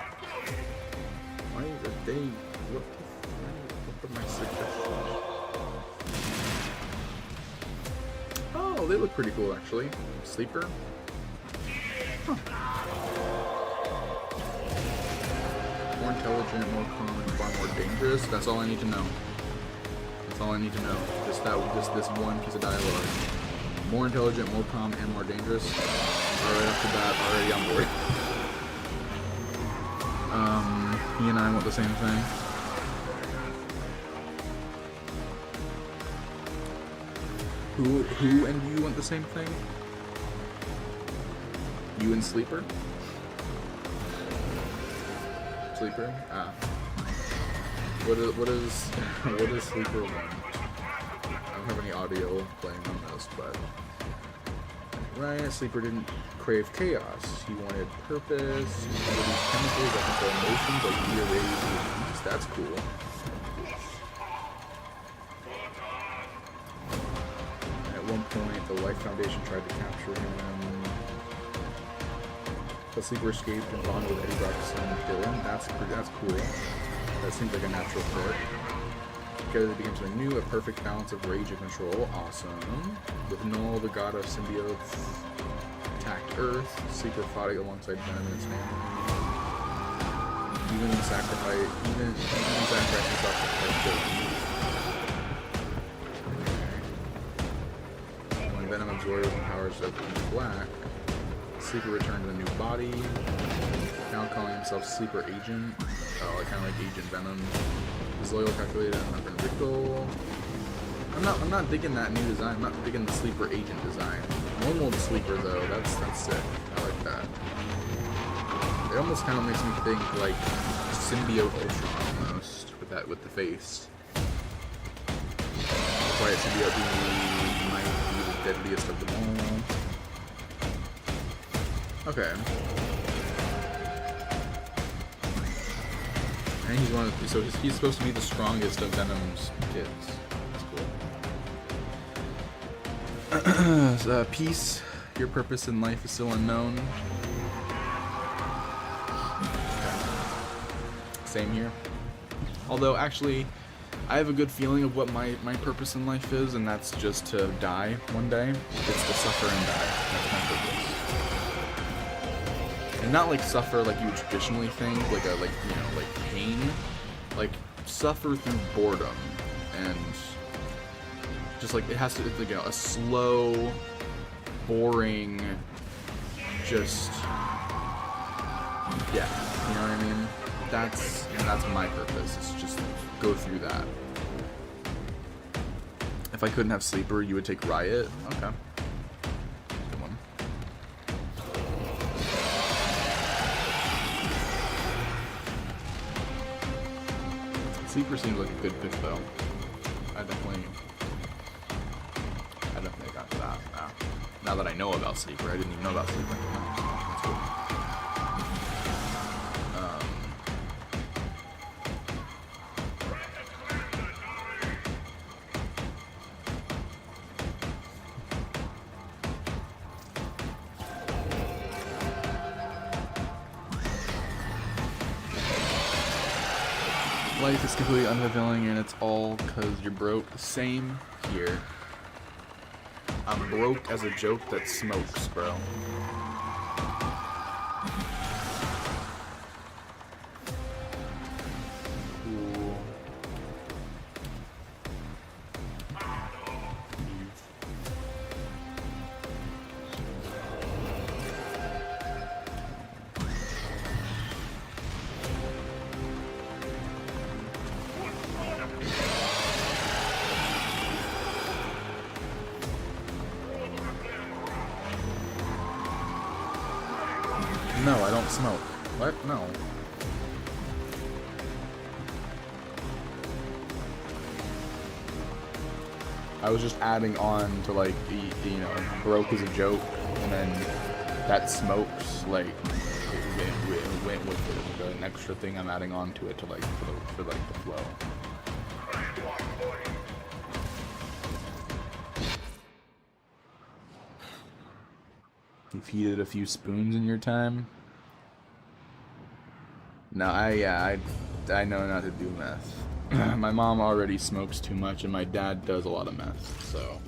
Why is it they? What are my suggestions? Oh, they look pretty cool actually. Sleeper. Huh. More intelligent, more common, far more dangerous. That's all I need to know. That's all I need to know. Just this one piece of dialogue. More intelligent, more calm, and more dangerous. Right off the bat, already on board. He and I want the same thing. Who and you want the same thing? You and Sleeper? Sleeper? Ah. What is Sleeper want? I don't have any audio playing on this, but right, Sleeper didn't crave chaos. He wanted purpose. He wanted these chemicals that control emotions like fear, rage, and peace. That's cool. At one point, the Life Foundation tried to capture him. But Sleeper escaped and bonded with Eddie Brock's son Dylan. That's cool. That seems like a natural fit. Together they became something new, a perfect balance of rage and control. Awesome. With Null, the god of symbiotes, attacked Earth. Sleeper fought alongside Venom and his family. Even sacrificing himself to protect Dylan. When Venom absorbed the powers of Black, Sleeper returned to the new body. Now calling himself Sleeper Agent. Oh, kind of like Agent Venom. His loyal, calculated, and unpredictable. I'm not digging that new design. I'm not digging the Sleeper Agent design. Normal Sleeper though, that's sick. I like that. It almost kind of makes me think like Symbiote Ultron almost with the face. Quiet Symbiote might be the deadliest of them all. Okay. And he's so he's supposed to be the strongest of Venom's kids. That's cool. Peace. Your purpose in life is still unknown. Okay. Same here. Although actually, I have a good feeling of what my purpose in life is, and that's just to die one day. It's to suffer and die. That's my purpose. And not like suffer like you would traditionally think, like pain, like suffer through boredom, and just like it has to, like, a slow, boring, just yeah, you know what I mean? That's my purpose. It's just go through that. If I couldn't have Sleeper, you would take Riot. Okay. Sleeper seems like a good pick though. I definitely got to that now that I know about Sleeper. I didn't even know about Sleeper. That's cool. Life is completely unfulfilling and it's all because you're broke. Same here. I'm broke as a joke that smokes, bro. Cool. No, I don't smoke. What? No. I was just adding on to like the you know, broke as a joke, and then that smokes, like it went with it. Like an extra thing I'm adding on to it to like for like the flow. You've heated a few spoons in your time? No, I know not to do meth. My mom already smokes too much, and my dad does a lot of meth, so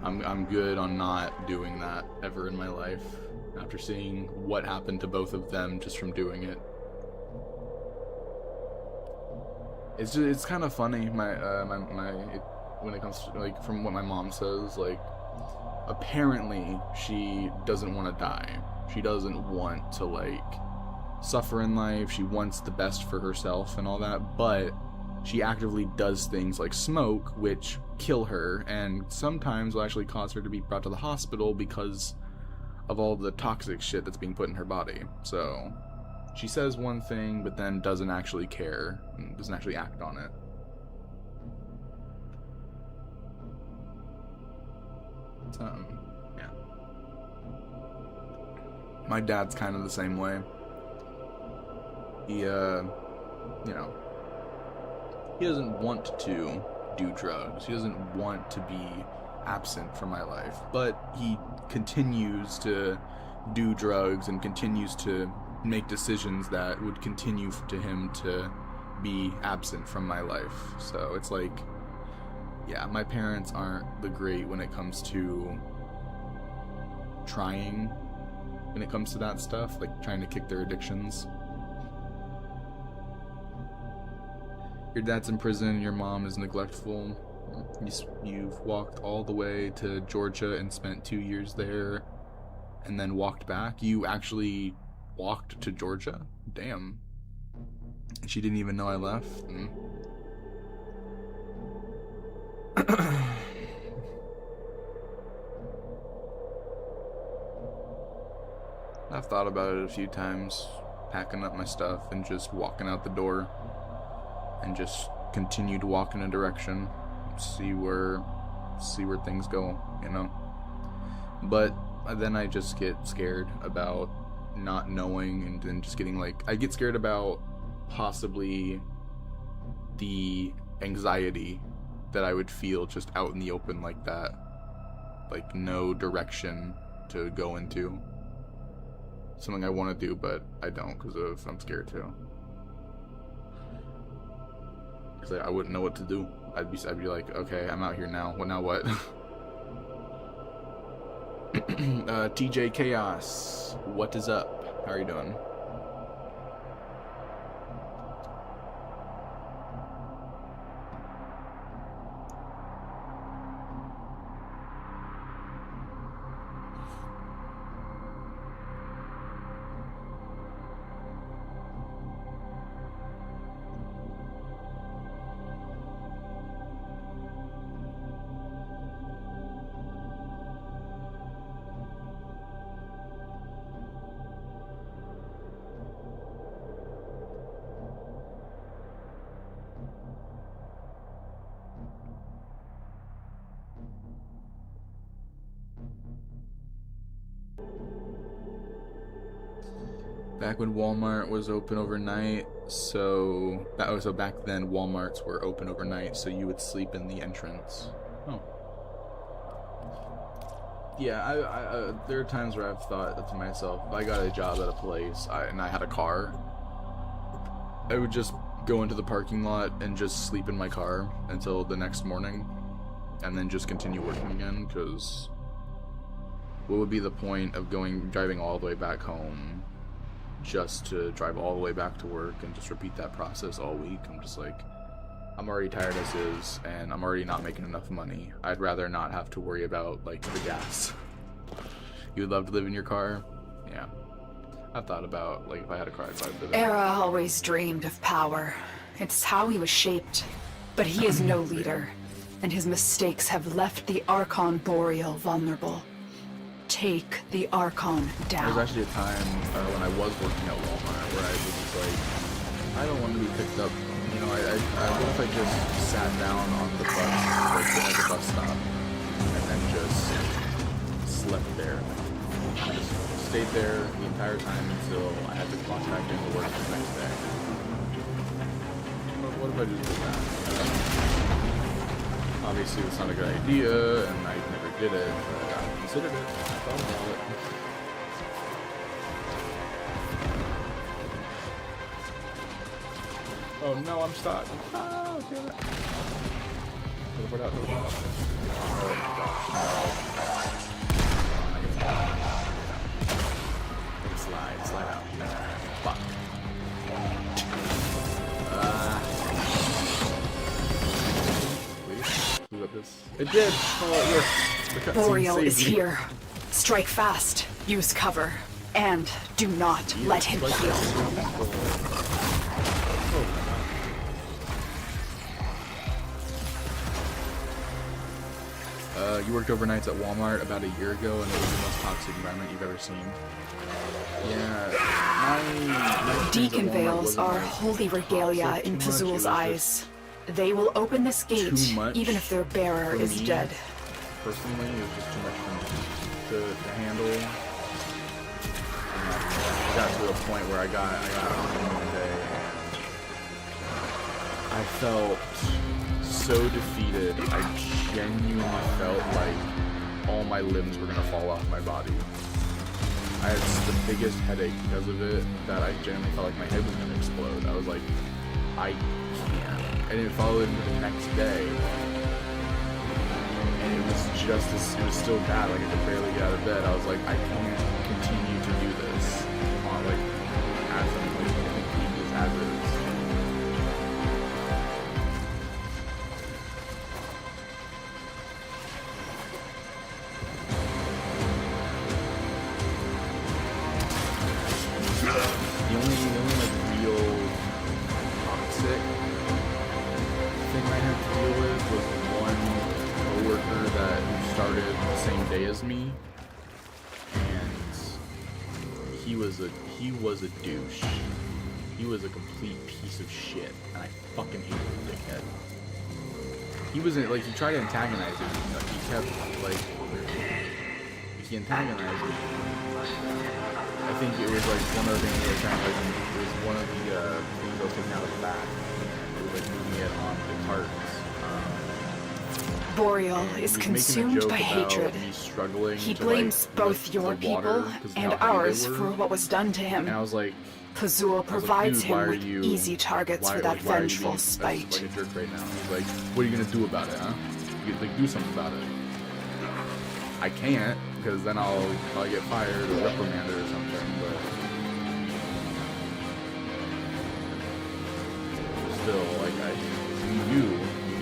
I'm good on not doing that ever in my life. After seeing what happened to both of them just from doing it, it's kind of funny. When it comes to, like, from what my mom says, like, apparently she doesn't want to die. She doesn't want to, like, suffer in life. She wants the best for herself and all that, but she actively does things like smoke, which kill her, and sometimes will actually cause her to be brought to the hospital because of all the toxic shit that's being put in her body. So she says one thing, but then doesn't actually care, and doesn't actually act on it. Yeah. My dad's kind of the same way. He, you know, he doesn't want to do drugs. He doesn't want to be absent from my life, but he continues to do drugs and continues to make decisions that would continue to him to be absent from my life. So it's like, yeah, my parents aren't the great when it comes to trying, when it comes to that stuff, like trying to kick their addictions. Your dad's in prison, your mom is neglectful. You've walked all the way to Georgia and spent 2 years there, and then walked back. You actually walked to Georgia? Damn. She didn't even know I left? I've thought about it a few times, packing up my stuff and just walking out the door, and just continue to walk in a direction, see where things go, you know. But then I just get scared about not knowing, and then just getting like, I get scared about possibly the anxiety that I would feel just out in the open like that, like no direction to go into. Something I want to do, but I don't because I'm scared to. Because I wouldn't know what to do. I'd be like, okay, I'm out here now. Well, now what? TJ Chaos, what is up? How are you doing? Back when Walmart was open overnight, so back then Walmarts were open overnight, so you would sleep in the entrance. Oh. Yeah, I there are times where I've thought to myself, if I got a job at a place and I had a car, I would just go into the parking lot and just sleep in my car until the next morning, and then just continue working again, because what would be the point of driving all the way back home just to drive all the way back to work and just repeat that process all week? I'm just like, I'm already tired as is, and I'm already not making enough money. I'd rather not have to worry about, like, the gas. You would love to live in your car? Yeah. I've thought about, like, if I had a car, I'd probably live in it. Era always dreamed of power. It's how he was shaped. But he is no leader, and his mistakes have left the Archon Boreal vulnerable. Take the Archon down. There was actually a time when I was working at Walmart where I was just like, I don't want to be picked up. You know, what if I just sat down on the bus, like at the bus stop, and then just slept there. I just stayed there the entire time until I had to clock back into work the next day. What if I just did that? Obviously, it's not a good idea, and I never did it, but I considered it. I thought about it. Oh no, I'm stuck. Oh, damn it. Teleport out, teleport out. Oh my gosh, no. I can slide out. Fuck. Please let this. It did! Oh, yes. The cutscene Boreal is saved me. here. Strike fast, use cover, and do not let him heal. You worked overnights at Walmart about a year ago, and it was the most toxic environment you've ever seen. Yeah, my Deacon veils are holy regalia in Pazul's eyes. They will open this gate even if their bearer is dead. Personally, it was just too much for me to handle. I got to a point where I got home one day and I felt so defeated. I genuinely felt like all my limbs were gonna fall off my body. I had the biggest headache because of it that I genuinely felt like my head was gonna explode. I was like, I can't. And it followed into the next day. And it was just as, it was still bad. Like I could barely get out of bed. I was like, I can't continue to do this. Like, as I'm like, keep this as is. The only like real toxic thing I had to deal with was one coworker that started the same day as me, and he was a douche. He was a complete piece of shit, and I fucking hated the dickhead. He wasn't like, he tried to antagonize me. Like, he kept like, he antagonized me. I think it was like one of the things that was kind of like, it was one of the things I was taking out of the back. It was like moving it on the carts. Boreal is consumed by hatred. He blames both your people and ours for what was done to him. And I was like, Pazul provides him with easy targets for that vengeful spite. Like a jerk right now. He's like, what are you gonna do about it, huh? You like, do something about it. I can't, because then I'll probably get fired or reprimanded or something, but still, like, you knew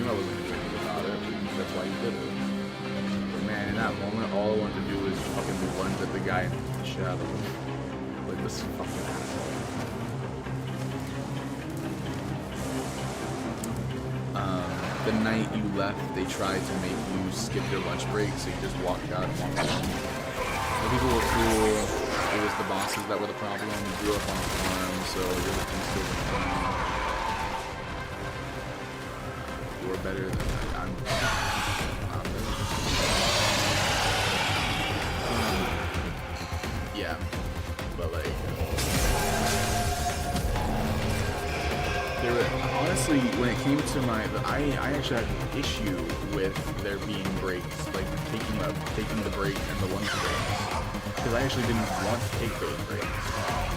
I wasn't gonna do anything about it. That's why you did it. But man, in that moment, all I wanted to do was fucking lunge at the guy and beat the shit out of him. Like, this fucking asshole. The night you left, they tried to make you skip your lunch break, so you just walked out and walked home. The people were cool. It was the bosses that were the problem. You grew up on a farm, so everything's still the same. You were better than I'm better. Yeah, but like, honestly, when it came to I actually had an issue with there being breaks, like taking the break and the lunch breaks, because I actually didn't want to take those breaks.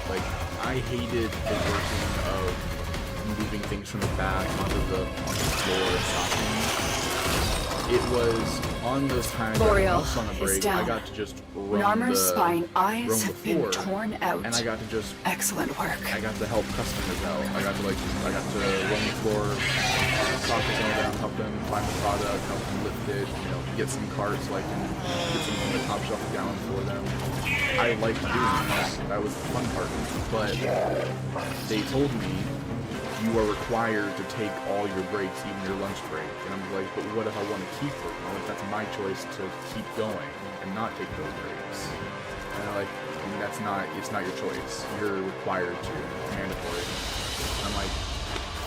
Like, I hated the working of moving things from the back onto the floor and stopping. It was on those times Boreal on the break, I got to just run Armor's spine eyes have been torn out. and I got to just excellent work. I got to help customers out. I got to run the floor, talk to some of them, help them find the product, help them lift it, get some carts, so I can get some from the top shelf down for them. I liked doing that. That was the fun part. But they told me, you are required to take all your breaks, even your lunch break. And I'm like, but what if I want to keep them? Well, that's my choice to keep going and not take those breaks. And they're like, it's not your choice. You're required to. It's mandatory. And I'm like,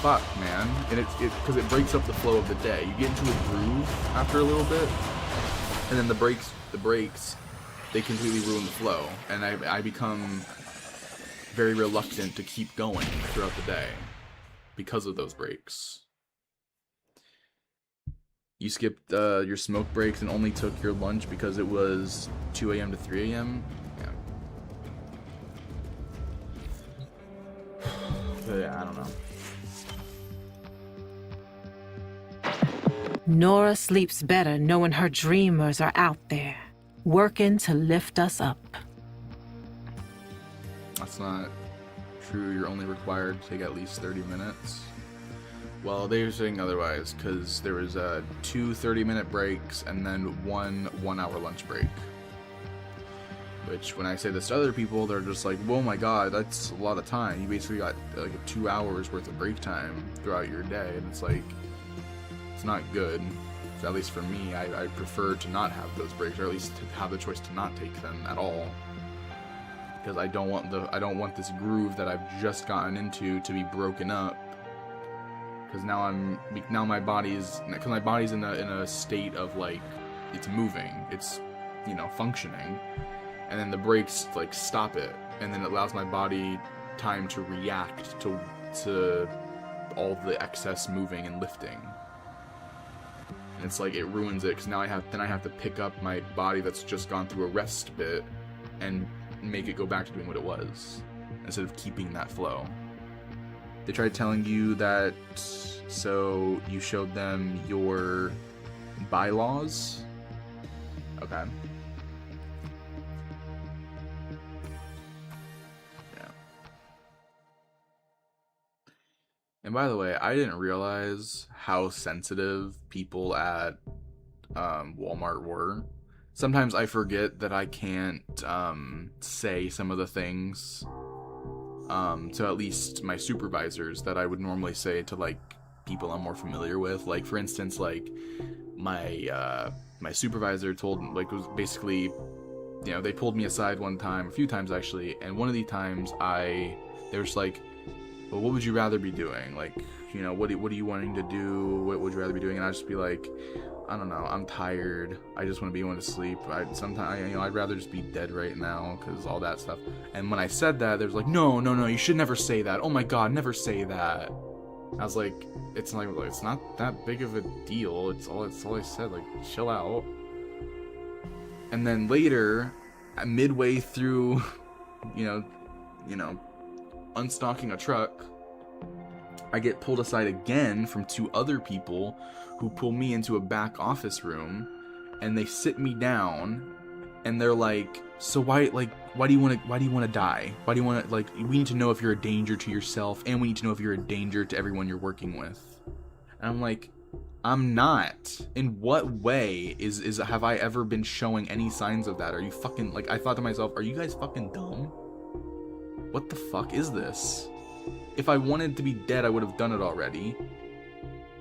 fuck, man. And because it breaks up the flow of the day. You get into a groove after a little bit, and then the breaks, they completely ruin the flow. And I become very reluctant to keep going throughout the day because of those breaks. You skipped your smoke breaks and only took your lunch because it was 2 a.m. to 3 a.m.? Yeah, I don't know. Nora sleeps better knowing her dreamers are out there, working to lift us up. That's not true. You're only required to take at least 30 minutes. Well, they're saying otherwise, because there was 2 30-minute breaks and then one 1-hour lunch break. Which, when I say this to other people, they're just like, "Whoa, my God, that's a lot of time. You basically got like 2 hours worth of break time throughout your day," and it's like, it's not good At least for me, I prefer to not have those breaks, or at least to have the choice to not take them at all. Because I don't want this groove that I've just gotten into to be broken up. Because now my body's in a state of like, it's moving, it's, you know, functioning, and then the brakes like stop it, and then it allows my body time to react to all the excess moving and lifting. And it's like it ruins it, because now I have to pick up my body that's just gone through a rest bit and make it go back to doing what it was, instead of keeping that flow. They tried telling you that, so you showed them your bylaws? Okay. Yeah. And by the way, I didn't realize how sensitive people at Walmart were. Sometimes I forget that I can't say some of the things to at least my supervisors that I would normally say to like people I'm more familiar with. Like for instance, like my supervisor was basically, you know, they pulled me aside a few times actually, and one of the times they were just like, well, what would you rather be doing? Like, you know, what are you wanting to do? What would you rather be doing? And I'd just be like, I don't know, I'm tired. I just want to be able to sleep. I'd rather just be dead right now, because all that stuff. And when I said that, there was like, no, you should never say that. Oh my god, never say that. I was like, it's not that big of a deal. It's all I said. Like, chill out. And then later, midway through, you know, unstocking a truck, I get pulled aside again from two other people who pull me into a back office room, and they sit me down, and they're like, so why do you want to die? Why do you want to, like, we need to know if you're a danger to yourself, and we need to know if you're a danger to everyone you're working with. And I'm like, I'm not. In what way have I ever been showing any signs of that? Are you fucking, like, I thought to myself, are you guys fucking dumb? What the fuck is this? If I wanted to be dead, I would have done it already.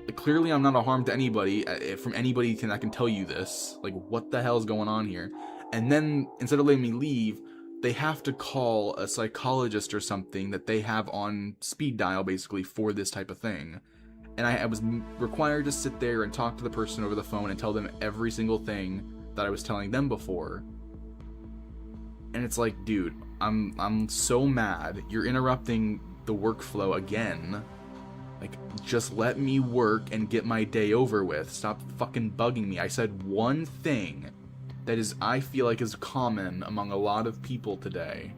Like, clearly I'm not a harm to anybody, from anybody that can tell you this. Like, what the hell is going on here? And then, instead of letting me leave, they have to call a psychologist or something that they have on speed dial, basically, for this type of thing. And I was required to sit there and talk to the person over the phone and tell them every single thing that I was telling them before. And it's like, dude, I'm so mad. You're interrupting the workflow again. Like, just let me work and get my day over with. Stop fucking bugging me. I said one thing that I feel like is common among a lot of people today.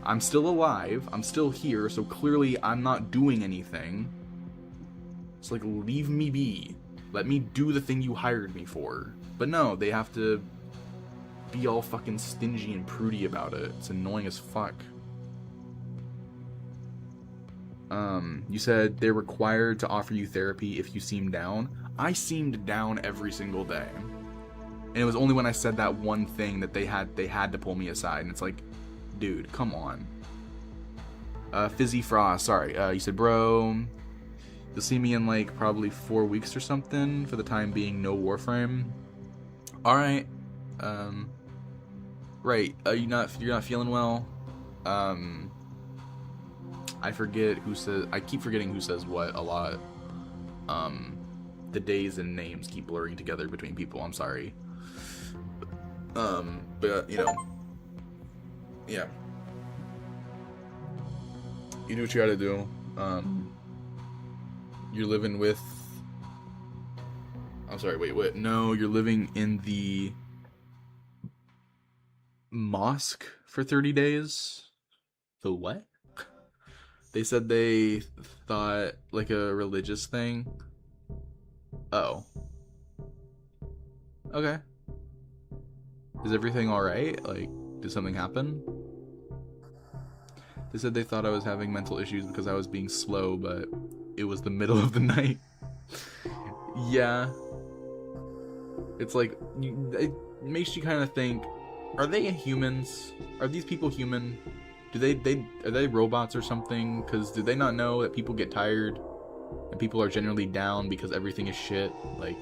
I'm still alive. I'm still here, so clearly I'm not doing anything. It's like, leave me be. Let me do the thing you hired me for. But no, they have to be all fucking stingy and prudy about it. It's annoying as fuck. You said they're required to offer you therapy if you seem down. I seemed down every single day. And it was only when I said that one thing that they had to pull me aside. And it's like, dude, come on. Fizzy Frost, sorry. You said, bro, you'll see me in like probably 4 weeks or something. For the time being, no Warframe. Alright. Right. You're not feeling well? I forget who says. I keep forgetting who says what a lot. The days and names keep blurring together between people. I'm sorry. But you know, yeah. You do what you gotta do. You're living with. I'm sorry. Wait. What? No, you're living in the mosque for 30 days. The what? They said they thought like a religious thing. Oh. Okay. Is everything alright? Like, did something happen? They said they thought I was having mental issues because I was being slow, but it was the middle of the night. Yeah. It's like, it makes you kind of think, are they humans? Are these people human? Are they robots or something? Because did they not know that people get tired? and people are generally down because everything is shit. Like,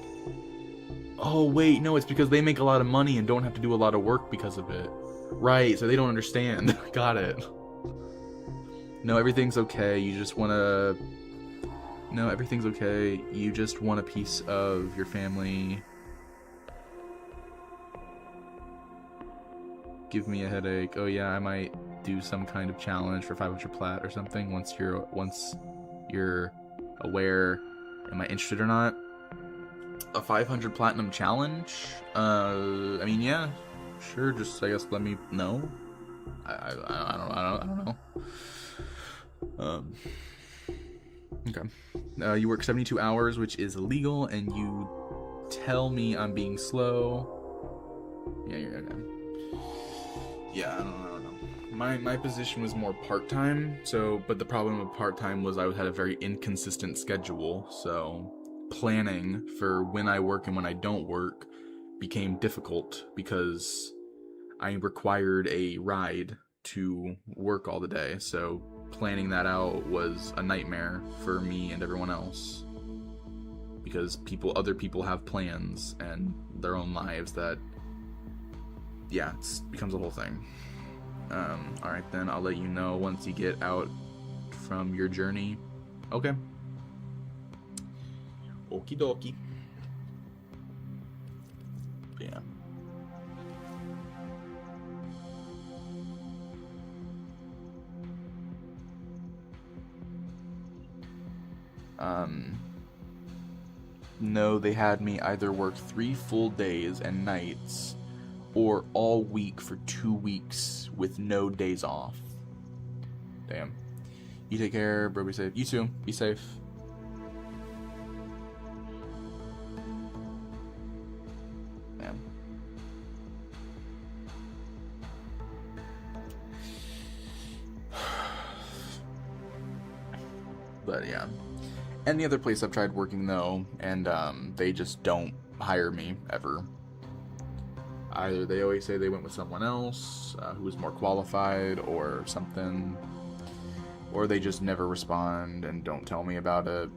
oh wait, no, it's because they make a lot of money and don't have to do a lot of work because of it. Right, so they don't understand. Got it. No, everything's okay. You just want to... No, everything's okay. You just want a piece of your family. Give me a headache. Oh yeah, I might do some kind of challenge for 500 plat or something once you're aware. Am I interested or not? A 500 platinum challenge? I mean, yeah, sure. Just I guess let me know. I don't know. Okay. You work 72 hours, which is illegal, and you tell me I'm being slow. Yeah, you're okay. Yeah, I don't know. My position was more part-time, but the problem with part-time was I had a very inconsistent schedule, so planning for when I work and when I don't work became difficult because I required a ride to work all the day, so planning that out was a nightmare for me and everyone else because other people have plans and their own lives that, yeah, it becomes a whole thing. Alright then, I'll let you know once you get out from your journey. Okay. Okie dokie. Yeah. No, they had me either work 3 full days and nights or all week for 2 weeks with no days off. Damn. You take care, bro. Be safe. You too. Be safe. Damn. But yeah. Any other place I've tried working though, and they just don't hire me ever. Either they always say they went with someone else who was more qualified or something, or they just never respond and don't tell me about it.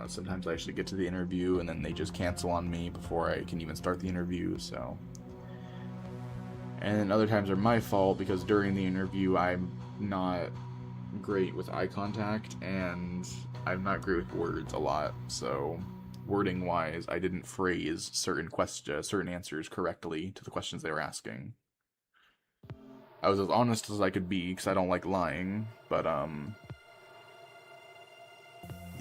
Sometimes I actually get to the interview and then they just cancel on me before I can even start the interview, so. And other times are my fault because during the interview I'm not great with eye contact and I'm not great with words a lot, so wording wise I didn't phrase certain answers correctly to the questions they were asking. I was as honest as I could be because I don't like lying, but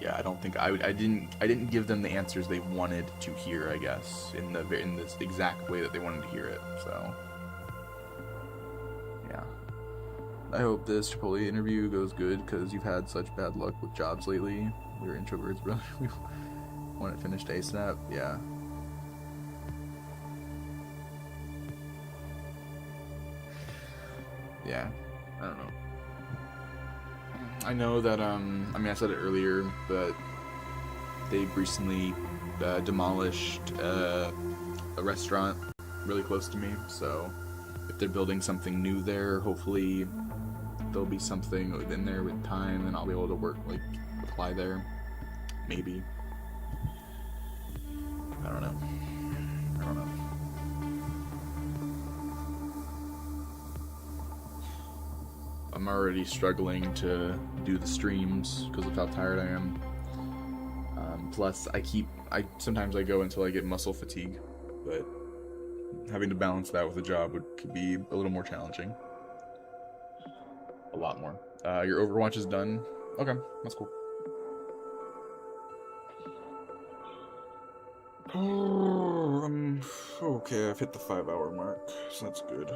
yeah, I don't think I didn't give them the answers they wanted to hear, I guess, in this exact way that they wanted to hear it. So yeah, I hope this Chipotle interview goes good because you've had such bad luck with jobs lately. We're introverts, bro. We want it finished ASAP. Yeah. Yeah, I don't know. I know that, I mean, I said it earlier, but they've recently demolished a restaurant really close to me, so if they're building something new there, hopefully there'll be something in there with time and I'll be able to work, like, apply there. Maybe. I don't know. I'm already struggling to do the streams because of how tired I am. Plus, sometimes I go until I get muscle fatigue, but having to balance that with a job could be a little more challenging. A lot more. Your Overwatch is done? Okay, that's cool. Okay, I've hit the 5-hour mark, so that's good.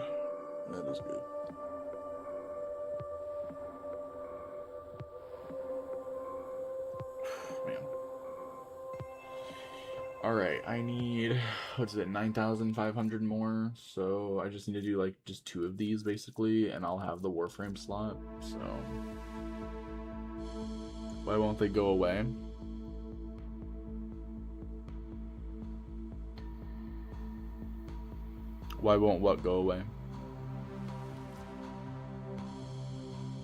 That is good. Man. Alright, I need, 9,500 more, so I just need to do, like, just 2 of these, basically, and I'll have the Warframe slot, so. Why won't they go away? Why won't what go away?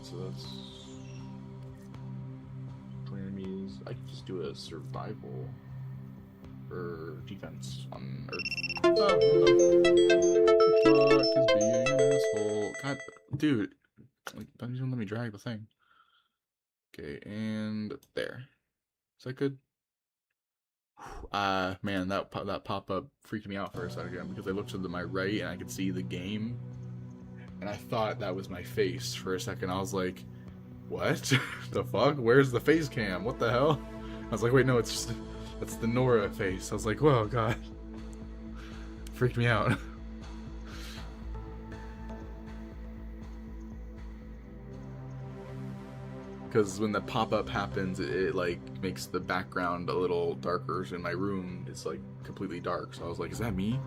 So that's 20 enemies. I could just do a survival or defense on Earth. Oh, TikTok is being an asshole. God, dude, like, don't even let me drag the thing. Okay, and there. Is that good? Man, that pop-up freaked me out for a second because I looked to my right and I could see the game, and I thought that was my face for a second. I was like, what? The fuck? Where's the face cam? What the hell? I was like, wait, no, it's the Nora face. I was like, whoa, god. Freaked me out. Because when the pop-up happens, it like makes the background a little darker. So in my room, it's like completely dark. So I was like, is that me?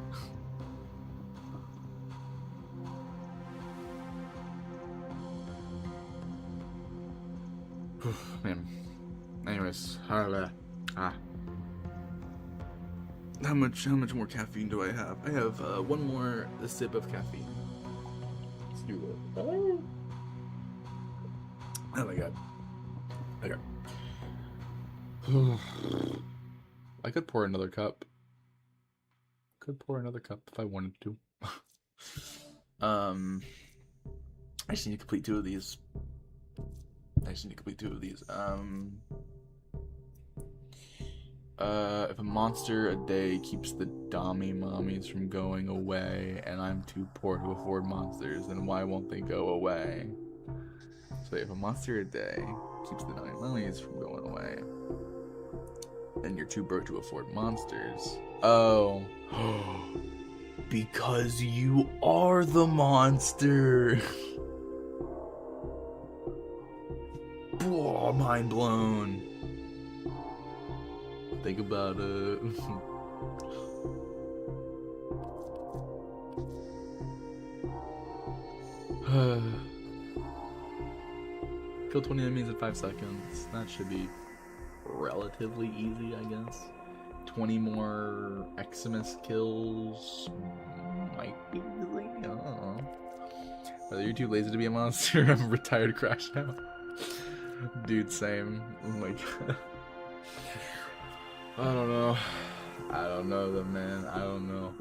Man. Anyways, how much more caffeine do I have? I have one more sip of caffeine. Let's do that. Oh my god. Okay. I could pour another cup. Could pour another cup if I wanted to. I just need to complete 2 of these. If a monster a day keeps the Dami mommies from going away, and I'm too poor to afford monsters, then why won't they go away? So if a monster a day keeps the Dami mommies from going away, then you're too broke to afford monsters. Oh. Because you are the monster. Whoa, mind blown. Think about it. Kill 20 enemies in 5 seconds. That should be relatively easy, I guess. 20 more Eximus kills might be easy. I don't know. Whether you're too lazy to be a monster, I'm retired crash out. Dude, same. Oh my god. I don't know. I don't know though, man. I don't know.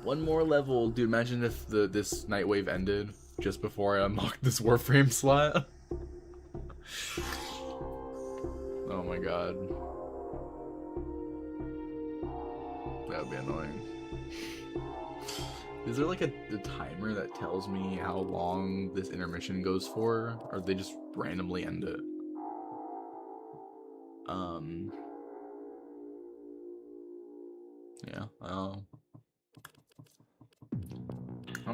One more level. Dude, imagine if this Nightwave ended just before I unlocked this Warframe slot. Oh my god. That would be annoying. Is there like a timer that tells me how long this intermission goes for? Or they just randomly end it? Yeah, how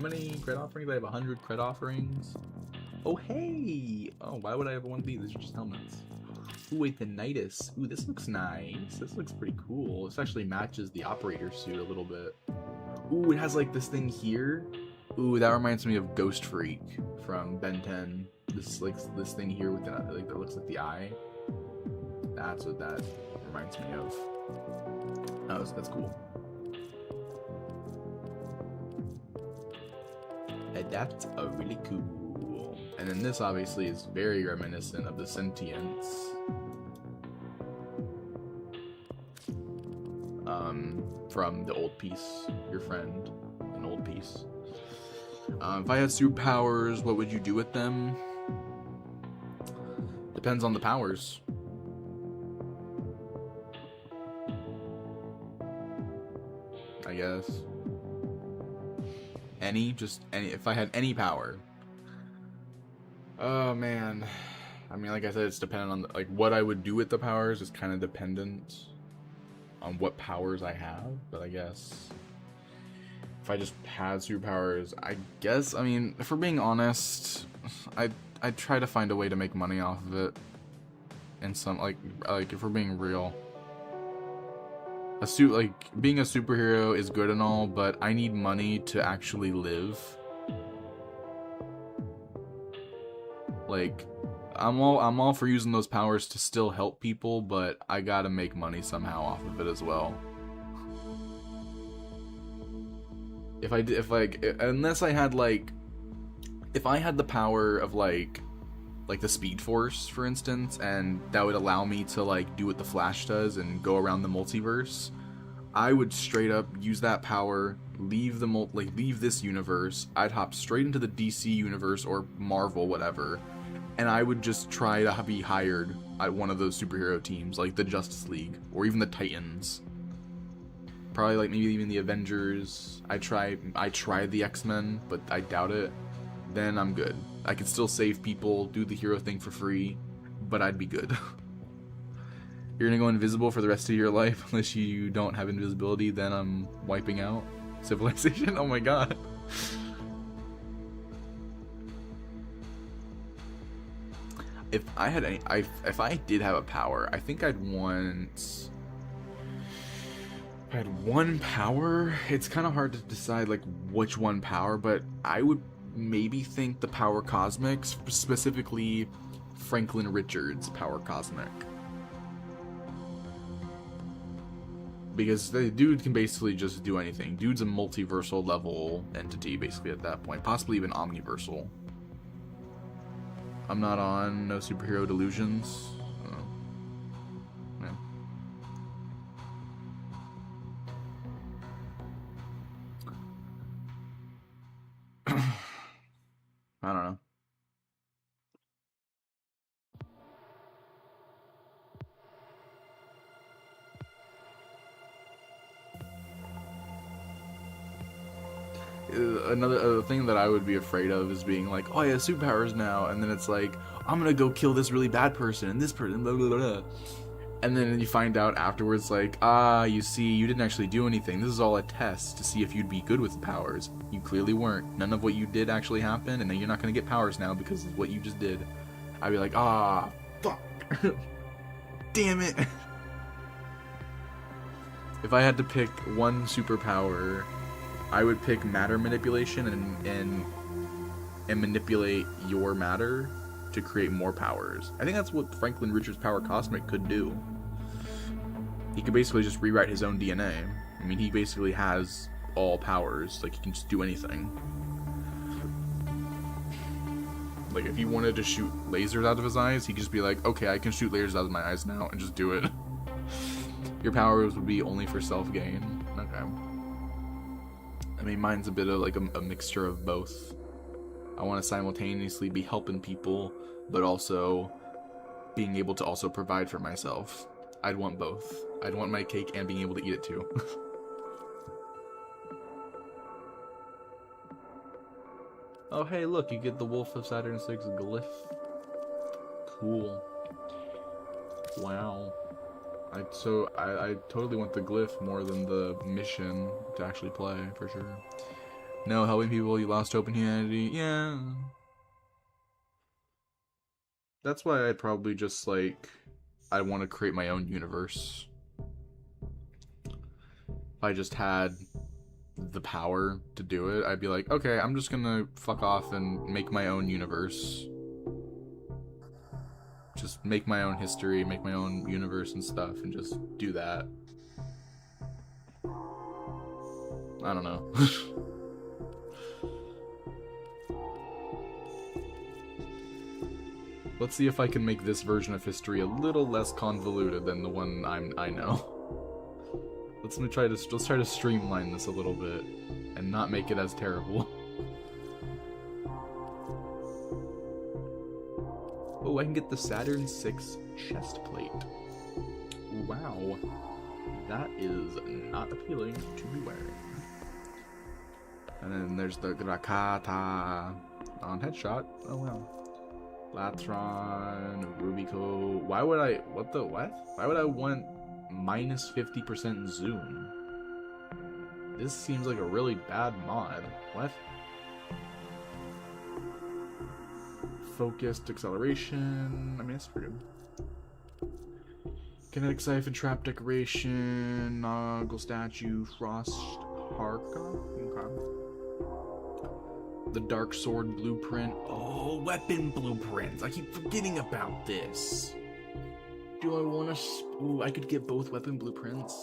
many cred offerings? I have 100 cred offerings. Oh, hey! Oh, why would I ever want to be? These are just helmets. Ooh, wait, the Nidus. Ooh, this looks nice. This looks pretty cool. This actually matches the operator suit a little bit. Ooh, it has like this thing here. Ooh, that reminds me of Ghost Freak from Ben 10. This thing here with the, like, that looks like the eye. That's what that reminds me of. Oh, that's cool. And that's really cool. And then this obviously is very reminiscent of the Sentience. From the Old Piece, your friend, an Old Piece. If I had superpowers, what would you do with them? Depends on the powers. I guess. Just any, if I had any power. Oh man. I mean, like I said, it's dependent on, like, what I would do with the powers is kind of dependent on what powers I have, but I guess if I just had superpowers, I guess, I mean, if we're being honest, I'd try to find a way to make money off of it. And some, like if we're being real. Being a superhero is good and all, but I need money to actually live. Like, I'm all for using those powers to still help people, but I gotta make money somehow off of it as well. Unless I had, like, if I had the power of, like, like the Speed Force, for instance, and that would allow me to like do what the Flash does and go around the multiverse, I would straight up use that power, leave this universe. I'd hop straight into the DC universe or Marvel, whatever, and I would just try to be hired at one of those superhero teams, like the Justice League or even the Titans. Probably like maybe even the Avengers. I tried the X-Men, but I doubt it. Then I'm good. I could still save people, do the hero thing for free, but I'd be good. You're gonna go invisible for the rest of your life unless you don't have invisibility, then I'm wiping out civilization. Oh my god. If I did have a power, I think I'd want... If I had one power, it's kind of hard to decide like which one power, but I would maybe think the power cosmic, specifically Franklin Richards' power cosmic. Because the dude can basically just do anything. Dude's a multiversal level entity basically at that point, possibly even omniversal. I'm not on no superhero delusions. I don't know. Another thing that I would be afraid of is being like, oh, I have superpowers now, and then it's like, I'm gonna go kill this really bad person and this person, blah, blah, blah. And then you find out afterwards, like, you see, you didn't actually do anything. This is all a test to see if you'd be good with the powers. You clearly weren't. None of what you did actually happened, and then you're not gonna get powers now because of what you just did. I'd be like, fuck. Damn it. If I had to pick one superpower, I would pick matter manipulation and manipulate your matter to create more powers. I think that's what Franklin Richards' power cosmic could do. He could basically just rewrite his own DNA. I mean, he basically has all powers. Like, he can just do anything. Like, if he wanted to shoot lasers out of his eyes, he could just be like, okay, I can shoot lasers out of my eyes now, and just do it. Your powers would be only for self-gain. Okay. I mean, mine's a bit of like a mixture of both. I want to simultaneously be helping people, but also being able to also provide for myself. I'd want both. I'd want my cake and being able to eat it too. Oh, hey, look, you get the Wolf of Saturn 6 glyph. Cool. Wow. I totally want the glyph more than the mission to actually play, for sure. No, helping people, you lost hope in humanity. Yeah. That's why I'd probably just, like, I want to create my own universe. If I just had the power to do it, I'd be like, okay, I'm just gonna fuck off and make my own universe. Just make my own history, make my own universe and stuff, and just do that. I don't know. Let's see if I can make this version of history a little less convoluted than the one I know. Let's try to streamline this a little bit and not make it as terrible. Oh, I can get the Saturn 6 chest plate. Wow. That is not appealing to be wearing. And then there's the Grakata on headshot. Oh wow. Latron, Rubico. Why would I Why would I want minus 50% zoom? This seems like a really bad mod. What? Focused acceleration. I mean, it's pretty good. Kinetic siphon, trap decoration, Noggle statue, frost harka. Okay. The dark sword blueprint. Oh, weapon blueprints. I keep forgetting about this. Do I want to? Ooh, I could get both weapon blueprints.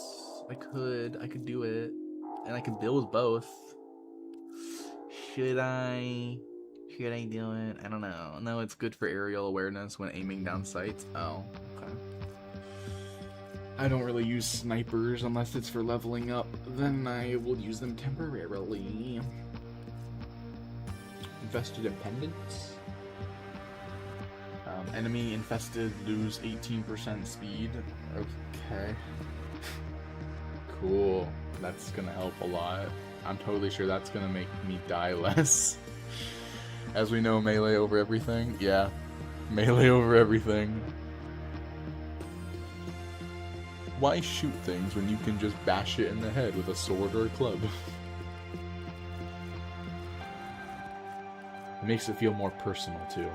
I could do it, and I could build both. Should I should I do it? I don't know. No, it's good for aerial awareness when aiming down sights. Oh, okay. I don't really use snipers unless it's for leveling up. Then I will use them temporarily. Infested Impedance. Enemy infested lose 18% speed. Okay. Cool. That's gonna help a lot. I'm totally sure that's gonna make me die less. As we know, melee over everything. Yeah. Melee over everything. Why shoot things when you can just bash it in the head with a sword or a club? It makes it feel more personal, too.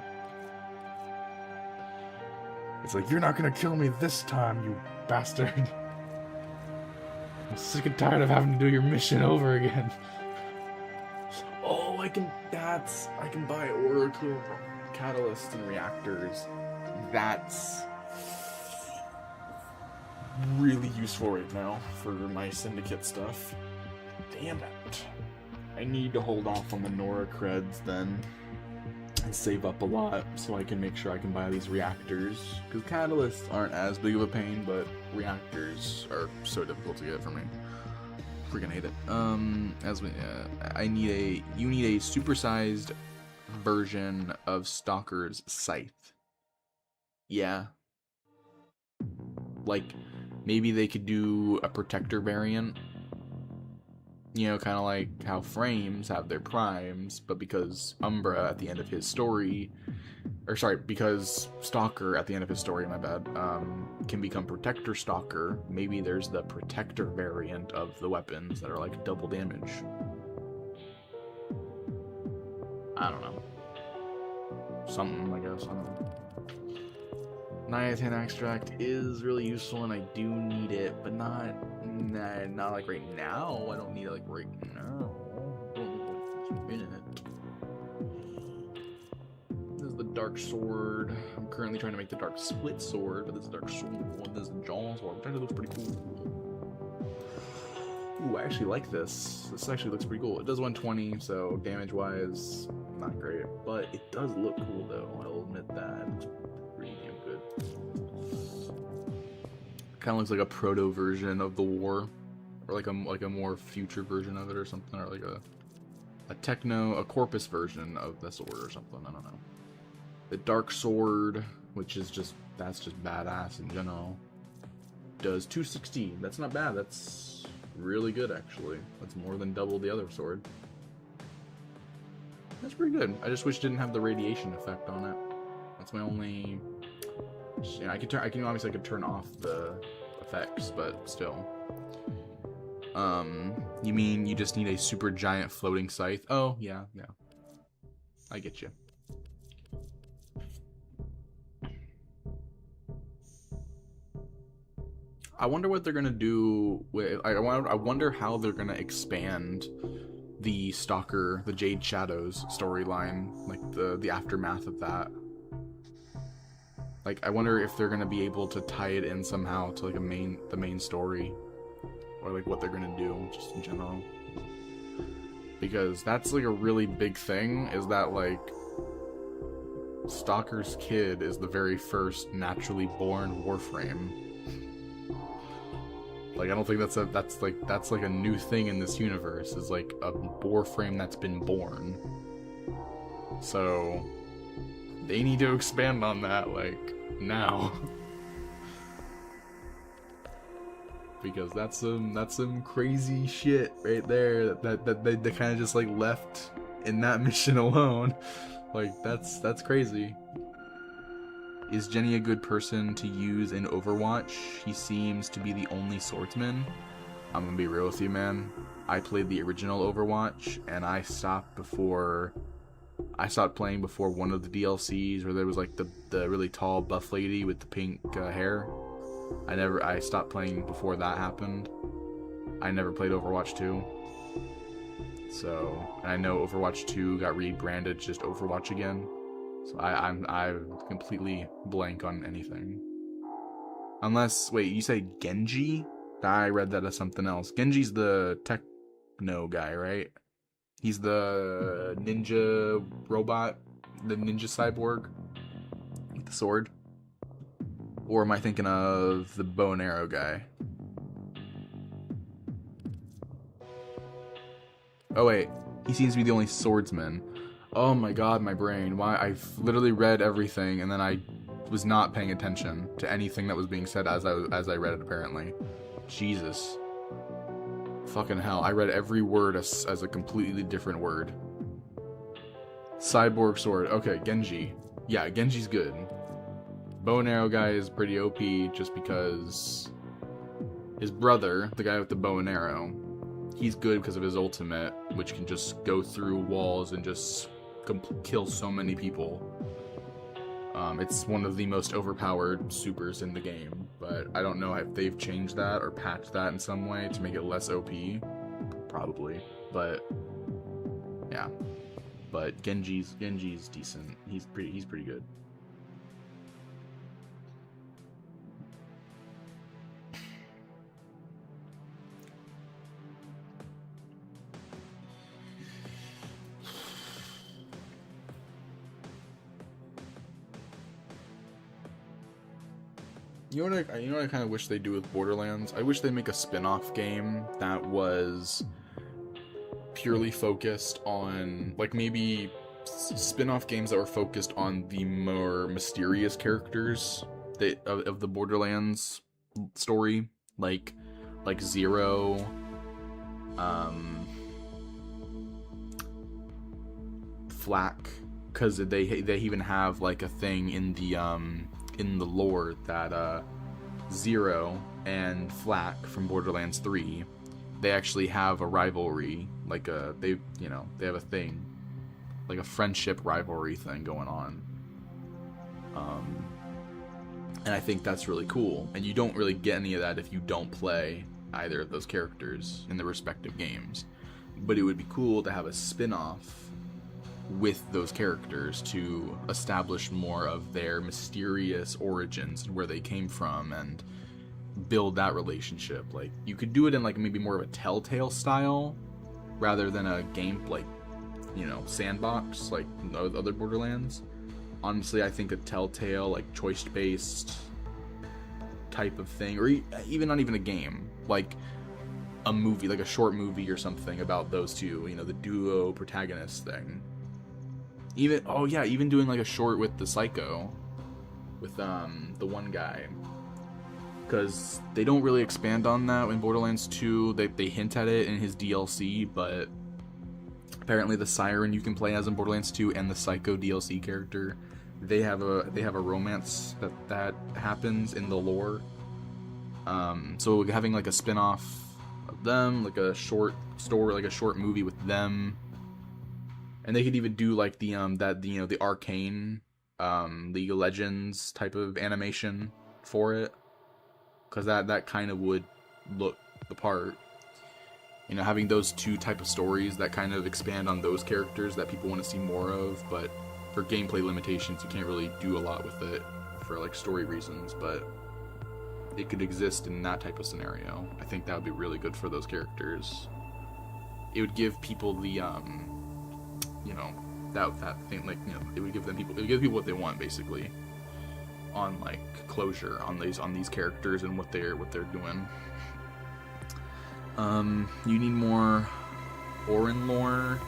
It's like, you're not gonna kill me this time, you bastard. I'm sick and tired of having to do your mission over again. Oh, I can buy Oracle Catalysts and Reactors. That's really useful right now for my Syndicate stuff. Damn it. I need to hold off on the Nora creds then and save up a lot so I can make sure I can buy these reactors. Because catalysts aren't as big of a pain, but reactors are so difficult to get for me. Freaking hate it. You need a supersized version of Stalker's Scythe. Yeah. Like, maybe they could do a Protector variant. You know, kind of like how Frames have their primes, but because Umbra at the end of his story, because Stalker at the end of his story, my bad, can become Protector Stalker, maybe there's the Protector variant of the weapons that are like double damage. I don't know. Something, I guess, I don't know. Niacin extract is really useful and I do need it, but not like right now. I don't need it like right now. I don't need it. This is the dark sword. I'm currently trying to make the dark split sword, but this is dark sword. This is the jaw sword, which actually looks pretty cool. Ooh, I actually like this. This actually looks pretty cool. It does 120, so damage-wise, not great, but it does look cool though. I'll admit that. It's pretty damn good. Kind of looks like a proto version of the war, or like a more future version of it, or something, or like a corpus version of the sword, or something. I don't know. The dark sword, which is that's just badass in general, does 216. That's not bad. That's really good actually. That's more than double the other sword. That's pretty good. I just wish it didn't have the radiation effect on it. That's my only. Yeah, I can obviously turn off the effects, but still. You mean you just need a super giant floating scythe? Oh, yeah. I get you. I wonder what they're gonna do with. I wonder how they're gonna expand the Stalker, the Jade Shadows storyline, like the aftermath of that. Like, I wonder if they're gonna be able to tie it in somehow to like the main story, or like what they're gonna do just in general. Because that's like a really big thing. Is that like Stalker's kid is the very first naturally born Warframe. Like, I don't think that's like a new thing in this universe. Is like a Warframe that's been born. So they need to expand on that, like, now. Because that's some crazy shit right there that they kind of just like left in that mission alone. Like, that's crazy. Is Jenny a good person to use in Overwatch? He seems to be the only swordsman. I'm gonna be real with you, man. I played the original Overwatch and I stopped playing before one of the DLCs where there was like the really tall buff lady with the pink hair. I stopped playing before that happened. I never played Overwatch 2. So, and I know Overwatch 2 got rebranded just Overwatch again. So I'm completely blank on anything. Unless, wait, you say Genji? I read that as something else. Genji's the techno guy, right? He's the ninja robot, the ninja cyborg with the sword. Or am I thinking of the bow and arrow guy? Oh wait, he seems to be the only swordsman. Oh my god, my brain. Why? I've literally read everything and then I was not paying attention to anything that was being said as I read it, apparently. Jesus. Fucking hell, I read every word as a completely different word. Cyborg sword. Okay, Genji. Yeah, Genji's good. Bow and arrow guy is pretty OP just because his brother, the guy with the bow and arrow, he's good because of his ultimate, which can just go through walls and just kill so many people. It's one of the most overpowered supers in the game, but I don't know if they've changed that or patched that in some way to make it less OP. Probably, but yeah. But Genji's decent. He's pretty good. You know what I kind of wish they do with Borderlands? I wish they make a spin-off game that was purely focused on, like, maybe spin-off games that were focused on the more mysterious characters of the Borderlands story, like Zero, Flak, because they even have like a thing in the lore that Zero and Flak from Borderlands 3, they actually have a rivalry, like they have a thing, like a friendship rivalry thing going on. And I think that's really cool. And you don't really get any of that if you don't play either of those characters in the respective games. But it would be cool to have a spin-off with those characters to establish more of their mysterious origins and where they came from and build that relationship. Like, you could do it in like maybe more of a Telltale style rather than a game like, sandbox like other Borderlands. Honestly, I think a Telltale, like, choice-based type of thing, or even not even a game, like a movie, like a short movie or something about those two, the duo protagonist thing. Even doing like a short with the Psycho, with the one guy, because they don't really expand on that in Borderlands 2. They hint at it in his DLC, but apparently the Siren you can play as in Borderlands 2 and the Psycho DLC character, they have a romance that happens in the lore. So having like a spin-off of them, like a short story, like a short movie with them. And they could even do like the Arcane League of Legends type of animation for it, because that kind of would look the part. Having those two type of stories that kind of expand on those characters that people want to see more of, but for gameplay limitations you can't really do a lot with it for like story reasons, but it could exist in that type of scenario. I think that would be really good for those characters. It would give people the that thing, like, it would give people what they want, basically, on like closure on these characters and what they're doing. You need more Orin lore.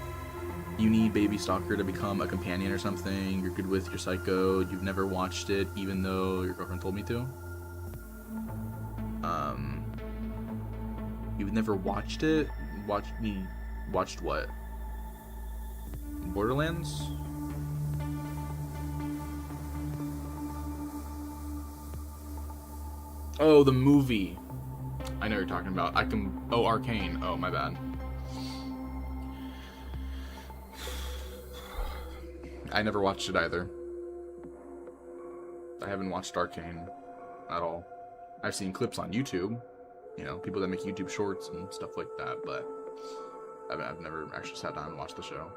You need Baby Stalker to become a companion or something. You're good with your Psycho. You've never watched it, even though your girlfriend told me to. You've never watched it? Watched what? Borderlands? Oh, the movie. I know what you're talking about. Arcane. Oh, my bad. I never watched it either. I haven't watched Arcane at all. I've seen clips on YouTube, people that make YouTube shorts and stuff like that, but I've never actually sat down and watched the show.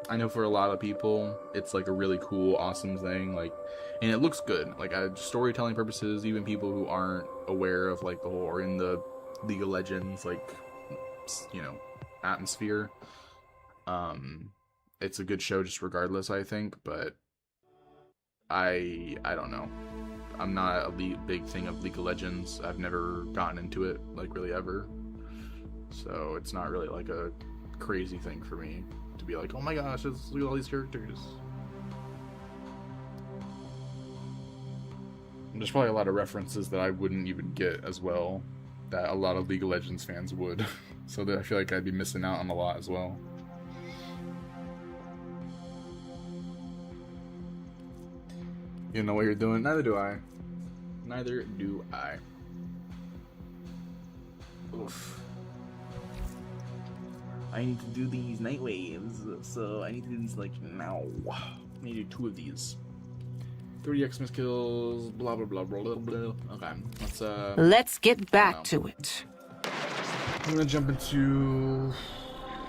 I know for a lot of people, it's like a really cool, awesome thing, like, and it looks good. Like, storytelling purposes, even people who aren't aware of like the whole, or in the League of Legends, like, you know, atmosphere. It's a good show just regardless, I think, but I don't know. I'm not a big thing of League of Legends. I've never gotten into it, like, really ever. So it's not really like a crazy thing for me to be like, oh my gosh, look at all these characters. And there's probably a lot of references that I wouldn't even get as well, that a lot of League of Legends fans would. So that I feel like I'd be missing out on a lot as well. You know what you're doing? Neither do I. Neither do I. Oof. I need to do these night waves, so I need to do these like now. I need to do 2 of these. 30 Xmas kills, blah blah blah blah blah. Okay, let's get back to it. I'm gonna jump into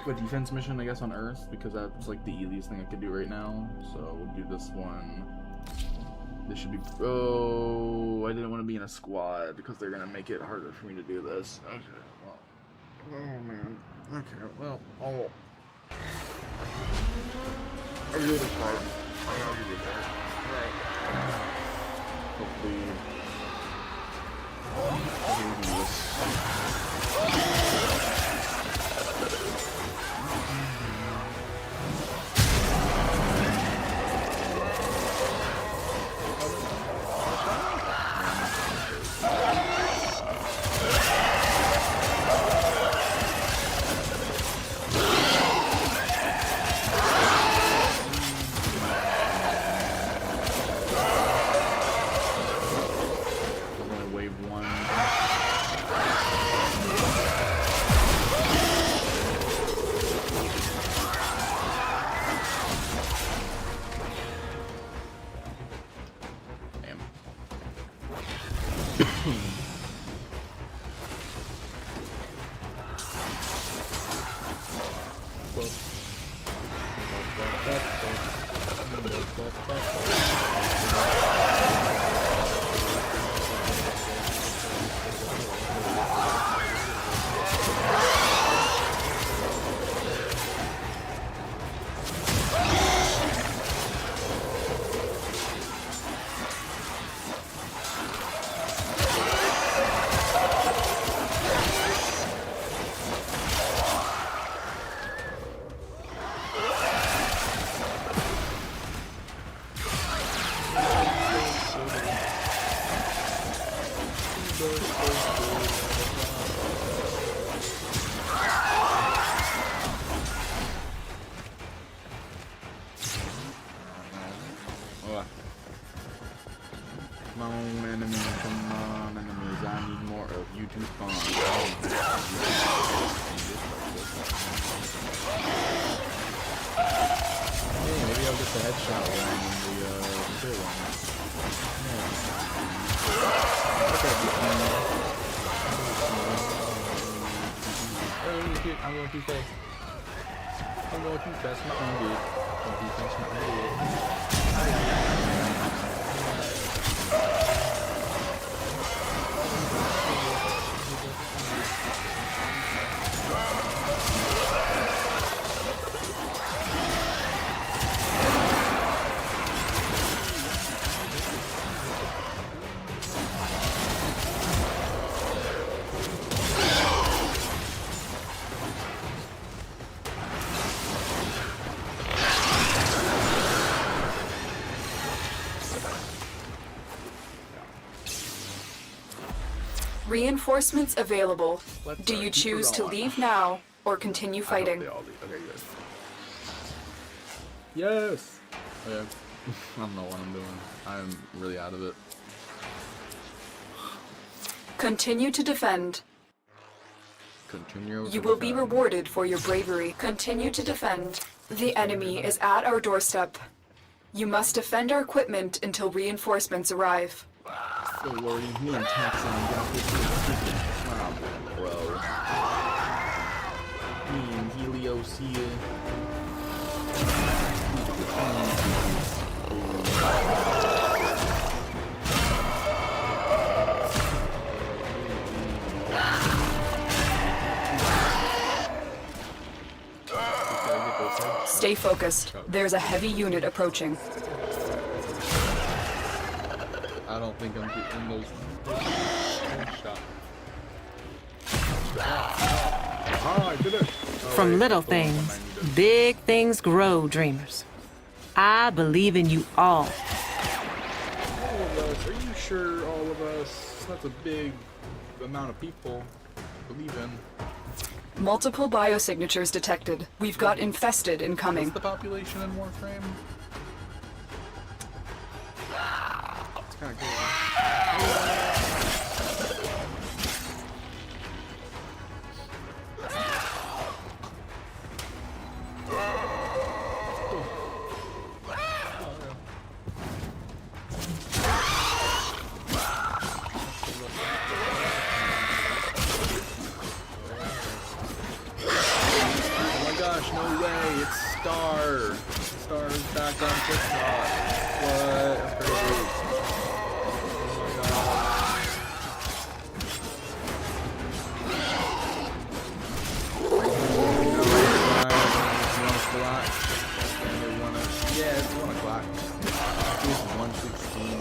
a defense mission, I guess, on Earth, because that's like the easiest thing I could do right now. So we'll do this one. This should be. Oh, I didn't want to be in a squad because they're gonna make it harder for me to do this. Okay, well. Oh man. Okay, well, I'll do this part. I'll do this part. Alright. Hopefully. I'll do this. I'm going too fast. I'm going too fast. My own dude. I'm too fast. My own Reinforcements available. Do you choose to leave now or continue fighting? Okay, good. Yes! Okay. I don't know what I'm doing. I'm really out of it. Continue to defend. Continue. You will be rewarded for your bravery. Continue to defend. The enemy is at our doorstep. You must defend our equipment until reinforcements arrive. So worried, who attacks him? Bro. Me and Helios here. focused. There's a heavy unit approaching. I don't think I'm getting those shots. Oh, I did it. From little things, big things grow, dreamers. I believe in you all. All of us. Are you sure all of us? That's a big amount of people to believe in. Multiple biosignatures detected. We've got infested incoming. What's the population in Warframe? It's kind of cool. No way, it's Star. Star's back on TikTok. What? That's crazy. Oh my god. Yeah, it's 1 o'clock. It's 1:16.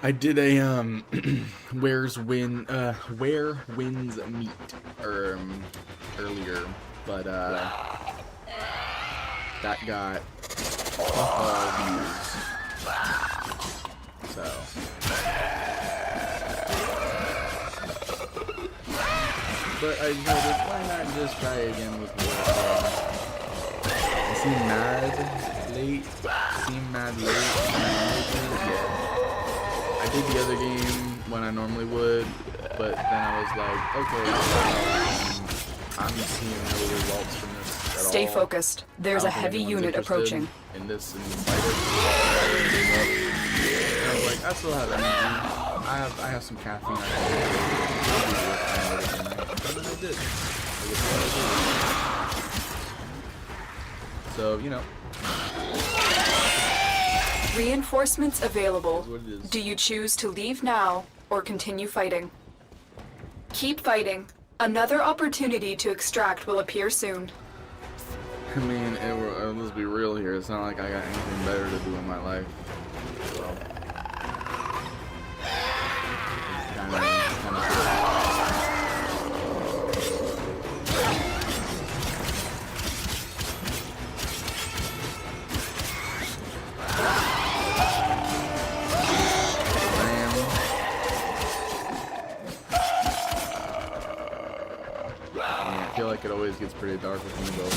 I did a where winds meet earlier, but that got views. So but I noticed, why not just try again with Warframe? It seemed mad late. Yeah. I did the other game when I normally would, but then I was like, okay, I'm seeing no results from this at all. Stay focused. There's a heavy unit approaching. In this fighter. I was like, I still have energy. I have some caffeine. And then I did. So, you know. Reinforcements available. Do you choose to leave now or continue fighting? Keep fighting. Another opportunity to extract will appear soon. I mean, let's be real here. It's not like I got anything better to do in my life. So, it's kind of I feel like it always gets pretty dark with me though.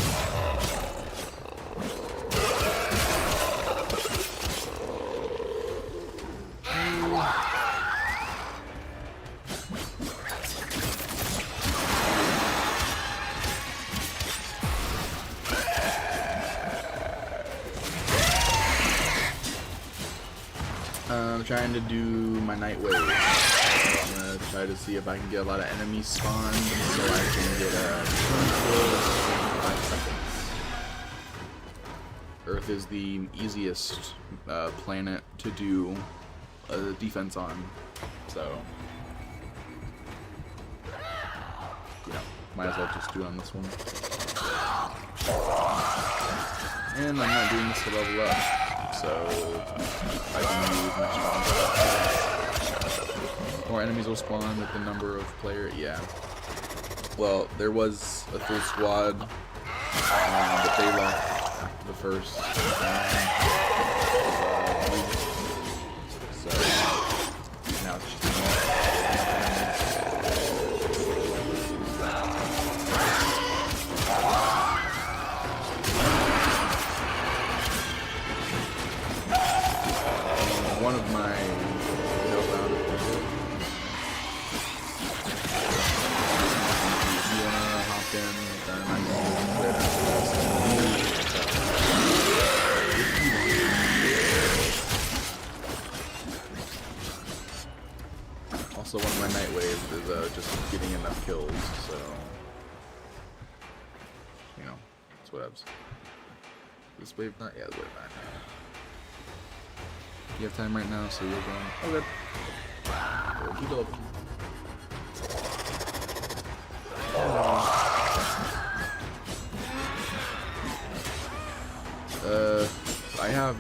I'm trying to do my night wave. I'm gonna try to see if I can get a lot of enemies spawned so I can get a 5 seconds. Earth is the easiest planet to do defense on, so you know, might as well just do it on this one. And I'm not doing this to level up, so I can use my spawn. More enemies will spawn with the number of players. Yeah. Well, there was a full squad, but they left the first so now it's just one of my also one of my night waves is just getting enough kills, so you know, that's what happens. This wave not? Yeah, the wave not. You have time right now, so you're going. Oh, good. Okie dokie. I have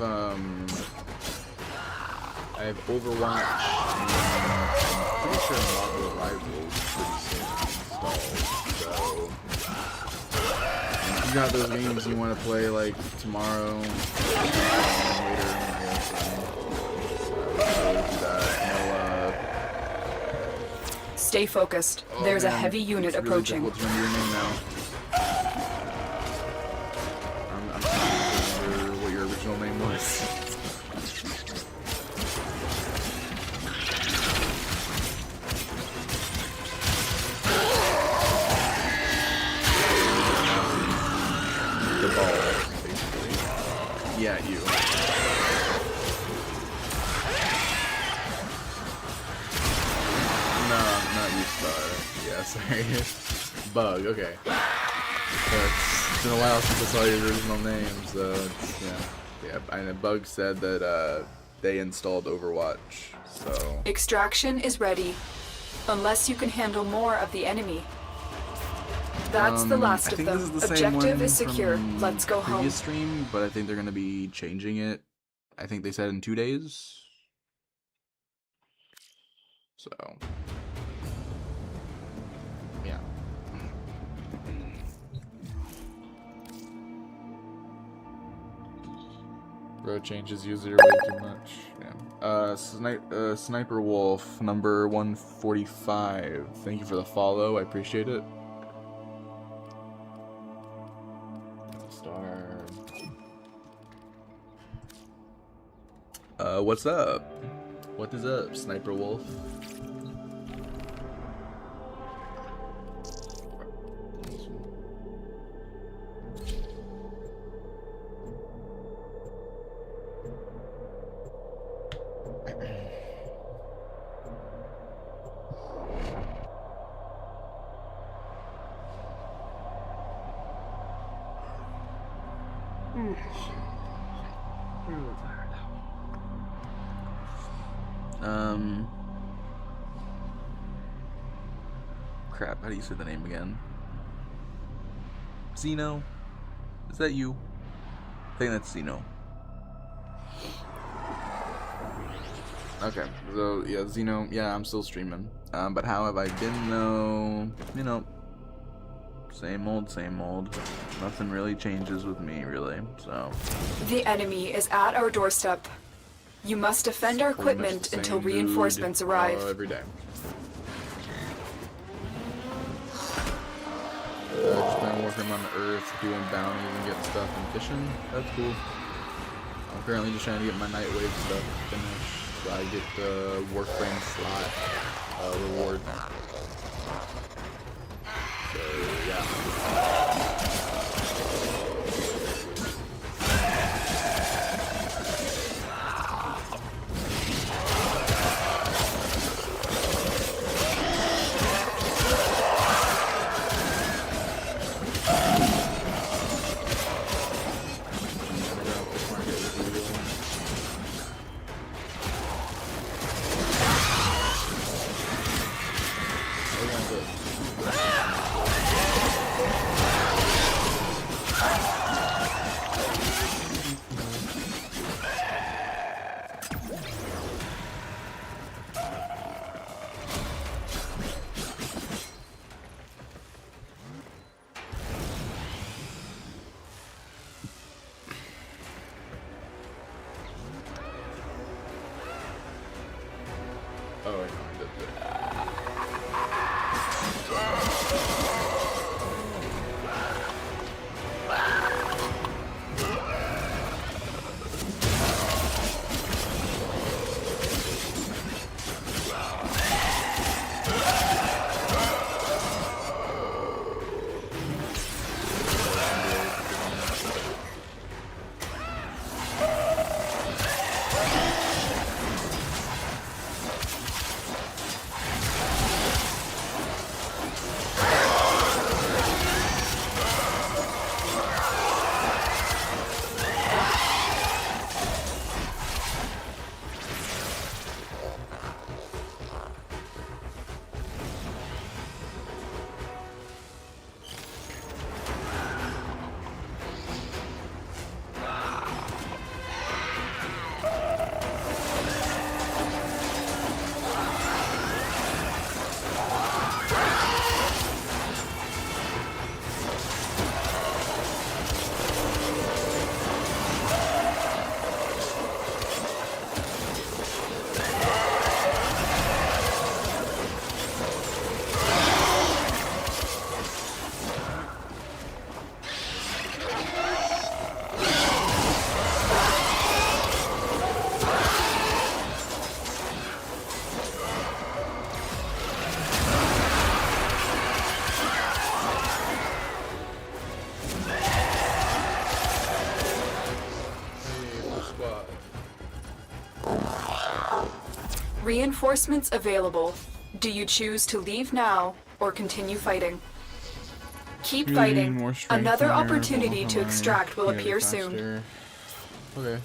Overwatch and I'm pretty sure Marvel Rivals pretty soon installed, so if you got those games you want to play like tomorrow, later, I guess, Stay focused. There's a heavy unit approaching. What's your name now? I'm trying to remember what your original name was. The ball, basically. Yeah, you. No, not you, Star. Yeah, sorry. Bug, okay. It's been a while since I saw your original name, so it's, yeah. And Bug said that they installed Overwatch, so. Extraction is ready. Unless you can handle more of the enemy. That's the last of them. Objective is secure. Let's go home. Previous stream, but I think they're gonna be changing it. I think they said in 2 days. So. Yeah. Bro changes user way too much. Yeah. Sniper Wolf number 145. Thank you for the follow. I appreciate it. Star. What's up? What is up, Sniper Wolf? Crap, how do you say the name again? Zeno? Is that you? I think that's Zeno. Okay, so yeah, Zeno, yeah, I'm still streaming. But how have I been though? You know, same old, same old. Nothing really changes with me, really, so. The enemy is at our doorstep. You must defend our equipment until reinforcements arrive. Every day. Just playing Warframe on the Earth, doing bounties and getting stuff and fishing. That's cool. I'm currently just trying to get my Nightwave stuff finished so I get the Warframe slot reward. So, yeah. Reinforcements available. Do you choose to leave now or continue fighting? Keep Really fighting. need more strength Another in here, opportunity but to how extract will am I appear faster? soon. Okay.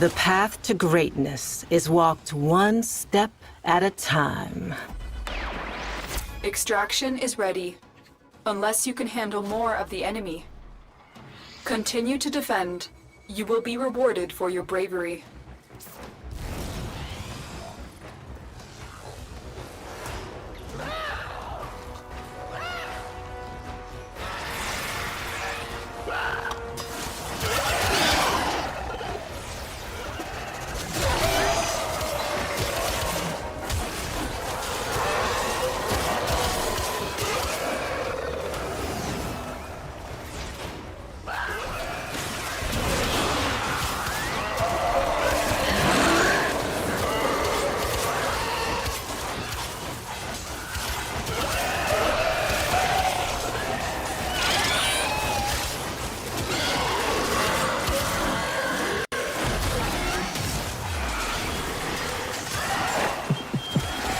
The path to greatness is walked one step at a time. Extraction is ready, unless you can handle more of the enemy. Continue to defend. You will be rewarded for your bravery.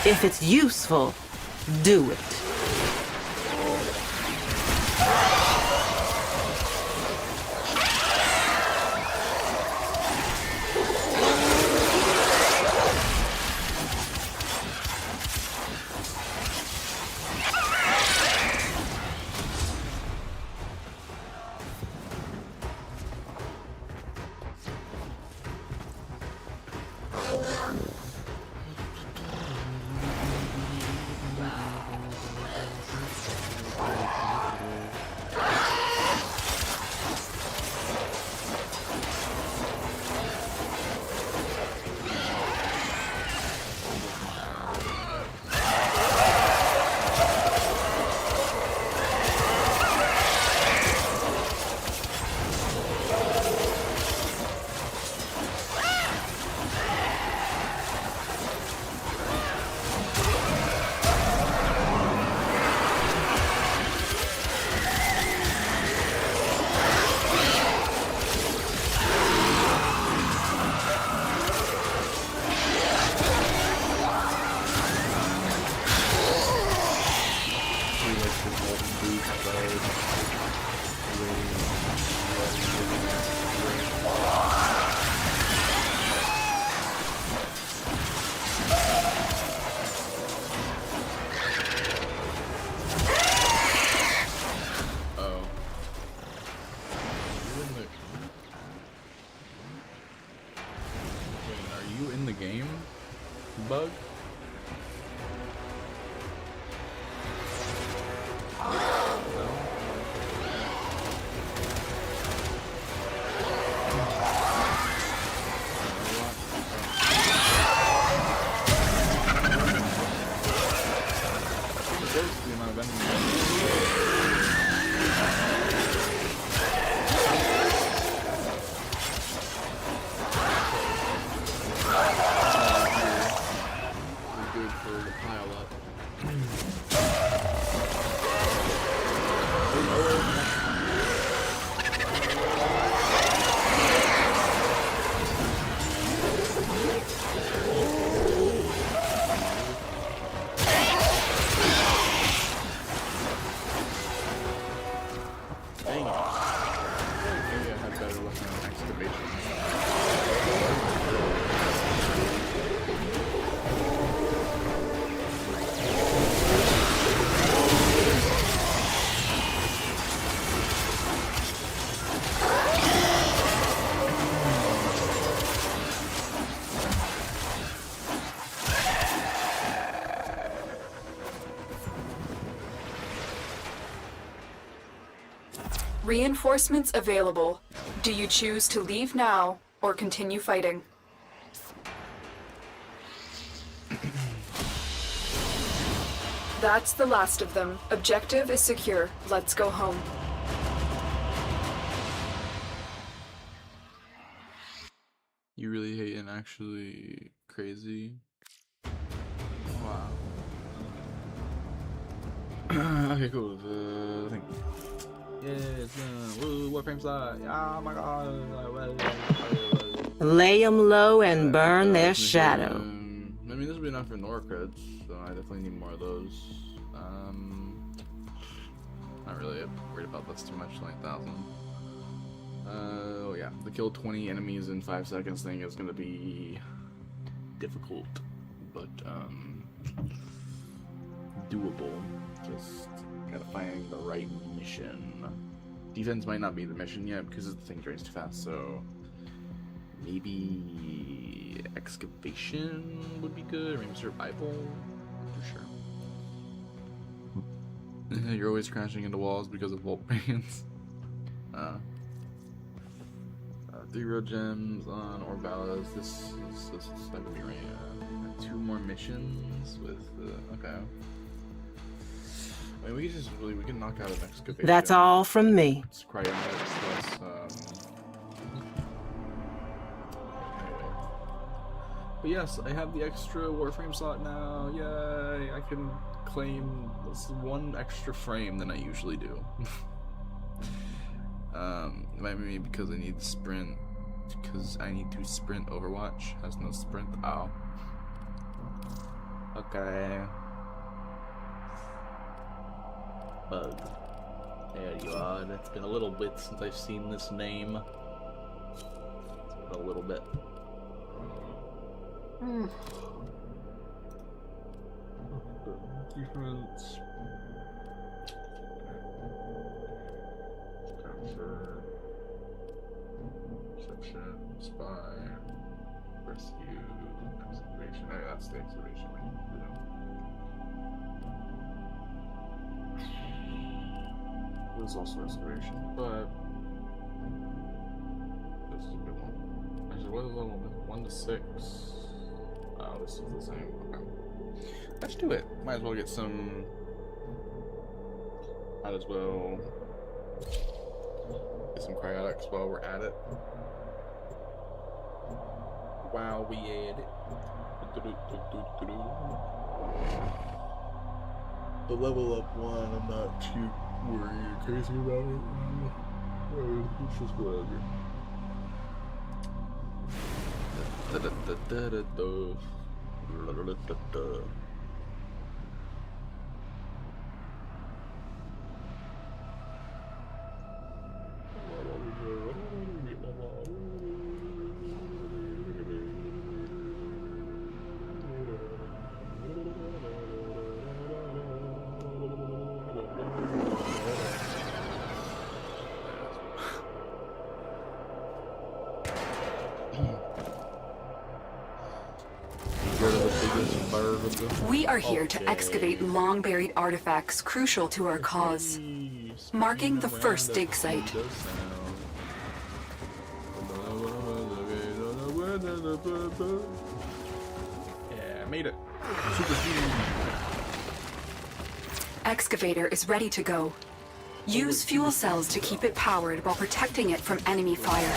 If it's useful, do it. you in the game? Bug? Reinforcements available. Do you choose to leave now or continue fighting? That's the last of them. Objective is secure. Let's go home. You really hating actually crazy? Wow. Okay, cool. The thing. Yes, woo, Warframe slide. Oh my god. Lay 'em low and burn their shadow. I mean, this would be enough for Norcreds, so I definitely need more of those. Not really worried about this too much, 20,000. Oh yeah, the kill 20 enemies in 5 seconds thing is gonna be difficult, but doable. Just gotta find the right mission. Defense might not be the mission yet because the thing drains too fast, so maybe excavation would be good, or maybe survival. Not too sure. You're always crashing into walls because of wall pains. 3 real gems on Orbalas. This that could be right. 2 more missions with okay. I mean, we can knock out an excavation. That's all from me. It's cryonics plus But yes, I have the extra Warframe slot now. Yay! I can claim this 1 extra frame than I usually do. It might be because I need sprint. Because I need to sprint. Overwatch has no sprint. Oh. Okay. Bug. There you are. It's been a little bit since I've seen this name. It's been a little bit. Defense. Capture. Perception. Spy. Rescue. Excavation. Oh, yeah, that's the excavation we need to do. There's also excavation, but this is a good one. Actually, what is level 1 to 6? Oh, this is the same. Okay. Let's do it. Might as well get some. Might as well get some cryotics while we're at it. Wow, we at it. The level up one, I'm not too worried or crazy about it. It's just whatever. We are here to excavate long-buried artifacts crucial to our cause, marking the first dig site. Yeah, made it. Super speed. Excavator is ready to go. Use fuel cells to keep it powered while protecting it from enemy fire.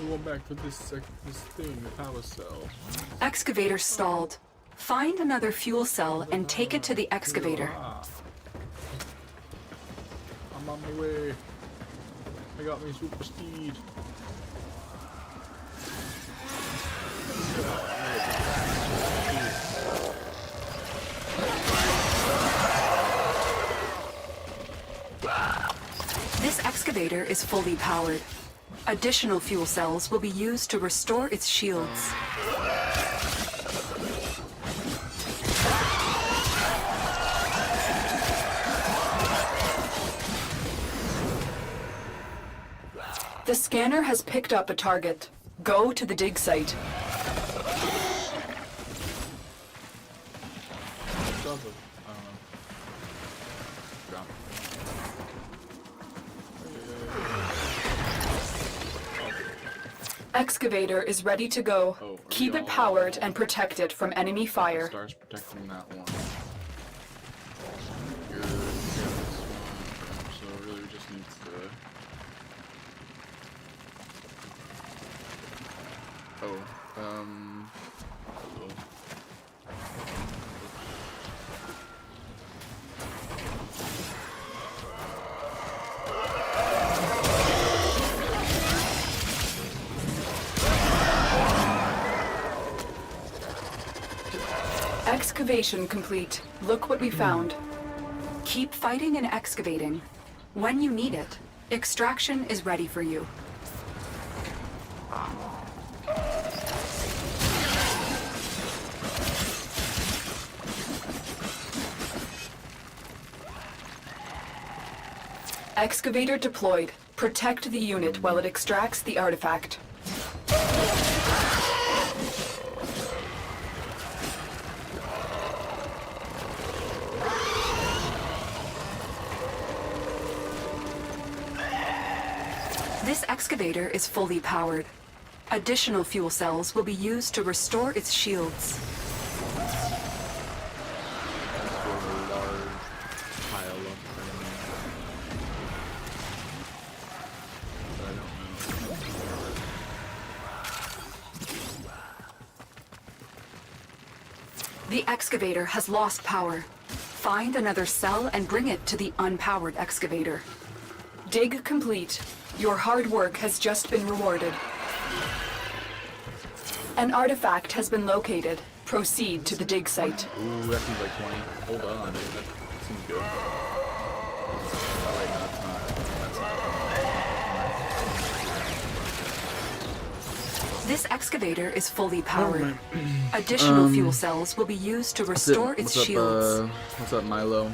Going back to this thing, the power cell. Excavator stalled. Find another fuel cell and take it to the excavator. I'm on my way. I got me super speed. This excavator is fully powered. Additional fuel cells will be used to restore its shields. The scanner has picked up a target. Go to the dig site. Excavator is ready to go. Keep it powered and protect it from enemy fire. Stars protecting that one. So it really just needs to. Excavation complete. Look what we found. Keep fighting and excavating. When you need it, extraction is ready for you. Excavator deployed. Protect the unit while it extracts the artifact. This excavator is fully powered. Additional fuel cells will be used to restore its shields. The excavator has lost power. Find another cell and bring it to the unpowered excavator. Dig complete. Your hard work has just been rewarded. An artifact has been located. Proceed to the dig site. Ooh, that seems like 20. Hold on, dude. That seems good. Oh, wait, no, that's not. This excavator is fully powered. Additional fuel cells will be used to restore its shields. What's up, Milo?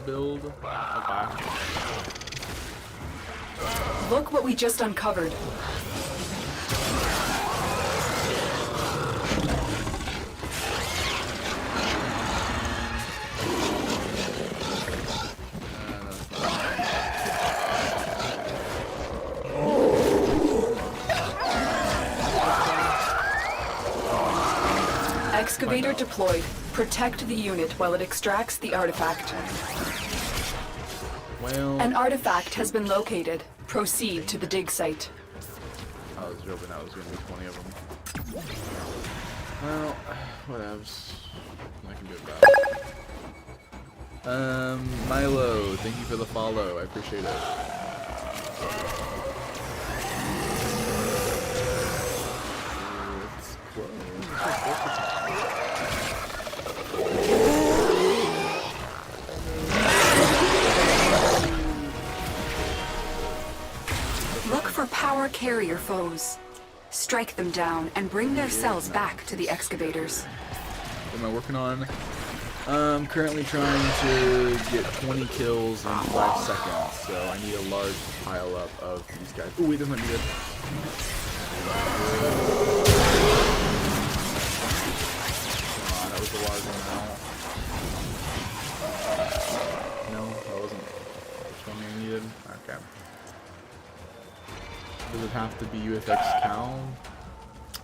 Build. Okay. Look what we just uncovered. Excavator deployed. Protect the unit while it extracts the artifact. Well, an artifact has been located. Proceed to the dig site. I was hoping that was going to be 20 of them. Well, whatevs. I can do it back. Milo, thank you for the follow. I appreciate it. Look for power carrier foes. Strike them down and bring their cells back to the excavators. What am I working on? I'm currently trying to get 20 kills in 5 seconds, so I need a large pile up of these guys. Oh wait, this might be good. That was a large amount. No, that wasn't which one I needed. Okay. Does it have to be UFX Cal?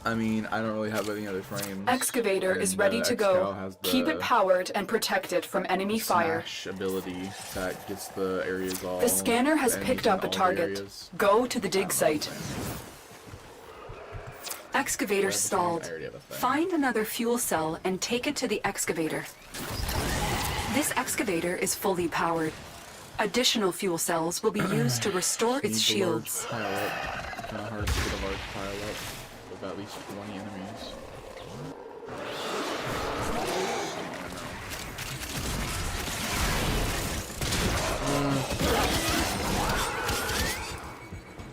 I mean, I don't really have any other frames. Excavator is ready to go. Keep it powered and protect it from enemy fire. Ability that gets the areas all. The scanner has picked up a target. Go to the dig site. Excavator stalled. Find another fuel cell and take it to the excavator. This excavator is fully powered. Additional fuel cells will be used to restore its shields. Kind of hard to get a large pile up. At least 20 enemies.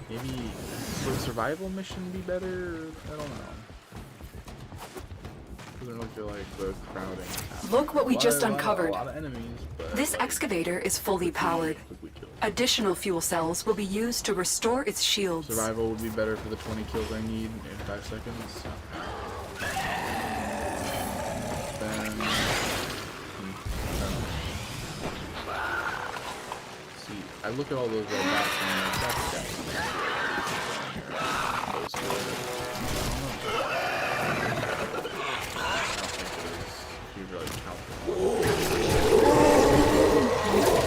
Maybe would a survival mission be better? I don't know. Doesn't really feel like the crowding. Look what we just uncovered. A lot of enemies, but this excavator is fully powered. Additional fuel cells will be used to restore its shields. Survival would be better for the 20 kills I need in 5 seconds. Then... see, I look at all those red dots and I'm like, that's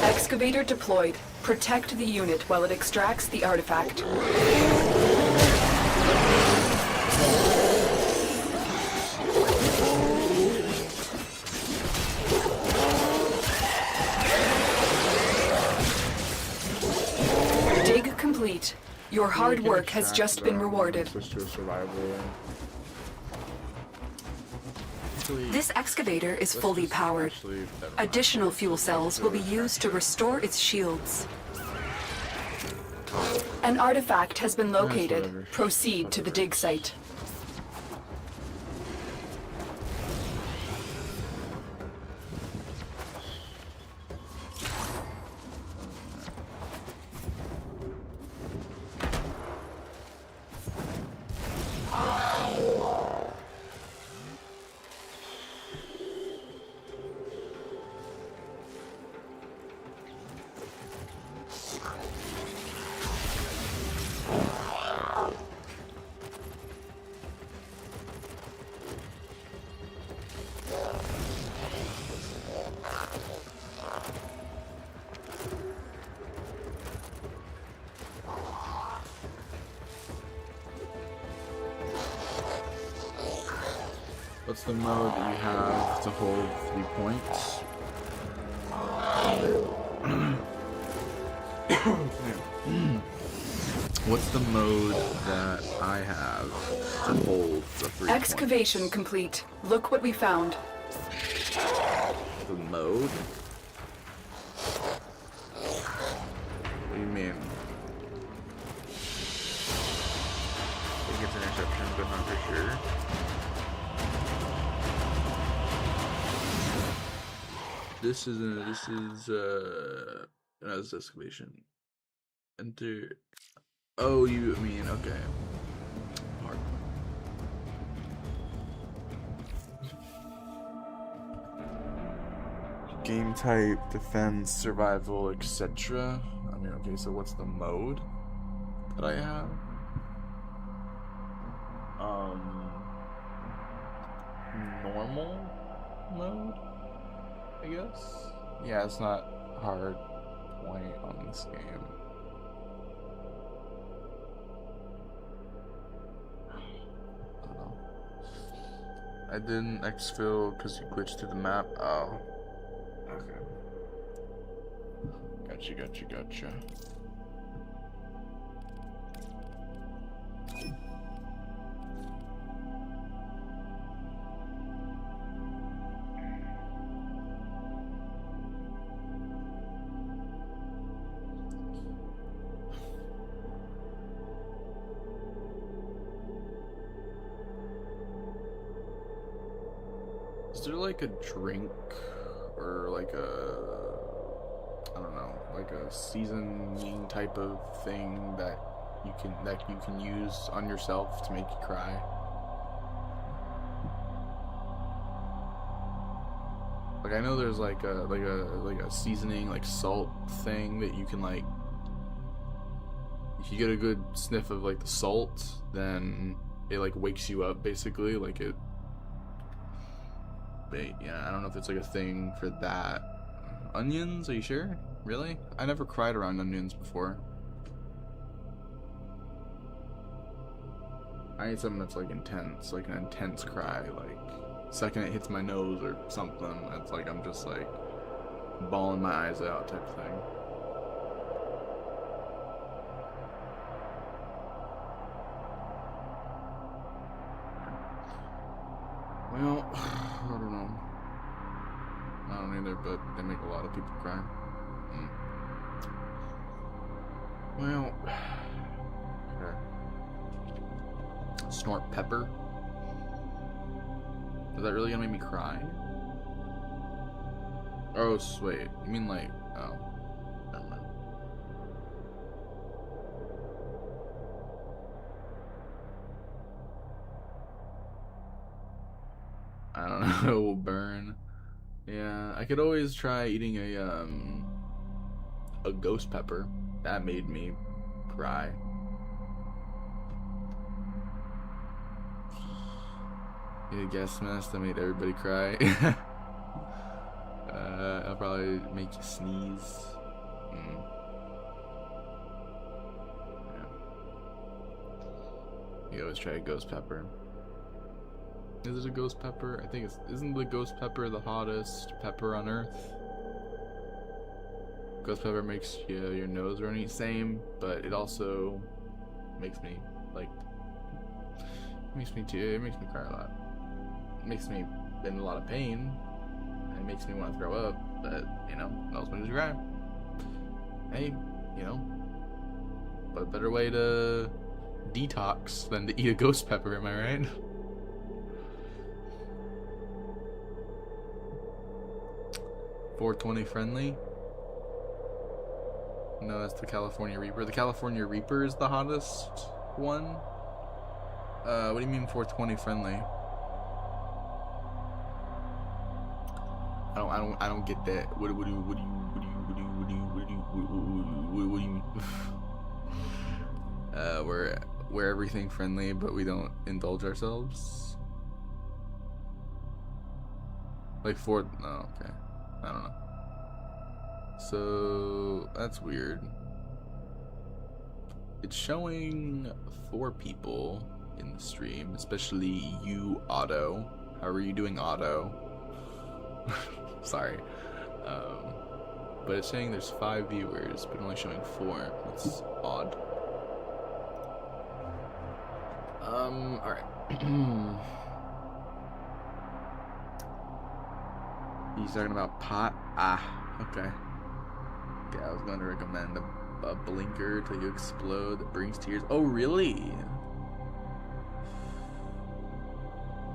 Excavator deployed. Protect the unit while it extracts the artifact. Dig complete. Your hard work has just been rewarded. This excavator is fully powered. Additional fuel cells will be used to restore its shields. An artifact has been located. Proceed to the dig site. What's the mode that you have to hold 3 points? What's the mode that I have to hold the 3 Excavation points? complete. Look what we found. The mode? What do you mean? I think it's an interception, but not for sure. This is excavation. Enter. Oh, you mean okay. Hard. Game type, defense, survival, etc. I mean, okay. So what's the mode that I have? Normal mode. I guess. Yeah, it's not hard point on this game. I don't know. I didn't exfil because you glitched through the map. Oh. Okay. Gotcha. Is there like a drink or like I don't know, like a seasoning type of thing that you can use on yourself to make you cry? Like, I know there's like a seasoning, like salt thing that you can, like, if you get a good sniff of like the salt, then it like wakes you up basically, like it. But yeah, I don't know if it's like a thing for that. Onions? Are you sure? Really? I never cried around onions before. I need something that's like intense, like an intense cry, like second it hits my nose or something, it's like I'm just like bawling my eyes out type of thing. Well, I don't know. I don't either, but they make a lot of people cry. Well, okay. Snort pepper. Is that really gonna make me cry? Oh, wait. You mean like, oh, never mind. I don't know. Burn. Yeah, I could always try eating a ghost pepper. That made me cry. Yeah, gas mask that made everybody cry. I'll probably make you sneeze. Yeah. You always try a ghost pepper. Is it a ghost pepper? I think isn't the ghost pepper the hottest pepper on earth? Ghost pepper makes your nose runny. Same, but it also makes me like. It makes me cry a lot. It makes me in a lot of pain. And it makes me want to throw up. But you know, it also makes me cry. Hey, you know, what a better way to detox than to eat a ghost pepper? Am I right? .420 friendly. No, that's the California Reaper. The California Reaper is the hottest one. What do you mean 420 friendly? I don't get that. What do you mean? We're everything friendly, but we don't indulge ourselves. Like oh, okay. I don't know. So that's weird. It's showing 4 people in the stream, especially you, Otto. How are you doing, Otto? Sorry. But it's saying there's 5 viewers, but only showing 4. That's odd. Alright. He's talking about pot? Ah, okay. Yeah, I was going to recommend a blinker till you explode that brings tears. Oh, really?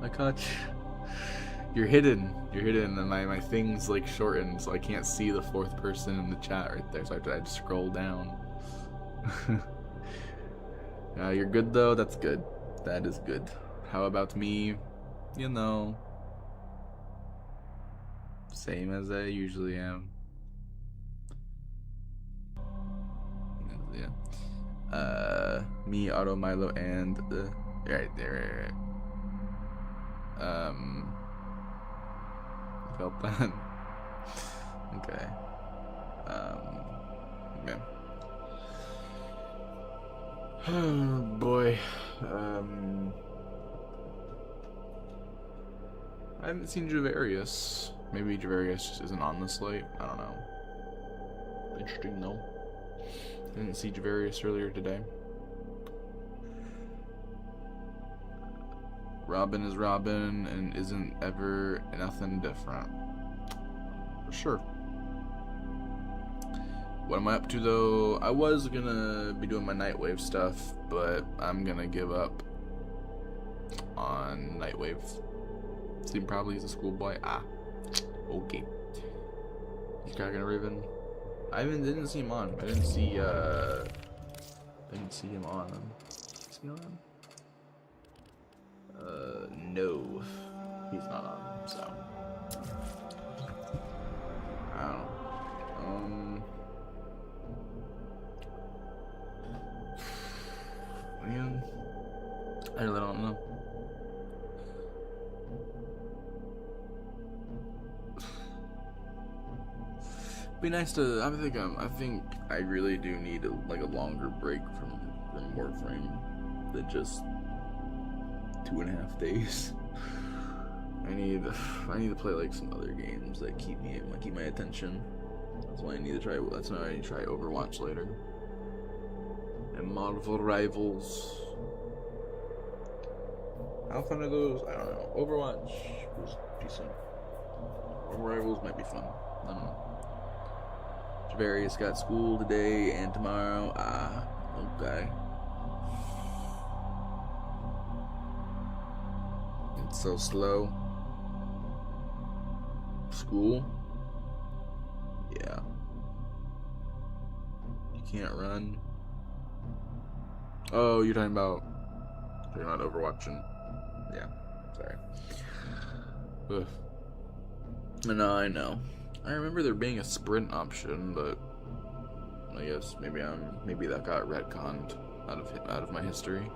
My coach. You're hidden, and my thing's like shortened, so I can't see the 4th person in the chat right there, so I have to scroll down. You're good though, that's good. That is good. How about me? You know, same as I usually am. Yeah. Me, Otto, Milo, and right there. Felt that. Okay. Yeah. Oh boy. I haven't seen Javarius. Maybe Javarius just isn't on the slate. I don't know. Interesting though. Didn't see Javarius earlier today. Robin is Robin and isn't ever nothing different. For sure. What am I up to though? I was gonna be doing my Nightwave stuff, but I'm gonna give up on Nightwave. See, probably he's a schoolboy. Ah, okay. He's cracking a Raven. I didn't see him on. I didn't see him on. Is he on? No, he's not on. So I don't know. Man, I really don't know. Be nice to. I think I really do need a longer break from Warframe than just 2.5 days. I need to play like some other games that keep my attention. That's why I need to try. That's why I need to try Overwatch later. And Marvel Rivals. How fun are those? I don't know. Overwatch was decent. Marvel Rivals might be fun. I don't know. Javarius got school today and tomorrow. Ah, okay. It's so slow. School? Yeah. You can't run. Oh, you're talking about Overwatching. Yeah, sorry. Ugh. No, I know. I remember there being a sprint option, but I guess maybe that got retconned out of my history.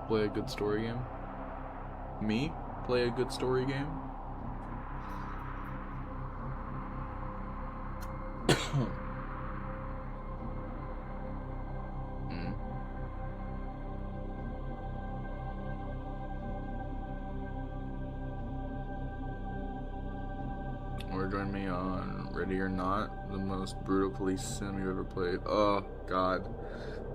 Play a good story game? Me? Play a good story game? Or join me on Ready or Not, the most brutal police sim you ever played. Oh god,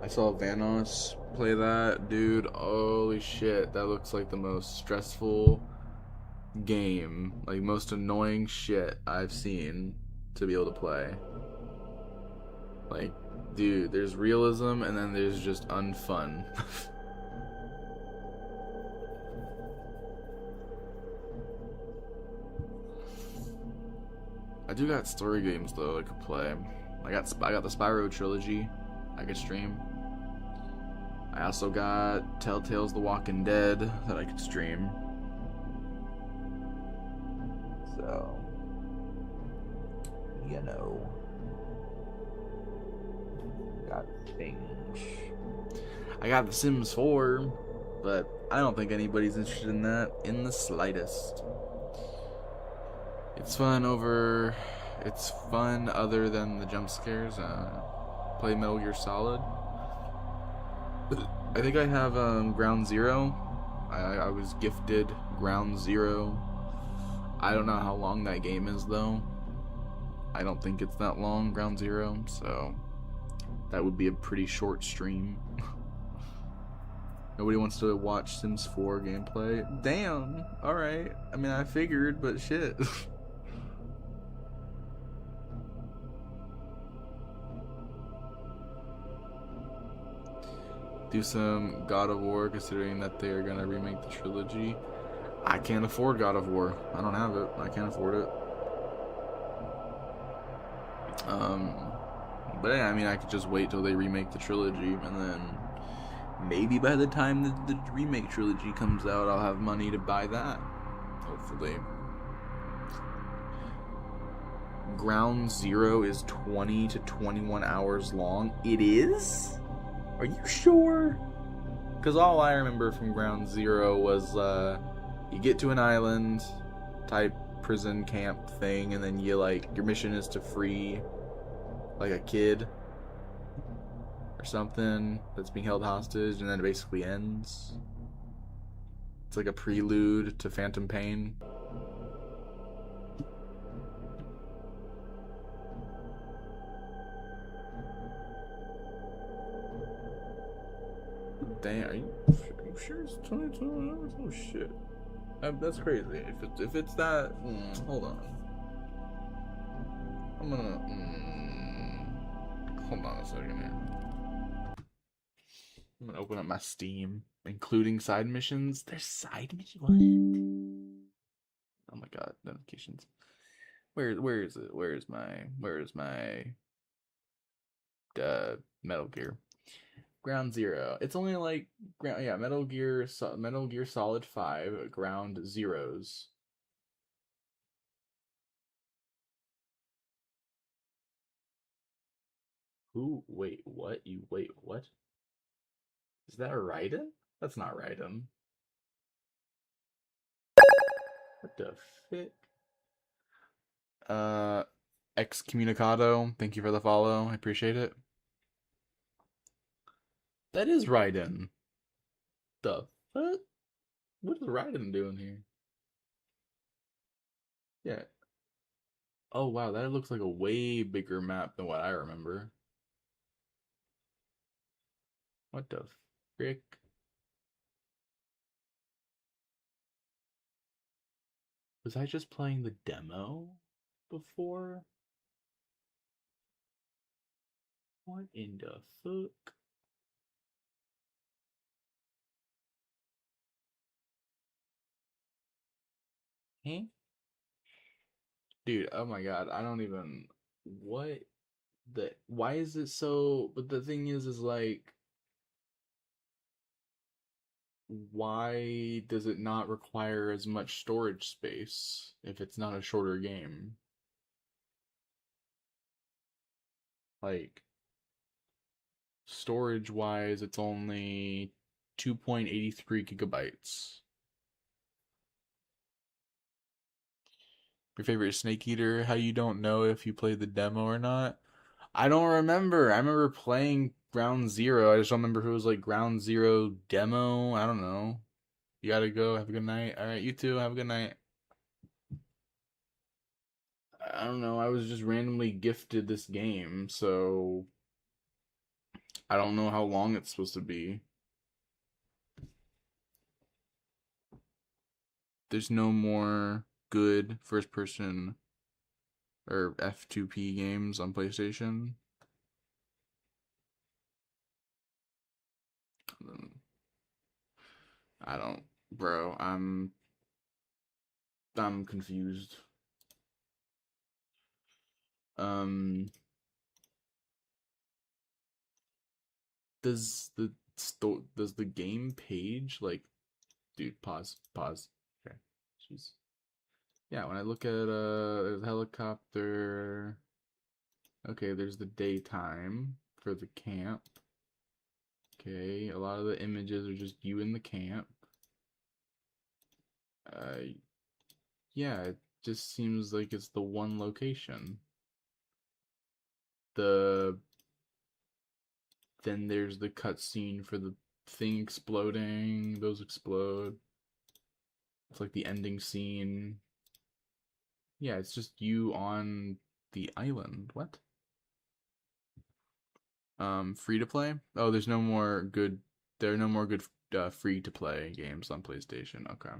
I saw Vanos play that, dude. Holy shit, that looks like the most stressful game, like most annoying shit I've seen to be able to play. Like, dude, there's realism and then there's just unfun. I do got story games though I could play. I got the Spyro trilogy I could stream. I also got Telltale's The Walking Dead that I could stream. So, you know, got things. I got The Sims 4, but I don't think anybody's interested in that in the slightest. It's fun other than the jump scares. Play Metal Gear Solid. I think I have Ground Zero. I was gifted Ground Zero. I don't know how long that game is though. I don't think it's that long, Ground Zero, so that would be a pretty short stream. Nobody wants to watch Sims 4 gameplay. Damn. Alright. I mean, I figured, but shit. Do some God of War, considering that they are going to remake the trilogy. I can't afford God of War. I don't have it. I can't afford it. But yeah, I mean, I could just wait till they remake the trilogy, and then maybe by the time the remake trilogy comes out, I'll have money to buy that. Hopefully. Ground Zero is 20 to 21 hours long. It is? Are you sure? Because all I remember from Ground Zero was you get to an island type prison camp thing, and then you your mission is to free like a kid or something that's being held hostage, and then it basically ends. It's like a prelude to Phantom Pain. Damn, are you sure it's 22 hours? Oh shit, that's crazy. If it's that, hold on. I'm gonna. Hold on a second here. I'm gonna open up my Steam, including side missions. There's side missions. What? Oh my god, notifications. Where is it? Where's my Metal Gear? Ground Zero. It's only like Metal Gear Solid 5 Ground Zeroes. Who? Wait, what? Wait, what? Is that Raiden? That's not Raiden. What the fick? Excommunicado, thank you for the follow. I appreciate it. That is Raiden. The fuck? What is Raiden doing here? Yeah. Oh wow, that looks like a way bigger map than what I remember. What the frick? Was I just playing the demo before? What in the fuck? Huh? Dude, oh my god, I don't even what why is it so but the thing is like why does it not require as much storage space if it's not a shorter game? Like storage wise it's only 2.83 gigabytes. Your favorite Snake Eater? How you don't know if you played the demo or not? I don't remember. I remember playing Ground Zero. I just don't remember if it was like Ground Zero demo. I don't know. You gotta go. Have a good night. All right, you too. Have a good night. I don't know. I was just randomly gifted this game, so I don't know how long it's supposed to be. There's no more good first person or F2P games on PlayStation. I don't, bro. I'm confused. Um, does the game page like, dude? Pause. Okay, jeez. Yeah, when I look at there's a helicopter. Okay, there's the daytime for the camp. Okay, a lot of the images are just you in the camp. Yeah, it just seems like it's the one location. Then there's the cutscene for the thing exploding. Those explode. It's like the ending scene. Yeah, it's just you on the island. What? Free to play? Oh, there are no more good free to play games on PlayStation. Okay.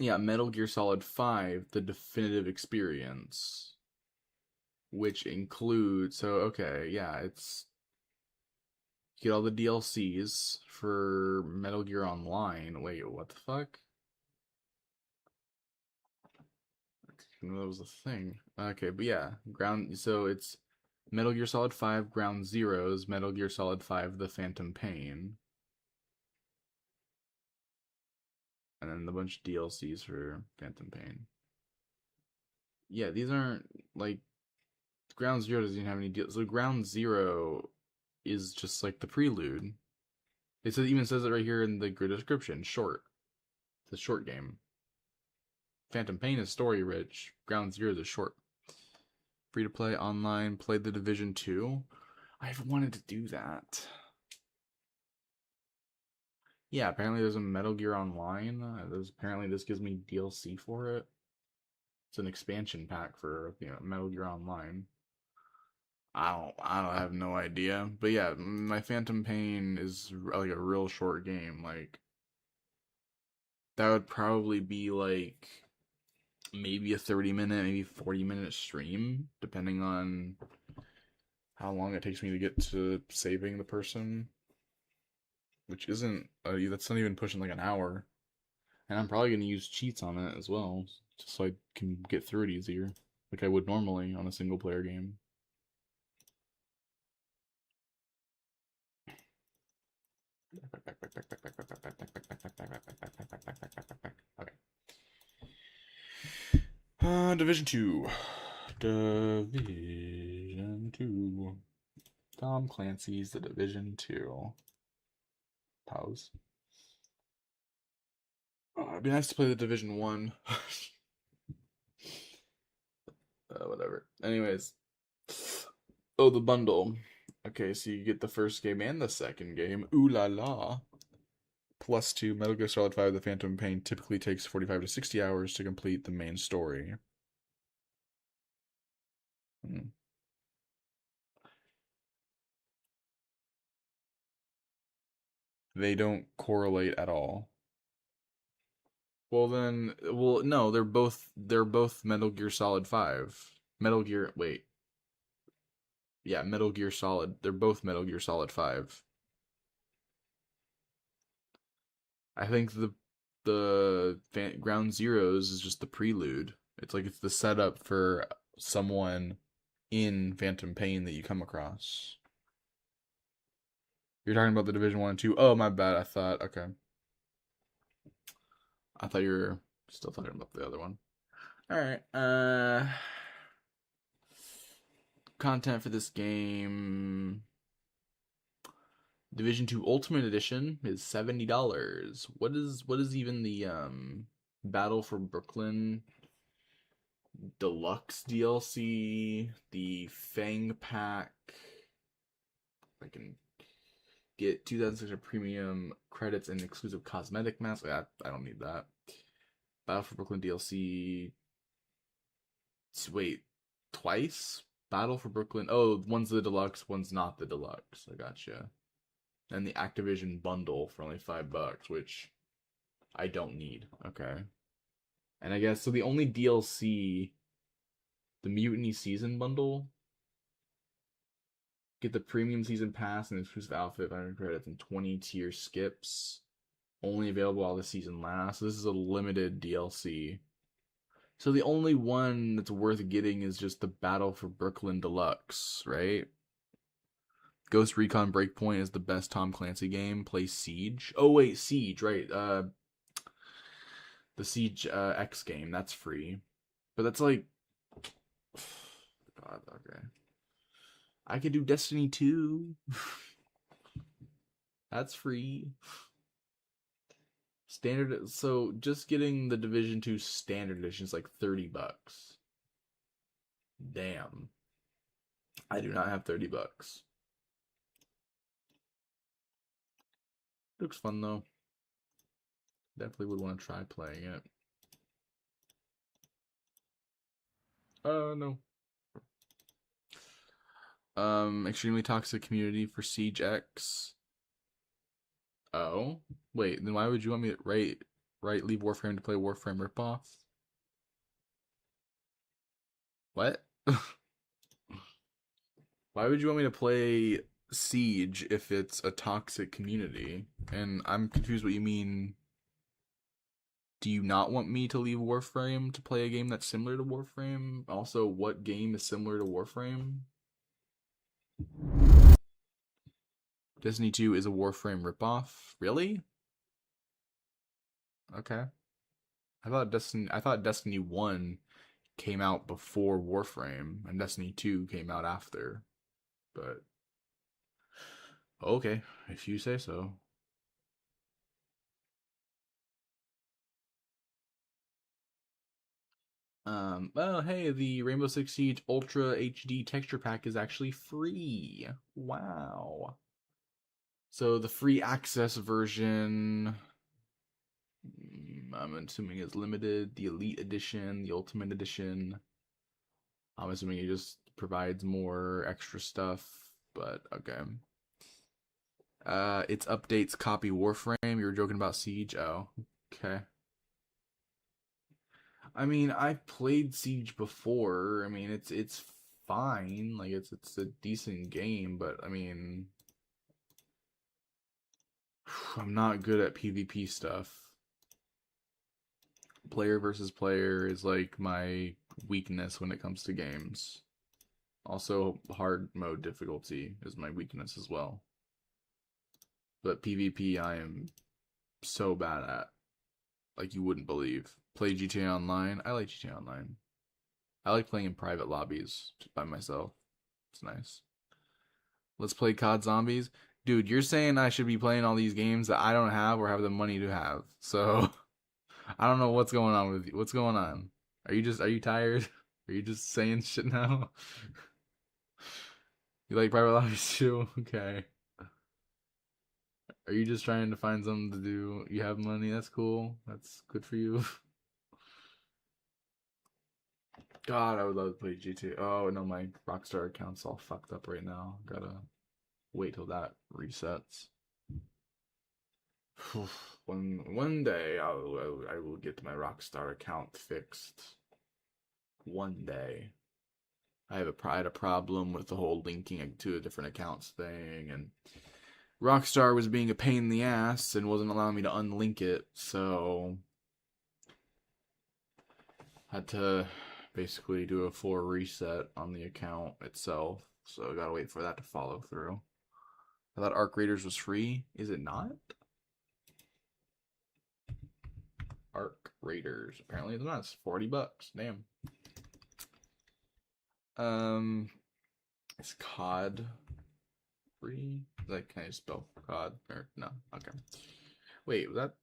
Yeah, Metal Gear Solid 5, the definitive experience, which includes okay, yeah, it's you get all the DLCs for Metal Gear Online. Wait, what the fuck? That was the thing. Okay, but yeah, so it's Metal Gear Solid 5 Ground Zeroes, Metal Gear Solid 5 The Phantom Pain, and then a bunch of DLCs for Phantom Pain. Yeah, these aren't like Ground Zero doesn't even have any deals. So Ground Zero is just like the prelude. Even says it right here in the description. Short. It's a short game. Phantom Pain is story rich. Ground Zero is a short. Free to play online. Play the Division 2. I've wanted to do that. Yeah, apparently there's a Metal Gear Online. Apparently this gives me DLC for it. It's an expansion pack for Metal Gear Online. I have no idea. But yeah, my Phantom Pain is like a real short game. Like that would probably be like maybe a 30-minute, maybe 40-minute stream, depending on how long it takes me to get to saving the person. Which isn't, that's not even pushing like an hour. And I'm probably going to use cheats on it as well, just so I can get through it easier, like I would normally on a single player game. Okay. Division 2. Division 2. Tom Clancy's The Division 2. Pause. Oh, it'd be nice to play the Division 1. Whatever. Anyways. Oh, the bundle. Okay, so you get the first game and the second game. Ooh la la. +2, Metal Gear Solid 5 The Phantom Pain typically takes 45 to 60 hours to complete the main story. They don't correlate at all. Well then, no, they're both Metal Gear Solid 5. Metal Gear, wait. Yeah, Metal Gear Solid. They're both Metal Gear Solid 5. I think the Ground Zeroes is just the prelude. It's like it's the setup for someone in Phantom Pain that you come across. You're talking about the Division 1 and 2. Oh, my bad. I thought you were still talking about the other one. Alright, content for this game. Division 2 Ultimate Edition is $70. What is even the Battle for Brooklyn Deluxe DLC, the Fang Pack? I can get 2,600 premium credits and exclusive cosmetic masks. I don't need that. Battle for Brooklyn DLC. Wait, twice? Battle for Brooklyn. Oh, one's the deluxe, one's not the deluxe. I gotcha. And the Activision bundle for only $5, which I don't need. Okay. And I guess so. The only DLC, the Mutiny Season bundle, get the premium season pass and exclusive outfit, 500 credits, and 20 tier skips. Only available while the season lasts. So this is a limited DLC. So the only one that's worth getting is just the Battle for Brooklyn Deluxe, right? Ghost Recon Breakpoint is the best Tom Clancy game. Play Siege. Oh wait, Siege, right? The Siege X game, that's free. But that's like, God, okay. I could do Destiny 2. That's free. Standard, so just getting the Division 2 Standard Edition is like $30. Damn. I do not have $30. Looks fun though. Definitely would want to try playing it. No. Extremely toxic community for Siege X. Oh, wait, then why would you want me to leave Warframe to play Warframe ripoff? What? Why would you want me to play Siege if it's a toxic community? And I'm confused what you mean. Do you not want me to leave Warframe to play a game that's similar to Warframe? Also, what game is similar to Warframe? Destiny 2 is a Warframe ripoff? Really? Okay. I thought Destiny 1 came out before Warframe and Destiny 2 came out after. But okay, if you say so. Oh hey, the Rainbow Six Siege Ultra HD texture pack is actually free. Wow. So the free access version, I'm assuming is limited. The Elite Edition, the Ultimate Edition, I'm assuming it just provides more extra stuff, but okay. Its updates copy Warframe. You were joking about Siege? Oh, okay. I mean, I've played Siege before. I mean, it's fine. Like it's a decent game, but I mean, I'm not good at PvP stuff. Player versus player is like my weakness when it comes to games. Also, hard mode difficulty is my weakness as well. But PvP I am so bad at. Like you wouldn't believe. Play GTA Online. I like GTA Online. I like playing in private lobbies just by myself. It's nice. Let's play COD Zombies. Dude, you're saying I should be playing all these games that I don't have or have the money to have. So I don't know what's going on with you. What's going on? Are you tired? Are you just saying shit now? You like private lobbies too? Okay. Are you just trying to find something to do? You have money, that's cool. That's good for you. God, I would love to play GTA. Oh no, my Rockstar account's all fucked up right now. Gotta wait till that resets. One day I will get my Rockstar account fixed. One day. I had a problem with the whole linking to a different accounts thing, and Rockstar was being a pain in the ass and wasn't allowing me to unlink it, so had to basically do a full reset on the account itself. So I gotta wait for that to follow through. I thought Arc Raiders was free. Is it not? Arc Raiders. Apparently it's not. It's $40. Damn. Is COD free? Like, can I spell COD? Or no? Okay. Wait, was that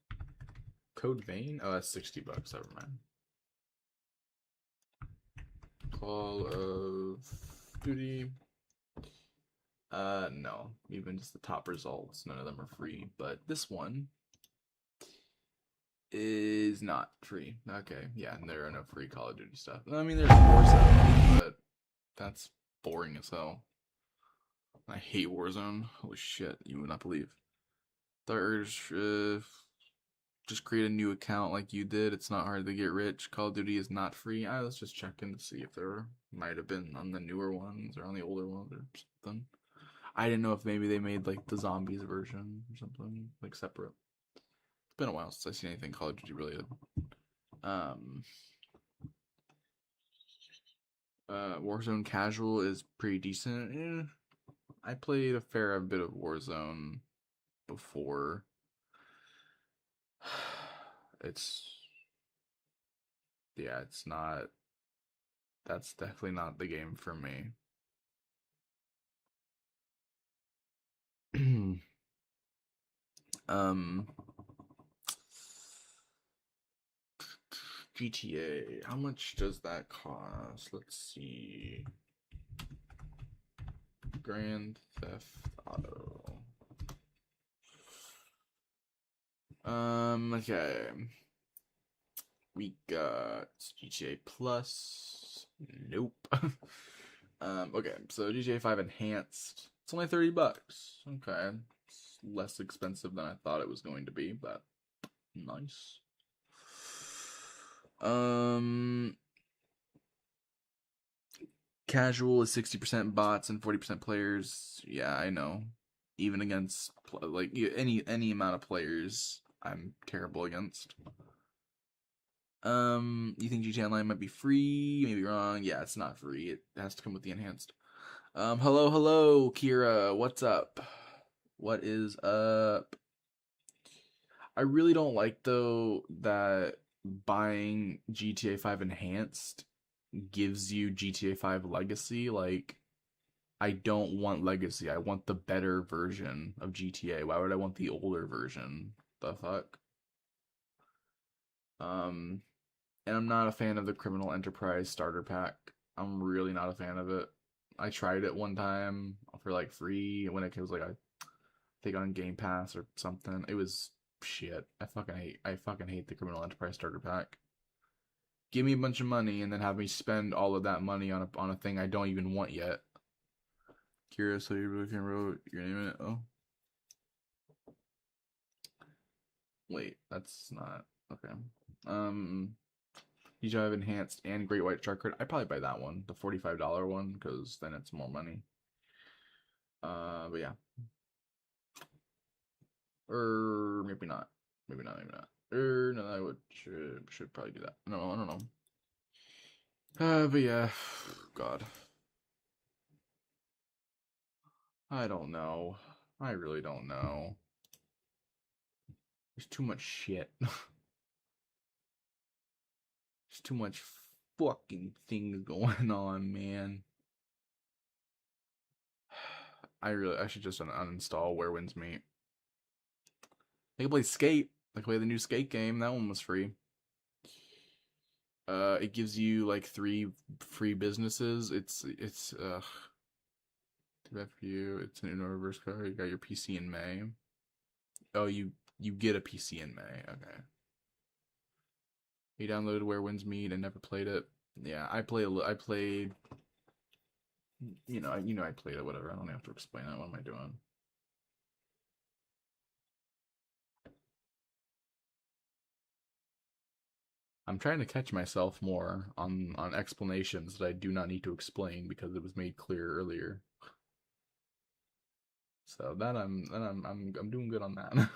Code Vein? Oh, that's $60. Never mind. Call of Duty. No. Even just the top results, none of them are free. But this one is not free. Okay, yeah, and there are no free Call of Duty stuff. I mean, there's Warzone, but that's boring as hell. I hate Warzone. Holy shit, you would not believe. There's just create a new account like you did. It's not hard to get rich. Call of Duty is not free. Let's just check in to see if there might have been on the newer ones or on the older ones or something. I didn't know if maybe they made like the zombies version or something like separate. It's been a while since I've seen anything Call of Duty related. Warzone casual is pretty decent. I played a fair bit of Warzone before. It's not. That's definitely not the game for me. GTA. How much does that cost? Let's see. Grand Theft Auto. Okay. We got GTA Plus. Nope. Okay, so GTA 5 Enhanced. It's only $30. Okay. It's less expensive than I thought it was going to be, but nice. Casual is 60% bots and 40% players. Yeah, I know. Even against like any amount of players, I'm terrible against. You think GTA Online might be free? Maybe wrong. Yeah, it's not free. It has to come with the enhanced. Hello, Kira. What's up? What is up? I really don't like though that buying GTA 5 Enhanced gives you GTA 5 Legacy. Like, I don't want Legacy. I want the better version of GTA. Why would I want the older version? The fuck? And I'm not a fan of the Criminal Enterprise starter pack. I'm really not a fan of it. I tried it one time for like free when it was like I think on Game Pass or something. It was shit. I fucking hate the Criminal Enterprise starter pack. Give me a bunch of money and then have me spend all of that money on a thing I don't even want yet. Curious, so you really can wrote your name in it? Oh. Wait, that's not okay. You should have enhanced and great white shark card. I'd probably buy that one, the $45 one, because then it's more money. But yeah. Or maybe not. Maybe not, maybe not. No, I should probably do that. No, I don't know. But yeah. God. I don't know. I really don't know. There's too much shit. There's too much fucking things going on, man. I should just uninstall Where Winds Meet. I can play Skate. I can play the new Skate game. That one was free. It gives you like 3 free businesses. It's too bad for you. It's an Uno reverse card. You got your PC in May. Oh, you get a PC in May. Okay. You downloaded Where Winds Meet and never played it. Yeah, I played. I played it. Whatever. I don't have to explain it. What am I doing? I'm trying to catch myself more on explanations that I do not need to explain because it was made clear earlier. So that I'm doing good on that.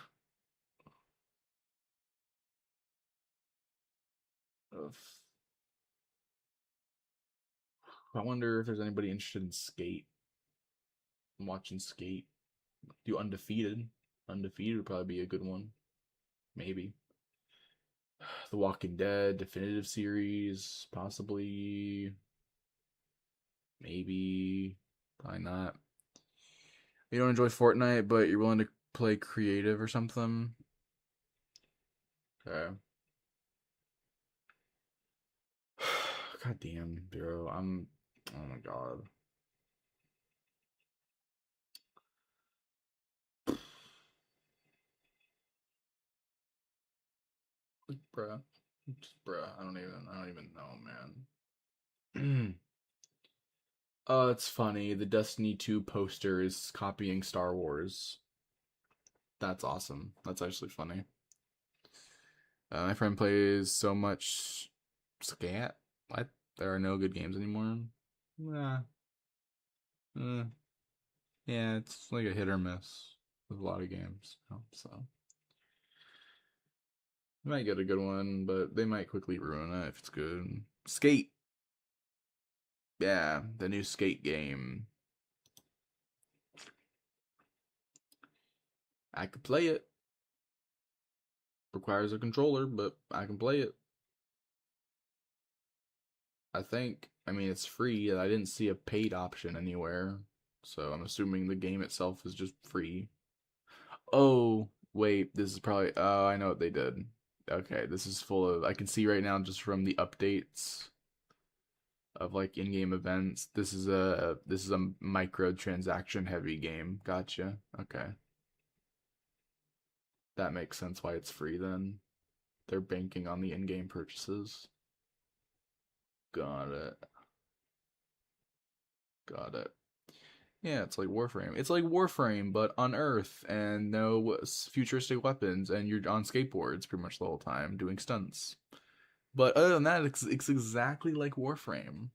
I wonder if there's anybody interested in Skate. I'm watching Skate. Do Undefeated. Undefeated would probably be a good one. Maybe. The Walking Dead Definitive Series, possibly. Maybe. Probably not. You don't enjoy Fortnite, but you're willing to play creative or something? Okay. God damn, bro. Oh my god. Bruh. Just bruh. I don't even know, man. It's funny. The Destiny 2 poster is copying Star Wars. That's awesome. That's actually funny. My friend plays so much scat. What? There are no good games anymore? Yeah. Yeah, it's like a hit or miss with a lot of games. So you might get a good one, but they might quickly ruin it if it's good. Skate. Yeah, the new Skate game. I could play it. Requires a controller, but I can play it. I think. I mean, it's free. I didn't see a paid option anywhere. So I'm assuming the game itself is just free. Oh, wait. This is probably... Oh, I know what they did. Okay, this is full of... I can see right now just from the updates of like in-game events. This is a microtransaction heavy game. Gotcha. Okay. That makes sense why it's free then. They're banking on the in-game purchases. Got it. Got it. Yeah, it's like Warframe. It's like Warframe, but on Earth, and no futuristic weapons, and you're on skateboards pretty much the whole time doing stunts. But other than that, it's exactly like Warframe.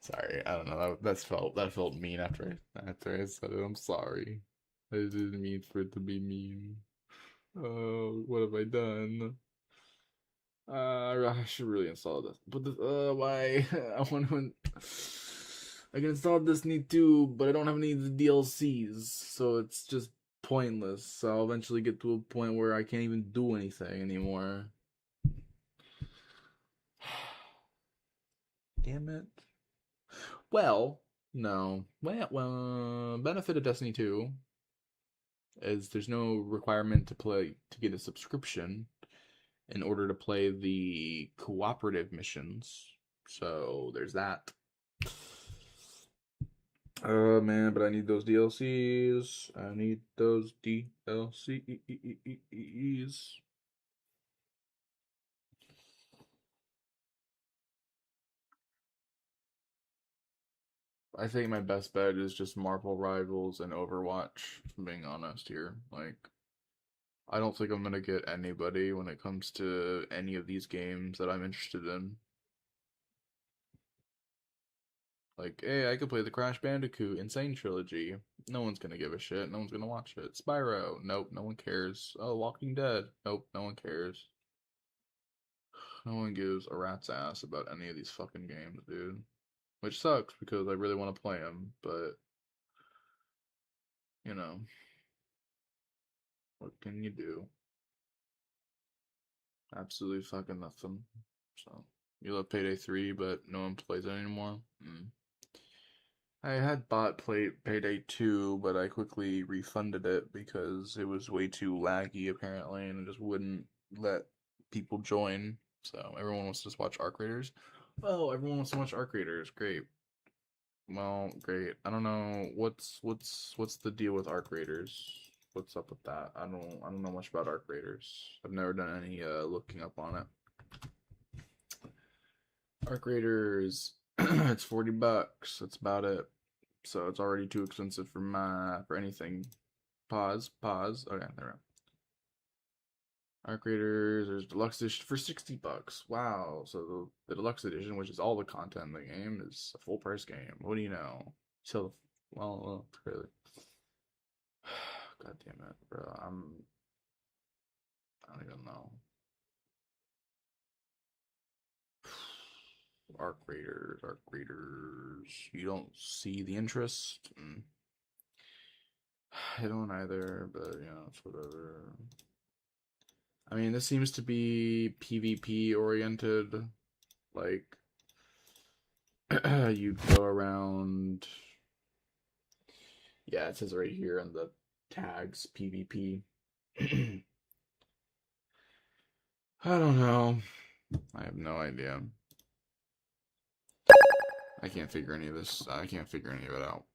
Sorry, I don't know. That felt mean after I said it. I'm sorry. I didn't mean for it to be mean. Oh, what have I done? I should really install this. But this, why? I want to. I can install Destiny 2, but I don't have any of the DLCs, so it's just pointless. So I'll eventually get to a point where I can't even do anything anymore. Damn it. Well, no. Benefit of Destiny 2 is there's no requirement to get a subscription in order to play the cooperative missions. So there's that. Oh man, but I need those DLCs. I need those DLCs. I think my best bet is just Marvel Rivals and Overwatch, if I'm being honest here. Like, I don't think I'm gonna get anybody when it comes to any of these games that I'm interested in. Like, hey, I could play the Crash Bandicoot Insane Trilogy. No one's gonna give a shit. No one's gonna watch it. Spyro. Nope, no one cares. Oh, Walking Dead. Nope, no one cares. No one gives a rat's ass about any of these fucking games, dude. Which sucks because I really want to play them, but, you know, what can you do? Absolutely fucking nothing. So, you love Payday 3, but no one plays it anymore? I had bought Payday 2, but I quickly refunded it because it was way too laggy, apparently, and it just wouldn't let people join. So, everyone wants to just watch Arc Raiders. Oh, everyone wants to watch Arc Raiders. Great. Well, great. I don't know what's the deal with Arc Raiders. What's up with that? I don't know much about Arc Raiders. I've never done any looking up on it. Arc Raiders, it's $40. That's about it. So it's already too expensive for anything. Pause. Okay, there we go. Arc Raiders, there's deluxe edition for $60. Wow. So the deluxe edition, which is all the content in the game, is a full price game. What do you know? So well, really. God damn it, bro. I don't even know. Arc Raiders. You don't see the interest? I don't either, but you know, it's whatever. I mean, this seems to be PvP oriented. Like, you go around. Yeah, it says right here on the tags PvP. I don't know. I have no idea. I can't figure any of this. I can't figure any of it out.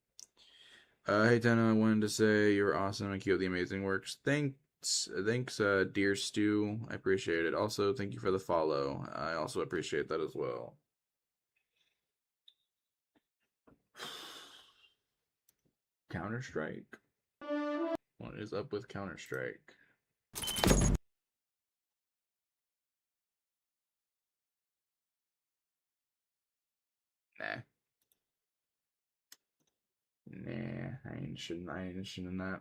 Hey Dana, I wanted to say you're awesome and keep up the amazing works. Thanks, dear Stu. I appreciate it. Also, thank you for the follow. I also appreciate that as well. Counter-Strike? What is up with Counter-Strike? Nah. I ain't interested in that.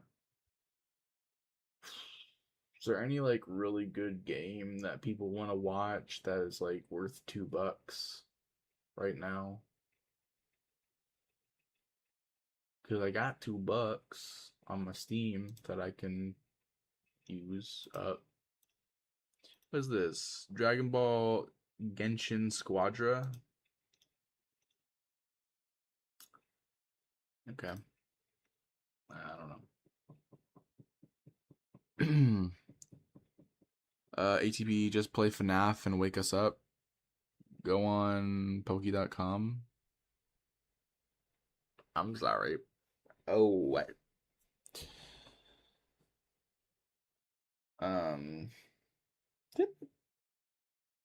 Is there any like really good game that people want to watch that is like worth $2 right now? Because I got $2 on my Steam that I can use up. What is this? Dragon Ball Genshin Squadra? Okay. I don't know. ATB, just play FNAF and wake us up. Go on Poke.com. I'm sorry. Oh, what?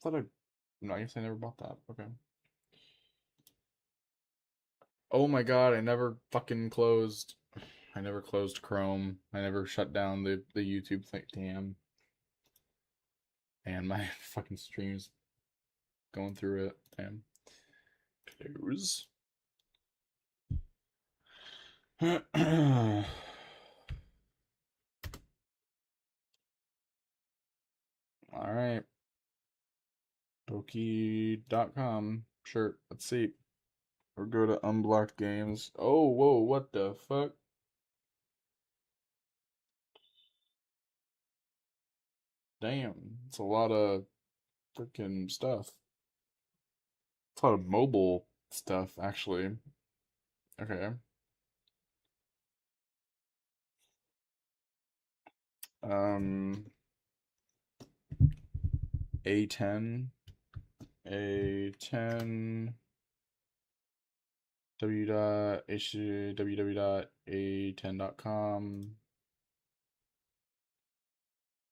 Thought no, I guess I never bought that. Okay. Oh my god, I never fucking closed. I never closed Chrome. I never shut down the YouTube thing. Damn. And my fucking stream's going through it. Damn. Close. Alright. Poke.com. Sure, let's see. Or go to unblocked games. Oh, whoa, what the fuck? Damn, it's a lot of freaking stuff. It's a lot of mobile stuff, actually. Okay. Um, A10, A10, www.a10.com.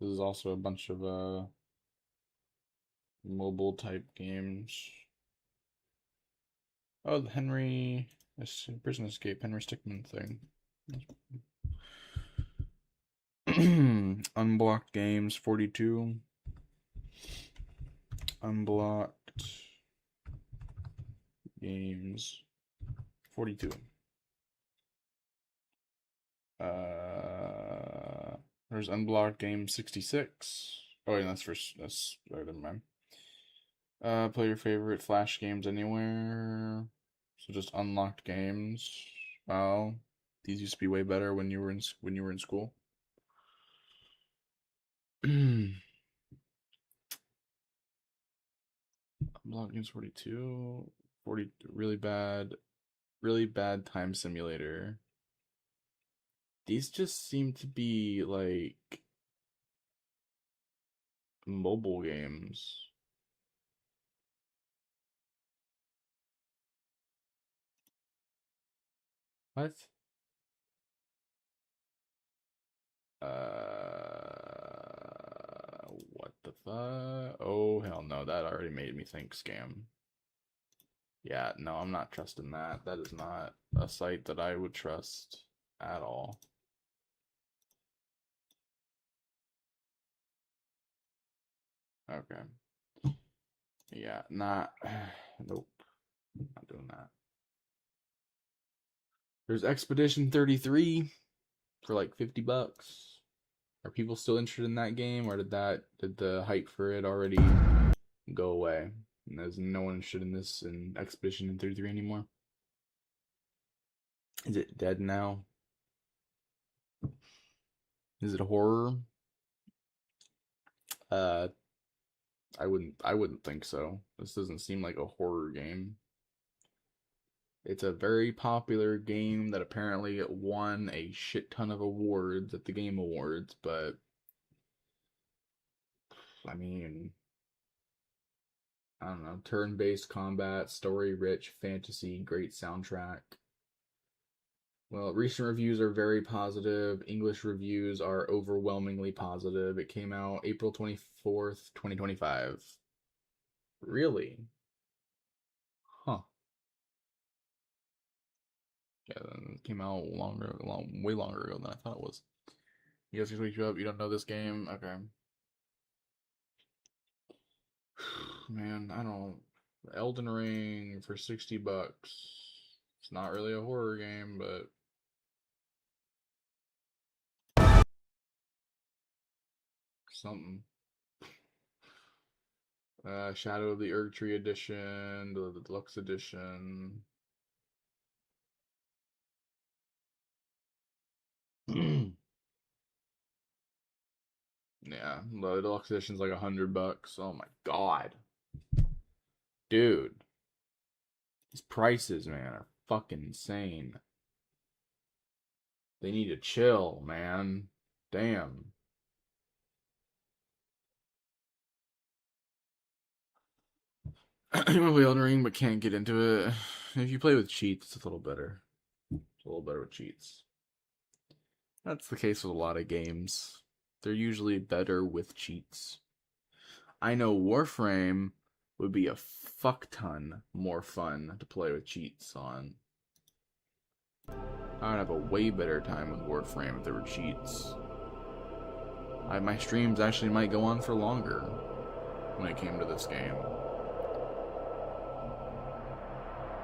This is also a bunch of mobile type games. Oh, the Henry This prison escape, Henry Stickmin thing. Unblocked games, 42. Unblocked games, 42. There's unblocked game 66. Oh, yeah, that's oh, never mind. Play your favorite Flash games anywhere. So just unlocked games. Wow, these used to be way better when you were in school. Unblocked games 42. 40 really bad time simulator. These just seem to be like mobile games. What? What the fuck? Oh, hell no, that already made me think scam. Yeah, no, I'm not trusting that. That is not a site that I would trust at all. Okay. Yeah, not. Nope. Not doing that. There's Expedition 33 for like $50. Are people still interested in that game, or did the hype for it already go away? And there's no one interested in Expedition 33 anymore? Is it dead now? Is it horror? I wouldn't think so. This doesn't seem like a horror game. It's a very popular game that apparently won a shit ton of awards at the Game Awards, but I mean, I don't know, turn-based combat, story-rich, fantasy, great soundtrack. Well, recent reviews are very positive. English reviews are overwhelmingly positive. It came out April 24th, 2025. Really? Huh. Yeah, then it came out way longer ago than I thought it was. You guys can wake you up. You don't know this game? Okay. Man, I don't. Elden Ring for $60. It's not really a horror game, but something. Shadow of the Erdtree edition, the deluxe edition. Yeah, the deluxe edition's like $100. Oh my god, dude, these prices, man, are fucking insane. They need to chill, man. Damn. You want to play Elden Ring but can't get into it? If you play with cheats, it's a little better. It's a little better with cheats. That's the case with a lot of games. They're usually better with cheats. I know Warframe would be a fuck ton more fun to play with cheats on. I would have a way better time with Warframe if there were cheats. My streams actually might go on for longer when it came to this game.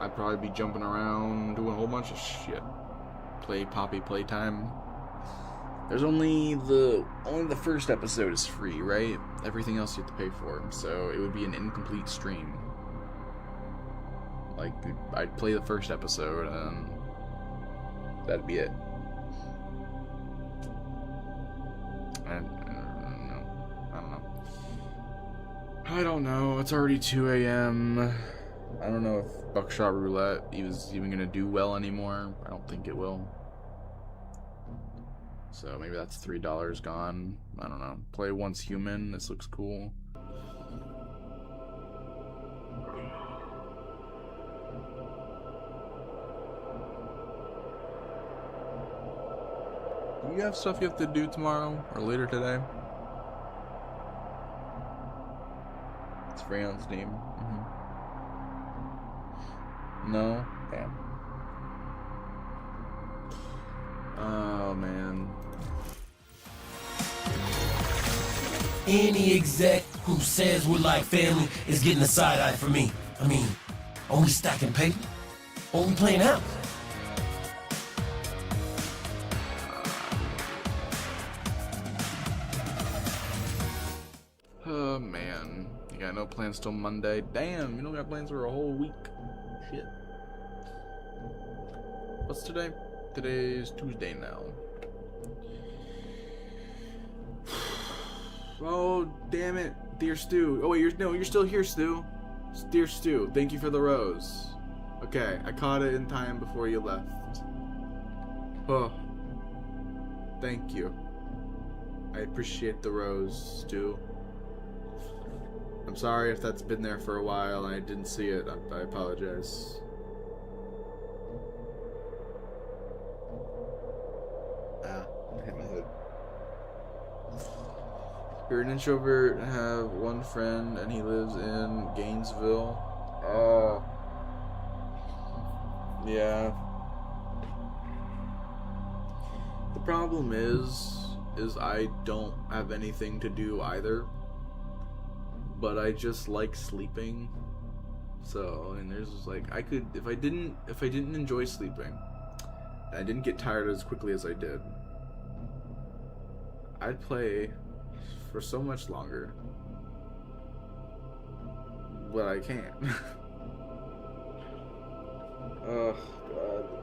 I'd probably be jumping around doing a whole bunch of shit. Poppy playtime. There's only the first episode is free, right? Everything else you have to pay for, so it would be an incomplete stream. Like, I'd play the first episode and that'd be it. I don't know. It's already 2 a.m. I don't know if Buckshot Roulette is even gonna do well anymore. I don't think it will. So maybe that's $3 gone. I don't know. Play Once Human. This looks cool. Do you have stuff you have to do tomorrow or later today? It's free on Steam. No? Damn. Oh man. Any exec who says we're like family is getting a side eye from me. I mean, are we stacking paper? Or we playing house? Oh man. You got no plans till Monday. Damn, you don't got plans for a whole week. Shit. What's today? Today's Tuesday now. Oh, damn it. Dear Stu. Oh, wait, you're still here, Stu. Dear Stu, thank you for the rose. Okay, I caught it in time before you left. Oh. Thank you. I appreciate the rose, Stu. I'm sorry if that's been there for a while and I didn't see it. I apologize. Ah, I hit my head. You're an introvert, have one friend, and he lives in Gainesville. Oh. Yeah. The problem is I don't have anything to do either. But I just like sleeping. So, and there's just like, I could, if I didn't enjoy sleeping, and I didn't get tired as quickly as I did, I'd play for so much longer, but I can't. Oh God,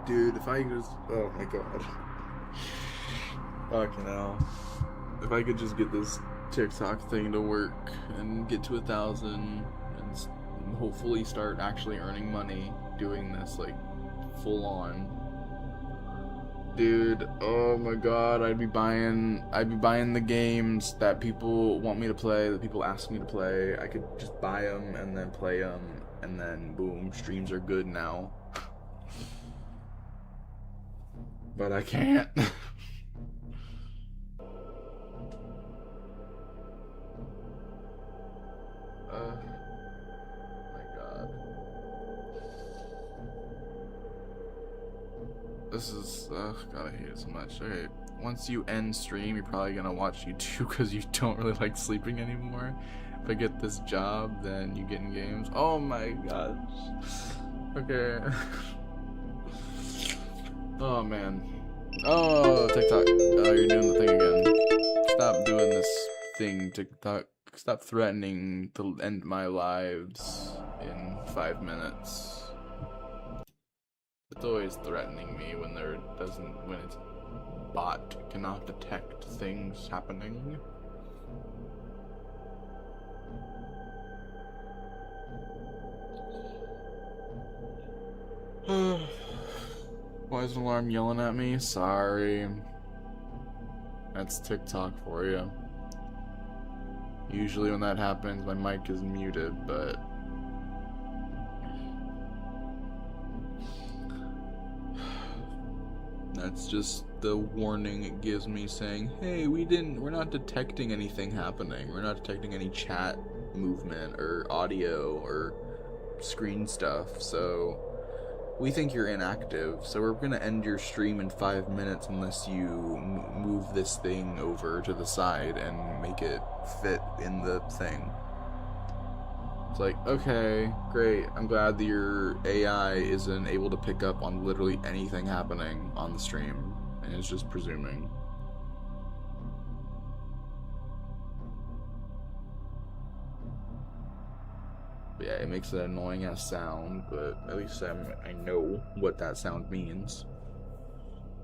dude, if I just, oh my God, fucking hell, if I could just get this TikTok thing to work and get to 1,000 and hopefully start actually earning money doing this, like, full on, dude. Oh my God, I'd be buying the games that people want me to play, that people ask me to play. I could just buy them and then play them, and then boom, streams are good now. But I can't. This is, God, I hate it so much. Okay, once you end stream, you're probably gonna watch YouTube because you don't really like sleeping anymore. If I get this job, then you get in games. Oh my gosh. Okay. Oh man. Oh, TikTok. Oh, you're doing the thing again. Stop doing this thing, TikTok. Stop threatening to end my lives in 5 minutes. It's always threatening me when when its bot cannot detect things happening. Why is an alarm yelling at me? Sorry. That's TikTok for you. Usually when that happens, my mic is muted, but that's just the warning it gives me saying, hey, we're not detecting anything happening. We're not detecting any chat movement or audio or screen stuff, so we think you're inactive, so we're gonna end your stream in 5 minutes unless you move this thing over to the side and make it fit in the thing. It's like, okay, great. I'm glad that your AI isn't able to pick up on literally anything happening on the stream, and it's just presuming. But yeah, it makes an annoying ass sound, but at least I know what that sound means.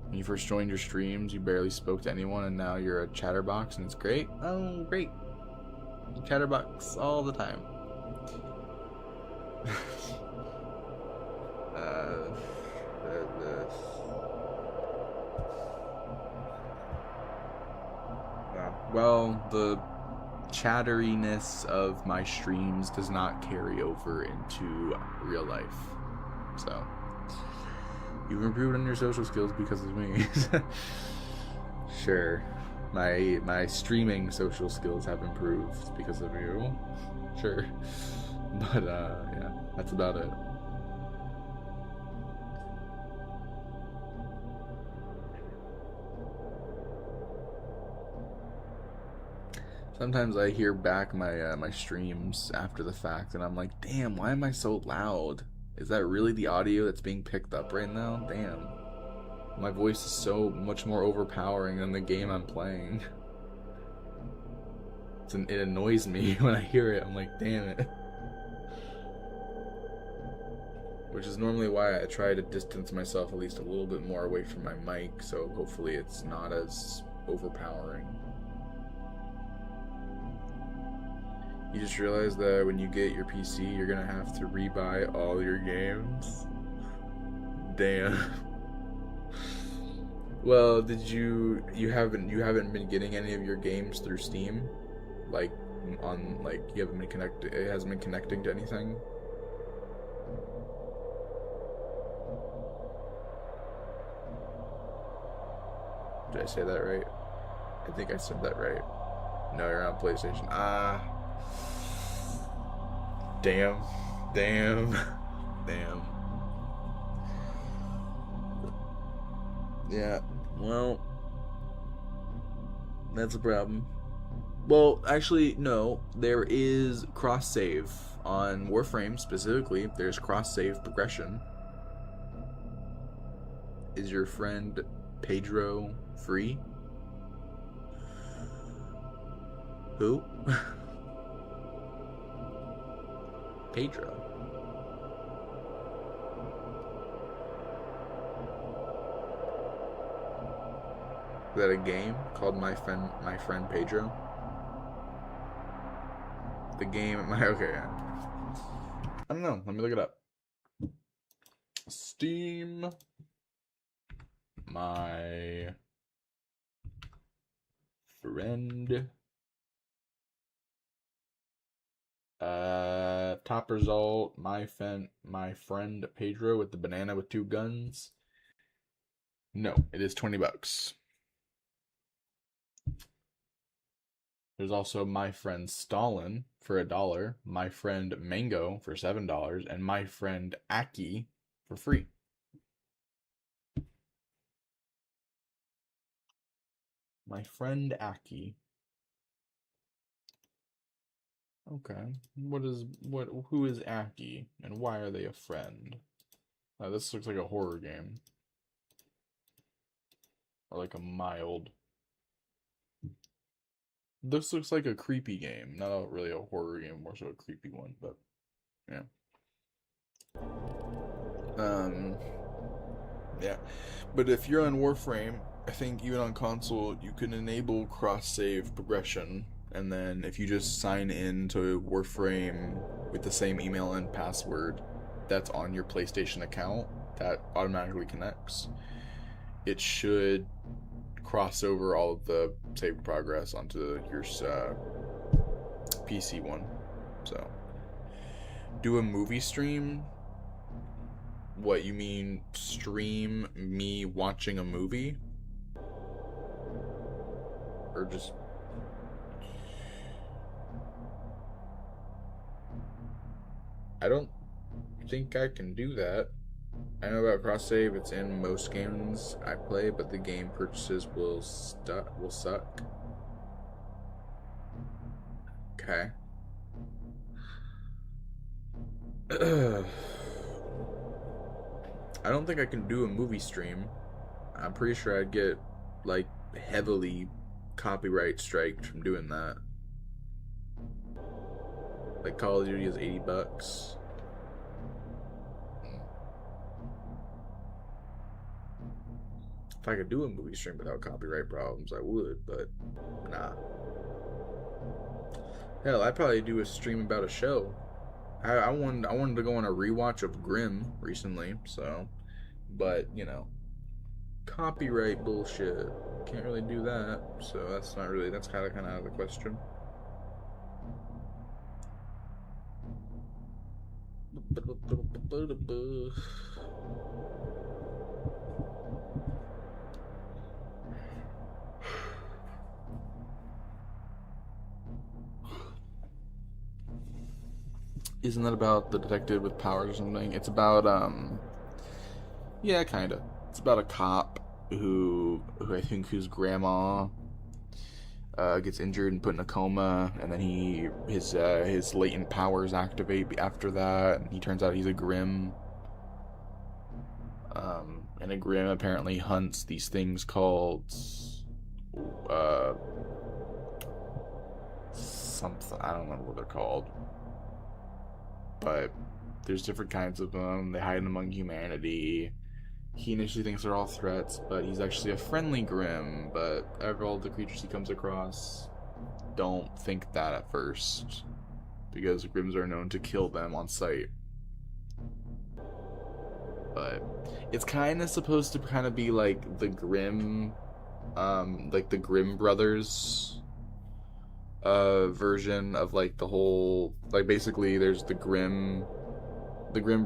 When you first joined your streams, you barely spoke to anyone, and now you're a chatterbox, and it's great. Oh, great. Chatterbox all the time. Well, the chatteriness of my streams does not carry over into real life. So, you've improved on your social skills because of me. Sure. My streaming social skills have improved because of you. Sure. But yeah, that's about it. Sometimes I hear back my my streams after the fact, and I'm like, damn, why am I so loud? Is that really the audio that's being picked up right now? Damn. My voice is so much more overpowering than the game I'm playing. It annoys me when I hear it. I'm like, damn it. Which is normally why I try to distance myself at least a little bit more away from my mic, so hopefully it's not as overpowering. You just realize that when you get your PC, you're gonna have to rebuy all your games? Damn. Well, you haven't been getting any of your games through Steam? Like you haven't been connected, it hasn't been connecting to anything? Did I say that right? I think I said that right. No, you're on PlayStation. Damn. Damn. Yeah, well, that's a problem. Well, actually, no. There is cross-save on Warframe specifically. There's cross-save progression. Is your friend Pedro free? Who? Pedro. Is that a game called My Friend Pedro? The game. Okay. I don't know. Let me look it up. Steam. My friend. Top result. My friend Pedro with the banana with 2 guns. No, it is $20. There's also my friend Stalin for $1, my friend Mango for $7, and my friend Aki for free. My friend Aki. Okay. Who is Aki and why are they a friend? This looks like a horror game. Or like a mild. This looks like a creepy game. Not really a horror game, more so a creepy one, but yeah. Yeah. But if you're on Warframe, I think even on console, you can enable cross-save progression, and then if you just sign in to Warframe with the same email and password that's on your PlayStation account, that automatically connects. It should cross over all of the saved progress onto your PC one. So, do a movie stream? What, you mean stream me watching a movie? Or just... I don't think I can do that. I know about cross-save, it's in most games I play, but the game purchases will suck. Okay. I don't think I can do a movie stream. I'm pretty sure I'd get, like, heavily copyright striked from doing that. Like, Call of Duty is $80. If I could do a movie stream without copyright problems, I would, but nah. Hell, I'd probably do a stream about a show. I wanted to go on a rewatch of Grimm recently, so, but you know, copyright bullshit, can't really do that. So that's kind of out of the question. Isn't that about the detective with powers or something? It's about yeah, kind of. It's about a cop who I think whose grandma gets injured and put in a coma, and then his latent powers activate after that, and he turns out he's a Grim. And a Grim apparently hunts these things called something, I don't remember what they're called, but there's different kinds of them. They hide among humanity. He initially thinks they're all threats, but he's actually a friendly Grim, but all the creatures he comes across don't think that at first, because Grims are known to kill them on sight. But it's kind of supposed to kind of be like the Grimm brothers version of like the whole, like, basically there's the Grimm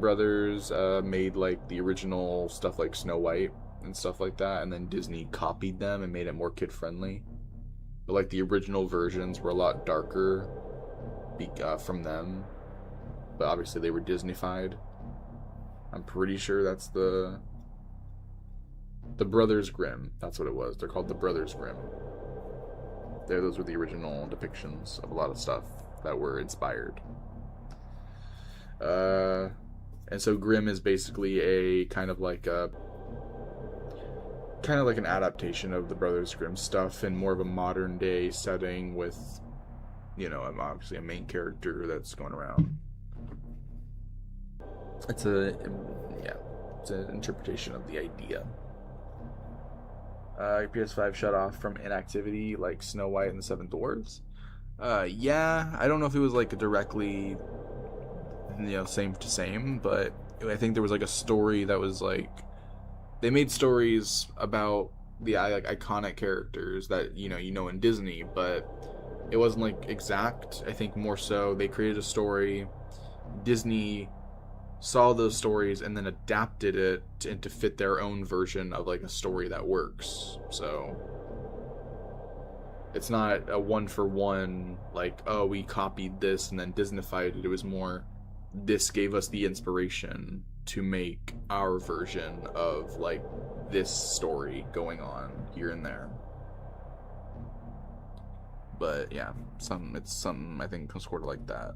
brothers made like the original stuff like Snow White and stuff like that, and then Disney copied them and made it more kid friendly, but like the original versions were a lot darker from them, but obviously they were Disneyfied. I'm pretty sure that's the Brothers Grimm. That's what it was. They're called the Brothers Grimm. Those were the original depictions of a lot of stuff that were inspired. And so Grimm is basically a kind of like an adaptation of the Brothers Grimm stuff in more of a modern day setting with, you know, obviously a main character that's going around. It's an interpretation of the idea. PS5 shut off from inactivity like Snow White and the Seven Dwarfs. Yeah, I don't know if it was like directly, you know, same to same, but I think there was like a story that was like, they made stories about the like iconic characters that you know in Disney, but it wasn't like exact. I think more so they created a story, Disney saw those stories and then adapted it to fit their own version of like a story that works. So it's not a one-for-one like, oh, we copied this and then Disneyfied it. It was more, this gave us the inspiration to make our version of like this story going on here and there. But yeah, it's some I think sort of like that.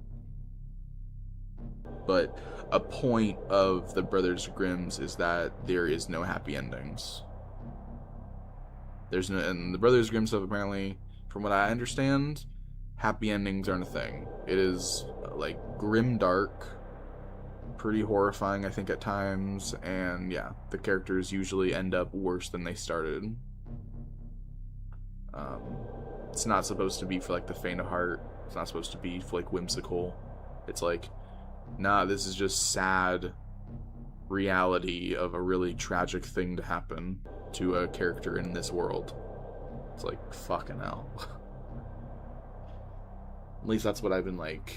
But a point of the Brothers Grimms is that there is no happy endings. There's no, and the Brothers Grimm stuff, apparently, from what I understand, happy endings aren't a thing. It is like grim dark, pretty horrifying, I think, at times, and yeah, the characters usually end up worse than they started. It's not supposed to be for like the faint of heart. It's not supposed to be for like whimsical. It's like, nah, this is just sad reality of a really tragic thing to happen to a character in this world. It's like, fucking hell. At least that's what I've been like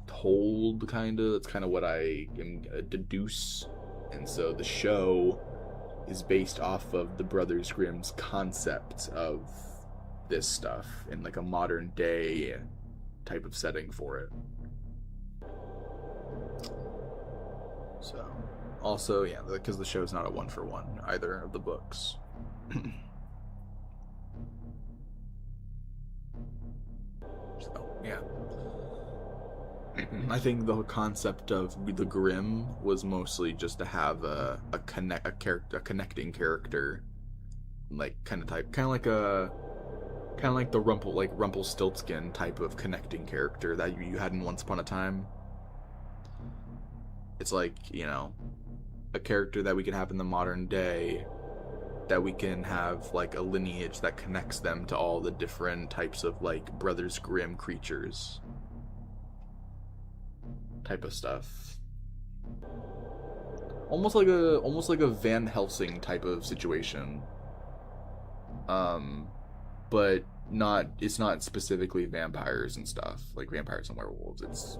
told, kinda. That's kind of what I am deduce. And so the show is based off of the Brothers Grimm's concept of this stuff in like a modern day type of setting for it. So, also, yeah, because the show's not a one-for-one either of the books. So, yeah. I think the whole concept of the Grimm was mostly just to have a connecting character, like kind of like the Rumpelstiltskin type of connecting character that you had in Once Upon a Time. It's like, you know, a character that we can have in the modern day, that we can have like a lineage that connects them to all the different types of like Brothers Grimm creatures type of stuff. Almost like a Van Helsing type of situation. But it's not specifically vampires and stuff, like vampires and werewolves. It's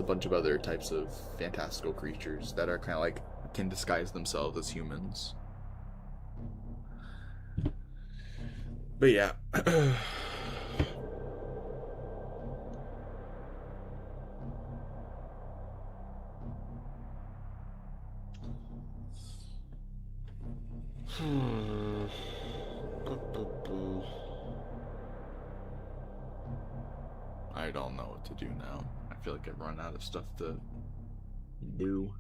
a bunch of other types of fantastical creatures that are kind of like can disguise themselves as humans. But yeah. I don't know what to do now. I feel like I've run out of stuff to do.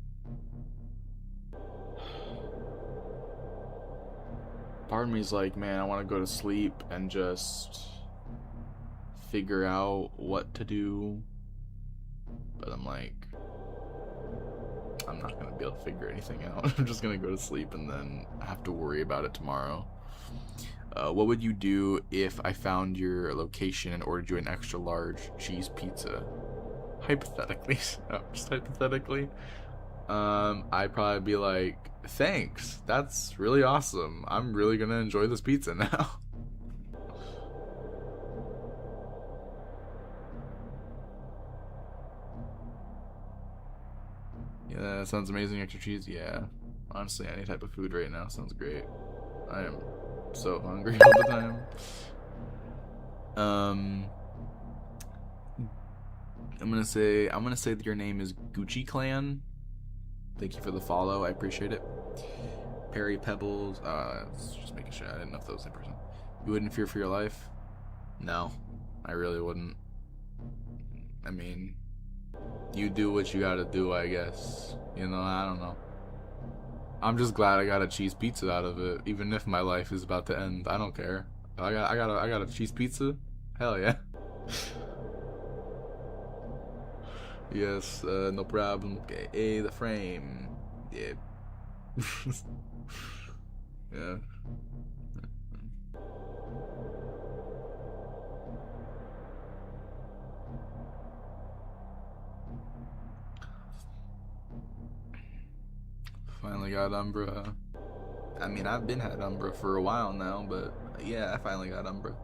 Part of me is like, man, I want to go to sleep and just figure out what to do. But I'm like, I'm not going to be able to figure anything out. I'm just going to go to sleep and then have to worry about it tomorrow. What would you do if I found your location and ordered you an extra large cheese pizza? Hypothetically. No, just hypothetically. I'd probably be like, thanks, that's really awesome. I'm really gonna enjoy this pizza now. Yeah, that sounds amazing. Extra cheese, yeah. Honestly, any type of food right now sounds great. I am so hungry all the time. I'm gonna say that your name is Gucci Clan. Thank you for the follow. I appreciate it. Perry Pebbles. Just making sure. I didn't know if that was the person. You wouldn't fear for your life? No, I really wouldn't. I mean, you do what you gotta do, I guess. You know, I don't know. I'm just glad I got a cheese pizza out of it, even if my life is about to end. I don't care. I got a cheese pizza. Hell yeah. Yes, no problem. Okay, the frame. Yeah. Yeah. Finally got Umbra. I mean, I've been had Umbra for a while now, but yeah, I finally got Umbra.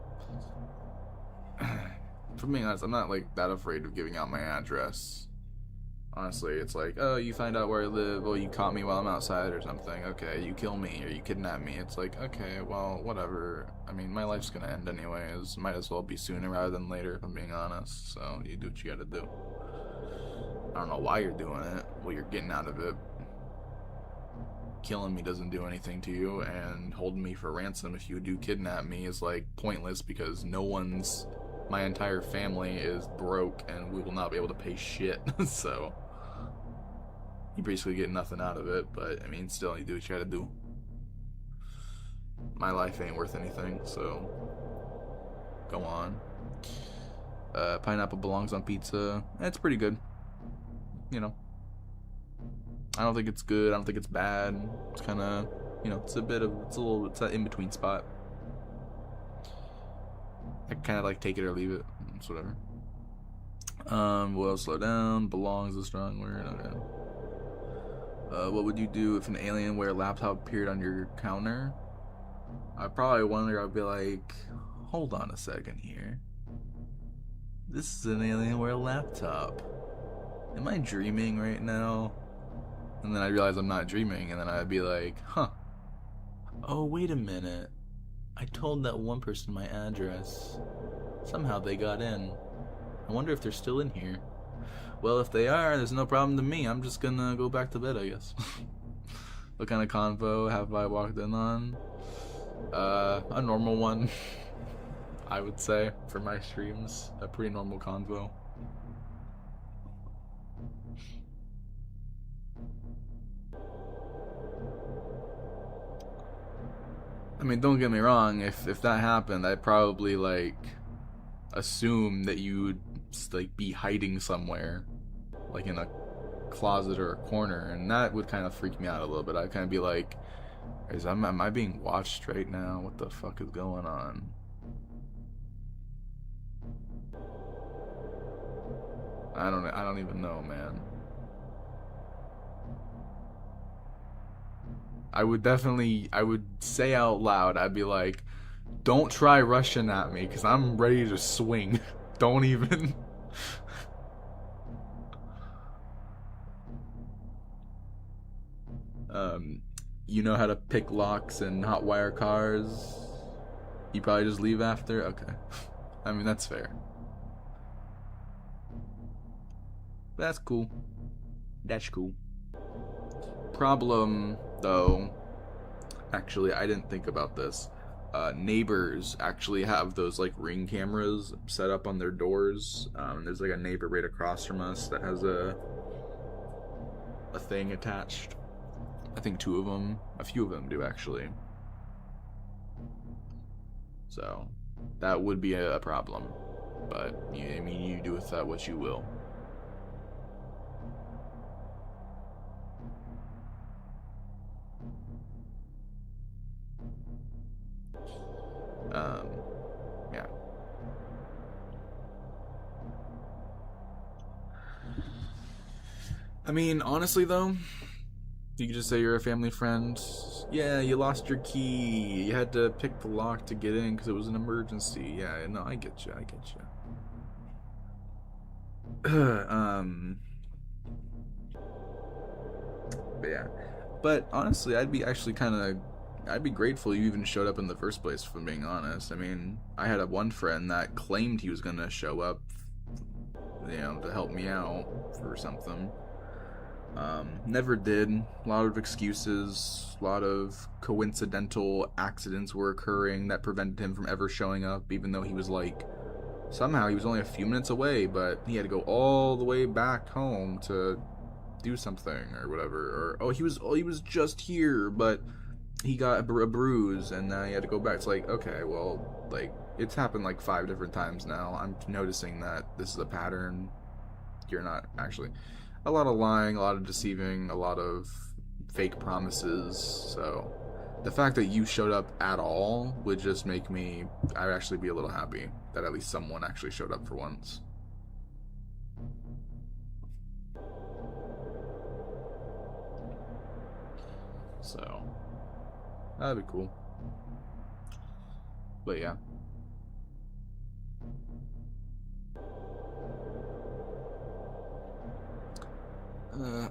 For being honest, I'm not like that afraid of giving out my address. Honestly, it's like, oh, you find out where I live, oh, you caught me while I'm outside or something, okay, you kill me or you kidnap me. It's like, okay, well, whatever. I mean, my life's gonna end anyways. Might as well be sooner rather than later, if I'm being honest. So you do what you gotta do. I don't know why you're doing it, what you're getting out of it. Killing me doesn't do anything to you, and holding me for ransom if you do kidnap me is like pointless because my entire family is broke and we will not be able to pay shit. So you basically get nothing out of it, but I mean, still, you do what you gotta do. My life ain't worth anything, so go on. Pineapple belongs on pizza. It's pretty good, you know. I don't think it's good, I don't think it's bad. It's kind of, you know, it's an in-between spot. I kind of like take it or leave it. It's whatever. Well, slow down. Belongs is a strong word. Okay. What would you do if an Alienware laptop appeared on your counter? I'd probably wonder, I'd be like, hold on a second here. This is an Alienware laptop. Am I dreaming right now? And then I realize I'm not dreaming, and then I'd be like, huh. Oh, wait a minute. I told that one person my address. Somehow they got in. I wonder if they're still in here. Well, if they are, there's no problem to me. I'm just gonna go back to bed, I guess. What kind of convo have I walked in on? A normal one, I would say, for my streams. A pretty normal convo. I mean, don't get me wrong, if that happened, I'd probably, like, assume that you'd, like, be hiding somewhere, like in a closet or a corner, and that would kind of freak me out a little bit. I'd kind of be like, am I being watched right now? What the fuck is going on? I don't even know, man. I would say out loud, I'd be like, don't try rushing at me, because I'm ready to swing. Don't even. You know how to pick locks and hotwire cars? You probably just leave after? Okay. I mean, that's fair. That's cool. That's cool. Problem, though, Actually, I didn't think about this. Neighbors actually have those like ring cameras set up on their doors. There's like a neighbor right across from us that has a thing attached. I think two of them, a few of them do actually. So that would be a problem. But yeah, I mean, you do with that what you will. Yeah. I mean, honestly though, you could just say you're a family friend. Yeah, you lost your key. You had to pick the lock to get in because it was an emergency. Yeah, no, I get you. I get you. But yeah. But honestly, I'd be actually I'd be grateful you even showed up in the first place, if I'm being honest. I mean, I had one friend that claimed he was gonna show up, you know, to help me out for something. Never did. A lot of excuses, a lot of coincidental accidents were occurring that prevented him from ever showing up, even though he was like, somehow he was only a few minutes away, but he had to go all the way back home to do something or whatever. Or he was just here, but he got a bruise and now he had to go back. It's like, okay, well, like, it's happened like 5 different times now. I'm noticing that this is a pattern. You're not actually. A lot of lying, a lot of deceiving, a lot of fake promises. So the fact that you showed up at all would just make me, I'd actually be a little happy that at least someone actually showed up for once. So that'd be cool. But yeah.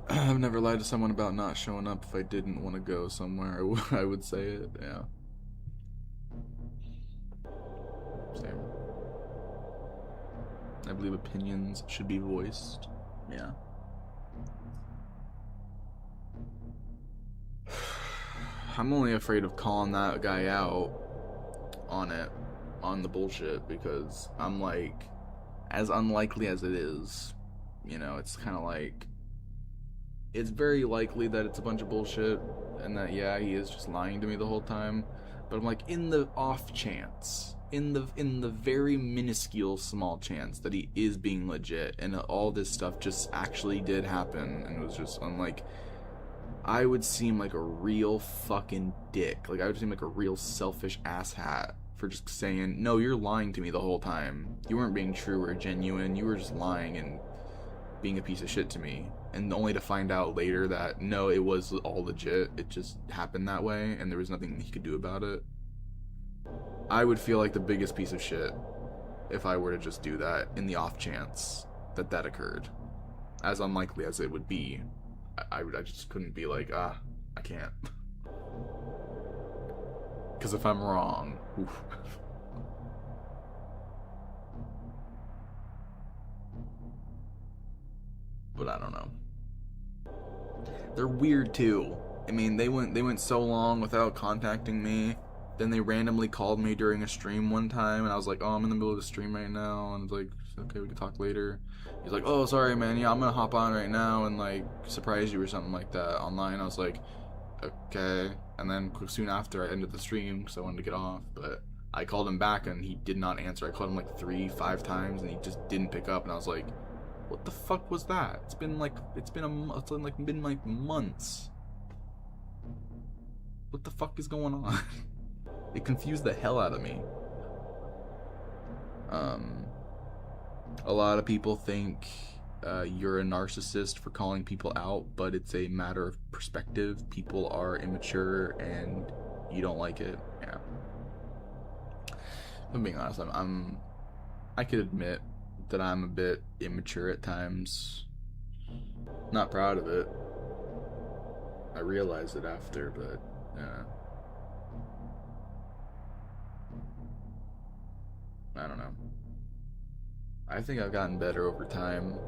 I've never lied to someone about not showing up if I didn't want to go somewhere. I would say it, yeah. Same. I believe opinions should be voiced. Yeah. I'm only afraid of calling that guy out on the bullshit, because I'm like, as unlikely as it is, you know, it's kind of like, it's very likely that it's a bunch of bullshit and that, yeah, he is just lying to me the whole time. But I'm like, in the off chance, in the very minuscule small chance that he is being legit and all this stuff just actually did happen and it was just, I'm like, I would seem like a real fucking dick. Like, I would seem like a real selfish asshat for just saying, no, you're lying to me the whole time. You weren't being true or genuine. You were just lying and being a piece of shit to me. And only to find out later that, no, it was all legit. It just happened that way and there was nothing he could do about it. I would feel like the biggest piece of shit if I were to just do that in the off chance that that occurred. As unlikely as it would be, I just couldn't be like, I can't. Because if I'm wrong, oof. But I don't know. They're weird too. I mean, they went so long without contacting me. Then they randomly called me during a stream one time, and I was like, oh, I'm in the middle of a stream right now, and it's like, okay, we can talk later. He's like, oh, sorry, man, yeah, I'm gonna hop on right now and like surprise you or something like that online. I was like, okay. And then soon after, I ended the stream because I wanted to get off, but I called him back and he did not answer. I called him like 3-5 times and he just didn't pick up, and I was like, what the fuck was that? It's been like months. What the fuck is going on? It confused the hell out of me. A lot of people think you're a narcissist for calling people out, but it's a matter of perspective. People are immature and you don't like it. Yeah. If I'm being honest, I could admit that I'm a bit immature at times. Not proud of it. I realized it after, but yeah. I don't know. I think I've gotten better over time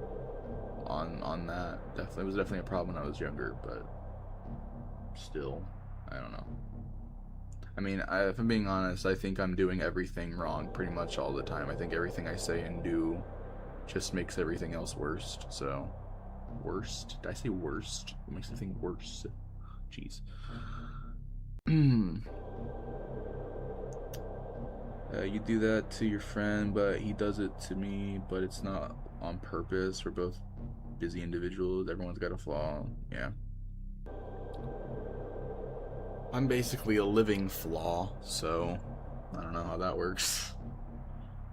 on that. Definitely, it was definitely a problem when I was younger, but still, I don't know. I mean, if I'm being honest, I think I'm doing everything wrong pretty much all the time. I think everything I say and do just makes everything else worst. So, worst? Did I say worst? What makes everything worse? Jeez. You do that to your friend, but he does it to me, but it's not on purpose. We're both busy individuals. Everyone's got a flaw. Yeah. I'm basically a living flaw, so I don't know how that works.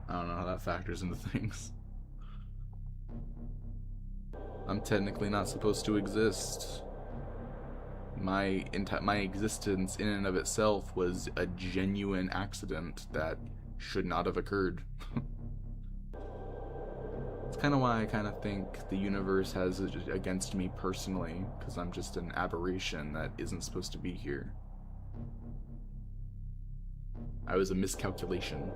I don't know how that factors into things. I'm technically not supposed to exist. My existence in and of itself was a genuine accident that should not have occurred. It's kind of why I kind of think the universe has it against me personally, because I'm just an aberration that isn't supposed to be here. I was a miscalculation.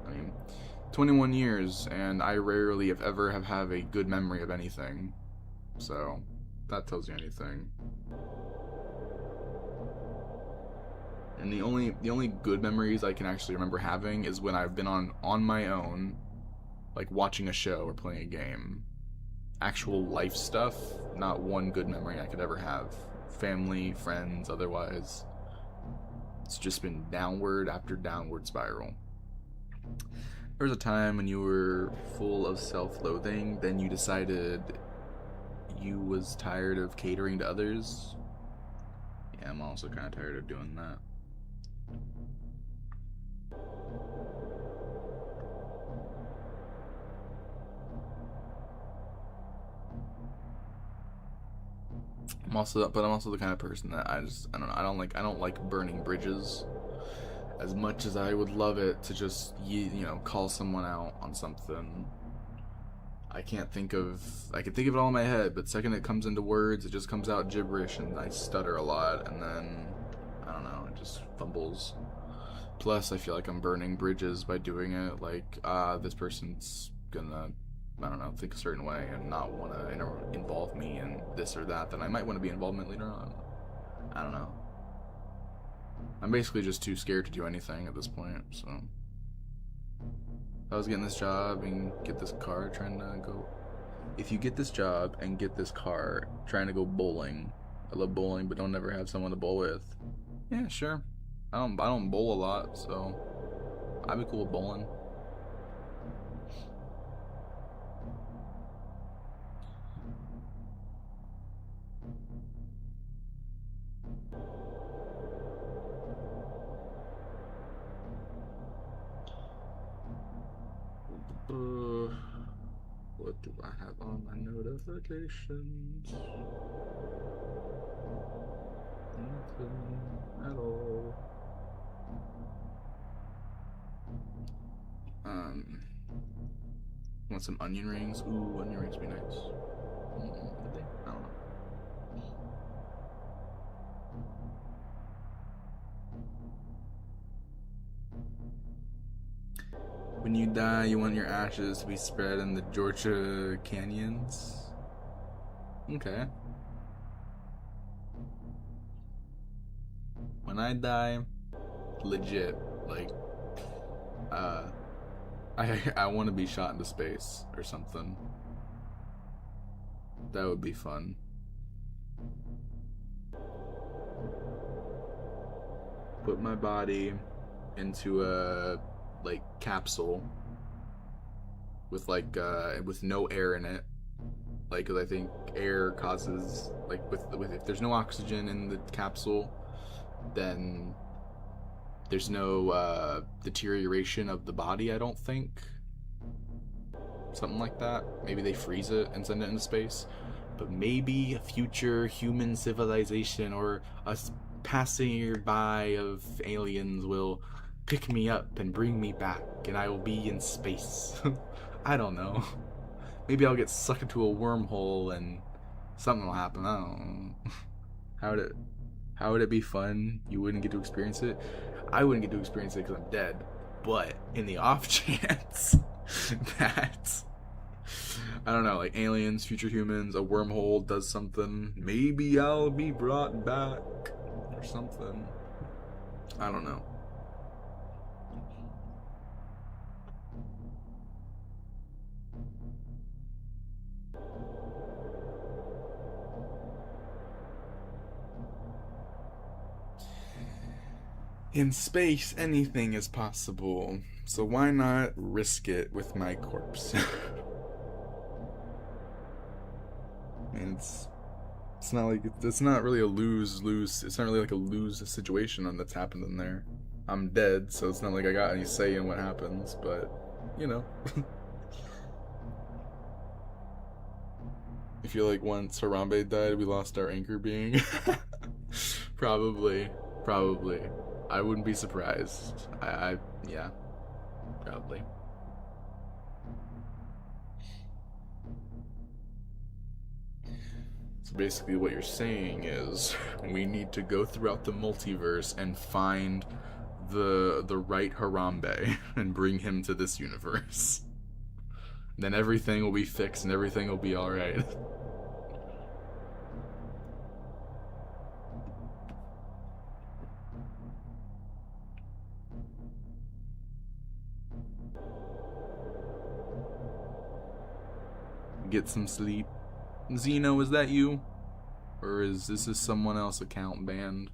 I mean, 21 years, and I rarely, if ever, have had a good memory of anything. So, that tells you anything. And the only good memories I can actually remember having is when I've been on my own, like watching a show or playing a game. Actual life stuff, not one good memory I could ever have. Family, friends, otherwise. It's just been downward after downward spiral. There was a time when you were full of self-loathing, then you decided you was tired of catering to others. Yeah, I'm also kind of tired of doing that. I'm also the kind of person that I don't know, I don't like burning bridges as much as I would love it to just, you know, call someone out on something. I can think of it all in my head, but the second it comes into words, it just comes out gibberish and I stutter a lot, and then, I don't know, it just fumbles. Plus, I feel like I'm burning bridges by doing it, like, this person's gonna, I don't know, think a certain way and not want to involve me in this or that, then I might want to be involved in it later on. I don't know. I'm basically just too scared to do anything at this point, so. If I was getting this job and get this car, trying to go. If you get this job and get this car, trying to go bowling. I love bowling, but don't ever have someone to bowl with. Yeah, sure. I don't bowl a lot, so I'd be cool with bowling. What do I have on my notifications? Nothing at all. Want some onion rings? Ooh, onion rings would be nice. Would they? I don't know. When you die, you want your ashes to be spread in the Georgia canyons? Okay. When I die, legit, like, I want to be shot into space or something. That would be fun. Put my body into a like capsule with like with no air in it, like, because I think air causes, like, with if there's no oxygen in the capsule, then there's no deterioration of the body, I don't think. Something like that. Maybe they freeze it and send it into space. But maybe a future human civilization or a passing by of aliens will pick me up and bring me back, and I will be in space. I don't know. Maybe I'll get sucked into a wormhole and something will happen. I don't know. How would it be fun? You wouldn't get to experience it. I wouldn't get to experience it because I'm dead. But in the off chance that, I don't know, like aliens, future humans, a wormhole does something, maybe I'll be brought back or something. I don't know. In space, anything is possible, so why not risk it with my corpse? And it's not like it's not really a lose-lose. It's not really like a lose situation that's happening there. I'm dead, so it's not like I got any say in what happens, but you know. I feel like once Harambe died, we lost our anchor being. Probably. I wouldn't be surprised. Yeah, probably. So basically what you're saying is we need to go throughout the multiverse and find the right Harambe and bring him to this universe. Then everything will be fixed and everything will be alright. Get some sleep. Zeno, is that you? Or is this someone else account banned?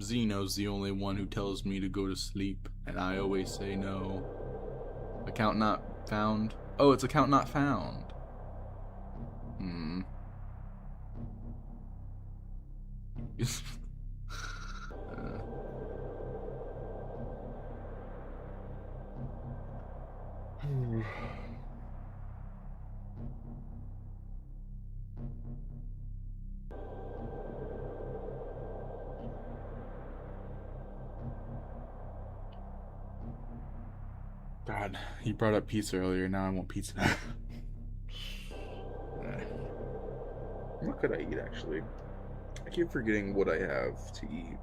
Zeno's the only one who tells me to go to sleep, and I always say no. Account not found? Oh, it's account not found. God, he brought up pizza earlier, now I want pizza. What could I eat, actually? I keep forgetting what I have to eat.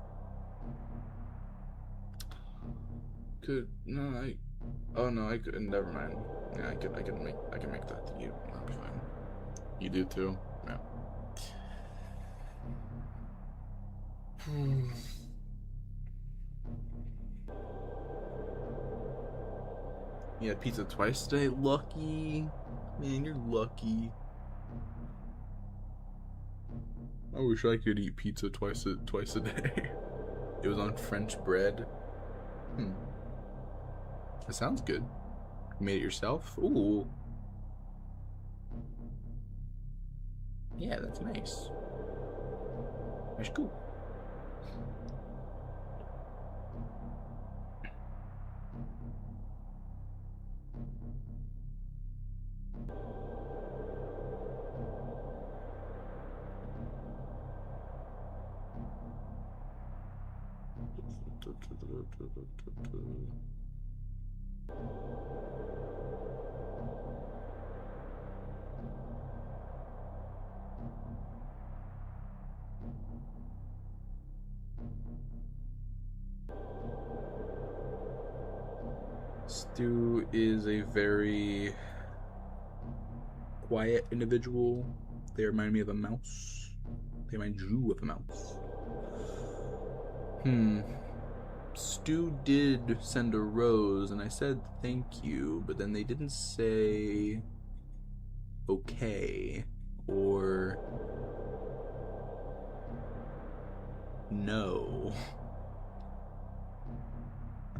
Oh no, I could, never mind. Yeah, I can make that to you. That'll be fine. You do too? Yeah. You had pizza twice today? Lucky. Man, you're lucky. I wish I could eat pizza twice a day. It was on French bread. That sounds good. You made it yourself? Ooh. Yeah, that's nice. That's cool. Stu is a very quiet individual. They remind me of a mouse. They remind you of a mouse. Stu did send a rose, and I said thank you, but then they didn't say okay or no.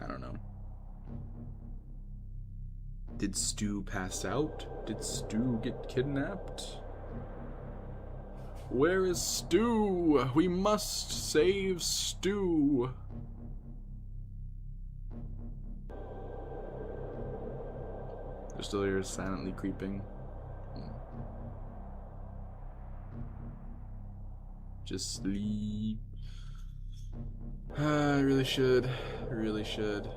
I don't know. Did Stu pass out? Did Stu get kidnapped? Where is Stu? We must save Stu. They're still here silently creeping. Just sleep. I really should. I really should.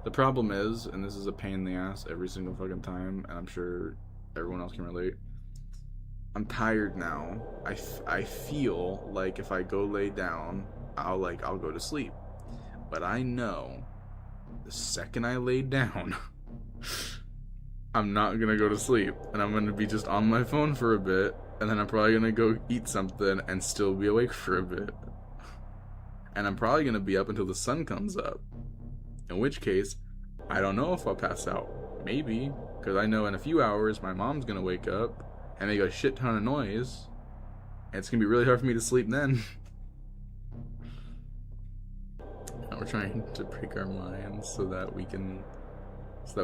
The problem is, and this is a pain in the ass every single fucking time, and I'm sure everyone else can relate, I'm tired now. I feel like if I go lay down, I'll go to sleep. But I know the second I lay down, I'm not gonna go to sleep, and I'm gonna be just on my phone for a bit, and then I'm probably gonna go eat something and still be awake for a bit. And I'm probably gonna be up until the sun comes up. In which case, I don't know if I'll pass out. Maybe, because I know in a few hours my mom's gonna wake up and make a shit ton of noise, and it's gonna be really hard for me to sleep then. Now we're trying to break our minds so that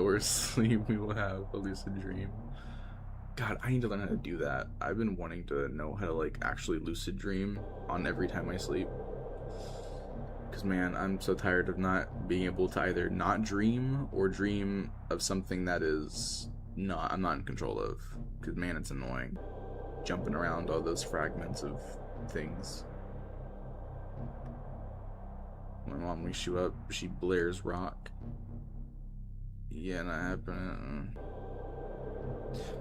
we're asleep, we will have a lucid dream. God, I need to learn how to do that. I've been wanting to know how to like actually lucid dream on every time I sleep. Because man, I'm so tired of not being able to either not dream or dream of something that I'm not in control of. Because man, it's annoying. Jumping around all those fragments of things. My mom wakes you up, she blares rock. Yeah, that happened.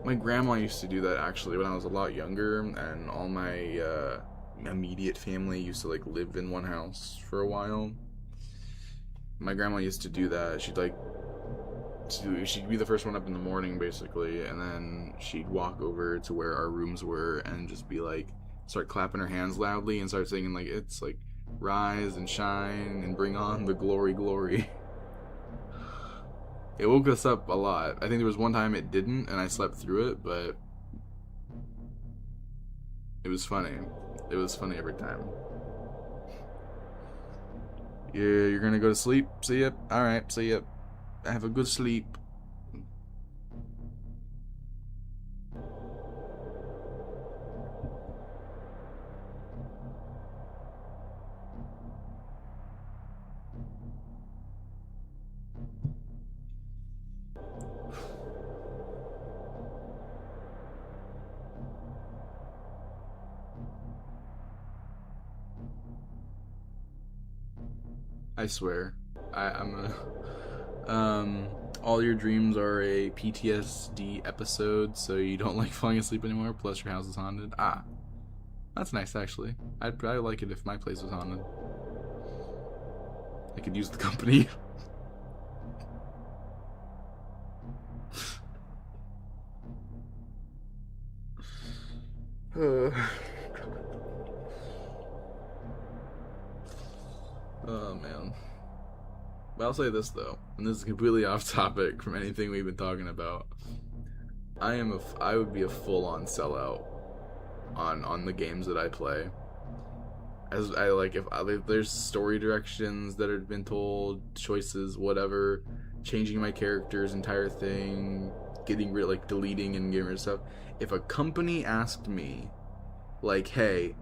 My grandma used to do that actually when I was a lot younger, and all my immediate family used to like live in one house for a while. My grandma used to do that. She'd be the first one up in the morning basically, and then she'd walk over to where our rooms were and just be like, start clapping her hands loudly and start singing like, it's like, rise and shine and bring on the glory, glory. It woke us up a lot. I think there was one time it didn't and I slept through it, but it was funny. It was funny every time. Yeah, you're gonna go to sleep? See ya? Alright, see ya. Have a good sleep. I swear, I'm gonna, all your dreams are a PTSD episode, so you don't like falling asleep anymore, plus your house is haunted. Ah, that's nice actually. I'd probably like it if my place was haunted. I could use the company. Oh man. But I'll say this though, and this is completely off topic from anything we've been talking about. I would be a full-on sellout on the games that I play. As I like, if there's story directions that have been told, choices, whatever, changing my character's entire thing, getting rid, like deleting and getting rid of stuff. If a company asked me, like, hey,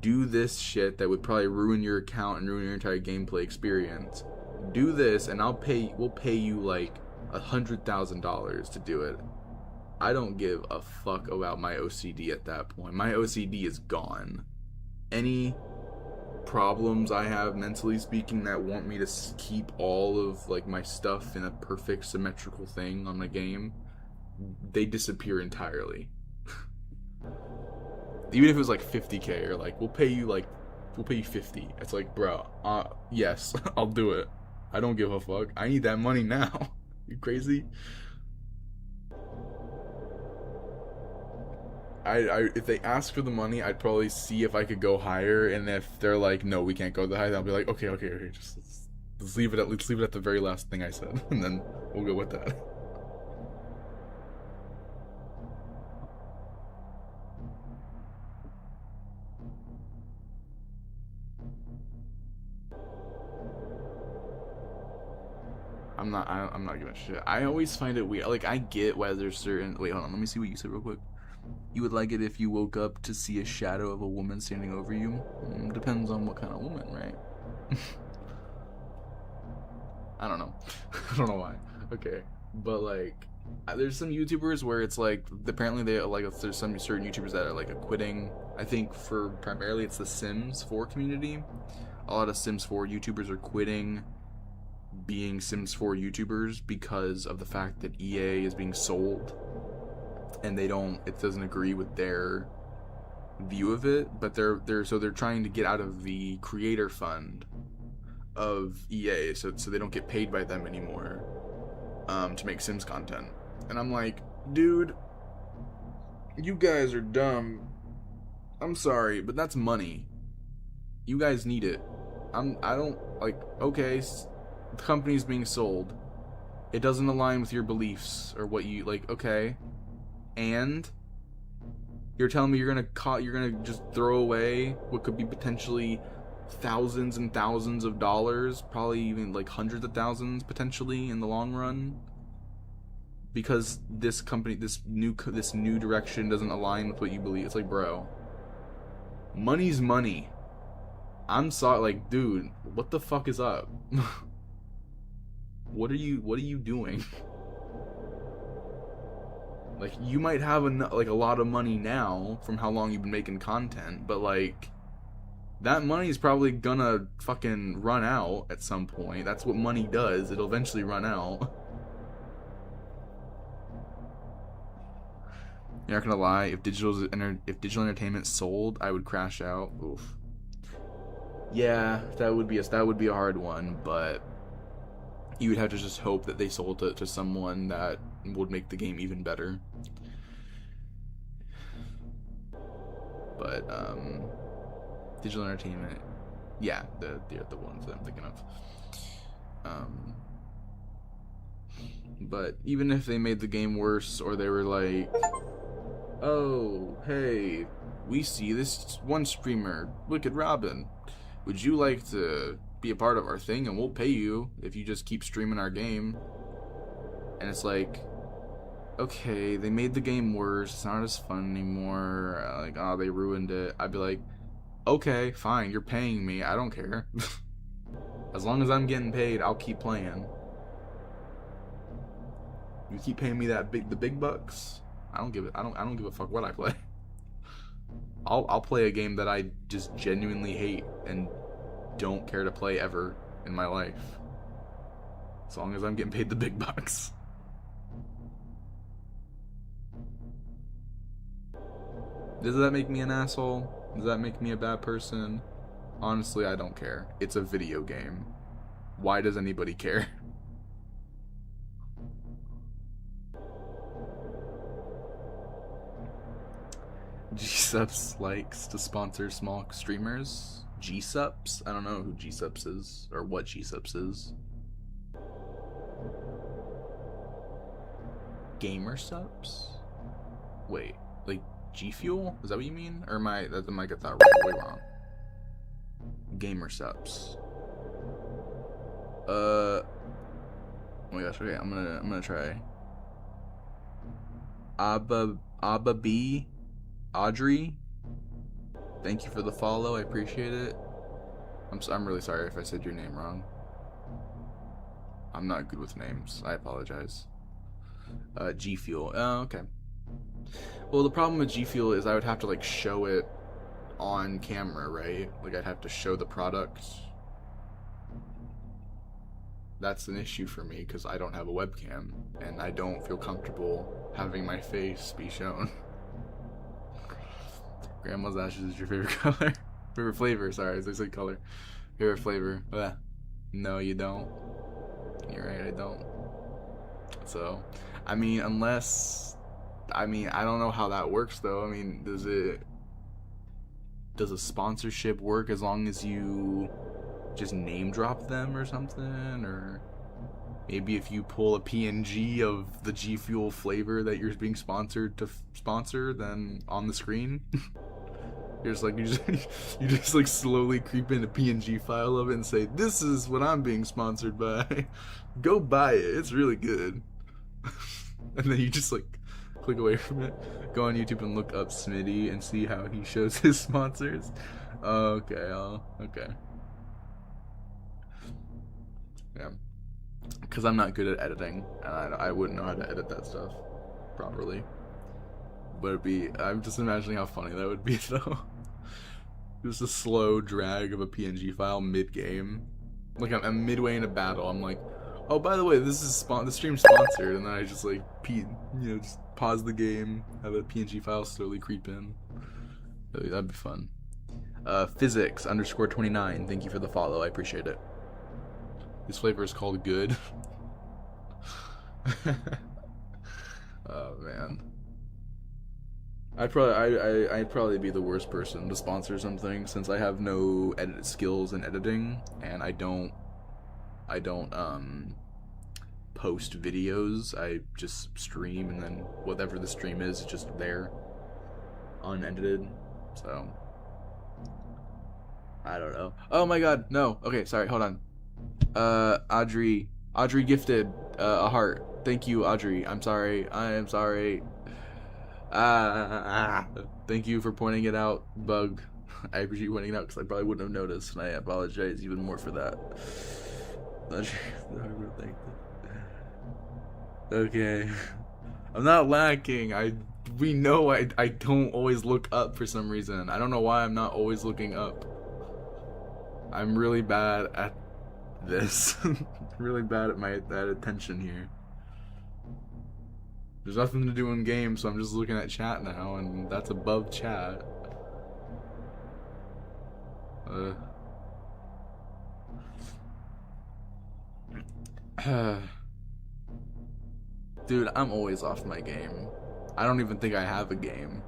do this shit that would probably ruin your account and ruin your entire gameplay experience, do this and we'll pay you like $100,000 to do it. I don't give a fuck about my OCD at that point. My OCD is gone. Any problems I have mentally speaking that want me to keep all of like my stuff in a perfect symmetrical thing on the game, they disappear entirely. Even if it was like 50k or like we'll pay you 50. It's like, bro, yes, I'll do it. I don't give a fuck. I need that money now. You crazy? If they ask for the money, I'd probably see if I could go higher, and if they're like, no, we can't go that high, I'll be like, okay, just let's leave it at the very last thing I said, and then we'll go with that. I'm not giving a shit. I always find it weird. Like, I get why there's certain... Wait, hold on. Let me see what you said real quick. You would like it if you woke up to see a shadow of a woman standing over you? Depends on what kind of woman, right? I don't know. I don't know why. Okay. But, like, there's some YouTubers where it's, like, apparently they, like, there's some certain YouTubers that are, like, quitting. I think for primarily it's the Sims 4 community. A lot of Sims 4 YouTubers are quitting being Sims 4 YouTubers because of the fact that EA is being sold, and it doesn't agree with their view of it, but they're trying to get out of the creator fund of EA, so they don't get paid by them anymore to make Sims content. And I'm like, dude, you guys are dumb. I'm sorry, but that's money. You guys need it. I don't, like, okay, the company's being sold. It doesn't align with your beliefs or what you, like, okay. And you're telling me you're gonna just throw away what could be potentially thousands and thousands of dollars, probably even like hundreds of thousands potentially in the long run, because this company, this new direction doesn't align with what you believe. It's like, bro, money's money. I'm sorry, like, dude, what the fuck is up? What are you doing? Like, you might have a lot of money now from how long you've been making content, but like, that money's probably gonna fucking run out at some point. That's what money does. It'll eventually run out. You're not gonna lie, if digital entertainment sold, I would crash out. Oof. Yeah, that would be a hard one, but you would have to just hope that they sold it to someone that would make the game even better. But digital entertainment, yeah, they're the ones that I'm thinking of. But even if they made the game worse, or they were like, oh, hey, we see this one streamer, Wicked Robin, would you like to be a part of our thing, and we'll pay you if you just keep streaming our game? And it's like, okay, they made the game worse, it's not as fun anymore, like, oh, they ruined it. I'd be like, okay, fine, you're paying me, I don't care. As long as I'm getting paid, I'll keep playing. You keep paying me the big bucks, I don't give a fuck what I play. I'll play a game that I just genuinely hate and don't care to play ever in my life, as long as I'm getting paid the big bucks. Does that make me an asshole? Does that make me a bad person? Honestly, I don't care. It's a video game. Why does anybody care? G-Subs likes to sponsor small streamers. G-Subs? I don't know who G-Subs is, or what G-Subs is. Gamer subs? Wait, like G Fuel? Is that what you mean? Or I might get that way wrong. Gamer subs. Oh my gosh, okay, I'm gonna try. Abba B, Audrey, thank you for the follow, I appreciate it. I'm really sorry if I said your name wrong. I'm not good with names, I apologize. G Fuel, oh, okay. Well, the problem with G Fuel is I would have to like show it on camera, right? Like, I'd have to show the product. That's an issue for me because I don't have a webcam and I don't feel comfortable having my face be shown. Grandma's ashes is your favorite color? Favorite flavor, sorry, as I said color. Favorite flavor. No, you don't. You're right, I don't. So, I mean, I don't know how that works though. I mean, does a sponsorship work as long as you just name drop them or something? Or maybe if you pull a PNG of the G Fuel flavor that you're being sponsored to sponsor, then on the screen, you just like slowly creep in a PNG file of it and say, this is what I'm being sponsored by. Go buy it. It's really good. And then you just like click away from it, go on YouTube and look up Smitty and see how he shows his sponsors. Okay, okay. Yeah, because I'm not good at editing, and I wouldn't know how to edit that stuff properly. But I'm just imagining how funny that would be though. Just a slow drag of a PNG file mid-game. Like, I'm midway in a battle, I'm like, Oh, by the way, this is the stream's sponsored, and then I just like just pause the game, have a PNG file slowly creep in. That'd be fun. Physics _29. Thank you for the follow. I appreciate it. This flavor is called good. Oh man. I'd probably be the worst person to sponsor something since I have no skills in editing, and I don't post videos. I just stream, and then whatever the stream is just there, unedited. So I don't know. Oh my god, no. Okay, sorry, hold on. Audrey gifted a heart. Thank you, Audrey. I'm sorry. I am sorry. Thank you for pointing it out, Bug. I appreciate you pointing it out because I probably wouldn't have noticed, and I apologize even more for that. Okay. I'm not lacking. We know I don't always look up for some reason. I don't know why I'm not always looking up. I'm really bad at this. Really bad at that attention here. There's nothing to do in game, so I'm just looking at chat now, and that's above chat. Dude, I'm always off my game. I don't even think I have a game.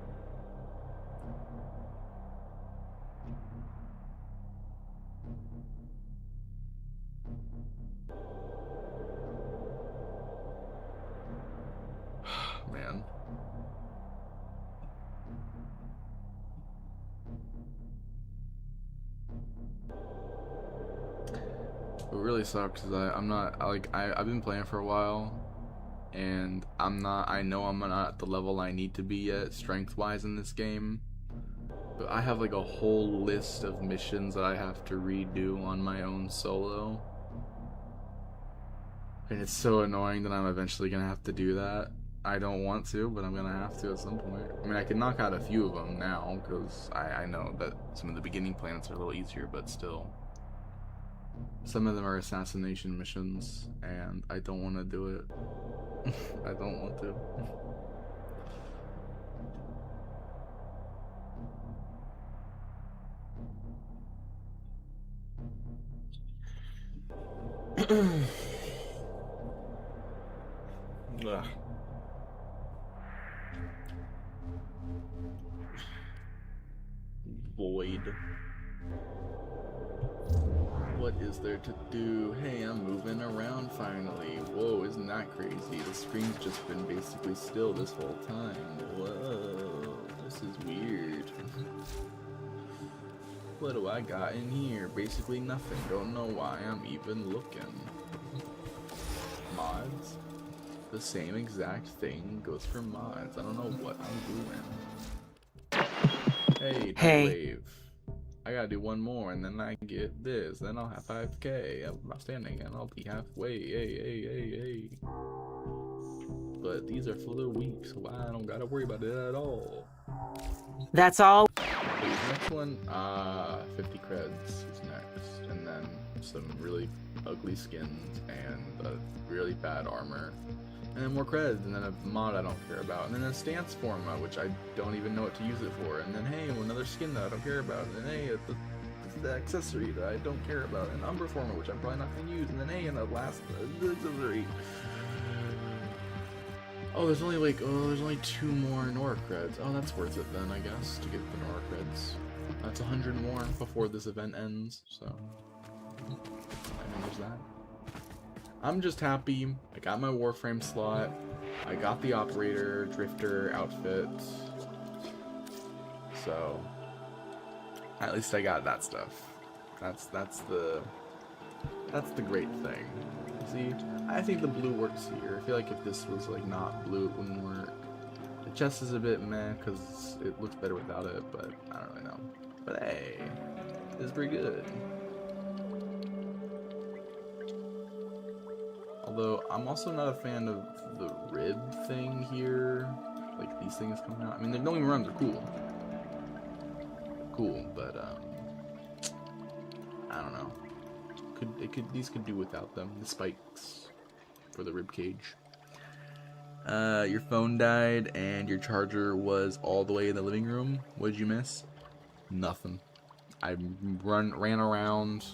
Man. What really sucks is I've been playing for a while, and I know I'm not at the level I need to be yet strength-wise in this game, but I have like a whole list of missions that I have to redo on my own solo, and it's so annoying that I'm eventually gonna have to do that. I don't want to, but I'm gonna have to at some point. I mean, I can knock out a few of them now, because I know that some of the beginning planets are a little easier, but still. Some of them are assassination missions, and I don't want to do it. I don't want to. Ugh. Void. What is there to do? Hey, I'm moving around finally. Whoa, isn't that crazy? The screen's just been basically still this whole time. Whoa, this is weird. What do I got in here? Basically nothing. Don't know why I'm even looking. Mods? The same exact thing goes for mods. I don't know what I'm doing. Hey, wave. I gotta do one more, and then I get this. Then I'll have 5K outstanding, and I'll be halfway. Hey. But these are for the week, so I don't gotta worry about it at all. That's all. Next one, 50 creds is next, and then some really ugly skins and really bad armor, and then more creds, and then a mod I don't care about, and then a stance forma, which I don't even know what to use it for, and then hey, another skin that I don't care about, and then hey, the accessory that I don't care about, and Umbra forma, which I'm probably not going to use, and then hey, and the last accessory. Oh, there's only 2 more Nora creds. Oh, that's worth it then, I guess, to get the Nora creds. That's 100 more before this event ends, so I mean, there's that. I'm just happy. I got my Warframe slot. I got the Operator Drifter outfit. So at least I got that stuff. That's the great thing. See, I think the blue works here. I feel like if this was like not blue, it wouldn't work. The chest is a bit meh because it looks better without it, but I don't really know. But hey, it's pretty good. Although, I'm also not a fan of the rib thing here. Like, these things coming out. I mean, don't get me wrong, they're cool. Cool, but, I don't know. These could do without them. The spikes. for the rib cage. Your phone died and your charger was all the way in the living room. What did you miss? Nothing. I ran around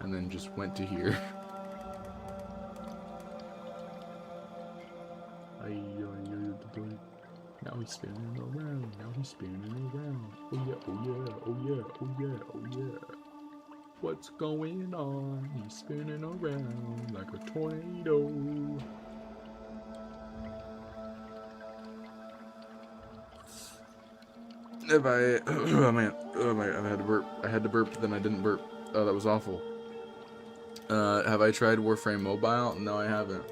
and then just went to here. Now he's spinning around. Now he's spinning around. Oh yeah, oh yeah, oh yeah, oh yeah, oh yeah. What's going on? He's spinning around like a tornado. If I, oh man, I had to burp. I had to burp, then I didn't burp. Oh, that was awful. Have I tried Warframe Mobile? No, I haven't.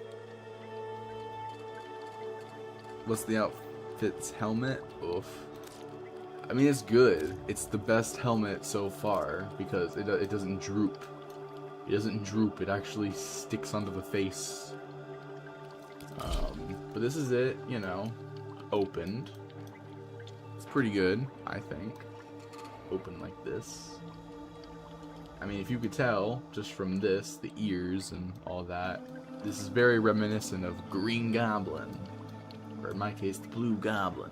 What's the outfit's helmet? Oof. I mean, it's good. It's the best helmet so far because it doesn't droop. It doesn't droop. It actually sticks onto the face. But this is it, you know, opened. It's pretty good, I think. Open like this. I mean, if you could tell just from this, the ears and all that, this is very reminiscent of Green Goblin. Or in my case, the Blue Goblin.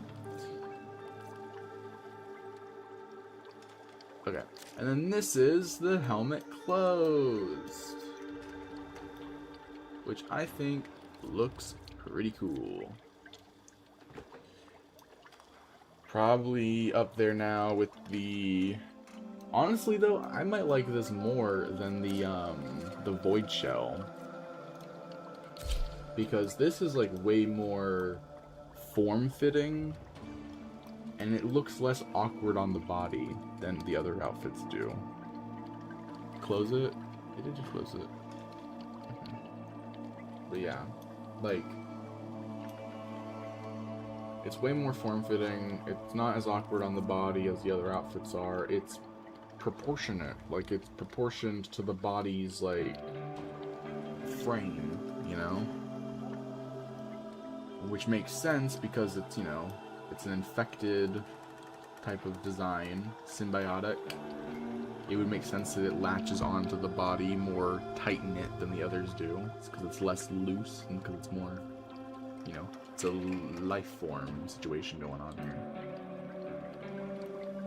Okay, and then this is the helmet closed, which I think looks pretty cool. Probably up there now with the... Honestly though, I might like this more than the Void Shell, because this is like way more form-fitting, and it looks less awkward on the body than the other outfits do. Close it? It did just close it. Okay. But yeah, like, it's way more form-fitting. It's not as awkward on the body as the other outfits are. It's proportionate. Like, it's proportioned to the body's, like, frame, you know? Which makes sense because it's, you know, it's an infected type of design, symbiotic. It would make sense that it latches onto the body more tight-knit than the others do. It's because it's less loose and because it's more, you know, it's a life form situation going on here.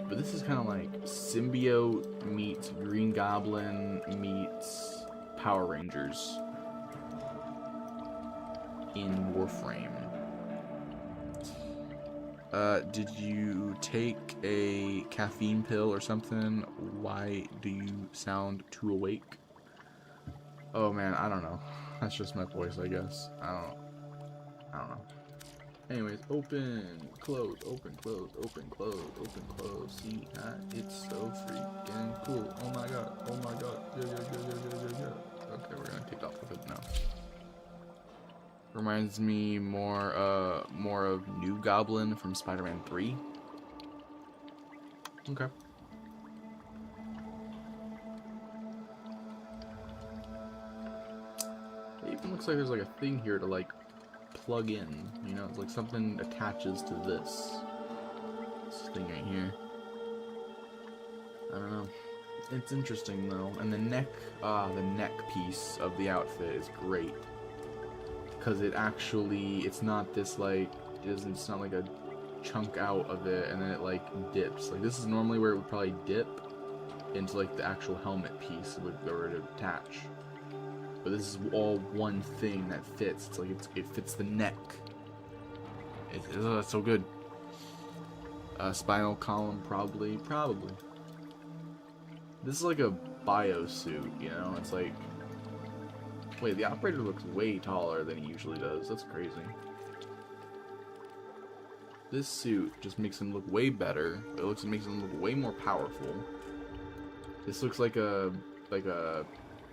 But this is kind of like Symbiote meets Green Goblin meets Power Rangers in Warframe. Did you take a caffeine pill or something? Why do you sound too awake? Oh man, I don't know. That's just my voice, I guess. I don't know. Anyways, open, close, open, close, open, close, open, close. See that? It's so freaking cool. Oh my god. Oh my god. Yeah. Okay, we're gonna take off with it now. Reminds me more of New Goblin from Spider-Man 3. Okay. It even looks like there's like a thing here to like plug in, you know, it's like something attaches to this thing right here. I don't know. It's interesting though. And the neck piece of the outfit is great. Because it actually, it's not this like, it's not like a chunk out of it and then it like dips. Like this is normally where it would probably dip into like the actual helmet piece where it would attach. But this is all one thing that fits. It's like it fits the neck. It's so good. Spinal column probably. This is like a bio suit, you know? It's like, wait, the operator looks way taller than he usually does. That's crazy. This suit just makes him look way better. It makes him look way more powerful. This looks like a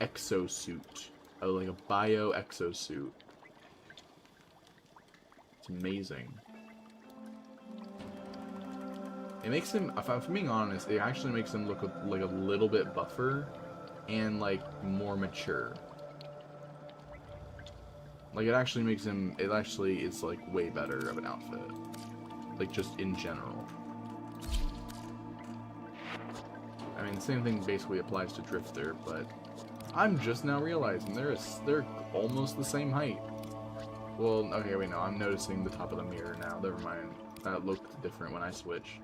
exosuit. Like a bio exosuit. It's amazing. It makes him, if I'm being honest, it actually makes him look like a little bit buffer and like more mature. Like it actually makes him, it's like way better of an outfit. Like just in general. I mean, the same thing basically applies to Drifter, but I'm just now realizing they're almost the same height. Well, okay, wait, no, I'm noticing the top of the mirror now. Never mind. That looked different when I switched.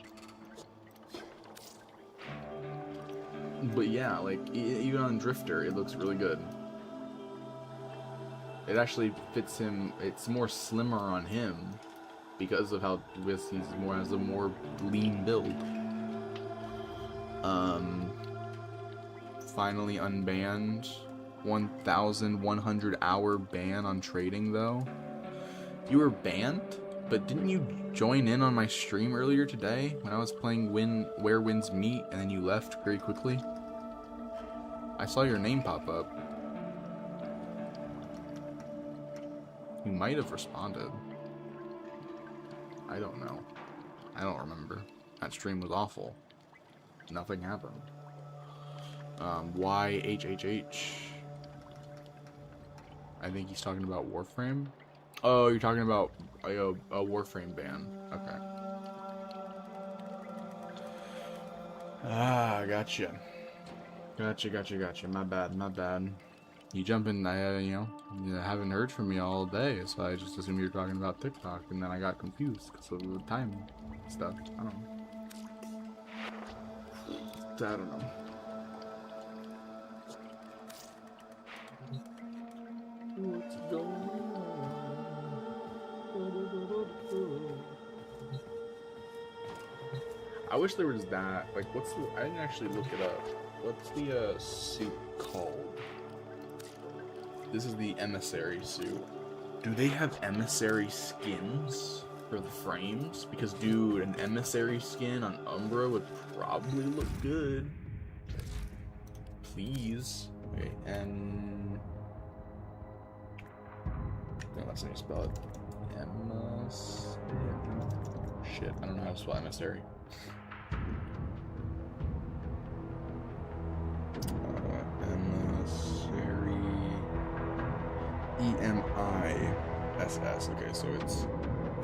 But yeah, like, even on Drifter, it looks really good. It actually fits him. It's more slimmer on him because of how he's more has a more lean build. Finally unbanned. 1,100 hour ban on trading though. You were banned, but didn't you join in on my stream earlier today when I was playing Where Winds Meet and then you left very quickly? I saw your name pop up. You might have responded. I don't know. I don't remember. That stream was awful. Nothing happened. YHHH. I think he's talking about Warframe. Oh, you're talking about a Warframe ban. Okay. Ah, gotcha. Gotcha. My bad. You jump in, you haven't heard from me all day, so I just assumed you were talking about TikTok, and then I got confused because of the time stuff. I don't know. What's going on? I wish there was that. Like, I didn't actually look it up. What's the suit called? This is the emissary suit. Do they have emissary skins for the frames? Because, dude, an emissary skin on Umbra would probably look good. Please. Okay, no, that's how you spell it. Shit, I don't know how to spell emissary. Emissary. E-M-I-S-S. Okay, so it's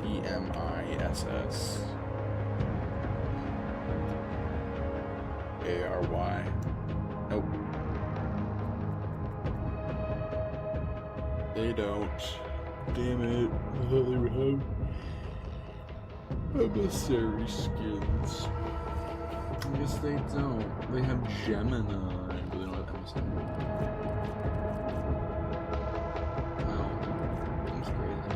E-M-I-S-S. A-R-Y. Nope. They don't. Damn it. I thought they would have emissary skins. I guess they don't. They have Gemini, but they don't have emissary. Wow. That's crazy.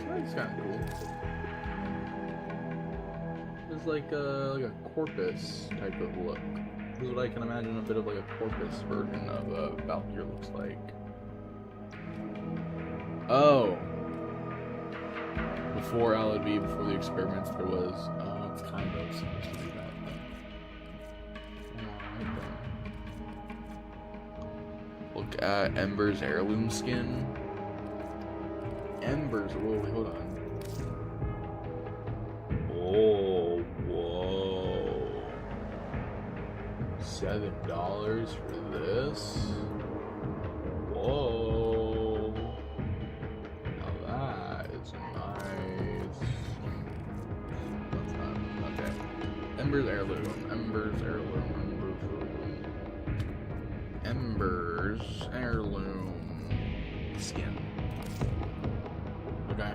That's kind of cool. It's like a Corpus type of look. This is what I can imagine a bit of like a Corpus version of Valkyr looks like. Oh! Before LOD, before the experiments, there was, it's kind of supposed to be that. Look at Ember's heirloom skin. Ember's, whoa, wait, hold on. Oh, whoa. $7 for this? Whoa. Now that is nice. That's not, okay. Ember's heirloom, Ember's heirloom skin. Okay.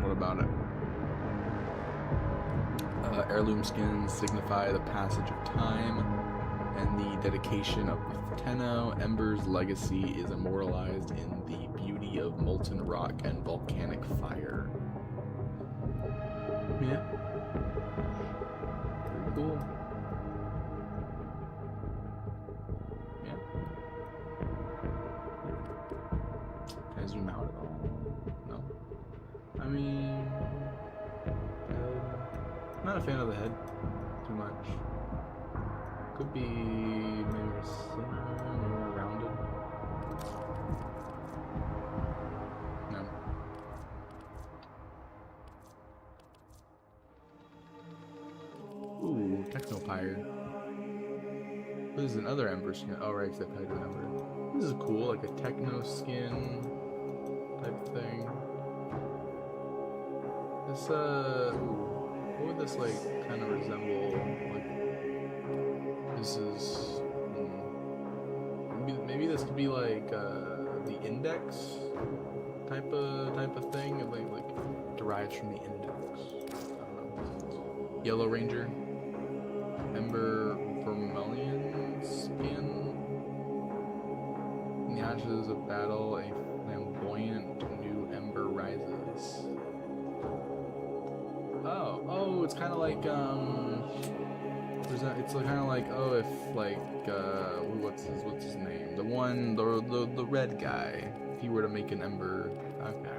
What about it? Heirloom skins signify the passage of time and the dedication of Tenno. Ember's legacy is immortalized in the beauty of molten rock and volcanic fire. Yeah. Pretty cool. Yeah. Can I zoom out at all? No. I mean, I'm not a fan of the head too much. Could be maybe more rounded. No. Ooh, Technopire. This is another ember skin. Oh, right, because I played with ember. This is cool, like a techno skin type thing. This, what would this, like, kind of resemble? Like, this is, maybe this could be, like, the index type of thing, like derives from the index. I don't know. Yellow Ranger. Ember Vermilion skin. In the ashes of battle, a flamboyant new ember rises. Oh, it's kind of like it's kind of like, oh, if like what's his name? The one, the red guy. If he were to make an ember, okay,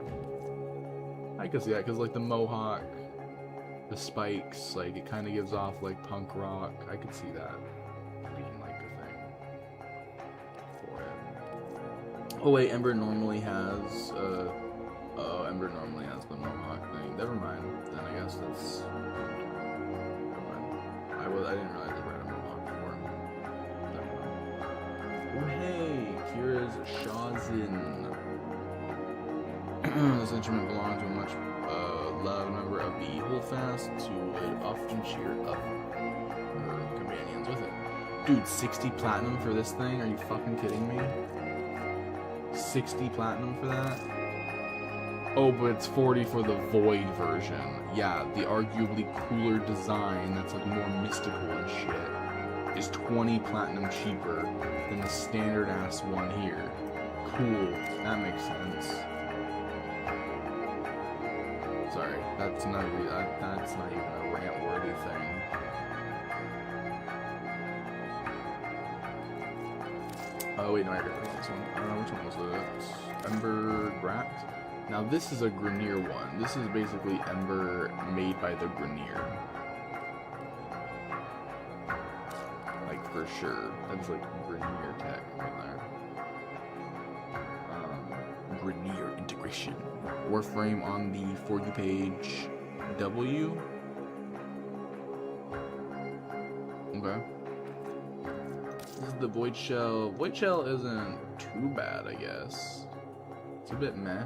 I can see that because like the mohawk, the spikes, like it kind of gives off like punk rock. I could see that being like a thing for it. Oh wait, Ember normally has oh, Ember normally has the mohawk thing. Never mind. Then I guess that's. Never mind. I didn't realize Ember had a mohawk before. Never mind. Oh hey, Kira's Shazin. This instrument belonged to a much loved member of the Holdfast, who would often cheer up her companions with it. Dude, 60 platinum for this thing? Are you fucking kidding me? 60 platinum for that? Oh, but it's 40 for the Void version. Yeah, the arguably cooler design that's like more mystical and shit is 20 platinum cheaper than the standard ass one here. Cool, that makes sense. Sorry, that's not even a rant-worthy thing. Oh wait, no, I got this one. Which one was it? Ember Grapt? Now this is a Grenier one. This is basically Ember made by the Grenier. Like for sure. That's like Grenier tech right there. Grenier integration. Warframe on the For You page W. Okay. This is the Void Shell. Void Shell isn't too bad, I guess. It's a bit meh.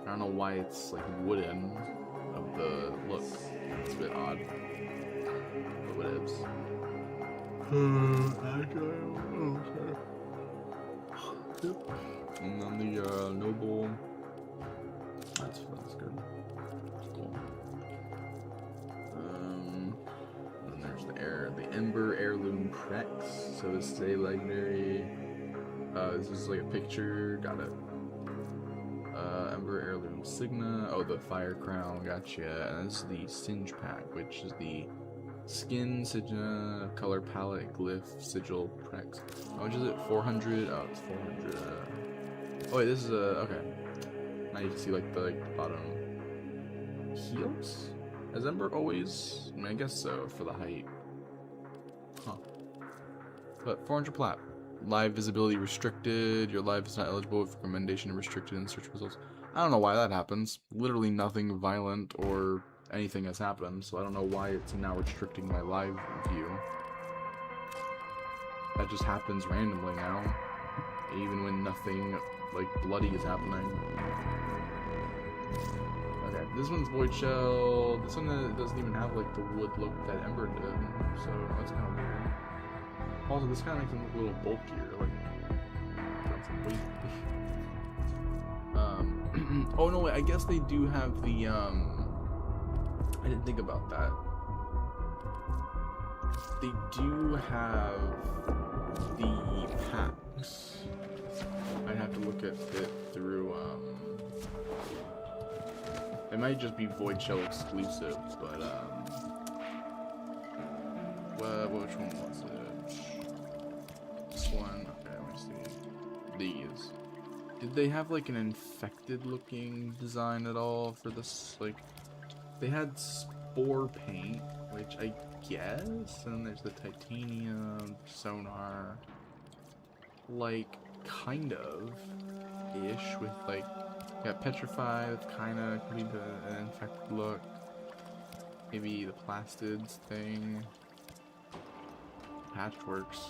I don't know why it's like wooden of the look. It's a bit odd. But whatevs. And then the Noble. That's good. That's cool. And then there's the Ember Heirloom Prex. So this is a legendary. This is like a picture. Got it. Ember Heirloom Signa. Oh, the Fire Crown. Gotcha. And this is the Singe Pack, which is the Skin, Signa, Color Palette, Glyph, Sigil, Prex. How much is it? 400? Oh, it's 400. Oh wait, this is okay. Now you can see like the bottom heels? Has Ember always? I mean, I guess so, for the height. Huh. But 400 plat. Live visibility restricted. Your live is not eligible for recommendation and restricted in search results. I don't know why that happens. Literally nothing violent or anything has happened, so I don't know why it's now restricting my live view. That just happens randomly now, even when nothing like bloody is happening. Okay, this one's Void Shell. This one doesn't even have like the wood look that Ember did, so that's kind of weird. Also, this kind of makes him look a little bulkier, like that's weight. Oh no, wait, I guess they do have the I didn't think about that. They do have the packs. I'd have to look at it through, it might just be Void Shell exclusive, but, well, which one was it? This one, okay, let me see. These. Did they have, like, an infected looking design at all for this, like, they had spore paint, which I guess, and there's the titanium, sonar, like, kind of, ish, with, like, got petrified, kind of, pretty an infected look, maybe the plastids thing, Patchworks,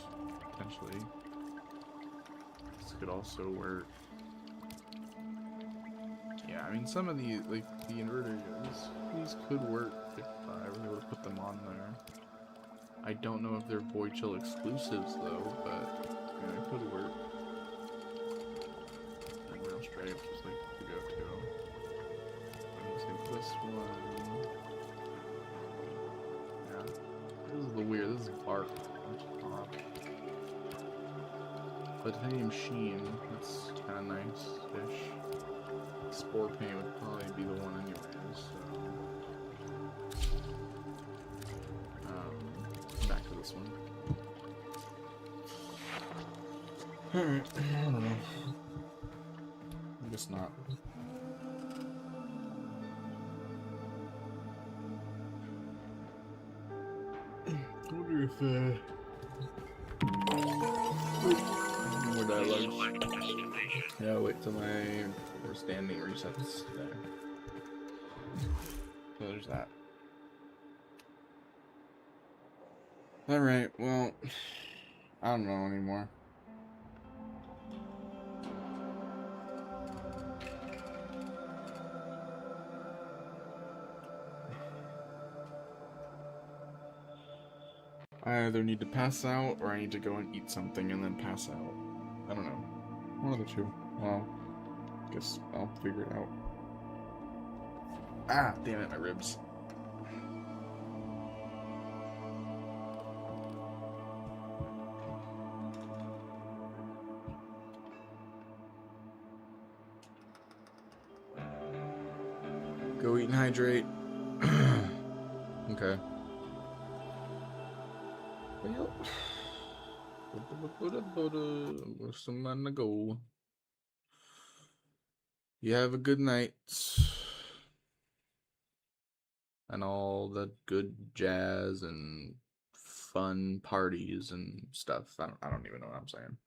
potentially. This could also work. Yeah, I mean, some of the, like, the inverter units, these could work if I were able to put them on there. I don't know if they're Void Chill exclusives, though, but, you know, it could work. And Rail Stripes was, like, the go-to. I'm just gonna put this one. Yeah. This is the weird, this is bark on top. But titanium sheen, that's kind of nice-ish. Spore paint would probably be the one anyways, so... back to this one. Alright, I don't know. I guess not. I wonder if, more dialogues. Yeah, wait till my standing resets there. So there's that. Alright, well, I don't know anymore. I either need to pass out or I need to go and eat something and then pass out. I don't know. One of the two. Well, guess I'll figure it out. Ah, damn it, my ribs. Go eat and hydrate. Okay. Well, someone to go. You have a good night. And all the good jazz and fun parties and stuff. I don't even know what I'm saying.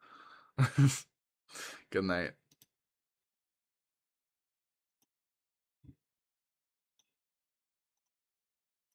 Good night.